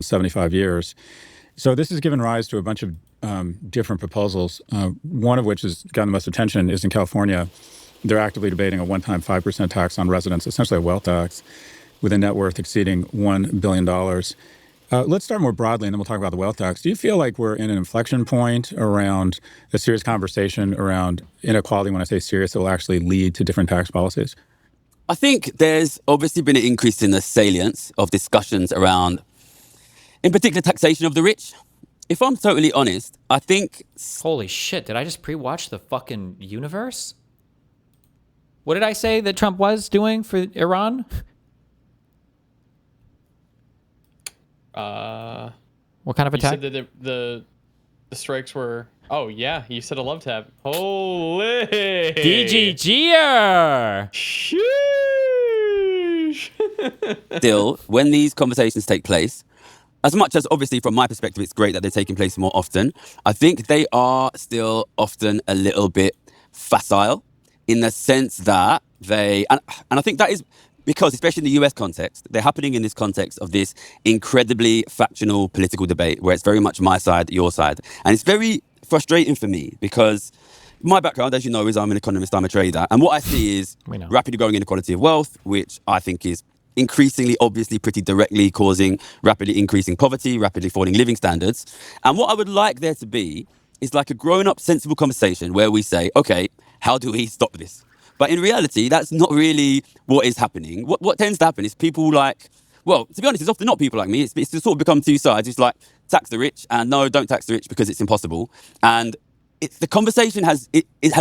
75 years. So this has given rise to a bunch of different proposals. One of which has gotten the most attention is in California. They're actively debating a one-time 5% tax on residents, essentially a wealth tax, with a net worth exceeding $1 billion. Let's start more broadly, and then we'll talk about the wealth tax. Do you feel like we're in an inflection point around a serious conversation around inequality? When I say serious, it will actually lead to different tax policies? I think there's obviously been an increase in the salience of discussions around, in particular, taxation of the rich. If I'm totally honest, I think... Holy shit, did I just pre-watch the fucking universe? What did I say that Trump was doing for Iran? What kind of attack? You said that the strikes were... Oh, yeah, you said a love tap. Holy! DGGer! Still, when these conversations take place, as much as obviously from my perspective it's great that they're taking place more often, I think they are still often a little bit facile in the sense that they... And I think that is because, especially in the US context, they're happening in this context of this incredibly factional political debate where it's very much my side, your side. And it's very frustrating for me because my background, as you know, is I'm an economist, I'm a trader. And what I see is rapidly growing inequality of wealth, which I think is increasingly, obviously, pretty directly causing rapidly increasing poverty, rapidly falling living standards. And what I would like there to be is like a grown-up, sensible conversation where we say, okay, how do we stop this? But in reality, that's not really what is happening. What tends to happen is people like, well, to be honest, it's often not people like me. It's sort of become two sides. It's like, tax the rich, and no, don't tax the rich because it's impossible. And the conversation has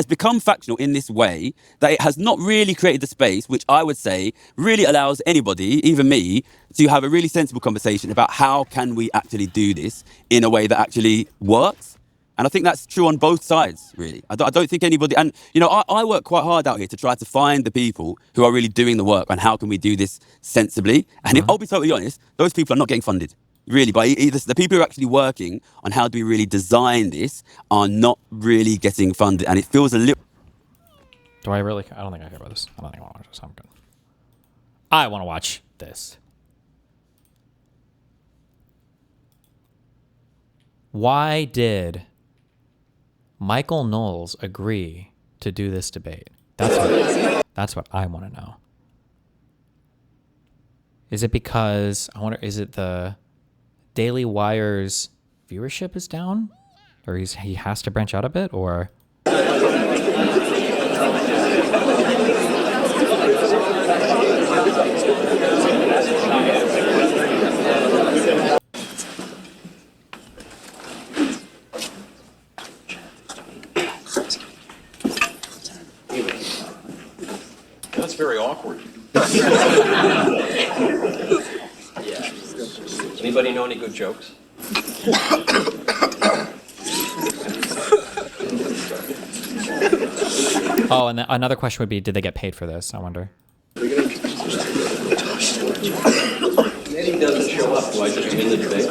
become factional in this way that it has not really created the space, which I would say really allows anybody, even me, to have a really sensible conversation about how can we actually do this in a way that actually works. And I think that's true on both sides, really. I don't think anybody... And, you know, I work quite hard out here to try to find the people who are really doing the work and how can we do this sensibly. And if I'll be totally honest, those people are not getting funded. Really, by either the people who are actually working on how do we really design this are not really getting funded. And it feels a little... Do I really? I don't think I care about this. I don't think I want to watch this. I'm good. I want to watch this. Why did Michael Knowles agree to do this debate? That's what I want to know. Is it because, I wonder, is it the Daily Wire's viewership is down? Or he has to branch out a bit? Or... That's very awkward. Yeah. Anybody know any good jokes? Oh, and another question would be, did they get paid for this? I wonder. Mehdi doesn't show up. Do I just win the debate?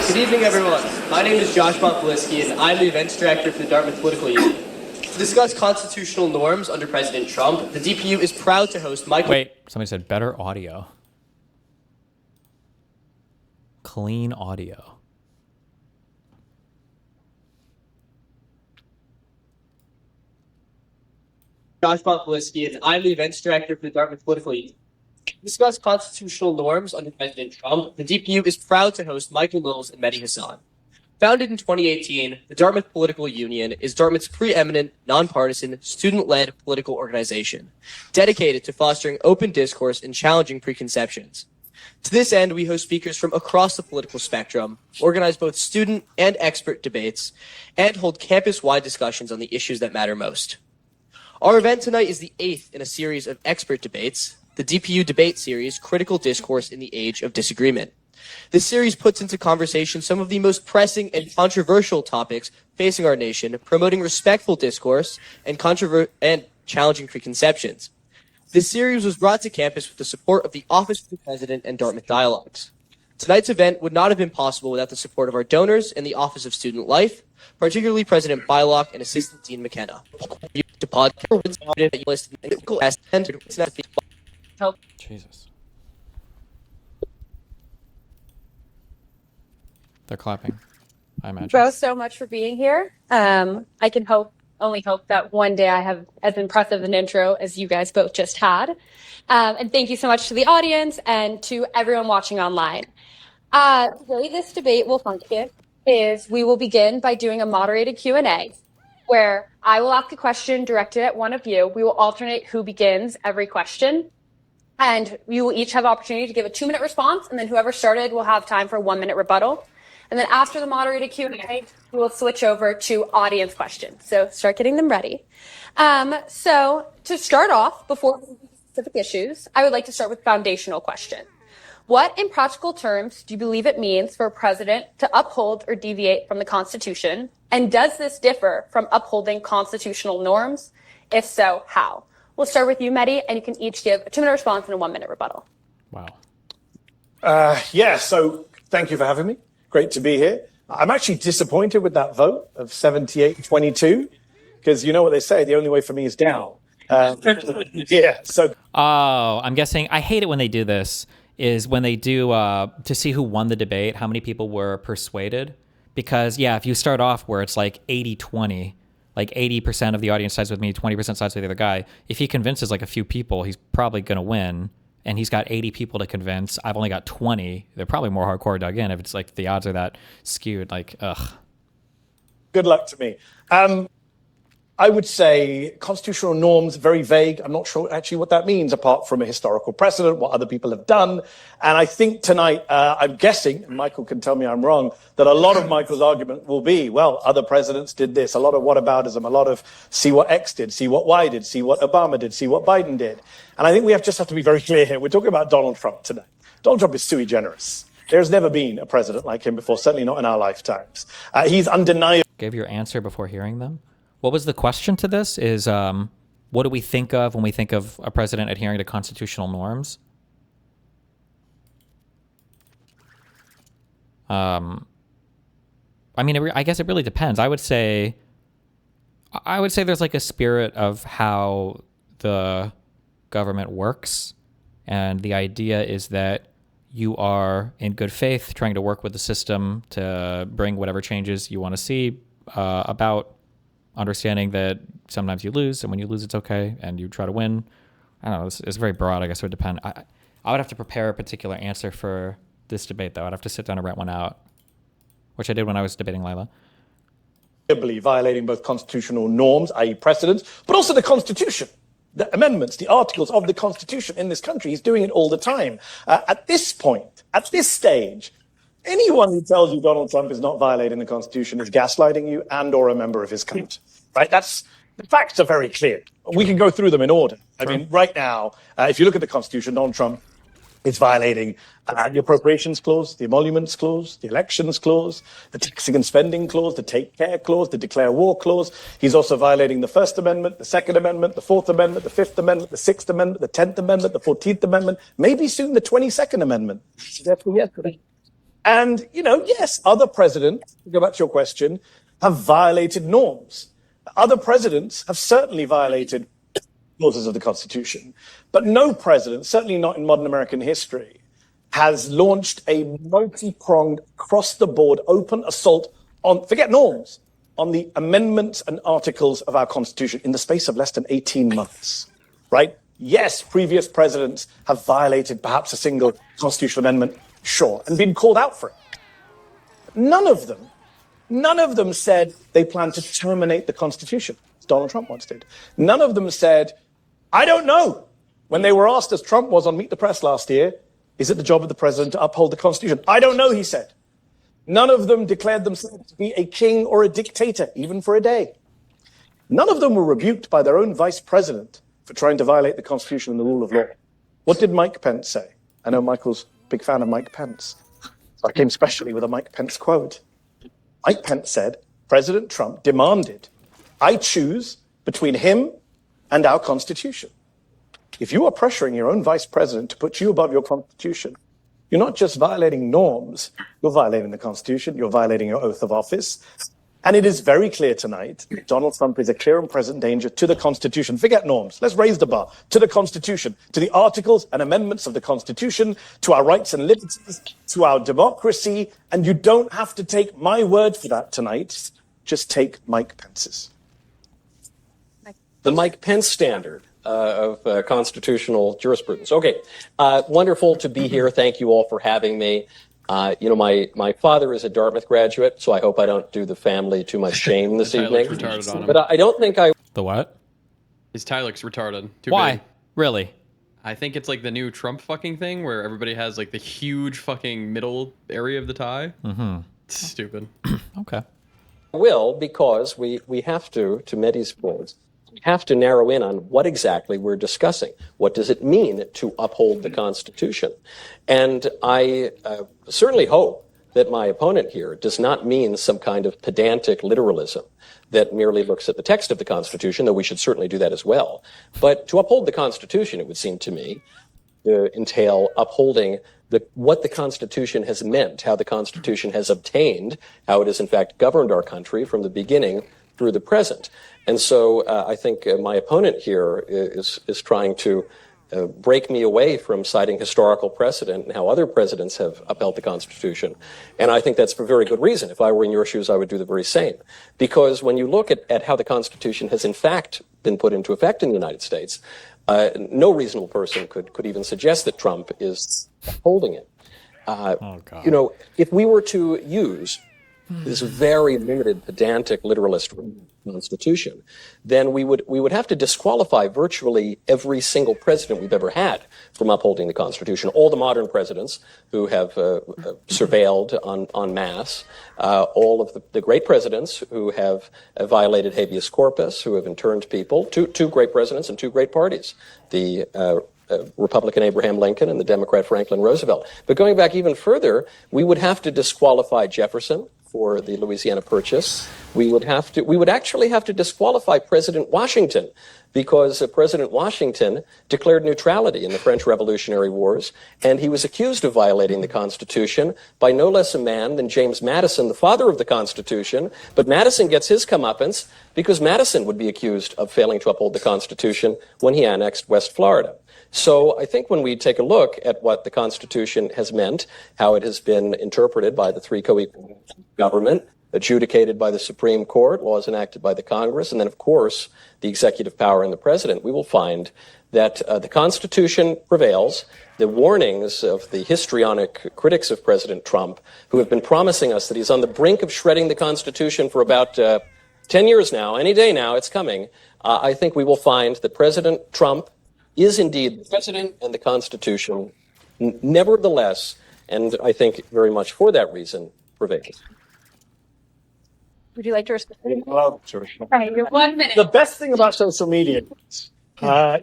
Good evening, everyone. My name is Josh Bonfiliski, and I'm the events director for the Dartmouth Political Union. To discuss constitutional norms under President Trump, the DPU is proud to host Michael... Wait, somebody said better audio. Clean audio. Josh Bonfiliski, and I'm the events director for the Dartmouth Political Union. To discuss constitutional norms under President Trump, the DPU is proud to host Michael Knowles and Mehdi Hasan. Founded in 2018, the Dartmouth Political Union is Dartmouth's preeminent, nonpartisan, student-led political organization, dedicated to fostering open discourse and challenging preconceptions. To this end, we host speakers from across the political spectrum, organize both student and expert debates, and hold campus-wide discussions on the issues that matter most. Our event tonight is the 8th in a series of expert debates, the DPU debate series, Critical Discourse in the Age of Disagreement. This series puts into conversation some of the most pressing and controversial topics facing our nation, promoting respectful discourse and challenging preconceptions. This series was brought to campus with the support of the Office of the President and Dartmouth Dialogues. Tonight's event would not have been possible without the support of our donors and the Office of Student Life, particularly President Bylock and Assistant Dean McKenna. Jesus. They're clapping, I imagine. Both so much for being here. I can only hope that one day I have as impressive an intro as you guys both just had. And thank you so much to the audience and to everyone watching online. The way this debate will function is we will begin by doing a moderated Q&A where I will ask a question directed at one of you. We will alternate who begins every question. And you will each have the opportunity to give a 2-minute response, and then whoever started will have time for a 1-minute rebuttal. And then after the moderated Q&A, we will switch over to audience questions. So start getting them ready. So to start off, before specific issues, I would like to start with foundational question. What, in practical terms, do you believe it means for a president to uphold or deviate from the Constitution? And does this differ from upholding constitutional norms? If so, how? We'll start with you, Mehdi, and you can each give a 2-minute response and a 1-minute rebuttal. Wow. Yeah, so thank you for having me. Great to be here. I'm actually disappointed with that vote of 78-22, because you know what they say, the only way for me is down. Yeah, so. Oh, I'm guessing, I hate it when they do this, is when they do, to see who won the debate, how many people were persuaded. Because, yeah, if you start off where it's like 80-20, like 80% of the audience sides with me, 20% sides with the other guy, if he convinces like a few people, he's probably going to win. And he's got 80 people to convince. I've only got 20. They're probably more hardcore dug in if it's like the odds are that skewed. Like, ugh. Good luck to me. I would say constitutional norms, very vague. I'm not sure actually what that means, apart from a historical precedent, what other people have done. And I think tonight, I'm guessing, and Michael can tell me I'm wrong, that a lot of Michael's argument will be, well, other presidents did this, a lot of whataboutism, a lot of see what X did, see what Y did, see what Obama did, see what Biden did. And I think we just have to be very clear here. We're talking about Donald Trump tonight. Donald Trump is sui generis. There's never been a president like him before, certainly not in our lifetimes. He's undeniable. Gave your answer before hearing them? What was the question to this? Is what do we think of when we think of a president adhering to constitutional norms? I mean, I guess it really depends. I would say there's like a spirit of how the government works, and the idea is that you are in good faith trying to work with the system to bring whatever changes you want to see about understanding that sometimes you lose, and when you lose, it's okay, and you try to win. I don't know. It's very broad. I guess it would depend. I would have to prepare a particular answer for this debate, though. I'd have to sit down and write one out, which I did when I was debating Lila. Violating both constitutional norms, i.e. precedents, but also the Constitution, the amendments, the articles of the Constitution in this country. He's doing it all the time. At this point, at this stage, anyone who tells you Donald Trump is not violating the Constitution is gaslighting you and or a member of his cult, right? The facts are very clear. We can go through them in order. I mean, right now, if you look at the Constitution, Donald Trump is violating the Appropriations Clause, the Emoluments Clause, the Elections Clause, the Taxing and Spending Clause, the Take Care Clause, the Declare War Clause. He's also violating the First Amendment, the Second Amendment, the Fourth Amendment, the Fifth Amendment, the Sixth Amendment, the 10th Amendment, the 14th Amendment, maybe soon the 22nd Amendment. And, yes, other presidents, to go back to your question, have violated norms. Other presidents have certainly violated clauses of the Constitution. But no president, certainly not in modern American history, has launched a multi-pronged, across-the-board, open assault on, forget norms, on the amendments and articles of our Constitution in the space of less than 18 months, right? Yes, previous presidents have violated perhaps a single constitutional amendment, sure, and been called out for it. None of them said they plan to terminate the Constitution, as Donald Trump once did. None of them said, I don't know. When they were asked, as Trump was on Meet the Press last year, is it the job of the president to uphold the Constitution? I don't know, he said. None of them declared themselves to be a king or a dictator, even for a day. None of them were rebuked by their own vice president for trying to violate the Constitution and the rule of law. What did Mike Pence say? I know Michael's a big fan of Mike Pence. So I came specially with a Mike Pence quote. Mike Pence said, President Trump demanded, I choose between him and our Constitution. If you are pressuring your own vice president to put you above your Constitution, you're not just violating norms, you're violating the Constitution, you're violating your oath of office. And it is very clear tonight that Donald Trump is a clear and present danger to the Constitution. Forget norms. Let's raise the bar. To the Constitution, to the articles and amendments of the Constitution, to our rights and liberties, to our democracy. And you don't have to take my word for that tonight. Just take Mike Pence's. The Mike Pence standard of constitutional jurisprudence. Okay, wonderful to be here. Thank you all for having me. My father is a Dartmouth graduate, so I hope I don't do the family too much shame this evening. Retarded on him. But I don't think I... The what? His tie looks retarded. Too Why? big. Really? I think it's like the new Trump fucking thing where everybody has like the huge fucking middle area of the tie. Mm-hmm. It's stupid. Okay. will, because we have to Mehdi's point, we have to narrow in on what exactly we're discussing. What does it mean to uphold the Constitution? And I certainly hope that my opponent here does not mean some kind of pedantic literalism that merely looks at the text of the Constitution, though we should certainly do that as well. But to uphold the Constitution, it would seem to me, entail upholding what the Constitution has meant, how the Constitution has obtained, how it has in fact governed our country from the beginning through the present. And so I think my opponent here is trying to break me away from citing historical precedent and how other presidents have upheld the Constitution. And I think that's for very good reason. If I were in your shoes, I would do the very same. Because when you look at how the Constitution has in fact been put into effect in the United States, no reasonable person could even suggest that Trump is upholding it. You know, if we were to use this very limited, pedantic, literalist Constitution, then we would have to disqualify virtually every single president we've ever had from upholding the Constitution. All the modern presidents who have surveilled en masse, all of the great presidents who have violated habeas corpus, who have interned people, two great presidents and two great parties, the Republican Abraham Lincoln and the Democrat Franklin Roosevelt. But going back even further, we would have to disqualify Jefferson for the Louisiana Purchase. We would actually have to disqualify President Washington, because President Washington declared neutrality in the French Revolutionary Wars, and he was accused of violating the Constitution by no less a man than James Madison, the father of the Constitution. But Madison gets his comeuppance because Madison would be accused of failing to uphold the Constitution when he annexed West Florida. So I think when we take a look at what the Constitution has meant, how it has been interpreted by the three co-equal government, adjudicated by the Supreme Court, laws enacted by the Congress, and then, of course, the executive power and the president, we will find that the Constitution prevails. The warnings of the histrionic critics of President Trump, who have been promising us that he's on the brink of shredding the Constitution for about 10 years now, any day now, it's coming, I think we will find that President Trump is indeed the president and the Constitution, nevertheless, and I think very much for that reason, prevails. Would you like to respond? Well, Right, you're 1 minute. the best thing about social media is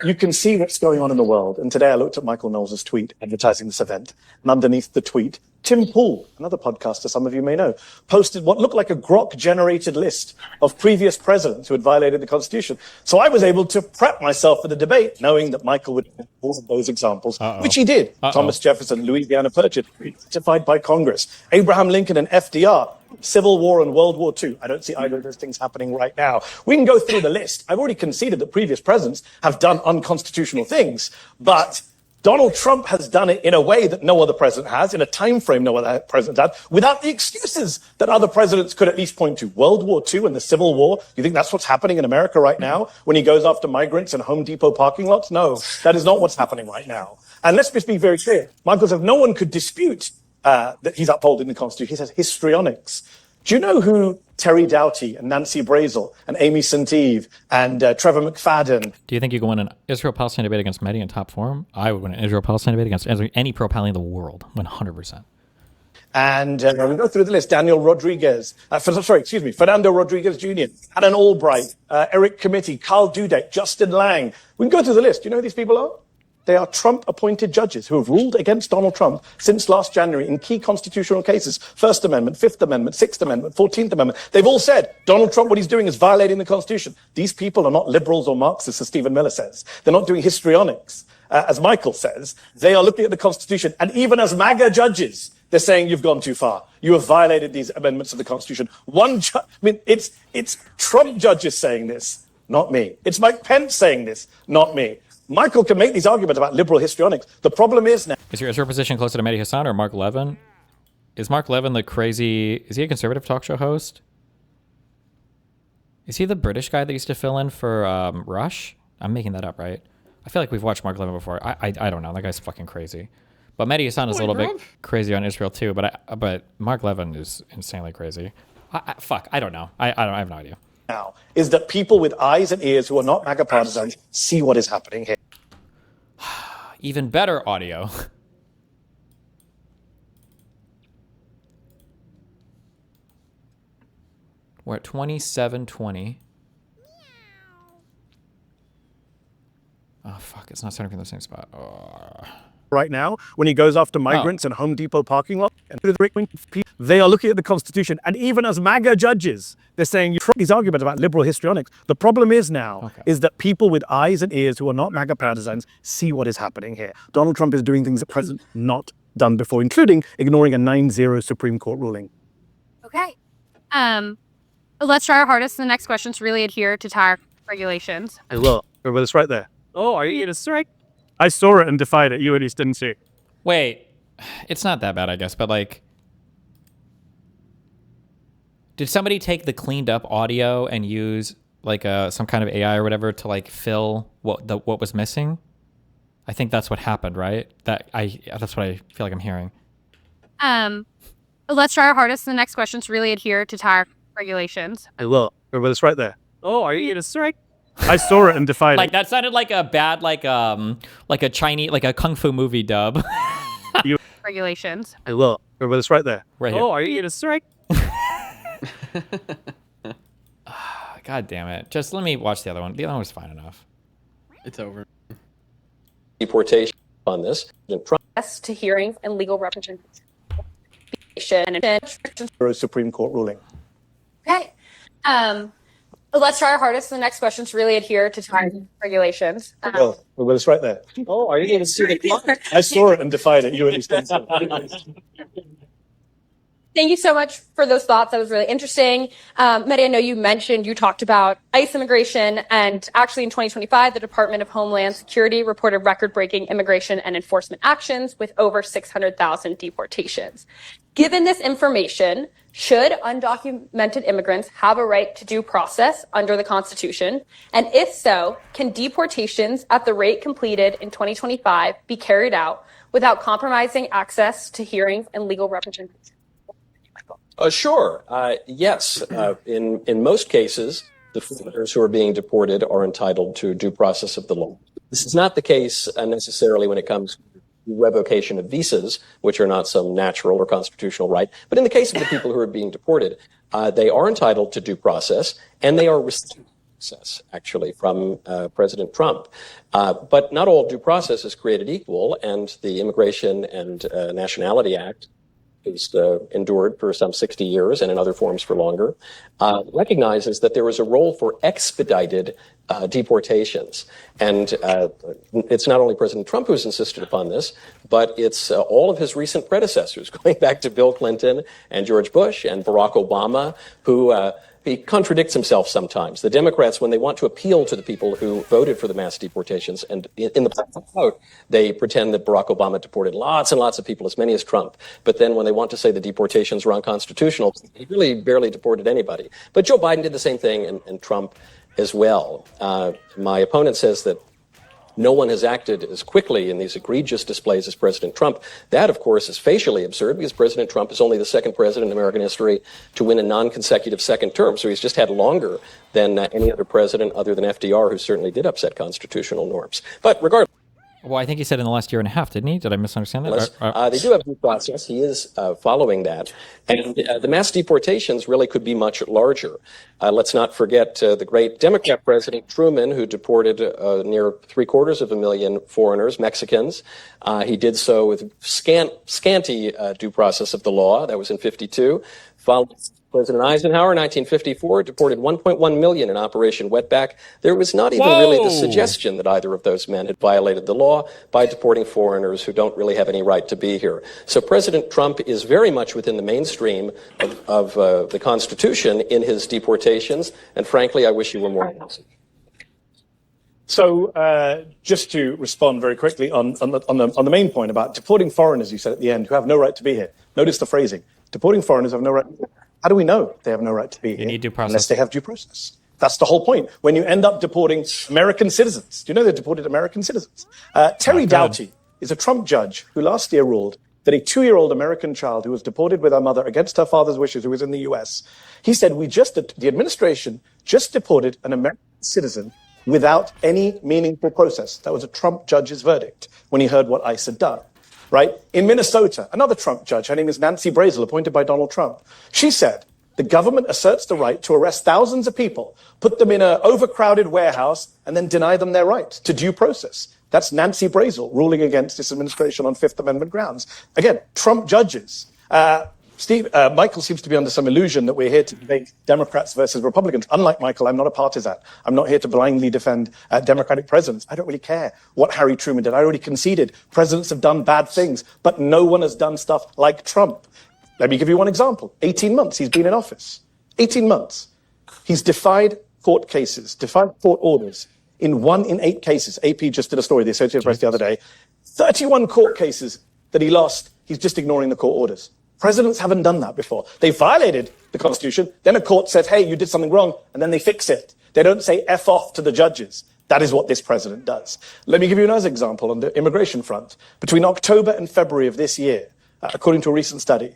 you can see what's going on in the world. And today I looked at Michael Knowles' tweet advertising this event. And underneath the tweet, Tim Pool, another podcaster some of you may know, posted what looked like a Grok-generated list of previous presidents who had violated the Constitution. So I was able to prep myself for the debate, knowing that Michael would have all of those examples, which he did. Thomas Jefferson, Louisiana Purchase, ratified by Congress. Abraham Lincoln and FDR, Civil War and World War II. I don't see either of those things happening right now. We can go through the list. I've already conceded that previous presidents have done unconstitutional things, but Donald Trump has done it in a way that no other president has, in a time frame no other president has, without the excuses that other presidents could at least point to. World War II and the Civil War, you think that's what's happening in America right now when he goes after migrants in Home Depot parking lots? No, that is not what's happening right now. And let's just be very clear. Michael said no one could dispute that he's upholding the Constitution. He says histrionics. Do you know who Terry Doughty and Nancy Brazel and Amy St. Eve and Trevor McFadden? Do you think you can win an Israel-Palestine debate against Mehdi in top form? I would win an Israel-Palestine debate against any pro-Palestine in the world, 100%. And we go through the list. Fernando Rodriguez Jr., Alan Albright, Eric Committee, Carl Dudek, Justin Lang. We can go through the list. Do you know who these people are? They are Trump-appointed judges who have ruled against Donald Trump since last January in key constitutional cases. First Amendment, Fifth Amendment, Sixth Amendment, 14th Amendment. They've all said, Donald Trump, what he's doing is violating the Constitution. These people are not liberals or Marxists, as Stephen Miller says. They're not doing histrionics. As Michael says, they are looking at the Constitution. And even as MAGA judges, they're saying you've gone too far. You have violated these amendments of the Constitution. It's Trump judges saying this, not me. It's Mike Pence saying this, not me. Michael can make these arguments about liberal histrionics. The problem is now... Is your position closer to Mehdi Hasan or Mark Levin? Is Mark Levin the crazy... Is he a conservative talk show host? Is he the British guy that used to fill in for Rush? I'm making that up, right? I feel like we've watched Mark Levin before. I don't know. That guy's fucking crazy. But Mehdi Hasan is a little bit crazy on Israel too. But Mark Levin is insanely crazy. I don't know. I have no idea. Now is that people with eyes and ears who are not MAGA partisans see what is happening here. Even better audio. We're at 27:20. Oh fuck! It's not starting from the same spot. Oh. Right now, when he goes after migrants in Home Depot parking lot, and they are looking at the Constitution, and even as MAGA judges, they're saying these arguments about liberal histrionics. The problem is now is that people with eyes and ears who are not MAGA partisans see what is happening here. Donald Trump is doing things that President not done before, including ignoring a 9-0 Supreme Court ruling. Okay. Let's try our hardest in the next question to really adhere to tire regulations. I will. Well, it's right there. Oh, are you going to strike? I saw it and defied it. You at least didn't see it. Wait, it's not that bad, I guess, but like, did somebody take the cleaned up audio and use like some kind of AI or whatever to like fill what was missing? I think that's what happened, right? That's what I feel like I'm hearing. Let's try our hardest in the next question to really adhere to tire regulations. I will. Well, it's right there. Oh, are you going to strike? I saw it and defied Like it. that sounded like a bad like a Chinese like a kung fu movie dub. Regulations. I will. Well, it's right there. Right here. Oh, are you going to strike? God damn it. Just let me watch the other one. The other one was fine enough. It's over. Deportation on this. Yes to hearings and legal representation. Supreme Court ruling. Okay. Let's try our hardest in the next question to really adhere to time regulations. Well, it's right there. Oh, are you going to see the clock? I saw it and defied it. You at least didn't see it. Thank you so much for those thoughts. That was really interesting. Mehdi, I know you talked about ICE immigration, and actually in 2025, the Department of Homeland Security reported record-breaking immigration and enforcement actions with over 600,000 deportations. Given this information, should undocumented immigrants have a right to due process under the Constitution? And if so, can deportations at the rate completed in 2025 be carried out without compromising access to hearings and legal representation? Sure. Yes. In most cases, the foreigners who are being deported are entitled to due process of the law. This is not the case necessarily when it comes to revocation of visas, which are not some natural or constitutional right. But in the case of the people who are being deported, they are entitled to due process, and they are receiving process, actually, from President Trump. But not all due process is created equal, and the Immigration and Nationality Act is endured for some 60 years and in other forms for longer, recognizes that there is a role for expedited deportations. And it's not only President Trump who's insisted upon this, but it's all of his recent predecessors, going back to Bill Clinton and George Bush and Barack Obama, who he contradicts himself sometimes. The Democrats, when they want to appeal to the people who voted for the mass deportations, and in the vote, they pretend that Barack Obama deported lots and lots of people, as many as Trump. But then when they want to say the deportations were unconstitutional, he really barely deported anybody. But Joe Biden did the same thing, and Trump as well. My opponent says that no one has acted as quickly in these egregious displays as President Trump. That, of course, is facially absurd because President Trump is only the second president in American history to win a non-consecutive second term. So he's just had longer than any other president other than FDR, who certainly did upset constitutional norms. But regardless. Well, I think he said in the last year and a half, didn't he? Did I misunderstand that? They do have due process. He is following that. And the mass deportations really could be much larger. Let's not forget the great Democrat President Truman, who deported near 750,000 foreigners, Mexicans. He did so with scanty due process of the law. That was in 52. Followed President Eisenhower, 1954, deported 1.1 million in Operation Wetback. There was not even really the suggestion that either of those men had violated the law by deporting foreigners who don't really have any right to be here. So President Trump is very much within the mainstream of the Constitution in his deportations, and frankly, I wish he were more. So just to respond very quickly on the main point about deporting foreigners, you said at the end, who have no right to be here. Notice the phrasing. Deporting foreigners have no right to be here. How do we know they have no right to be here? You need due process. Unless they have due process. That's the whole point. When you end up deporting American citizens, do you know they deported American citizens? Terry Doughty is a Trump judge who last year ruled that a 2-year-old American child who was deported with her mother against her father's wishes, who was in the U.S., he said, the administration just deported an American citizen without any meaningful process. That was a Trump judge's verdict when he heard what ICE had done. Right? In Minnesota, another Trump judge, her name is Nancy Brazel, appointed by Donald Trump. She said, the government asserts the right to arrest thousands of people, put them in an overcrowded warehouse, and then deny them their right to due process. That's Nancy Brazel ruling against this administration on Fifth Amendment grounds. Again, Trump judges. Michael seems to be under some illusion that we're here to debate Democrats versus Republicans. Unlike Michael, I'm not a partisan. I'm not here to blindly defend Democratic presidents. I don't really care what Harry Truman did. I already conceded. Presidents have done bad things, but no one has done stuff like Trump. Let me give you one example. 18 months he's been in office. 18 months. He's defied court cases, defied court orders in 1 in 8 cases. AP just did a story, the Associated Press the other day. 31 court cases that he lost. He's just ignoring the court orders. Presidents haven't done that before. They violated the Constitution, then a court says, hey, you did something wrong, and then they fix it. They don't say F off to the judges. That is what this president does. Let me give you another example on the immigration front. Between October and February of this year, according to a recent study,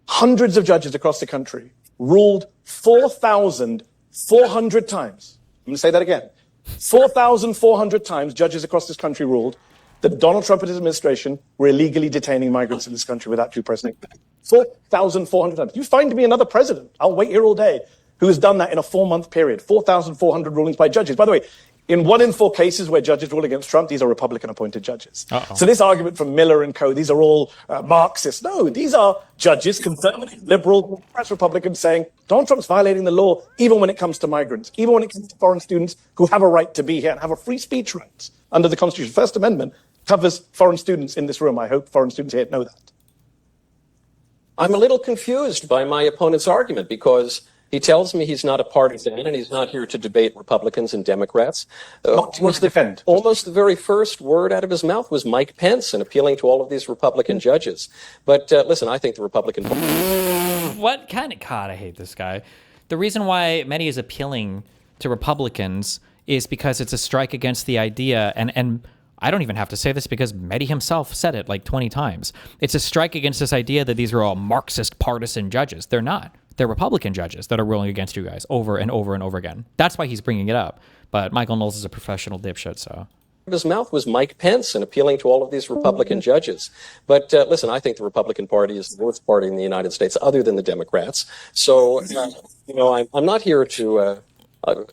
hundreds of judges across the country ruled 4,400 times. I'm going to say that again. 4,400 times judges across this country ruled that Donald Trump and his administration were illegally detaining migrants in this country without due process. 4,400 times. You find me another president, I'll wait here all day, who has done that in a 4-month period. 4,400 rulings by judges. By the way, in 1 in 4 cases where judges rule against Trump, these are Republican-appointed judges. So this argument from Miller and co., these are all Marxists. No, these are judges, conservative, liberal, press Republicans saying Donald Trump's violating the law even when it comes to migrants, even when it comes to foreign students who have a right to be here and have a free speech right under the Constitution. First Amendment covers foreign students in this room. I hope foreign students here know that. I'm a little confused by my opponent's argument because he tells me he's not a partisan and he's not here to debate Republicans and Democrats. Almost the very first word out of his mouth was Mike Pence and appealing to all of these Republican judges. But listen, I think the Republican... What kind of... God, I hate this guy. The reason why Mehdi is appealing to Republicans is because it's a strike against the idea, and I don't even have to say this because Mehdi himself said it like 20 times. It's a strike against this idea that these are all Marxist partisan judges. They're not. They're Republican judges that are ruling against you guys over and over and over again. That's why he's bringing it up. But Michael Knowles is a professional dipshit, so... His mouth was Mike Pence and appealing to all of these Republican judges. But listen, I think the Republican Party is the worst party in the United States other than the Democrats. So, I'm not here to...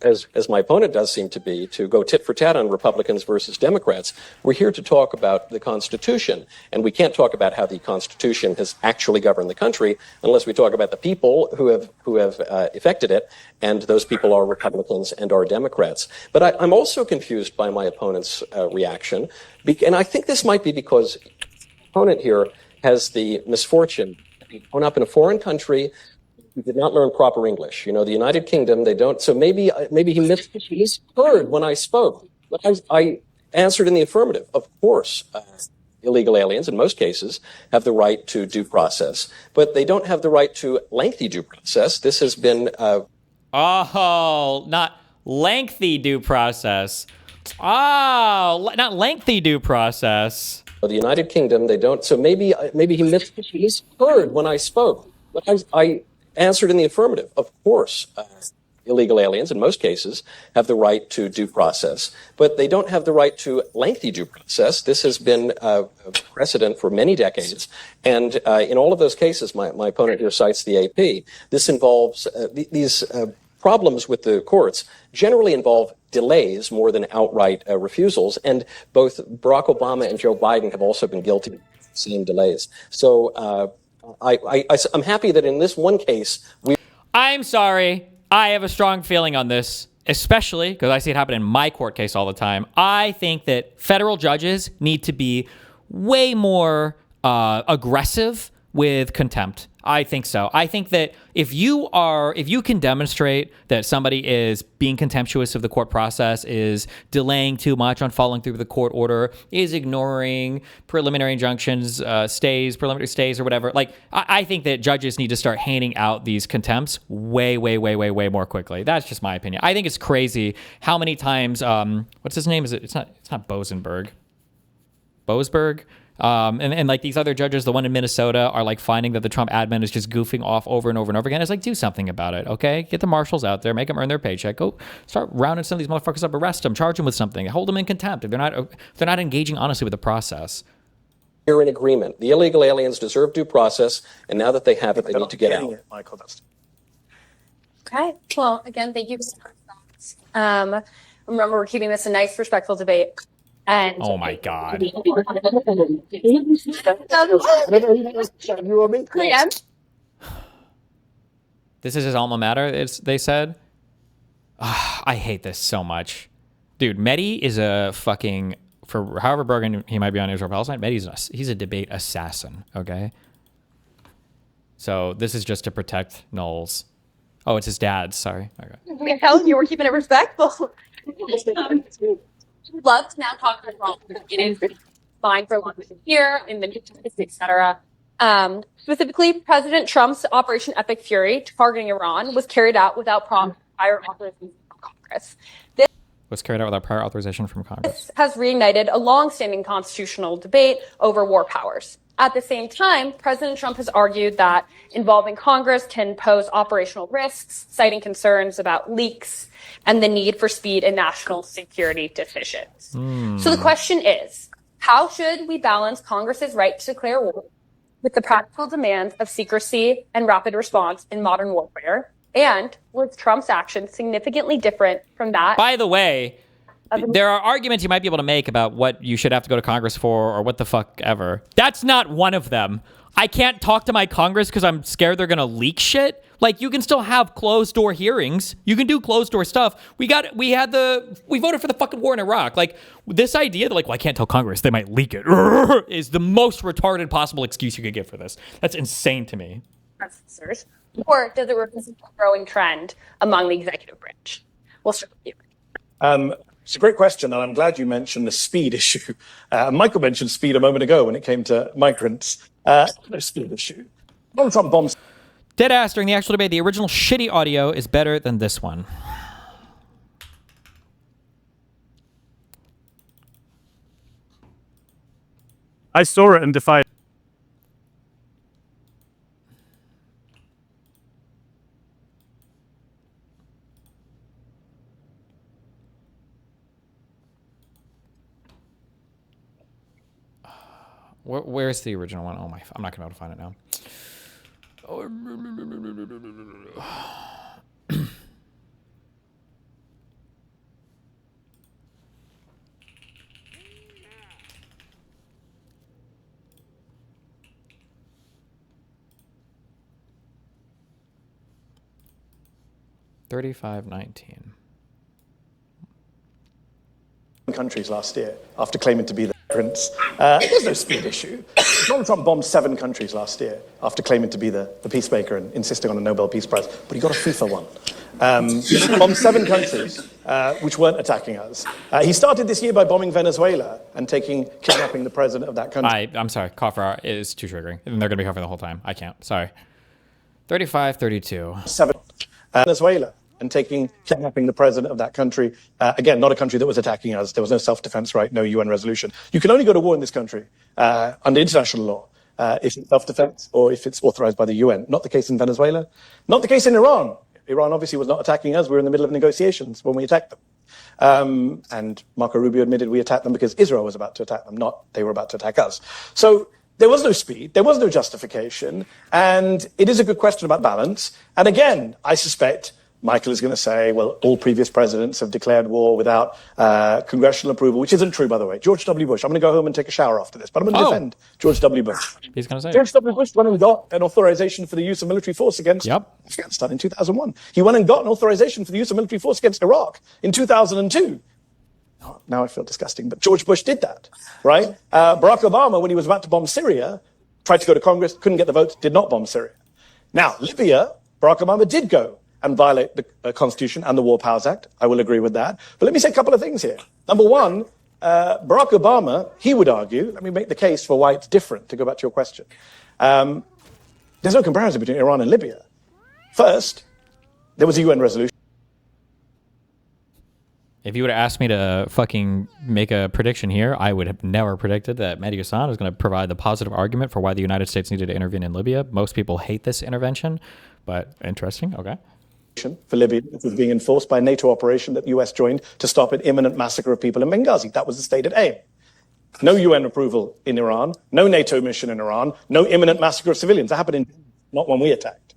as my opponent does seem to be, to go tit for tat on Republicans versus Democrats. We're here to talk about the Constitution, and we can't talk about how the Constitution has actually governed the country unless we talk about the people who have effected it, and those people are Republicans and are Democrats. But I'm also confused by my opponent's reaction, and I think this might be because the opponent here has the misfortune to be grown up in a foreign country, He did not learn proper English. You know, the United Kingdom, they don't. So maybe he misheard when I spoke. But I answered in the affirmative. Of course, illegal aliens, in most cases, have the right to due process, but they don't have the right to lengthy due process. This has been... Oh, not lengthy due process. Oh, not lengthy due process. The United Kingdom, they don't. So maybe he misheard when I spoke. But I answered in the affirmative. Of course, illegal aliens, in most cases, have the right to due process, but they don't have the right to lengthy due process. This has been a precedent for many decades. And in all of those cases, my opponent here cites the AP, this involves these problems with the courts generally involve delays more than outright refusals. And both Barack Obama and Joe Biden have also been guilty of the same delays. So I'm happy that in this one case, I'm sorry. I have a strong feeling on this, especially because I see it happen in my court case all the time. I think that federal judges need to be way more aggressive with contempt. I think so. I think that if you can demonstrate that somebody is being contemptuous of the court process, is delaying too much on following through with the court order, is ignoring preliminary injunctions, preliminary stays or whatever, like I think that judges need to start handing out these contempts way more quickly. That's just my opinion. I think it's crazy how many times, what's his name? It's not Bosenberg. Boasberg? And like these other judges, the one in Minnesota, are like finding that the Trump admin is just goofing off over and over and over again. It's like, do something about it, okay? Get the marshals out there, make them earn their paycheck. Go start rounding some of these motherfuckers up, arrest them, charge them with something, hold them in contempt if they're not engaging honestly with the process. We're in agreement. The illegal aliens deserve due process, and now that they have it, they need to get out. Okay. Well, again, thank you so much. Remember, we're keeping this a nice, respectful debate. And oh my God. This is his alma mater, they said. I hate this so much. Dude, Mehdi is a fucking, for however broken he might be on Israel Palestine, he's a debate assassin, okay? So this is just to protect Knowles. Oh, it's his dad, sorry. Okay. Helen, you were keeping it respectful. Love to now talk about it is fine for one here in the news, etc. Specifically, President Trump's Operation Epic Fury targeting Iran was carried out without prior authorization from Congress. This was carried out without prior authorization from Congress. Has reignited a long-standing constitutional debate over war powers. At the same time, President Trump has argued that involving Congress can pose operational risks, citing concerns about leaks and the need for speed in national security decisions. So the question is, how should we balance Congress's right to declare war with the practical demands of secrecy and rapid response in modern warfare? And was Trump's action significantly different from that? By the way, there are arguments you might be able to make about what you should have to go to Congress for or what the fuck ever. That's not one of them. I can't talk to my Congress because I'm scared they're going to leak shit. Like, you can still have closed door hearings. You can do closed door stuff. We voted for the fucking war in Iraq. Like, this idea that like, well, I can't tell Congress, they might leak it, is the most retarded possible excuse you could give for this. That's insane to me. Or does it represent a growing trend among the executive branch? We'll start with you. It's a great question, and I'm glad you mentioned the speed issue. Michael mentioned speed a moment ago when it came to migrants. No speed issue. Donald Trump bombs. Dead ass during the actual debate. The original shitty audio is better than this one. I saw it and defied. Where's the original one? Oh my! I'm not gonna be able to find it now. $35.19. Countries last year after claiming to be the migrants. There's no speed issue. Donald Trump bombed 7 countries last year after claiming to be the peacemaker and insisting on a Nobel Peace Prize, but he got a FIFA one. Bombed 7 countries which weren't attacking us. He started this year by bombing Venezuela and kidnapping the president of that country. I'm sorry, Kafra is too triggering. And they're going to be coughing the whole time. I can't. Sorry. 35, 32. 7. Venezuela and kidnapping the president of that country. Again, not a country that was attacking us. There was no self-defense right, no UN resolution. You can only go to war in this country under international law if it's self-defense or if it's authorized by the UN. Not the case in Venezuela. Not the case in Iran. Iran obviously was not attacking us. We were in the middle of negotiations when we attacked them. And Marco Rubio admitted we attacked them because Israel was about to attack them, not they were about to attack us. So there was no speed, there was no justification, and it is a good question about balance. And again, I suspect Michael is going to say, well, all previous presidents have declared war without congressional approval, which isn't true, by the way. George W. Bush, I'm going to go home and take a shower after this, but I'm going to defend George W. Bush. He's going to say George W. Bush went and got an authorization for the use of military force against Afghanistan in 2001. He went and got an authorization for the use of military force against Iraq in 2002. Oh, now I feel disgusting, but George Bush did that, right? Barack Obama, when he was about to bomb Syria, tried to go to Congress, couldn't get the votes, did not bomb Syria. Now, Libya, Barack Obama did go and violate the Constitution and the War Powers Act. I will agree with that. But let me say a couple of things here. Number one, Barack Obama, he would argue, let me make the case for why it's different, to go back to your question. There's no comparison between Iran and Libya. First, there was a UN resolution. If you would have asked me to fucking make a prediction here, I would have never predicted that Mehdi Hasan is going to provide the positive argument for why the United States needed to intervene in Libya. Most people hate this intervention, but interesting. Okay. For Libya, it was being enforced by a NATO operation that the US joined to stop an imminent massacre of people in Benghazi. That was the stated aim. No UN approval in Iran, no NATO mission in Iran, no imminent massacre of civilians. That happened not when we attacked.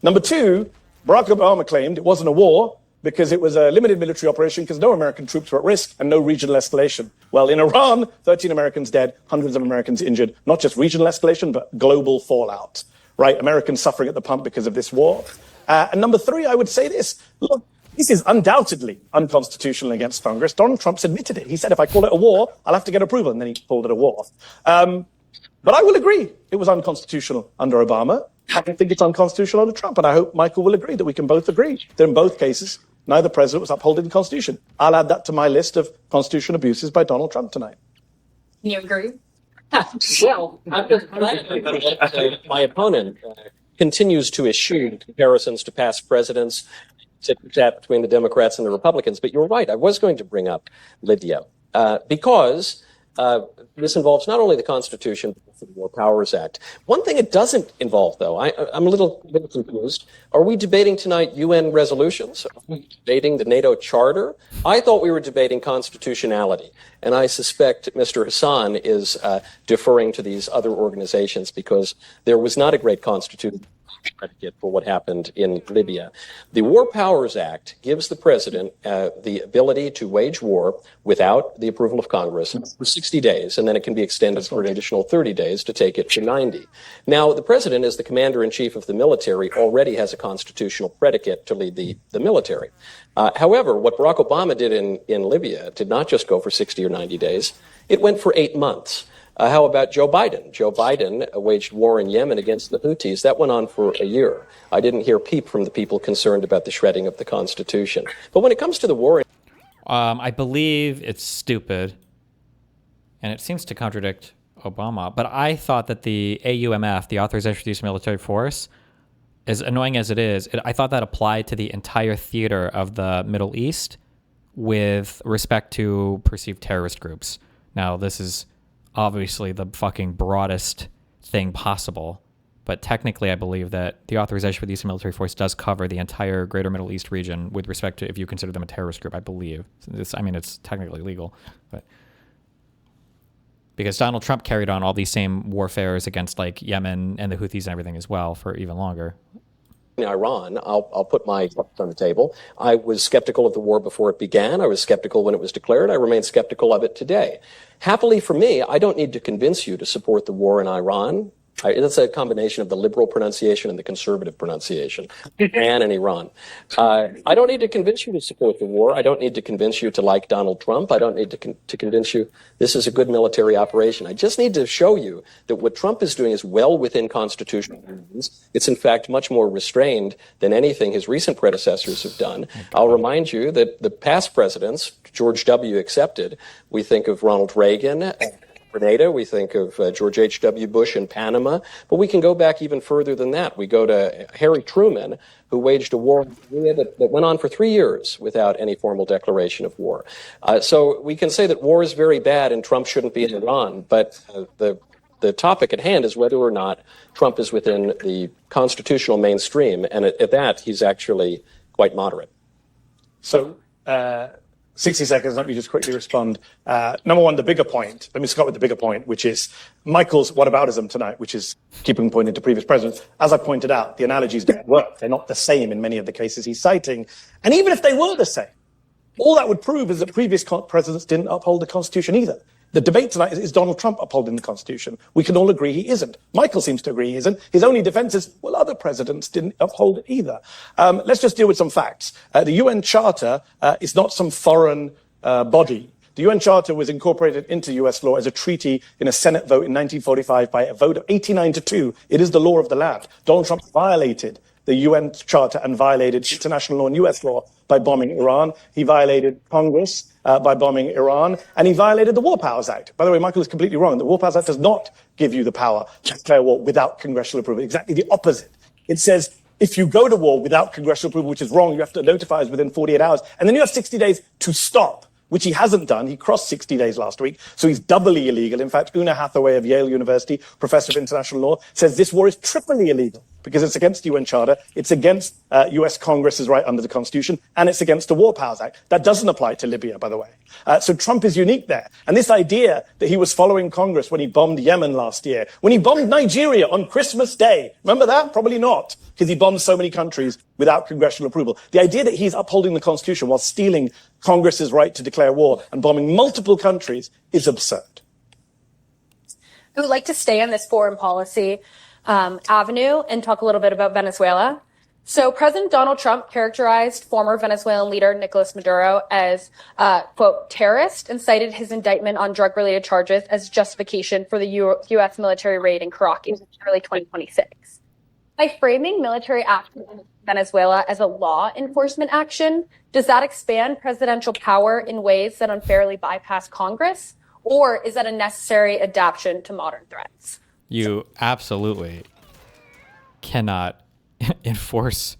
Number two, Barack Obama claimed it wasn't a war because it was a limited military operation because no American troops were at risk and no regional escalation. Well, in Iran, 13 Americans dead, hundreds of Americans injured, not just regional escalation, but global fallout, right? Americans suffering at the pump because of this war. And number three, I would say this. Look, this is undoubtedly unconstitutional against Congress. Donald Trump's admitted it. He said, if I call it a war, I'll have to get approval. And then he called it a war. But I will agree it was unconstitutional under Obama. I don't think it's unconstitutional under Trump. And I hope Michael will agree that we can both agree that in both cases, neither president was upholding the Constitution. I'll add that to my list of constitutional abuses by Donald Trump tonight. Can you agree? Well, I'm just glad that my opponent continues to eschew comparisons to past presidents, chat between the Democrats and the Republicans. But you're right. I was going to bring up Libya because this involves not only the Constitution, but the War Powers Act. One thing it doesn't involve, though, I'm a little confused. Are we debating tonight UN resolutions? Are we debating the NATO Charter? I thought we were debating constitutionality. And I suspect Mr. Hasan is deferring to these other organizations because there was not a great constitution predicate for what happened in Libya. The War Powers Act gives the president the ability to wage war without the approval of Congress for 60 days, and then it can be extended for an additional 30 days to take it to 90. Now, the president, as the commander-in-chief of the military, already has a constitutional predicate to lead the military. However, what Barack Obama did in Libya did not just go for 60 or 90 days. It went for 8 months. How about Joe Biden? Joe Biden waged war in Yemen against the Houthis. That went on for a year. I didn't hear peep from the people concerned about the shredding of the Constitution. But when it comes to the war... I believe it's stupid, and it seems to contradict Obama, but I thought that the AUMF, the Authorization for Use of Military Force, as annoying as it is, I thought that applied to the entire theater of the Middle East with respect to perceived terrorist groups. Now, this is obviously the fucking broadest thing possible, but technically I believe that the Authorization for the Use of Military Force does cover the entire greater Middle East region with respect to if you consider them a terrorist group, I believe. It's technically legal, but because Donald Trump carried on all these same warfares against like Yemen and the Houthis and everything as well for even longer. In Iran, I'll put my cards on the table. I was skeptical of the war before it began. I was skeptical when it was declared. I remain skeptical of it today. Happily for me, I don't need to convince you to support the war in Iran. That's a combination of the liberal pronunciation and the conservative pronunciation. Iran and Iran. I don't need to convince you to support the war. I don't need to convince you to like Donald Trump. I don't need to convince you this is a good military operation. I just need to show you that what Trump is doing is well within constitutional bounds. It's in fact much more restrained than anything his recent predecessors have done. I'll remind you that the past presidents, George W. accepted, we think of Ronald Reagan, Grenada, we think of George H.W. Bush in Panama, but we can go back even further than that. We go to Harry Truman, who waged a war that went on for 3 years without any formal declaration of war. So we can say that war is very bad and Trump shouldn't be in Iran, but the topic at hand is whether or not Trump is within the constitutional mainstream, and at that, he's actually quite moderate. So, 60 seconds, let me just quickly respond. Number one, the bigger point. Let me start with the bigger point, which is Michael's whataboutism tonight, which is keeping pointing to previous presidents. As I pointed out, the analogies don't work. They're not the same in many of the cases he's citing. And even if they were the same, all that would prove is that previous presidents didn't uphold the Constitution either. The debate tonight is Donald Trump upholding the Constitution? We can all agree he isn't. Michael seems to agree he isn't. His only defense is, well, other presidents didn't uphold it either. Let's just deal with some facts. The UN Charter is not some foreign body. The UN Charter was incorporated into US law as a treaty in a Senate vote in 1945 by a vote of 89-2. It is the law of the land. Donald Trump violated the UN Charter and violated international law and US law by bombing Iran. He violated Congress by bombing Iran, and he violated the War Powers Act. By the way, Michael is completely wrong. The War Powers Act does not give you the power to declare war without congressional approval. Exactly the opposite. It says if you go to war without congressional approval, which is wrong, you have to notify us within 48 hours, and then you have 60 days to stop, which he hasn't done. He crossed 60 days last week, so he's doubly illegal. In fact, Una Hathaway of Yale University, professor of international law, says this war is triply illegal because it's against the UN Charter, it's against US Congress's right under the Constitution, and it's against the War Powers Act. That doesn't apply to Libya, by the way. So Trump is unique there. And this idea that he was following Congress when he bombed Yemen last year, when he bombed Nigeria on Christmas Day, remember that? Probably not, because he bombed so many countries without congressional approval. The idea that he's upholding the Constitution while stealing Congress's right to declare war and bombing multiple countries is absurd. I would like to stay on this foreign policy avenue and talk a little bit about Venezuela. So President Donald Trump characterized former Venezuelan leader Nicolas Maduro as, quote, terrorist, and cited his indictment on drug-related charges as justification for the U.S. military raid in Caracas in early 2026. By framing military action in Venezuela as a law enforcement action, does that expand presidential power in ways that unfairly bypass Congress? Or is that a necessary adaptation to modern threats? You absolutely cannot enforce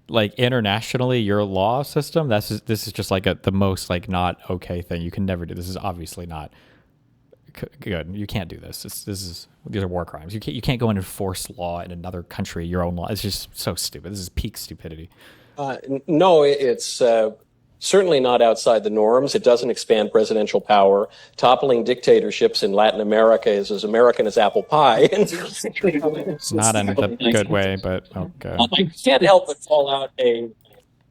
like internationally your law system. This is just like the most like not okay thing. You can never do this. Is obviously not good. You can't do this. These are war crimes. You can't go and enforce law in another country, your own law. It's just so stupid. This is peak stupidity. No, it's certainly not outside the norms. It doesn't expand presidential power. Toppling dictatorships in Latin America is as American as apple pie. It's not in a good way, but okay. I can't help but call out a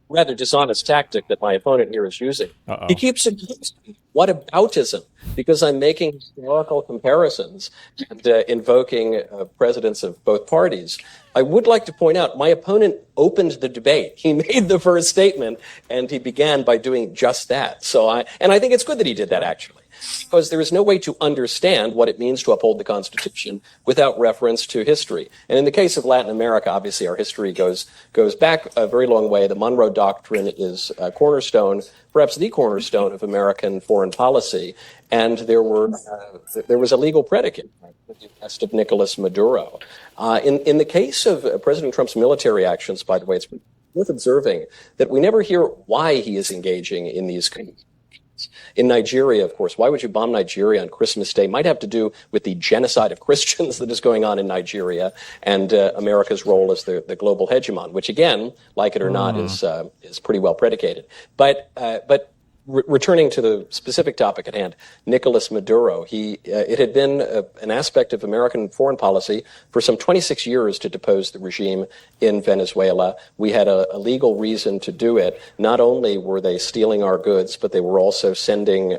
rather dishonest tactic that my opponent here is using. He keeps accusing whataboutism because I'm making historical comparisons and invoking presidents of both parties. I would like to point out my opponent opened the debate. He made the first statement and he began by doing just that. I think it's good that he did that actually, because there is no way to understand what it means to uphold the Constitution without reference to history. And in the case of Latin America, obviously our history goes back a very long way. The Monroe Doctrine is a cornerstone, perhaps the cornerstone of American foreign policy. And there was a legal predicate, the arrest of Nicolas Maduro. In the case of President Trump's military actions, by the way, it's worth observing that we never hear why he is engaging in these kinds. In Nigeria, of course, why would you bomb Nigeria on Christmas Day? Might have to do with the genocide of Christians that is going on in Nigeria and America's role as the global hegemon, which again, like it or not, is pretty well predicated. But returning to the specific topic at hand, Nicolas Maduro, it had been an aspect of American foreign policy for some 26 years to depose the regime in Venezuela. We had a legal reason to do it. Not only were they stealing our goods, but they were also sending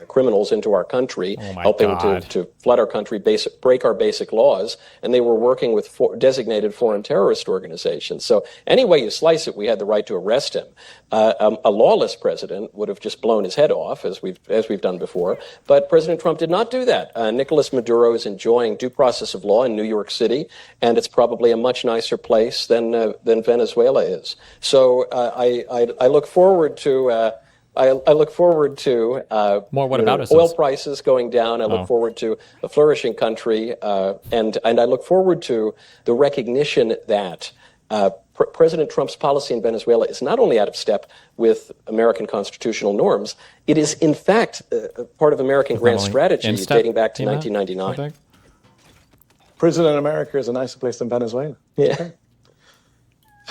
criminals into our country, helping to flood our country, break our basic laws, and they were working with designated foreign terrorist organizations. So any way you slice it, we had the right to arrest him. A lawless president would have just blown his head off, as we've done before. But President Trump did not do that. Nicolas Maduro is enjoying due process of law in New York City, and it's probably a much nicer place than Venezuela is. So I look forward to. I look forward to more whataboutisms. Oil prices going down. I look forward to a flourishing country, and I look forward to the recognition that President Trump's policy in Venezuela is not only out of step with American constitutional norms, it is in fact part of American grand strategy dating back to 1999. Prison in America is a nicer place than Venezuela. Yeah.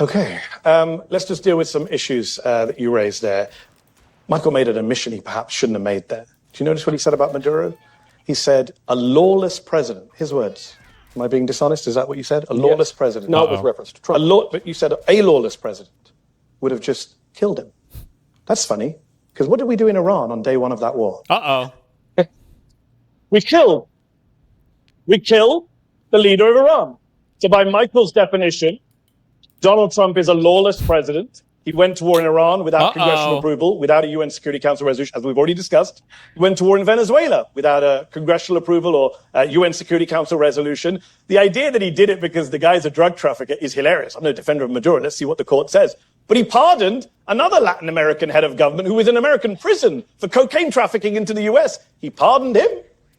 Okay. Let's just deal with some issues that you raised there. Michael made an admission he perhaps shouldn't have made there. Do you notice what he said about Maduro? He said, a lawless president. His words. Am I being dishonest? Is that what you said? A lawless president. Not with reference to Trump. But you said a lawless president would have just killed him. That's funny, because what did we do in Iran on day one of that war? We killed the leader of Iran. So by Michael's definition, Donald Trump is a lawless president. He went to war in Iran without congressional approval, without a UN Security Council resolution, as we've already discussed. He went to war in Venezuela without a congressional approval or a UN Security Council resolution. The idea that he did it because the guy's a drug trafficker is hilarious. I'm no defender of Maduro. Let's see what the court says. But he pardoned another Latin American head of government who was in American prison for cocaine trafficking into the US. He pardoned him.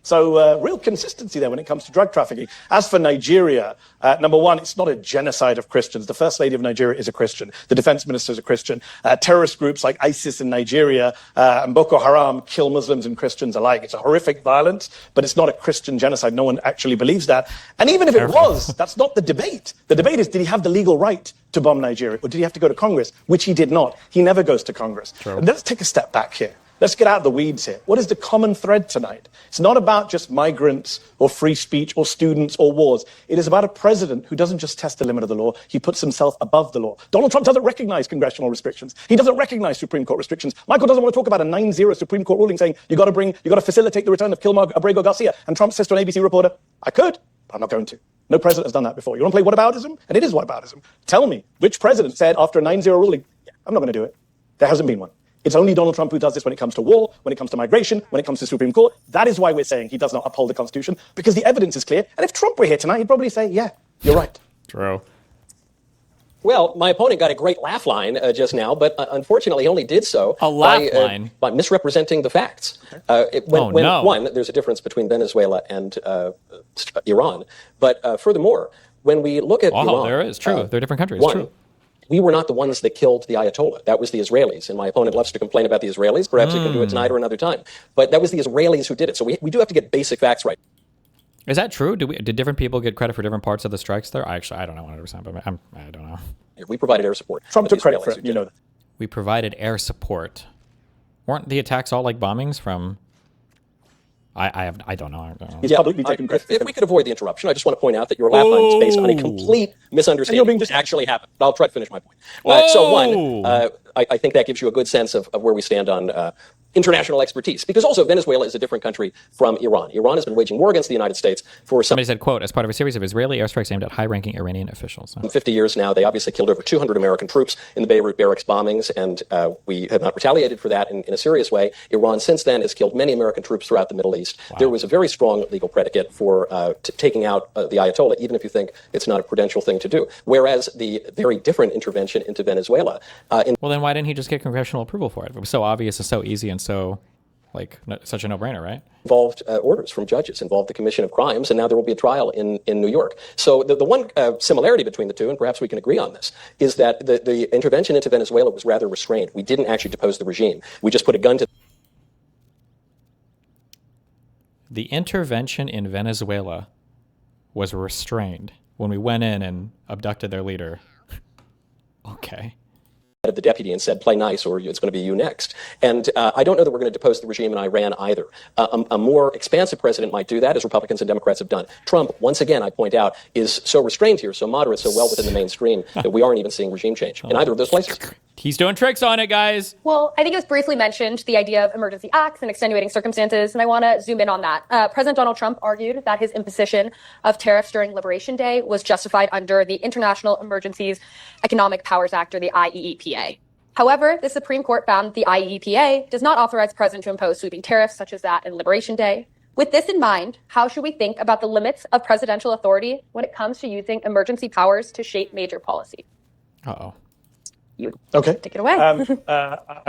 So real consistency there when it comes to drug trafficking. As for Nigeria, number one, it's not a genocide of Christians. The First Lady of Nigeria is a Christian. The Defense Minister is a Christian. Terrorist groups like ISIS in Nigeria and Boko Haram kill Muslims and Christians alike. It's a horrific violence, but it's not a Christian genocide. No one actually believes that. And even if it was, that's not the debate. The debate is, did he have the legal right to bomb Nigeria, or did he have to go to Congress, which he did not. He never goes to Congress. And let's take a step back here. Let's get out of the weeds here. What is the common thread tonight? It's not about just migrants or free speech or students or wars. It is about a president who doesn't just test the limit of the law, he puts himself above the law. Donald Trump doesn't recognize congressional restrictions. He doesn't recognize Supreme Court restrictions. Michael doesn't want to talk about a 9-0 Supreme Court ruling saying you got to facilitate the return of Kilmar Abrego Garcia. And Trump says to an ABC reporter, I could, but I'm not going to. No president has done that before. You want to play whataboutism? And it is whataboutism. Tell me, which president said after a 9-0 ruling, yeah, I'm not going to do it. There hasn't been one. It's only Donald Trump who does this when it comes to war, when it comes to migration, when it comes to Supreme Court. That is why we're saying he does not uphold the Constitution, because the evidence is clear. And if Trump were here tonight, he'd probably say, yeah, you're right. True. Well, my opponent got a great laugh line just now, but unfortunately he only did so by misrepresenting the facts. One, there's a difference between Venezuela and Iran. But furthermore, when we look at Iran... there is. True. They're different countries. True. We were not the ones that killed the Ayatollah. That was the Israelis. And my opponent loves to complain about the Israelis. Perhaps he can do it tonight or another time. But that was the Israelis who did it. So we do have to get basic facts right. Is that true? Did different people get credit for different parts of the strikes there? I don't know 100%, but I don't know. We provided air support. Trump took credit for it. You know that. We provided air support. Weren't the attacks all like bombings from... I don't know. He's publicly taking credit. If we could avoid the interruption, I just want to point out that your laugh line is based on a complete misunderstanding of what actually happened. I'll try to finish my point. So one, I think that gives you a good sense of where we stand on international expertise. Because also Venezuela is a different country from Iran. Iran has been waging war against the United States for Somebody said, quote, as part of a series of Israeli airstrikes aimed at high-ranking Iranian officials. 50 years now. They obviously killed over 200 American troops in the Beirut barracks bombings, and we have not retaliated for that in a serious way. Iran since then has killed many American troops throughout the Middle East. Wow. There was a very strong legal predicate for taking out the Ayatollah, even if you think it's not a prudential thing to do. Whereas the very different intervention into Venezuela... well, then why didn't he just get congressional approval for it? It was so obvious and so easy and so... such a no-brainer, right? Involved orders from judges, involved the commission of crimes, and now there will be a trial in New York. So the one similarity between the two, and perhaps we can agree on this, is that the intervention into Venezuela was rather restrained. We didn't actually depose the regime. We just put a gun to... The intervention in Venezuela was restrained when we went in and abducted their leader. Okay. of the deputy and said, play nice or it's going to be you next. And I don't know that we're going to depose the regime in Iran either. A more expansive president might do that, as Republicans and Democrats have done. Trump, once again, I point out, is so restrained here, so moderate, so well within the mainstream that we aren't even seeing regime change in either of those places. He's doing tricks on it, guys. Well, I think it was briefly mentioned, the idea of emergency acts and extenuating circumstances, and I want to zoom in on that. President Donald Trump argued that his imposition of tariffs during Liberation Day was justified under the International Emergencies Economic Powers Act, or the IEEPA. However, the Supreme Court found that the IEEPA does not authorize the president to impose sweeping tariffs such as that in Liberation Day. With this in mind, how should we think about the limits of presidential authority when it comes to using emergency powers to shape major policy? Uh-oh. Okay. Take it away. I'm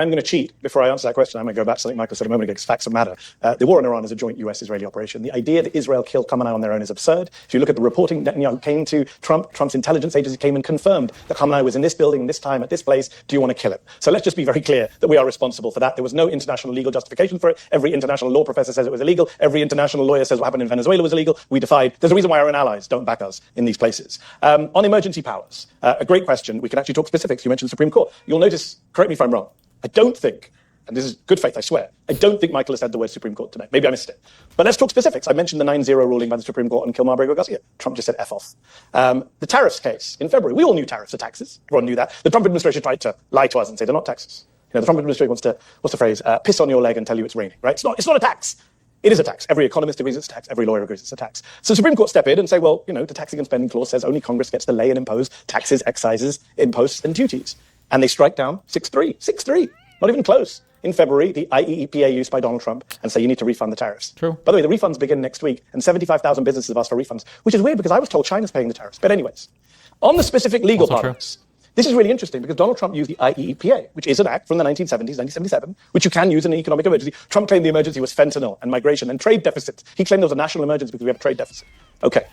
going to cheat before I answer that question. I'm going to go back to something Michael said a moment ago, because facts matter. The war in Iran is a joint US-Israeli operation. The idea that Israel killed Khamenei on their own is absurd. If you look at the reporting, Netanyahu came to Trump's intelligence agency came and confirmed that Khamenei was in this building, this time, at this place. Do you want to kill him? So let's just be very clear that we are responsible for that. There was no international legal justification for it. Every international law professor says it was illegal. Every international lawyer says what happened in Venezuela was illegal. We defied. There's a reason why our own allies don't back us in these places. On emergency powers, a great question. We can actually talk specifics. You mentioned the Supreme Court. You'll notice, correct me if I'm wrong, I don't think, and this is good faith, I swear, I don't think Michael has said the word Supreme Court today. Maybe I missed it. But let's talk specifics. I mentioned the 9-0 ruling by the Supreme Court on Kilmar-Garcia. Trump just said F off. The tariffs case in February, we all knew tariffs are taxes. Everyone knew that. The Trump administration tried to lie to us and say they're not taxes. You know, the Trump administration wants to, what's the phrase, piss on your leg and tell you it's raining, right? It's not a tax. It is a tax. Every economist agrees it's a tax. Every lawyer agrees it's a tax. So the Supreme Court step in and say, well, you know, the taxing and spending clause says only Congress gets to lay and impose taxes, excises, imposts, and duties. And they strike down 6-3. 6-3. Not even close. In February, the IEEPA used by Donald Trump and say you need to refund the tariffs. True. By the way, the refunds begin next week, and 75,000 businesses have asked for refunds, which is weird because I was told China's paying the tariffs. But anyways, on the specific legal part of this, this is really interesting because Donald Trump used the IEEPA, which is an act from the 1970s, 1977, which you can use in an economic emergency. Trump claimed the emergency was fentanyl and migration and trade deficits. He claimed there was a national emergency because we have a trade deficit. Okay.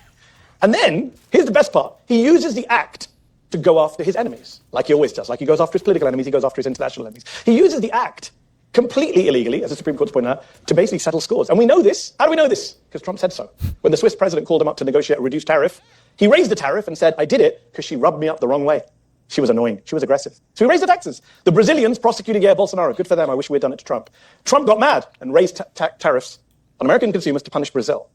And then, here's the best part. He uses the act to go after his enemies, like he always does. Like he goes after his political enemies, he goes after his international enemies. He uses the act completely illegally, as the Supreme Court's pointed out, to basically settle scores. And we know this. How do we know this? Because Trump said so. When the Swiss president called him up to negotiate a reduced tariff, he raised the tariff and said, I did it because she rubbed me up the wrong way. She was annoying. She was aggressive. So he raised the taxes. The Brazilians prosecuted Jair Bolsonaro. Good for them. I wish we had done it to Trump. Trump got mad and raised tariffs on American consumers to punish Brazil.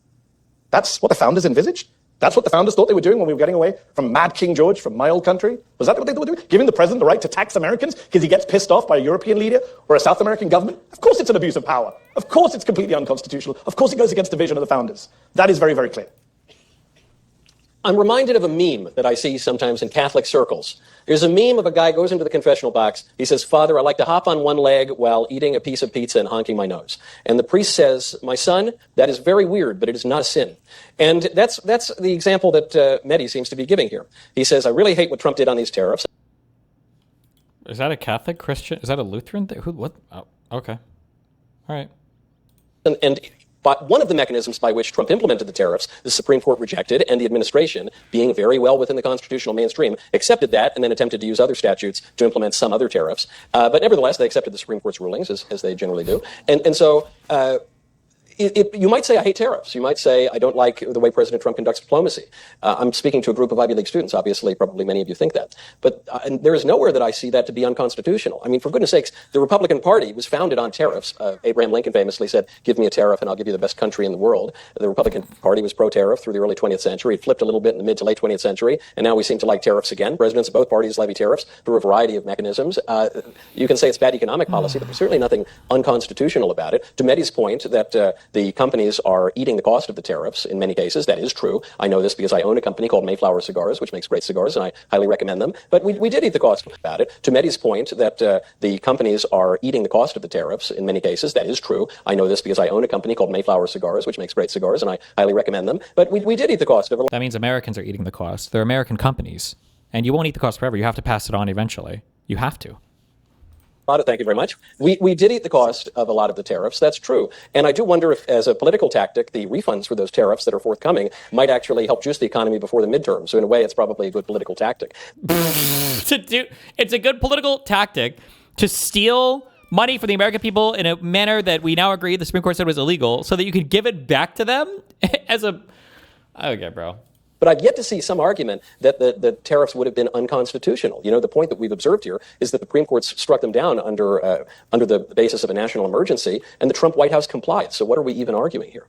That's what the founders envisaged? That's what the founders thought they were doing when we were getting away from Mad King George from my old country? Was that what they were doing? Giving the president the right to tax Americans because he gets pissed off by a European leader or a South American government? Of course it's an abuse of power. Of course it's completely unconstitutional. Of course it goes against the vision of the founders. That is very, very clear. I'm reminded of a meme that I see sometimes in Catholic circles. There's a meme of a guy goes into the confessional box. He says, Father, I like to hop on one leg while eating a piece of pizza and honking my nose. And the priest says, my son, that is very weird, but it is not a sin. And that's the example that Mehdi seems to be giving here. He says, I really hate what Trump did on these tariffs. Is that a Catholic Christian? Is that a Lutheran? Who? What? Oh, okay. All right. But one of the mechanisms by which Trump implemented the tariffs, the Supreme Court rejected, and the administration, being very well within the constitutional mainstream, accepted that and then attempted to use other statutes to implement some other tariffs. But nevertheless, they accepted the Supreme Court's rulings, as they generally do. And so you might say, I hate tariffs. You might say, I don't like the way President Trump conducts diplomacy. I'm speaking to a group of Ivy League students, obviously, probably many of you think that. But and there is nowhere that I see that to be unconstitutional. I mean, for goodness sakes, the Republican Party was founded on tariffs. Abraham Lincoln famously said, give me a tariff and I'll give you the best country in the world. The Republican Party was pro-tariff through the early 20th century. It flipped a little bit in the mid to late 20th century, and now we seem to like tariffs again. Presidents of both parties levy tariffs through a variety of mechanisms. You can say it's bad economic policy, but there's certainly nothing unconstitutional about it. To Mehdi's point that the companies are eating the cost of the tariffs in many cases. That is true. I know this because I own a company called Mayflower Cigars, which makes great cigars, and I highly recommend them. But we did eat the cost about it. To Mehdi's point that the companies are eating the cost of the tariffs in many cases. That is true. I know this because I own a company called Mayflower Cigars, which makes great cigars, and I highly recommend them. But we did eat the cost of it. That means Americans are eating the cost. They're American companies. And you won't eat the cost forever. You have to pass it on eventually. You have to. Thank you very much. We did eat the cost of a lot of the tariffs. That's true. And I do wonder if, as a political tactic, the refunds for those tariffs that are forthcoming might actually help juice the economy before the midterm. So in a way, it's probably a good political tactic. It's a good political tactic to steal money from the American people in a manner that we now agree the Supreme Court said was illegal so that you can give it back to them as a... Okay, bro. But I've yet to see some argument that the tariffs would have been unconstitutional. You know, the point that we've observed here is that the Supreme Court struck them down under the basis of a national emergency, and the Trump White House complied. So what are we even arguing here?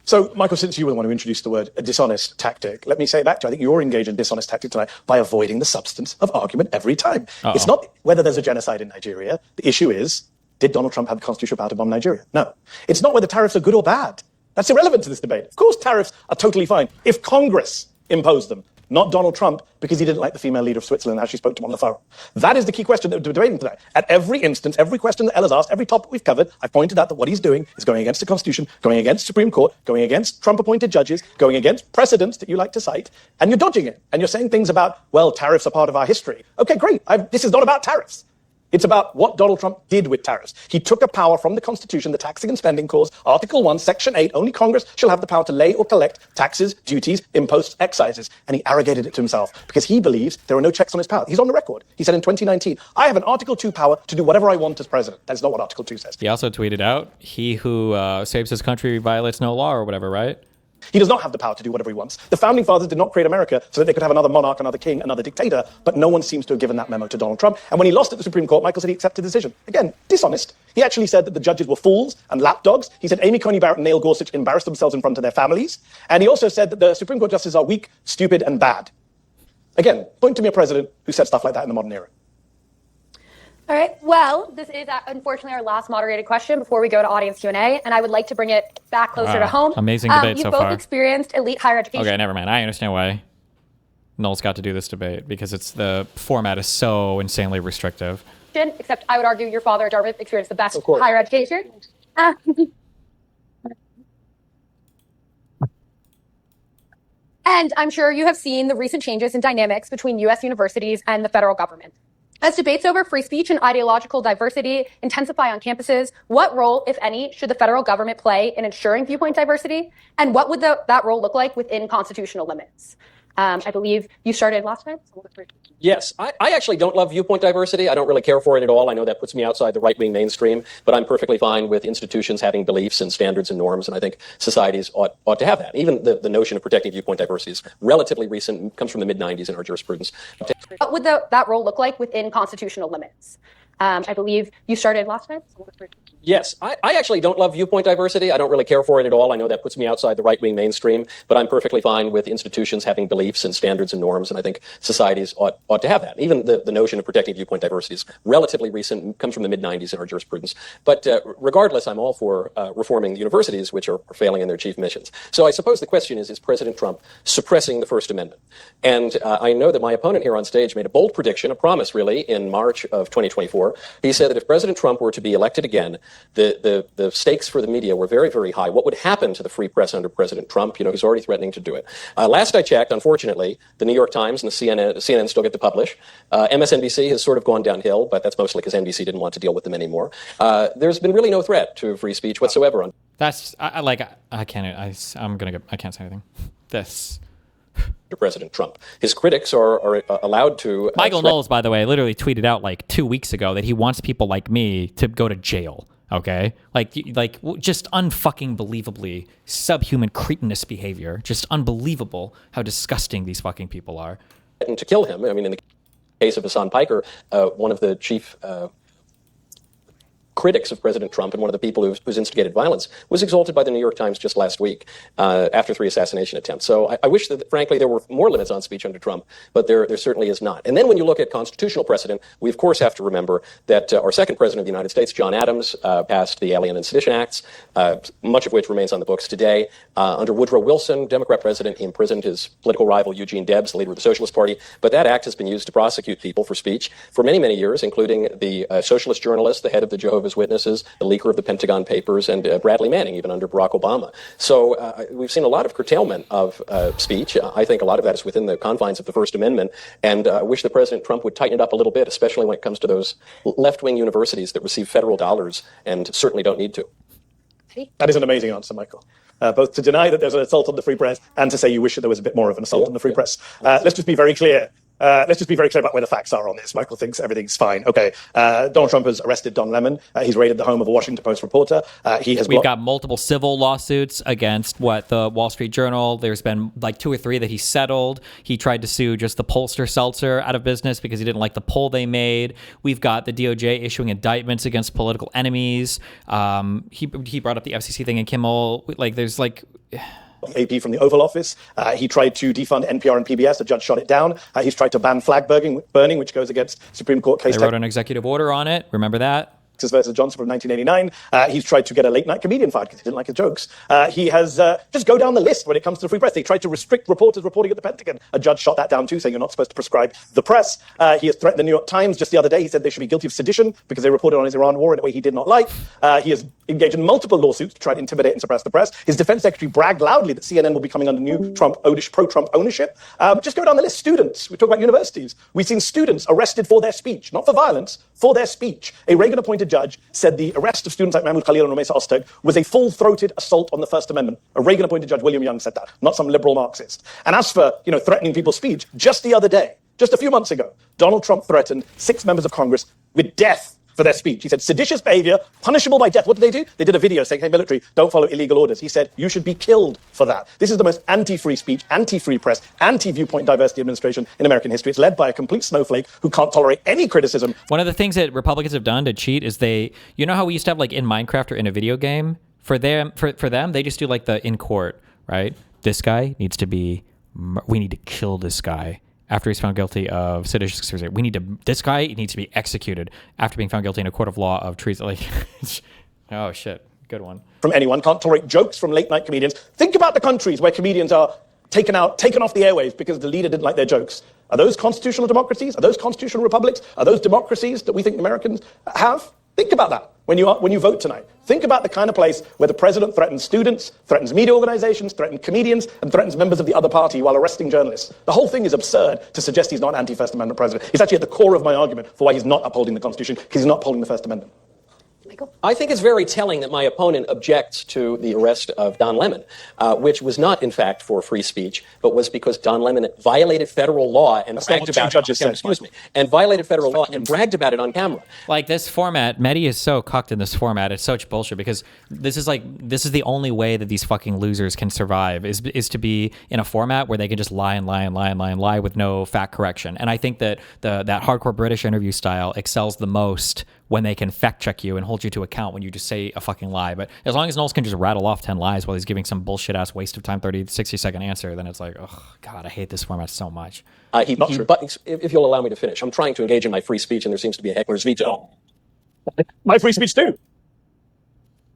So, Michael, since you were the one who introduced the word dishonest tactic, let me say back to you, I think you're engaged in dishonest tactic tonight by avoiding the substance of argument every time. Uh-oh. It's not whether there's a genocide in Nigeria. The issue is, did Donald Trump have the constitutional power to bomb Nigeria? No. It's not whether tariffs are good or bad. That's irrelevant to this debate. Of course, tariffs are totally fine if Congress imposed them, not Donald Trump because he didn't like the female leader of Switzerland and how she spoke to him on the phone. That is the key question that we're debating tonight. At every instance, every question that Ella's asked, every topic we've covered, I've pointed out that what he's doing is going against the Constitution, going against the Supreme Court, going against Trump-appointed judges, going against precedents that you like to cite, and you're dodging it. And you're saying things about, well, tariffs are part of our history. Okay, great. This is not about tariffs. It's about what Donald Trump did with tariffs. He took a power from the Constitution, the Taxing and Spending Clause, Article 1, Section 8, only Congress shall have the power to lay or collect taxes, duties, imposts, excises, and he arrogated it to himself because he believes there are no checks on his power. He's on the record. He said in 2019, I have an Article 2 power to do whatever I want as president. That's not what Article 2 says. He also tweeted out, he who saves his country violates no law or whatever, right? He does not have the power to do whatever he wants. The founding fathers did not create America so that they could have another monarch, another king, another dictator, but no one seems to have given that memo to Donald Trump. And when he lost at the Supreme Court, Michael said he accepted the decision. Again, dishonest. He actually said that the judges were fools and lapdogs. He said Amy Coney Barrett and Neil Gorsuch embarrassed themselves in front of their families. And he also said that the Supreme Court justices are weak, stupid, and bad. Again, point to me a president who said stuff like that in the modern era. All right. Well, this is unfortunately our last moderated question before we go to audience Q&A, and I would like to bring it back closer to home. Amazing debate you've so both far. experienced elite higher education. Okay, never mind. I understand why Knowles got to do this debate because the format is so insanely restrictive. Except I would argue your father at Dartmouth experienced the best higher education. And I'm sure you have seen the recent changes in dynamics between U.S. universities and the federal government. As debates over free speech and ideological diversity intensify on campuses, what role, if any, should the federal government play in ensuring viewpoint diversity? And what would that role look like within constitutional limits? I believe you started last time. Yes, I actually don't love viewpoint diversity. I don't really care for it at all. I know that puts me outside the right-wing mainstream, but I'm perfectly fine with institutions having beliefs and standards and norms, and I think societies ought to have that. Even the notion of protecting viewpoint diversity is relatively recent, comes from the mid-90s in our jurisprudence. What would that role look like within constitutional limits? I believe you started last time. Yes, I actually don't love viewpoint diversity. I don't really care for it at all. I know that puts me outside the right-wing mainstream, but I'm perfectly fine with institutions having beliefs and standards and norms, and I think societies ought to have that. Even the notion of protecting viewpoint diversity is relatively recent, comes from the mid-90s in our jurisprudence. But regardless, I'm all for reforming the universities, which are failing in their chief missions. So I suppose the question is President Trump suppressing the First Amendment? And I know that my opponent here on stage made a bold prediction, a promise really, in March of 2024. He said that if President Trump were to be elected again, the stakes for the media were very, very high. What would happen to the free press under President Trump? You know, he's already threatening to do it. Last I checked, unfortunately, the New York Times and the CNN still get to publish. MSNBC has sort of gone downhill, but that's mostly because NBC didn't want to deal with them anymore. There's been really no threat to free speech whatsoever. That's I can't say anything. This. President Trump. His critics are allowed to... Michael Knowles, by the way, literally tweeted out like 2 weeks ago that he wants people like me to go to jail. Okay? Like just unfucking believably subhuman cretinous behavior. Just unbelievable how disgusting these fucking people are. And to kill him. I mean, in the case of Hasan Piker, one of the chief... critics of President Trump and one of the people who's instigated violence was exalted by the New York Times just last week after 3 assassination attempts. So I wish that, frankly, there were more limits on speech under Trump, but there certainly is not. And then when you look at constitutional precedent, we of course have to remember that our second president of the United States, John Adams, passed the Alien and Sedition Acts, much of which remains on the books today. Under Woodrow Wilson, Democrat president, he imprisoned his political rival Eugene Debs, the leader of the Socialist Party, but that act has been used to prosecute people for speech for many, many years, including the socialist journalist, the head of the Jehovah's Witnesses, the leaker of the Pentagon Papers, and Bradley Manning, even under Barack Obama. So we've seen a lot of curtailment of speech. I think a lot of that is within the confines of the First Amendment, and I wish that President Trump would tighten it up a little bit, especially when it comes to those left-wing universities that receive federal dollars and certainly don't need to. That is an amazing answer, Michael. Both to deny that there's an assault on the free press and to say you wish that there was a bit more of an assault on the free press. Let's just be very clear. let's just be very clear about where the facts are on this. Michael thinks everything's fine. Okay, Donald Trump has arrested Don Lemon. He's raided the home of a Washington Post reporter. We've got multiple civil lawsuits against the Wall Street Journal. There's been like 2 or 3 that he settled. He tried to sue just the pollster Seltzer out of business because he didn't like the poll they made. We've got the DOJ issuing indictments against political enemies. He brought up the FCC thing in Kimmel. Like, there's like... AP from the Oval Office. He tried to defund NPR and PBS. A judge shot it down. He's tried to ban flag burning, which goes against Supreme Court case. They wrote an executive order on it. Remember that? Versus Johnson from 1989. He's tried to get a late-night comedian fired because he didn't like his jokes. He has just go down the list when it comes to the free press. They tried to restrict reporters reporting at the Pentagon. A judge shot that down too, saying you're not supposed to prescribe the press. He has threatened the New York Times just the other day. He said they should be guilty of sedition because they reported on his Iran war in a way he did not like. He has engaged in multiple lawsuits to try to intimidate and suppress the press. His defense secretary bragged loudly that CNN will be coming under new pro-Trump ownership. Just go down the list. Students. We talk about universities. We've seen students arrested for their speech, not for violence, for their speech. A Reagan-appointed judge said the arrest of students like Mahmoud Khalil and Rumeysa Ozturk was a full-throated assault on the First Amendment. A Reagan-appointed judge, William Young, said that, not some liberal Marxist. And as for, threatening people's speech, just the other day, just a few months ago, Donald Trump threatened 6 members of Congress with death for their speech. He said, seditious behavior, punishable by death. What did they do? They did a video saying, hey, military, don't follow illegal orders. He said, you should be killed for that. This is the most anti-free speech, anti-free press, anti-viewpoint diversity administration in American history. It's led by a complete snowflake who can't tolerate any criticism. One of the things that Republicans have done to cheat is how we used to have like in Minecraft or in a video game? For them, they just do like the in court, right? This guy needs to be, we need to kill this guy. After he's found guilty of seditious conspiracy, this guy needs to be executed after being found guilty in a court of law of treason. Like, oh shit, good one. From anyone, can't tolerate jokes from late night comedians. Think about the countries where comedians are taken off the airwaves because the leader didn't like their jokes. Are those constitutional democracies? Are those constitutional republics? Are those democracies that we think Americans have? Think about that when you vote tonight. Think about the kind of place where the president threatens students, threatens media organizations, threatens comedians, and threatens members of the other party while arresting journalists. The whole thing is absurd to suggest he's not an anti-First Amendment president. He's actually at the core of my argument for why he's not upholding the Constitution, because he's not upholding the First Amendment. I think it's very telling that my opponent objects to the arrest of Don Lemon, which was not, in fact, for free speech, but was because Don Lemon violated federal law and bragged about it. And violated federal law and bragged about it on camera. Like this format, Mehdi is so cucked in this format. It's such bullshit because this is the only way that these fucking losers can survive is to be in a format where they can just lie and lie and lie and lie and lie with no fact correction. And I think that that hardcore British interview style excels the most when they can fact check you and hold you to account when you just say a fucking lie. But as long as Knowles can just rattle off 10 lies while he's giving some bullshit ass waste of time 60-second answer, then it's like, oh God, I hate this format so much. But if you'll allow me to finish, I'm trying to engage in my free speech and there seems to be a heckler's veto. My free speech too.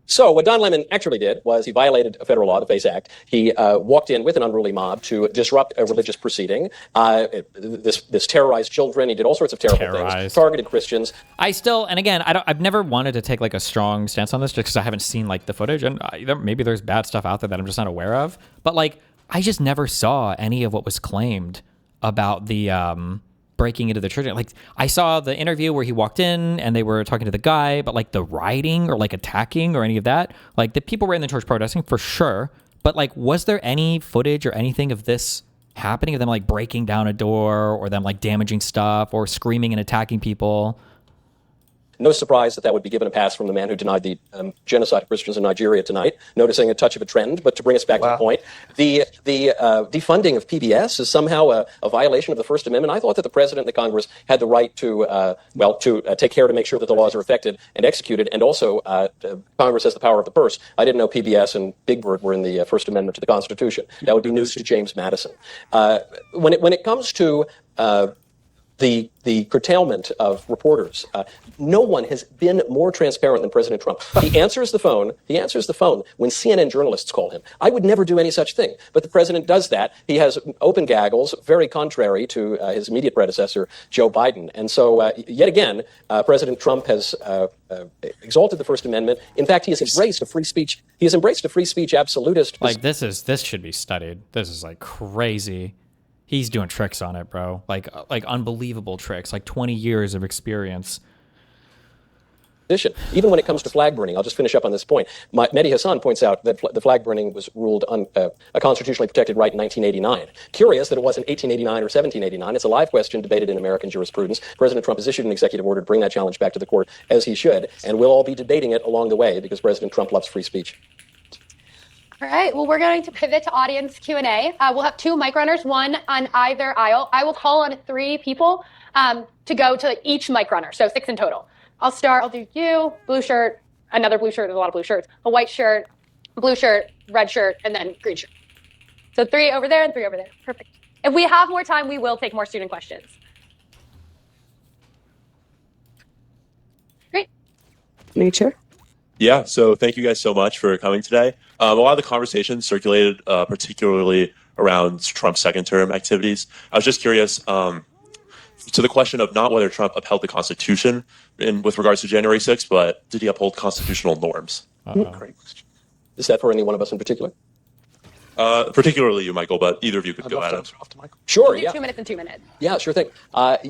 So what Don Lemon actually did was he violated a federal law, the FACE Act. He walked in with an unruly mob to disrupt a religious proceeding. This terrorized children. He did all sorts of terrible things. Targeted Christians. I've never wanted to take like a strong stance on this just because I haven't seen like the footage, and maybe there's bad stuff out there that I'm just not aware of. But like, I just never saw any of what was claimed about the breaking into the church. Like, I saw the interview where he walked in and they were talking to the guy, but like the rioting or like attacking or any of that, like the people were in the church protesting for sure. But like, was there any footage or anything of this happening, of them like breaking down a door or them like damaging stuff or screaming and attacking people? No surprise that would be given a pass from the man who denied the genocide of Christians in Nigeria tonight, noticing a touch of a trend. But to bring us back to the point, the defunding of PBS is somehow a violation of the First Amendment. I thought that the president and the Congress had the right to take care to make sure that the laws are effective and executed, and also Congress has the power of the purse. I didn't know PBS and Big Bird were in the First Amendment to the Constitution. That would be news to James Madison. When it comes to the curtailment of reporters. No one has been more transparent than President Trump. He answers the phone when CNN journalists call him. I would never do any such thing, but the president does that. He has open gaggles, very contrary to his immediate predecessor, Joe Biden. And so, yet again, President Trump has exalted the First Amendment. In fact, he has embraced a free speech. He has embraced a free speech absolutist. Like, this should be studied. This is like crazy. He's doing tricks on it, bro. Like unbelievable tricks. Like 20 years of experience. Even when it comes to flag burning, I'll just finish up on this point. Mehdi Hasan points out that the flag burning was ruled a constitutionally protected right in 1989. Curious that it wasn't 1889 or 1789. It's a live question debated in American jurisprudence. President Trump has issued an executive order to bring that challenge back to the court, as he should, and we'll all be debating it along the way because President Trump loves free speech. All right, well, we're going to pivot to audience Q&A. We'll have 2 mic runners, one on either aisle. I will call on 3 people to go to each mic runner, so 6 in total. I'll do you, blue shirt, another blue shirt, there's a lot of blue shirts, a white shirt, blue shirt, red shirt, and then green shirt. So 3 over there and 3 over there. Perfect. If we have more time, we will take more student questions. Great. Nature. Yeah, so thank you guys so much for coming today. A lot of the conversation circulated particularly around Trump's second term activities. I was just curious to the question of not whether Trump upheld the Constitution with regards to January 6th, but did he uphold constitutional norms? Great question. Is that for any one of us in particular? Particularly you, Michael, but either of you could go at it. Sure, We'll do yeah. 2 minutes and 2 minutes. Yeah, sure thing.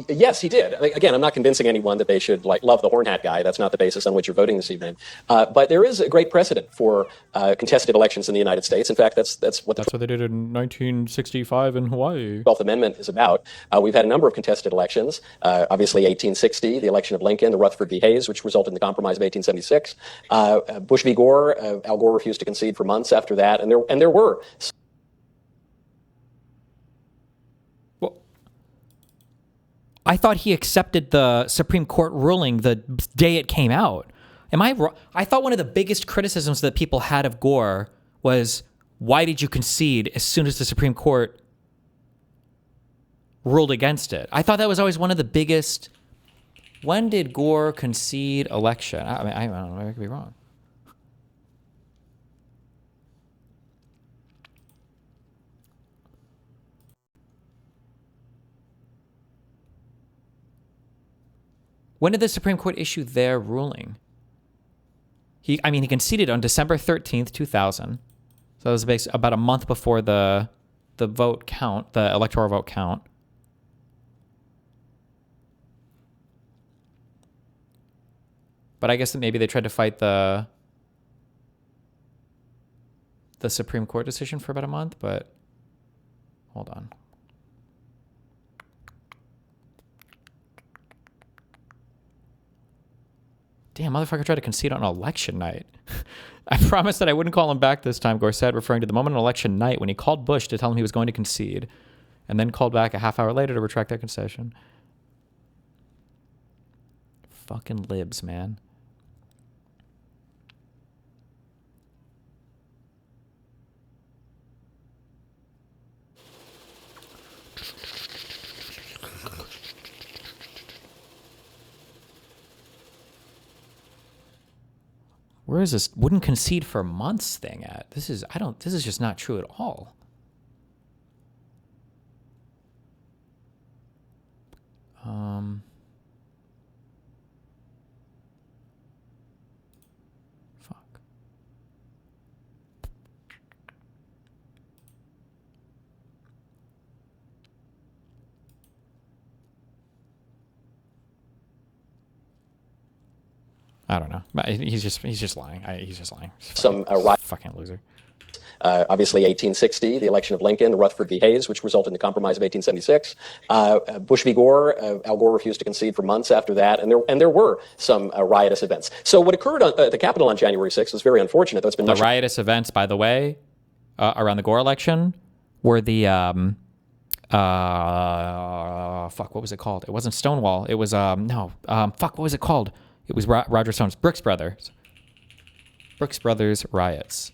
Yes, he did. Again, I'm not convincing anyone that they should love the horn hat guy. That's not the basis on which you're voting this evening. But there is a great precedent for contested elections in the United States. In fact, that's what they did in 1965 in Hawaii. 12th Amendment is about. We've had a number of contested elections. Obviously, 1860, the election of Lincoln, the Rutherford v. Hayes, which resulted in the Compromise of 1876. Bush v. Gore, Al Gore refused to concede for months after that, and there were. I thought he accepted the Supreme Court ruling the day it came out. Am I wrong? I thought one of the biggest criticisms that people had of Gore was, why did you concede as soon as the Supreme Court ruled against it? I thought that was always one of the biggest. When did Gore concede election? I mean, I don't know. I could be wrong. When did the Supreme Court issue their ruling? He conceded on December 13th, 2000. So that was basically about a month before the vote count, the electoral vote count. But I guess that maybe they tried to fight the Supreme Court decision for about a month, but hold on. Damn, motherfucker tried to concede on election night. I promised that I wouldn't call him back this time, Gore said, referring to the moment on election night when he called Bush to tell him he was going to concede, and then called back a half hour later to retract that concession. Fucking libs, man. Where is this wouldn't concede for months thing at? This is just not true at all. Fuck. I don't know. He's just lying. He's just lying. Fucking loser. Obviously, 1860, the election of Lincoln, the Rutherford v. Hayes, which resulted in the Compromise of 1876. Bush v. Gore, Al Gore refused to concede for months after that, and there were some riotous events. So what occurred at the Capitol on January 6th was very unfortunate. Though it's been the riotous events, by the way, around the Gore election were the fuck, what was it called? It wasn't Stonewall. It was fuck, what was it called? It was Roger Stone's Brooks Brothers. Brooks Brothers riots.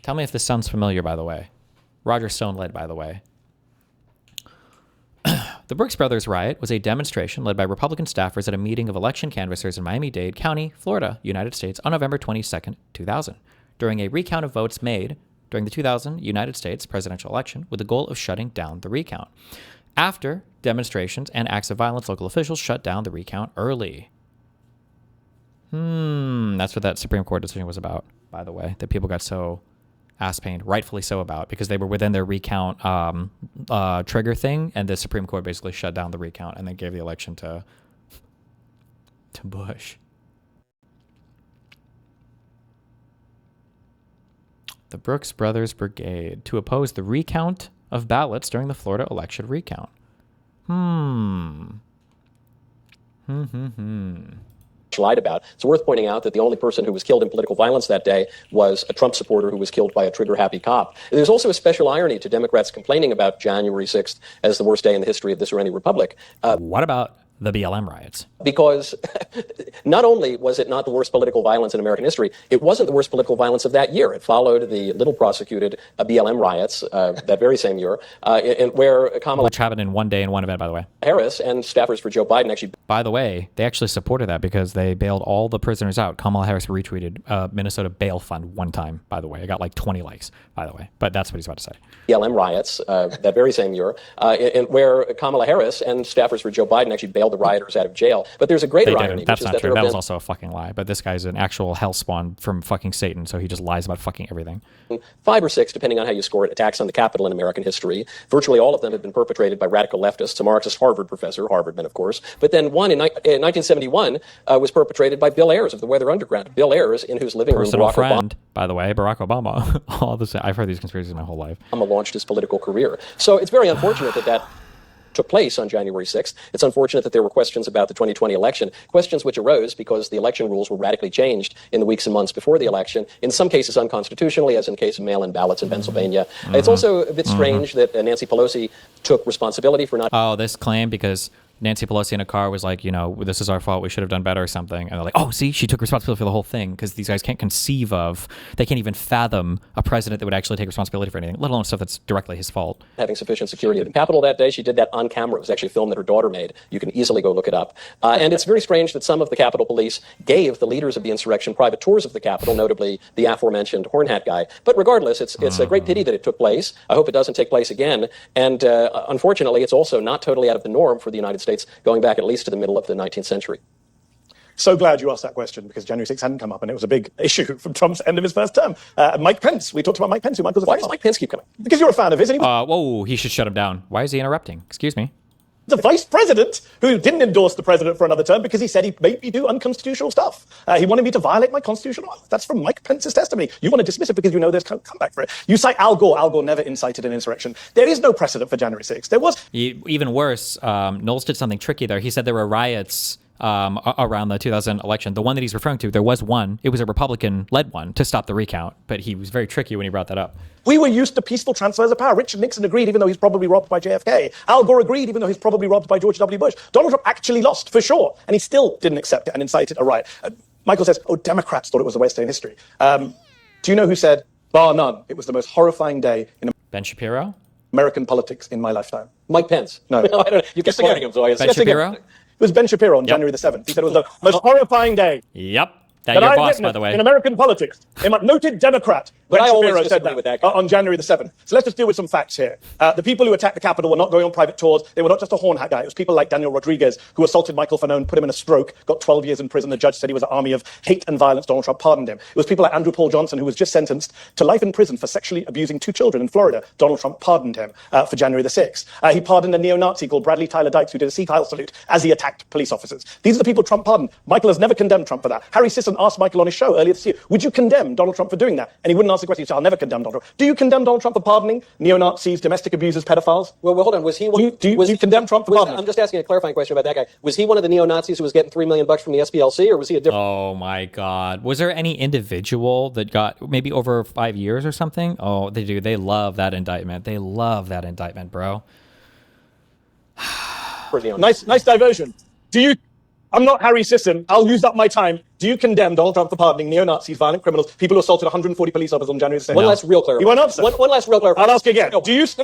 Tell me if this sounds familiar, by the way. Roger Stone led, by the way. The Brooks Brothers riot was a demonstration led by Republican staffers at a meeting of election canvassers in Miami-Dade County, Florida, United States, on November 22nd, 2000, during a recount of votes made during the 2000 United States presidential election with the goal of shutting down the recount. After demonstrations and acts of violence, local officials shut down the recount early. That's what that Supreme Court decision was about, by the way, that people got so ass-pained, rightfully so about, because they were within their recount trigger thing, and the Supreme Court basically shut down the recount and then gave the election to Bush. The Brooks Brothers Brigade to oppose the recount of ballots during the Florida election recount. Lied about. It's worth pointing out that the only person who was killed in political violence that day was a Trump supporter who was killed by a trigger-happy cop. There's also a special irony to Democrats complaining about January 6th as the worst day in the history of this or any republic. What about the BLM riots? Because not only was it not the worst political violence in American history, it wasn't the worst political violence of that year. It followed the little prosecuted BLM riots that very same year, where Kamala... Which happened in one day in one event, by the way. Harris and staffers for Joe Biden actually... By the way, they actually supported that because they bailed all the prisoners out. Kamala Harris retweeted Minnesota bail fund one time, by the way. It got like 20 likes, by the way. But that's what he's about to say. BLM riots that very same year, where Kamala Harris and staffers for Joe Biden actually bailed the rioters out of jail. But there's a greater irony. That's not true. That was also a fucking lie. But this guy's an actual hellspawn from fucking Satan, so he just lies about fucking everything. 5 or 6, depending on how you score it, attacks on the Capitol in American history. Virtually all of them have been perpetrated by radical leftists, a Marxist Harvard professor, Harvardman, of course. But then one in 1971 was perpetrated by Bill Ayers of the Weather Underground. Bill Ayers, in whose living room Personal Barack friend, by the way, Barack Obama. All the same. I've heard these conspiracies my whole life. Obama launched his political career. So it's very unfortunate that took place on January 6th. It's unfortunate that there were questions about the 2020 election, questions which arose because the election rules were radically changed in the weeks and months before the election, in some cases unconstitutionally, as in the case of mail-in ballots in Pennsylvania. It's also a bit strange that Nancy Pelosi took responsibility for not... Oh, this claim because Nancy Pelosi in a car was like, you know, this is our fault, we should have done better or something. And they're like, oh, see, she took responsibility for the whole thing because these guys can't conceive of, they can't even fathom a president that would actually take responsibility for anything, let alone stuff that's directly his fault. Having sufficient security at the Capitol that day. She did that on camera. It was actually a film that her daughter made. You can easily go look it up. And it's very strange that some of the Capitol Police gave the leaders of the insurrection private tours of the Capitol, notably the aforementioned horn hat guy. But regardless, it's a great pity that it took place. I hope it doesn't take place again. And unfortunately, it's also not totally out of the norm for the United States going back at least to the middle of the 19th century. So glad you asked that question because January 6th hadn't come up and it was a big issue from Trump's end of his first term. Mike Pence, we talked about Mike Pence. Why does Mike Pence keep coming? Because you're a fan of his. Whoa, he should shut him down. Why is he interrupting? Excuse me. The vice president who didn't endorse the president for another term because he said he made me do unconstitutional stuff. He wanted me to violate my constitutional oath. That's from Mike Pence's testimony. You want to dismiss it because you know there's comeback for it. You cite Al Gore. Al Gore never incited an insurrection. There is no precedent for January 6th. There was... Even worse, Knowles did something tricky there. He said there were riots around the 2000 election. The one that he's referring to, there was one. It was a Republican-led one to stop the recount, but he was very tricky when he brought that up. We were used to peaceful transfers of power. Richard Nixon agreed, even though he's probably robbed by JFK. Al Gore agreed, even though he's probably robbed by George W. Bush. Donald Trump actually lost, for sure, and he still didn't accept it and incited a riot. Michael says, oh, Democrats thought it was the worst day in history. Do you know who said, bar none, it was the most horrifying day in Ben Shapiro? American politics in my lifetime? Mike Pence. No. No, I don't know. You kept quoting him, so I... Ben Shapiro? It was Ben Shapiro on January the 7th. He said it was the most horrifying day. Yep. That your I've boss, by witnessed the way. in American politics. A noted Democrat. But Ben I always Shapiro said disagree with that guy. on January the 7th. So let's just deal with some facts here. The people who attacked the Capitol were not going on private tours. They were not just a horn hat guy. It was people like Daniel Rodriguez, who assaulted Michael Fanone, put him in a stroke, got 12 years in prison. The judge said he was an army of hate and violence. Donald Trump pardoned him. It was people like Andrew Paul Johnson, who was just sentenced to life in prison for sexually abusing 2 children in Florida. Donald Trump pardoned him for January the 6th. He pardoned a neo-Nazi called Bradley Tyler Dykes, who did a Sea Heil salute as he attacked police officers. These are the people Trump pardoned. Michael has never condemned Trump for that. Harry Sisson asked Michael on his show earlier this year, would you condemn Donald Trump for doing that? And he wouldn't answer the question. He said, I'll never condemn Donald Trump. Do you condemn Donald Trump for pardoning neo-Nazis, domestic abusers, pedophiles? Well, hold on. Was he one? Do you condemn Trump for pardoning? I'm just asking a clarifying question about that guy. Was he one of the neo-Nazis who was getting $3 million from the SPLC, or was he a different? Oh my God! Was there any individual that got maybe over 5 years or something? Oh, they do. They love that indictment. They love that indictment, bro. Nice diversion. I'm not Harry Sisson. I'll use up my time. Do you condemn Donald Trump for pardoning neo-Nazis, violent criminals, people who assaulted 140 police officers on January 6th? One last real clarification. You won't answer. One last real clarification. I'll ask again.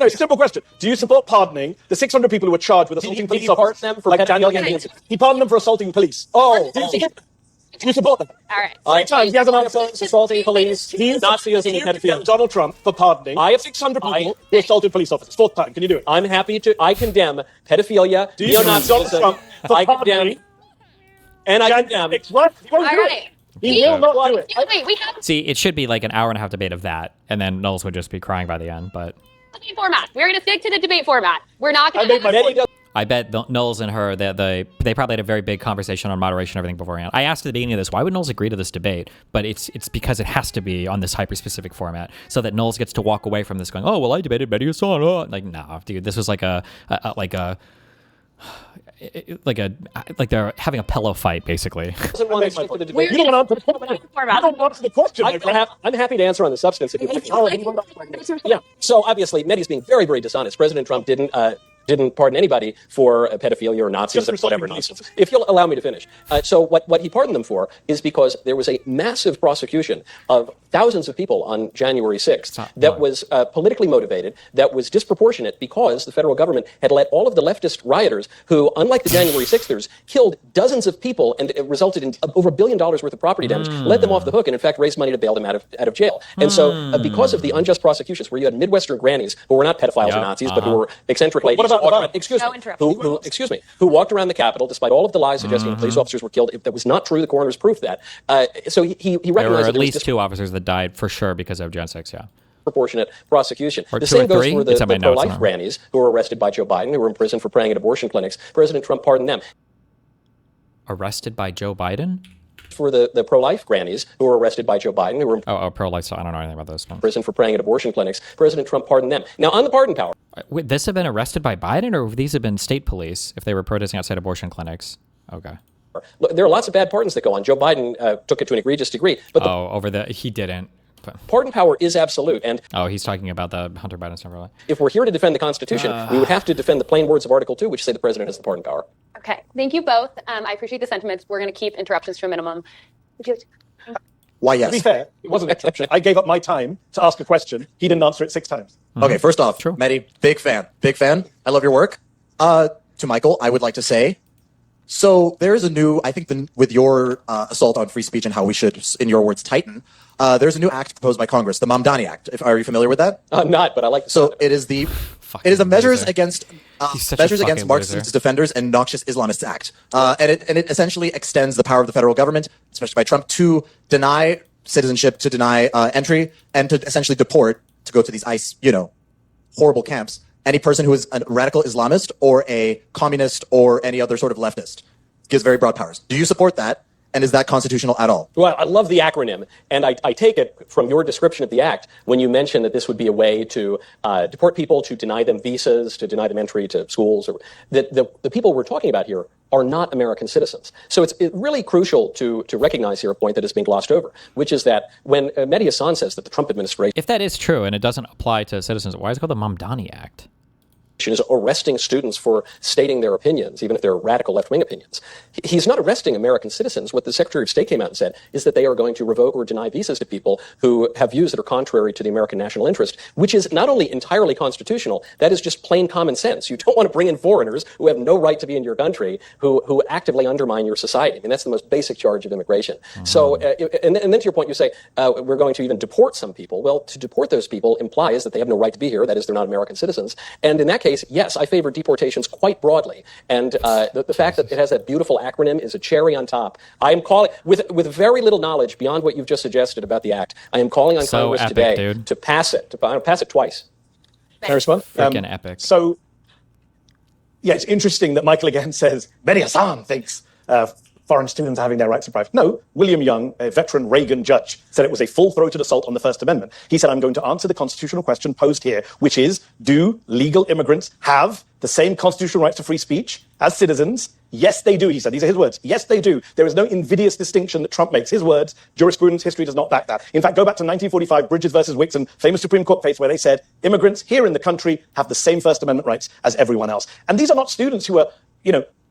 No, simple question. Do you support pardoning the 600 people who were charged with assaulting police officers? Them for like Daniel He pardoned them for assaulting police. Do you support them? All right. 3 times he hasn't answered. Assaulting police, Nazis, and pedophiles. Donald Trump for pardoning 600 people who assaulted police officers. 4th time. Can you do it? I'm happy to. I condemn pedophilia, Donald Trump for pardoning? And I condemn. What? All right. He will not do it. Wait, we have See, it should be like an hour and a half debate of that, and then Knowles would just be crying by the end. But debate format. We're going to stick to the debate format. We're not going I made my point. I bet Knowles and her, they probably had a very big conversation on moderation and everything beforehand. I asked at the beginning of this, why would Knowles agree to this debate? But it's because it has to be on this hyper-specific format, so that Knowles gets to walk away from this going, oh, well, I debated Mehdi Hasan. Oh. Like, no, dude, this was like they're having a pillow fight, basically. You don't answer the question. I'm happy to answer on the substance. Yeah. So obviously, Mehdi's being very, very dishonest. President Trump didn't pardon anybody for pedophilia or Nazis or whatever nonsense. If you'll allow me to finish. So what he pardoned them for is because there was a massive prosecution of thousands of people on January 6th that was politically motivated, that was disproportionate because the federal government had let all of the leftist rioters who, unlike the January 6thers, killed dozens of people and it resulted in over $1 billion worth of property damage, let them off the hook and in fact raised money to bail them out of jail. And so because of the unjust prosecutions where you had Midwestern grannies who were not pedophiles or Nazis, but who were eccentric ladies, who walked around the Capitol despite all of the lies suggesting police officers were killed. That was not true. The coroner's proof that. So he recognized there were at least 2 officers that died for sure because of Jan 6, yeah. Proportionate prosecution. Or the 2 or same goes 3? for the pro-life grannies who were arrested by Joe Biden, who were in prison for praying at abortion clinics. President Trump pardoned them. Arrested by Joe Biden? For the pro-life grannies who were arrested by Joe Biden, who were in pro-life, I don't know anything about those. prison for praying at abortion clinics. President Trump pardoned them. Now, on the pardon power. Would this have been arrested by Biden, or would these have been state police if they were protesting outside abortion clinics? Okay. Look, there are lots of bad pardons that go on. Joe Biden took it to an egregious degree. But he didn't. Pardon power is absolute. And he's talking about the Hunter Biden stuff, really. If we're here to defend the Constitution, we would have to defend the plain words of Article 2, which say the president has the pardon power. Okay, thank you both. I appreciate the sentiments. We're going to keep interruptions to a minimum. Why, yes. To be fair, it wasn't an interruption. I gave up my time to ask a question. He didn't answer it 6 times. Okay, first off, Mehdi, big fan. I love your work. To Michael, I would like to say, so there's a new, I think with your assault on free speech and how we should, in your words, tighten, there's a new act proposed by Congress, the Mamdani Act. Are you familiar with that? I'm not, but I like the So it is the Measures Against Marxist Defenders and Noxious Islamists Act. And it essentially extends the power of the federal government, especially by Trump, to deny citizenship, to deny entry, and to essentially deport, to go to these ICE, horrible camps, any person who is a radical Islamist or a communist or any other sort of leftist. Gives very broad powers. Do you support that? And is that constitutional at all? Well, I love the acronym. And I take it from your description of the act when you mention that this would be a way to deport people, to deny them visas, to deny them entry to schools, or that the people we're talking about here are not American citizens. So it's really crucial to recognize here a point that has been glossed over, which is that when Mehdi Hasan says that the Trump administration... If that is true and it doesn't apply to citizens, why is it called the Mamdani Act? Is arresting students for stating their opinions, even if they're radical left-wing opinions. He's not arresting American citizens. What the Secretary of State came out and said is that they are going to revoke or deny visas to people who have views that are contrary to the American national interest, which is not only entirely constitutional, that is just plain common sense. You don't want to bring in foreigners who have no right to be in your country, who actively undermine your society. I mean, that's the most basic charge of immigration. So, and then to your point, you say, we're going to even deport some people. Well, to deport those people implies that they have no right to be here. That is, they're not American citizens. And in that case, yes, I favor deportations quite broadly. And the fact that it has that beautiful acronym is a cherry on top. I am calling, with very little knowledge beyond what you've just suggested about the act, I am calling on Congress today to pass it, to pass it twice. Can I respond? Freaking epic. So, yeah, it's interesting that Michael again says, Mehdi Hasan thinks foreign students are having their rights deprived. No, William Young, a veteran Reagan judge, said it was a full-throated assault on the First Amendment. He said, I'm going to answer the constitutional question posed here, which is, do legal immigrants have the same constitutional rights to free speech as citizens? Yes, they do, he said. These are his words. Yes, they do. There is no invidious distinction that Trump makes. His words, jurisprudence, history does not back that. In fact, go back to 1945, Bridges versus Wixon, famous Supreme Court case where they said, immigrants here in the country have the same First Amendment rights as everyone else. And these are not students who are,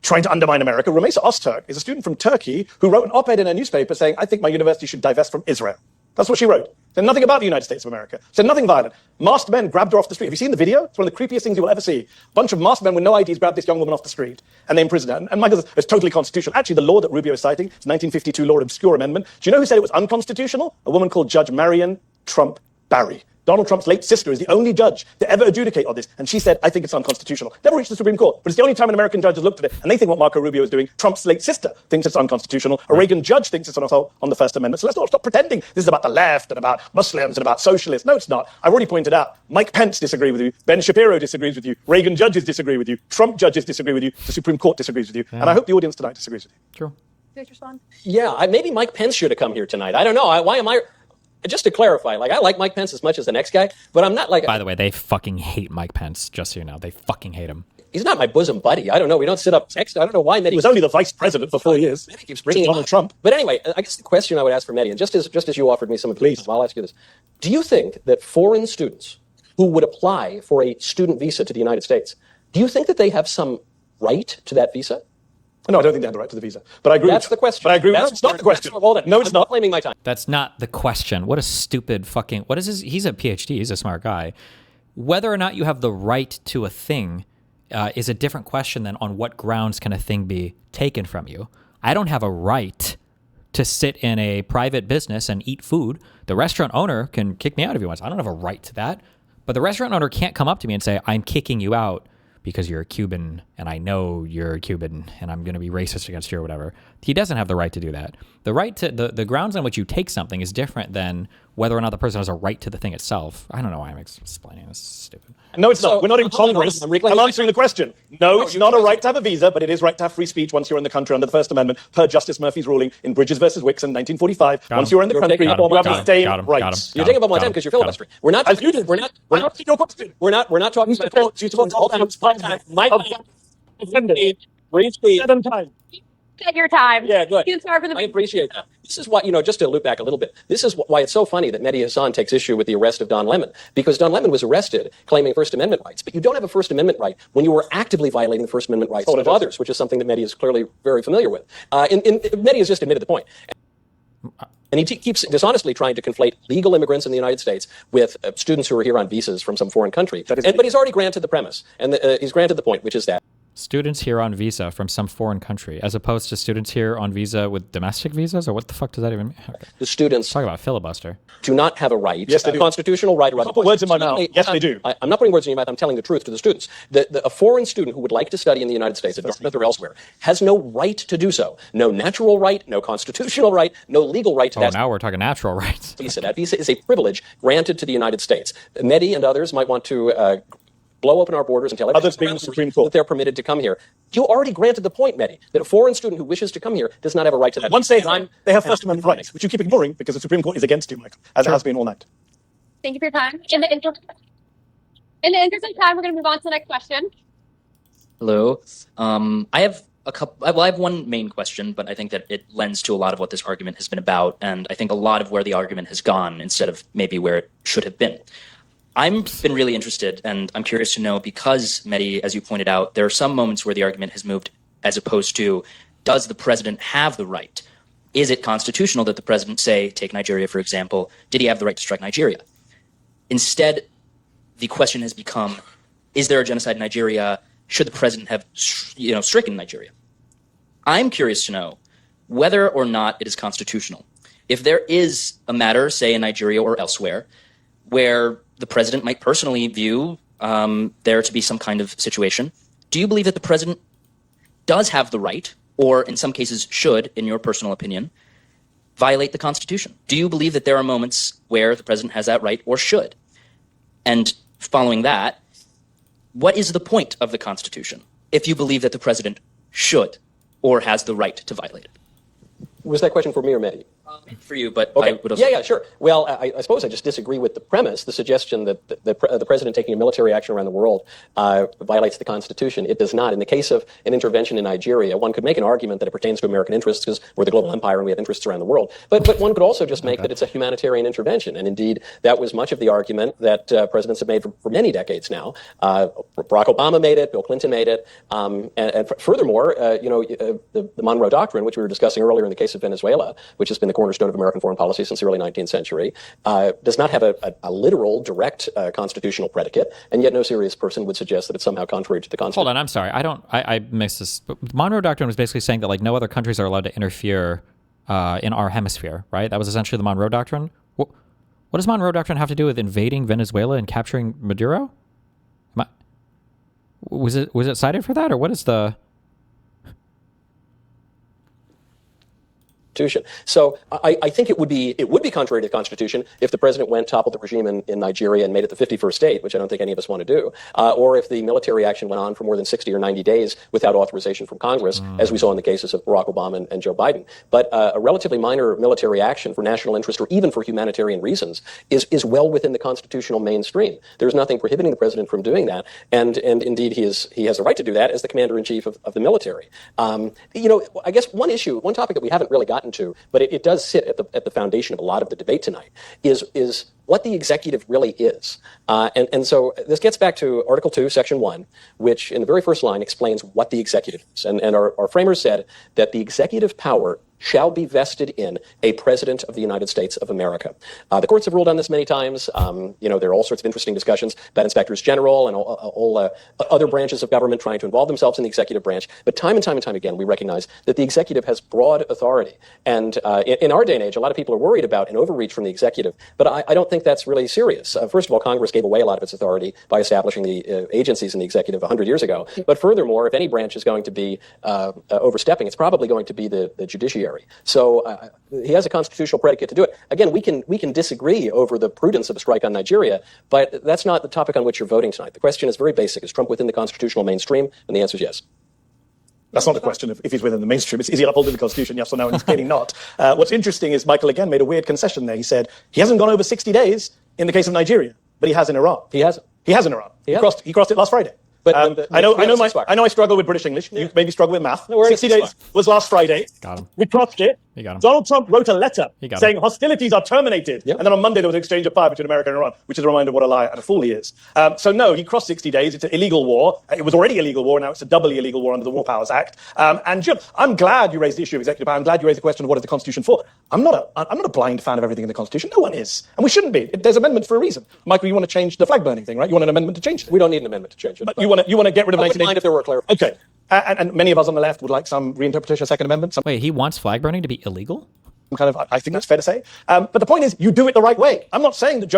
trying to undermine America. Rumeysa Öztürk is a student from Turkey who wrote an op-ed in a newspaper saying, I think my university should divest from Israel. That's what she wrote. Said nothing about the United States of America. Said nothing violent. Masked men grabbed her off the street. Have you seen the video? It's one of the creepiest things you will ever see. A bunch of masked men with no IDs grabbed this young woman off the street and they imprisoned her. And Michael says, it's totally constitutional. Actually, the law that Rubio is citing, it's 1952 law, obscure amendment. Do you know who said it was unconstitutional? A woman called Judge Marion Trump Barry. Donald Trump's late sister is the only judge to ever adjudicate on this. And she said, I think it's unconstitutional. Never reached the Supreme Court, but it's the only time an American judge has looked at it, and they think what Marco Rubio is doing. Trump's late sister thinks it's unconstitutional. A Reagan judge thinks it's on the First Amendment. So let's not stop pretending this is about the left and about Muslims and about socialists. No, it's not. I've already pointed out, Mike Pence disagrees with you. Ben Shapiro disagrees with you. Reagan judges disagree with you. Trump judges disagree with you. The Supreme Court disagrees with you. Yeah. And I hope the audience tonight disagrees with you. True. Yeah, maybe Mike Pence should have come here tonight. I don't know. Why am I... Just to clarify, like, I like Mike Pence as much as the next guy, but I'm not like... By the way, they fucking hate Mike Pence, just so you know. They fucking hate him. He's not my bosom buddy. I don't know. We don't sit up next. I don't know why Mehdi... He was only the vice president for 4 years. Mehdi keeps bringing Donald Trump. But anyway, I guess the question I would ask for Mehdi, and just as you offered me some advice, I'll ask you this. Do you think that foreign students who would apply for a student visa to the United States, do you think that they have some right to that visa? No, I don't think they have the right to the visa. But I agree That's the question. But I agree with That's it's not the question. Hold on. No, it's not. Claiming my time. That's not the question. What a stupid fucking... What is his... He's a PhD. He's a smart guy. Whether or not you have the right to a thing is a different question than on what grounds can a thing be taken from you. I don't have a right to sit in a private business and eat food. The restaurant owner can kick me out if he wants. I don't have a right to that. But the restaurant owner can't come up to me and say, I'm kicking you out because you're a Cuban and I know you're a Cuban and I'm going to be racist against you or whatever. He doesn't have the right to do that. The right to the grounds on which you take something is different than whether or not the person has a right to the thing itself. I don't know why I'm explaining this. It's stupid. No, it's not. We're not in Congress. I'm answering the question. No, it's not a right to have a visa, but it is right to have free speech once you're in the country under the First Amendment, per Justice Murphy's ruling in Bridges versus Wicks in 1945. Once you're in the country, you have the same rights. You're taking up all my time because you're filibustering. We're not. As you did. We're not your question. We're not talking about. Hold on. Mike. Seven times. Take your time. Yeah, good. You can start from the I appreciate that. This is why, just to loop back a little bit, this is why it's so funny that Mehdi Hasan takes issue with the arrest of Don Lemon, because Don Lemon was arrested claiming First Amendment rights, but you don't have a First Amendment right when you were actively violating the First Amendment rights of others, which is something that Mehdi is clearly very familiar with. Mehdi has just admitted the point. And he keeps dishonestly trying to conflate legal immigrants in the United States with students who are here on visas from some foreign country. But he's already granted the premise, and he's granted the point, which is that students here on visa from some foreign country, as opposed to students here on visa with domestic visas, or what the fuck does that even mean? Okay. The students talk about filibuster. Do not have a right, yes, they do. Constitutional right. Don't put words in my mouth. Yes, they do. I'm not putting words in your mouth. I'm telling the truth to the students. A foreign student who would like to study in the United States, at Dartmouth or elsewhere, has no right to do so. No natural right, no constitutional right, no legal right to that. Now we're talking natural rights. That visa is a privilege granted to the United States. Mehdi and others might want to blow open our borders and tell others being the Supreme Court that they're permitted to come here. You already granted the point, Mehdi, that a foreign student who wishes to come here does not have a right to that. Once they have First Amendment rights, which you keep ignoring because the Supreme Court is against you, Michael, as it has been all night. Thank you for your time. In the interest of time, we're going to move on to the next question. Hello. I have a couple. Well, I have one main question, but I think that it lends to a lot of what this argument has been about, and I think a lot of where the argument has gone instead of maybe where it should have been. I've been really interested, and I'm curious to know, because, Mehdi, as you pointed out, there are some moments where the argument has moved as opposed to, does the president have the right? Is it constitutional that the president say, take Nigeria, for example, did he have the right to strike Nigeria? Instead, the question has become, is there a genocide in Nigeria? Should the president have, stricken Nigeria? I'm curious to know whether or not it is constitutional. If there is a matter, say in Nigeria or elsewhere, where the president might personally view there to be some kind of situation, do you believe that the president does have the right, or in some cases should, in your personal opinion, violate the Constitution? Do you believe that there are moments where the president has that right or should? And following that, what is the point of the Constitution if you believe that the president should or has the right to violate it? Was that question for me or Mehdi? For you, but okay. I would also... Yeah, sure. Well, I suppose I just disagree with the premise, the suggestion that the president taking a military action around the world violates the Constitution. It does not. In the case of an intervention in Nigeria, one could make an argument that it pertains to American interests because we're the global empire and we have interests around the world. But one could also just make that it's a humanitarian intervention. And indeed, that was much of the argument that presidents have made for many decades now. Barack Obama made it, Bill Clinton made it. And furthermore, the Monroe Doctrine, which we were discussing earlier in the case of Venezuela, which has been the cornerstone of American foreign policy since the early 19th century, does not have a literal, direct constitutional predicate, and yet no serious person would suggest that it's somehow contrary to the Constitution. Hold on, I'm sorry. I mixed this. But Monroe Doctrine was basically saying that no other countries are allowed to interfere in our hemisphere, right? That was essentially the Monroe Doctrine. What does Monroe Doctrine have to do with invading Venezuela and capturing Maduro? Was it cited for that, or what is the... So I think it would be contrary to the Constitution if the president went, toppled the regime in Nigeria and made it the 51st state, which I don't think any of us want to do, or if the military action went on for more than 60 or 90 days without authorization from Congress, as we saw in the cases of Barack Obama and Joe Biden. But a relatively minor military action for national interest or even for humanitarian reasons is well within the constitutional mainstream. There's nothing prohibiting the president from doing that, and indeed he has a right to do that as the commander-in-chief of the military. I guess one topic that we haven't really gotten to, but it does sit at the foundation of a lot of the debate tonight, is what the executive really is. And so this gets back to Article 2, Section 1, which in the very first line explains what the executive is. And our framers said that the executive power shall be vested in a president of the United States of America. The courts have ruled on this many times. There are all sorts of interesting discussions about inspectors general and all other branches of government trying to involve themselves in the executive branch. But time and time again, we recognize that the executive has broad authority. And in our day and age, a lot of people are worried about an overreach from the executive. But I don't think that's really serious. First of all, Congress gave away a lot of its authority by establishing the agencies in the executive 100 years ago. But furthermore, if any branch is going to be overstepping, it's probably going to be the judiciary. So he has a constitutional predicate to do it. Again, we can disagree over the prudence of a strike on Nigeria, but that's not the topic on which you're voting tonight. The question is very basic. Is Trump within the constitutional mainstream? And the answer is yes. That's not a question of if he's within the mainstream. It's, is he upholding the Constitution, yes or no? And he's clearly not. What's interesting is Michael again made a weird concession there. He said he hasn't gone over 60 days in the case of Nigeria, but he has in Iran. He has in Iran. He crossed it last Friday. But I know I struggle with British English. You maybe struggle with math. 60 days was last Friday. Got him. We crossed it. He got him. Donald Trump wrote a letter He got saying hostilities are terminated. And then on Monday there was an exchange of fire between America and Iran, which is a reminder of what a liar and a fool he is. So no, he crossed 60 days. It's an illegal war. It was already illegal war. Now it's a doubly illegal war under the War Powers Act. And Jim, I'm glad you raised the issue of executive power. I'm glad you raised the question of what is the Constitution for. I'm not a blind fan of everything in the Constitution. No one is. And we shouldn't be. There's amendments for a reason. Michael, you want to change the flag burning thing, right? You want an amendment to change it. We don't need an amendment to change it. But you want to get rid of 1980. Mind if there were clarifications. Okay. And many of us on the left would like some reinterpretation of Second Amendment. Wait, he wants flag burning to be illegal? I think that's fair to say. But the point is, you do it the right way. I'm not saying that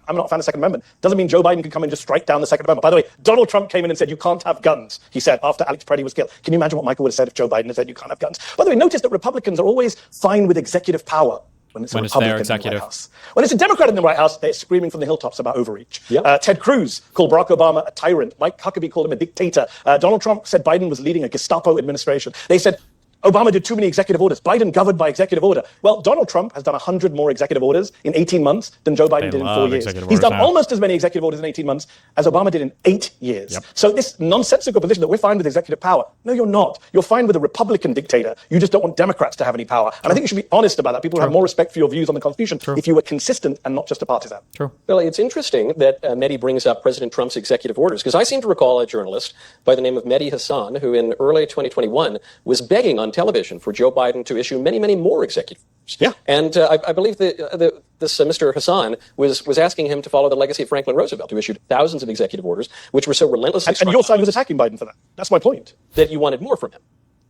I'm not a fan of the Second Amendment. Doesn't mean Joe Biden can come and just strike down the Second Amendment. By the way, Donald Trump came in and said, you can't have guns, he said, after Alex Preddy was killed. Can you imagine what Michael would have said if Joe Biden had said, you can't have guns? By the way, notice that Republicans are always fine with executive power when it's a Republican in the White House. When it's a Democrat in the White House, they're screaming from the hilltops about overreach. Ted Cruz called Barack Obama a tyrant. Mike Huckabee called him a dictator. Donald Trump said Biden was leading a Gestapo administration. They said Obama did too many executive orders. Biden governed by executive order. Well, Donald Trump has done 100 more executive orders in 18 months than Joe Biden did in 4 years. He's done almost as many executive orders in 18 months as Obama did in 8 years. So this nonsensical position that we're fine with executive power, no, you're not. You're fine with a Republican dictator. You just don't want Democrats to have any power. And I think you should be honest about that. People have more respect for your views on the Constitution if you were consistent and not just a partisan. Billy, it's interesting that Mehdi brings up President Trump's executive orders, because I seem to recall a journalist by the name of Mehdi Hasan, who in early 2021 was begging on television for Joe Biden to issue many, many more executive orders. And I believe that this Mr. Hassan was asking him to follow the legacy of Franklin Roosevelt, who issued thousands of executive orders, which were so relentlessly And your side was attacking Biden for that. That's my point. that you wanted more from him.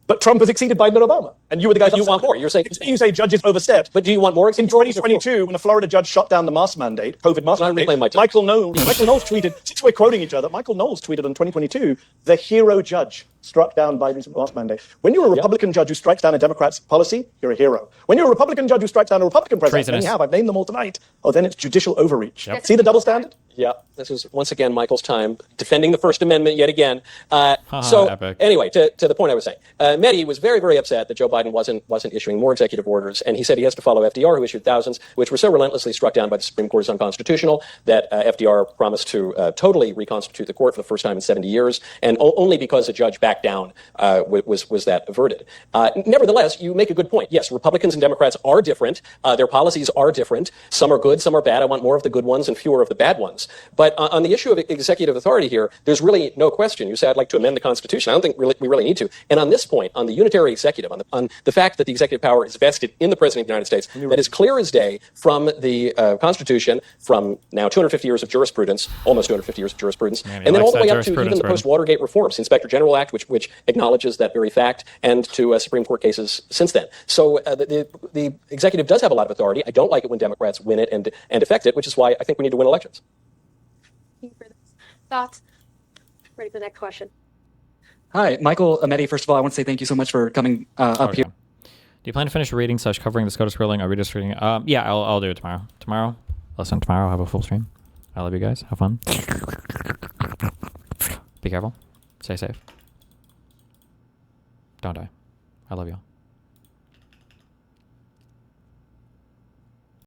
But Trump has exceeded Biden and Obama. And you were the guys You want more. You're saying you say judges overstepped. But do you want more? In 2022, when a Florida judge shot down the mask mandate, COVID mask mandate, Michael Knowles tweeted, since we're quoting each other, Michael Knowles tweeted in 2022, the hero judge struck down Biden's mask mandate. When you're a Republican judge who strikes down a Democrat's policy, you're a hero. When you're a Republican judge who strikes down a Republican president, and you have, I've named them all tonight, then it's judicial overreach. See the double standard? Yeah, this is once again Michael's time defending the First Amendment yet again. Epic. Anyway, to the point I was saying, Mehdi was very, very upset that Joe Biden wasn't issuing more executive orders, and he said he has to follow FDR, who issued thousands, which were so relentlessly struck down by the Supreme Court as unconstitutional that FDR promised to totally reconstitute the court for the first time in 70 years, and only because a judge backed down was that averted. Nevertheless, you make a good point. Yes, Republicans and Democrats are different. Their policies are different. Some are good, some are bad. I want more of the good ones and fewer of the bad ones. But on the issue of executive authority here, there's really no question. You say I'd like to amend the Constitution. I don't think we really need to. And on this point, on the unitary executive, on the fact that the executive power is vested in the President of the United States, that is clear as day from the Constitution, from now 250 years of jurisprudence, almost 250 years of jurisprudence, and then all the way up to even the post-Watergate reforms, the Inspector General Act, which acknowledges that very fact, and to Supreme Court cases since then. So the executive does have a lot of authority. I don't like it when Democrats win it and affect it, which is why I think we need to win elections. Thoughts? Ready for the next question. Hi, Michael, Mehdi. First of all, I want to say thank you so much for coming up here. Do you plan to finish reading / covering the SCOTUS ruling or redistricting? Yeah, I'll do it tomorrow. Tomorrow, I'll have a full stream. I love you guys. Have fun. Be careful. Stay safe. Don't die. I love you all.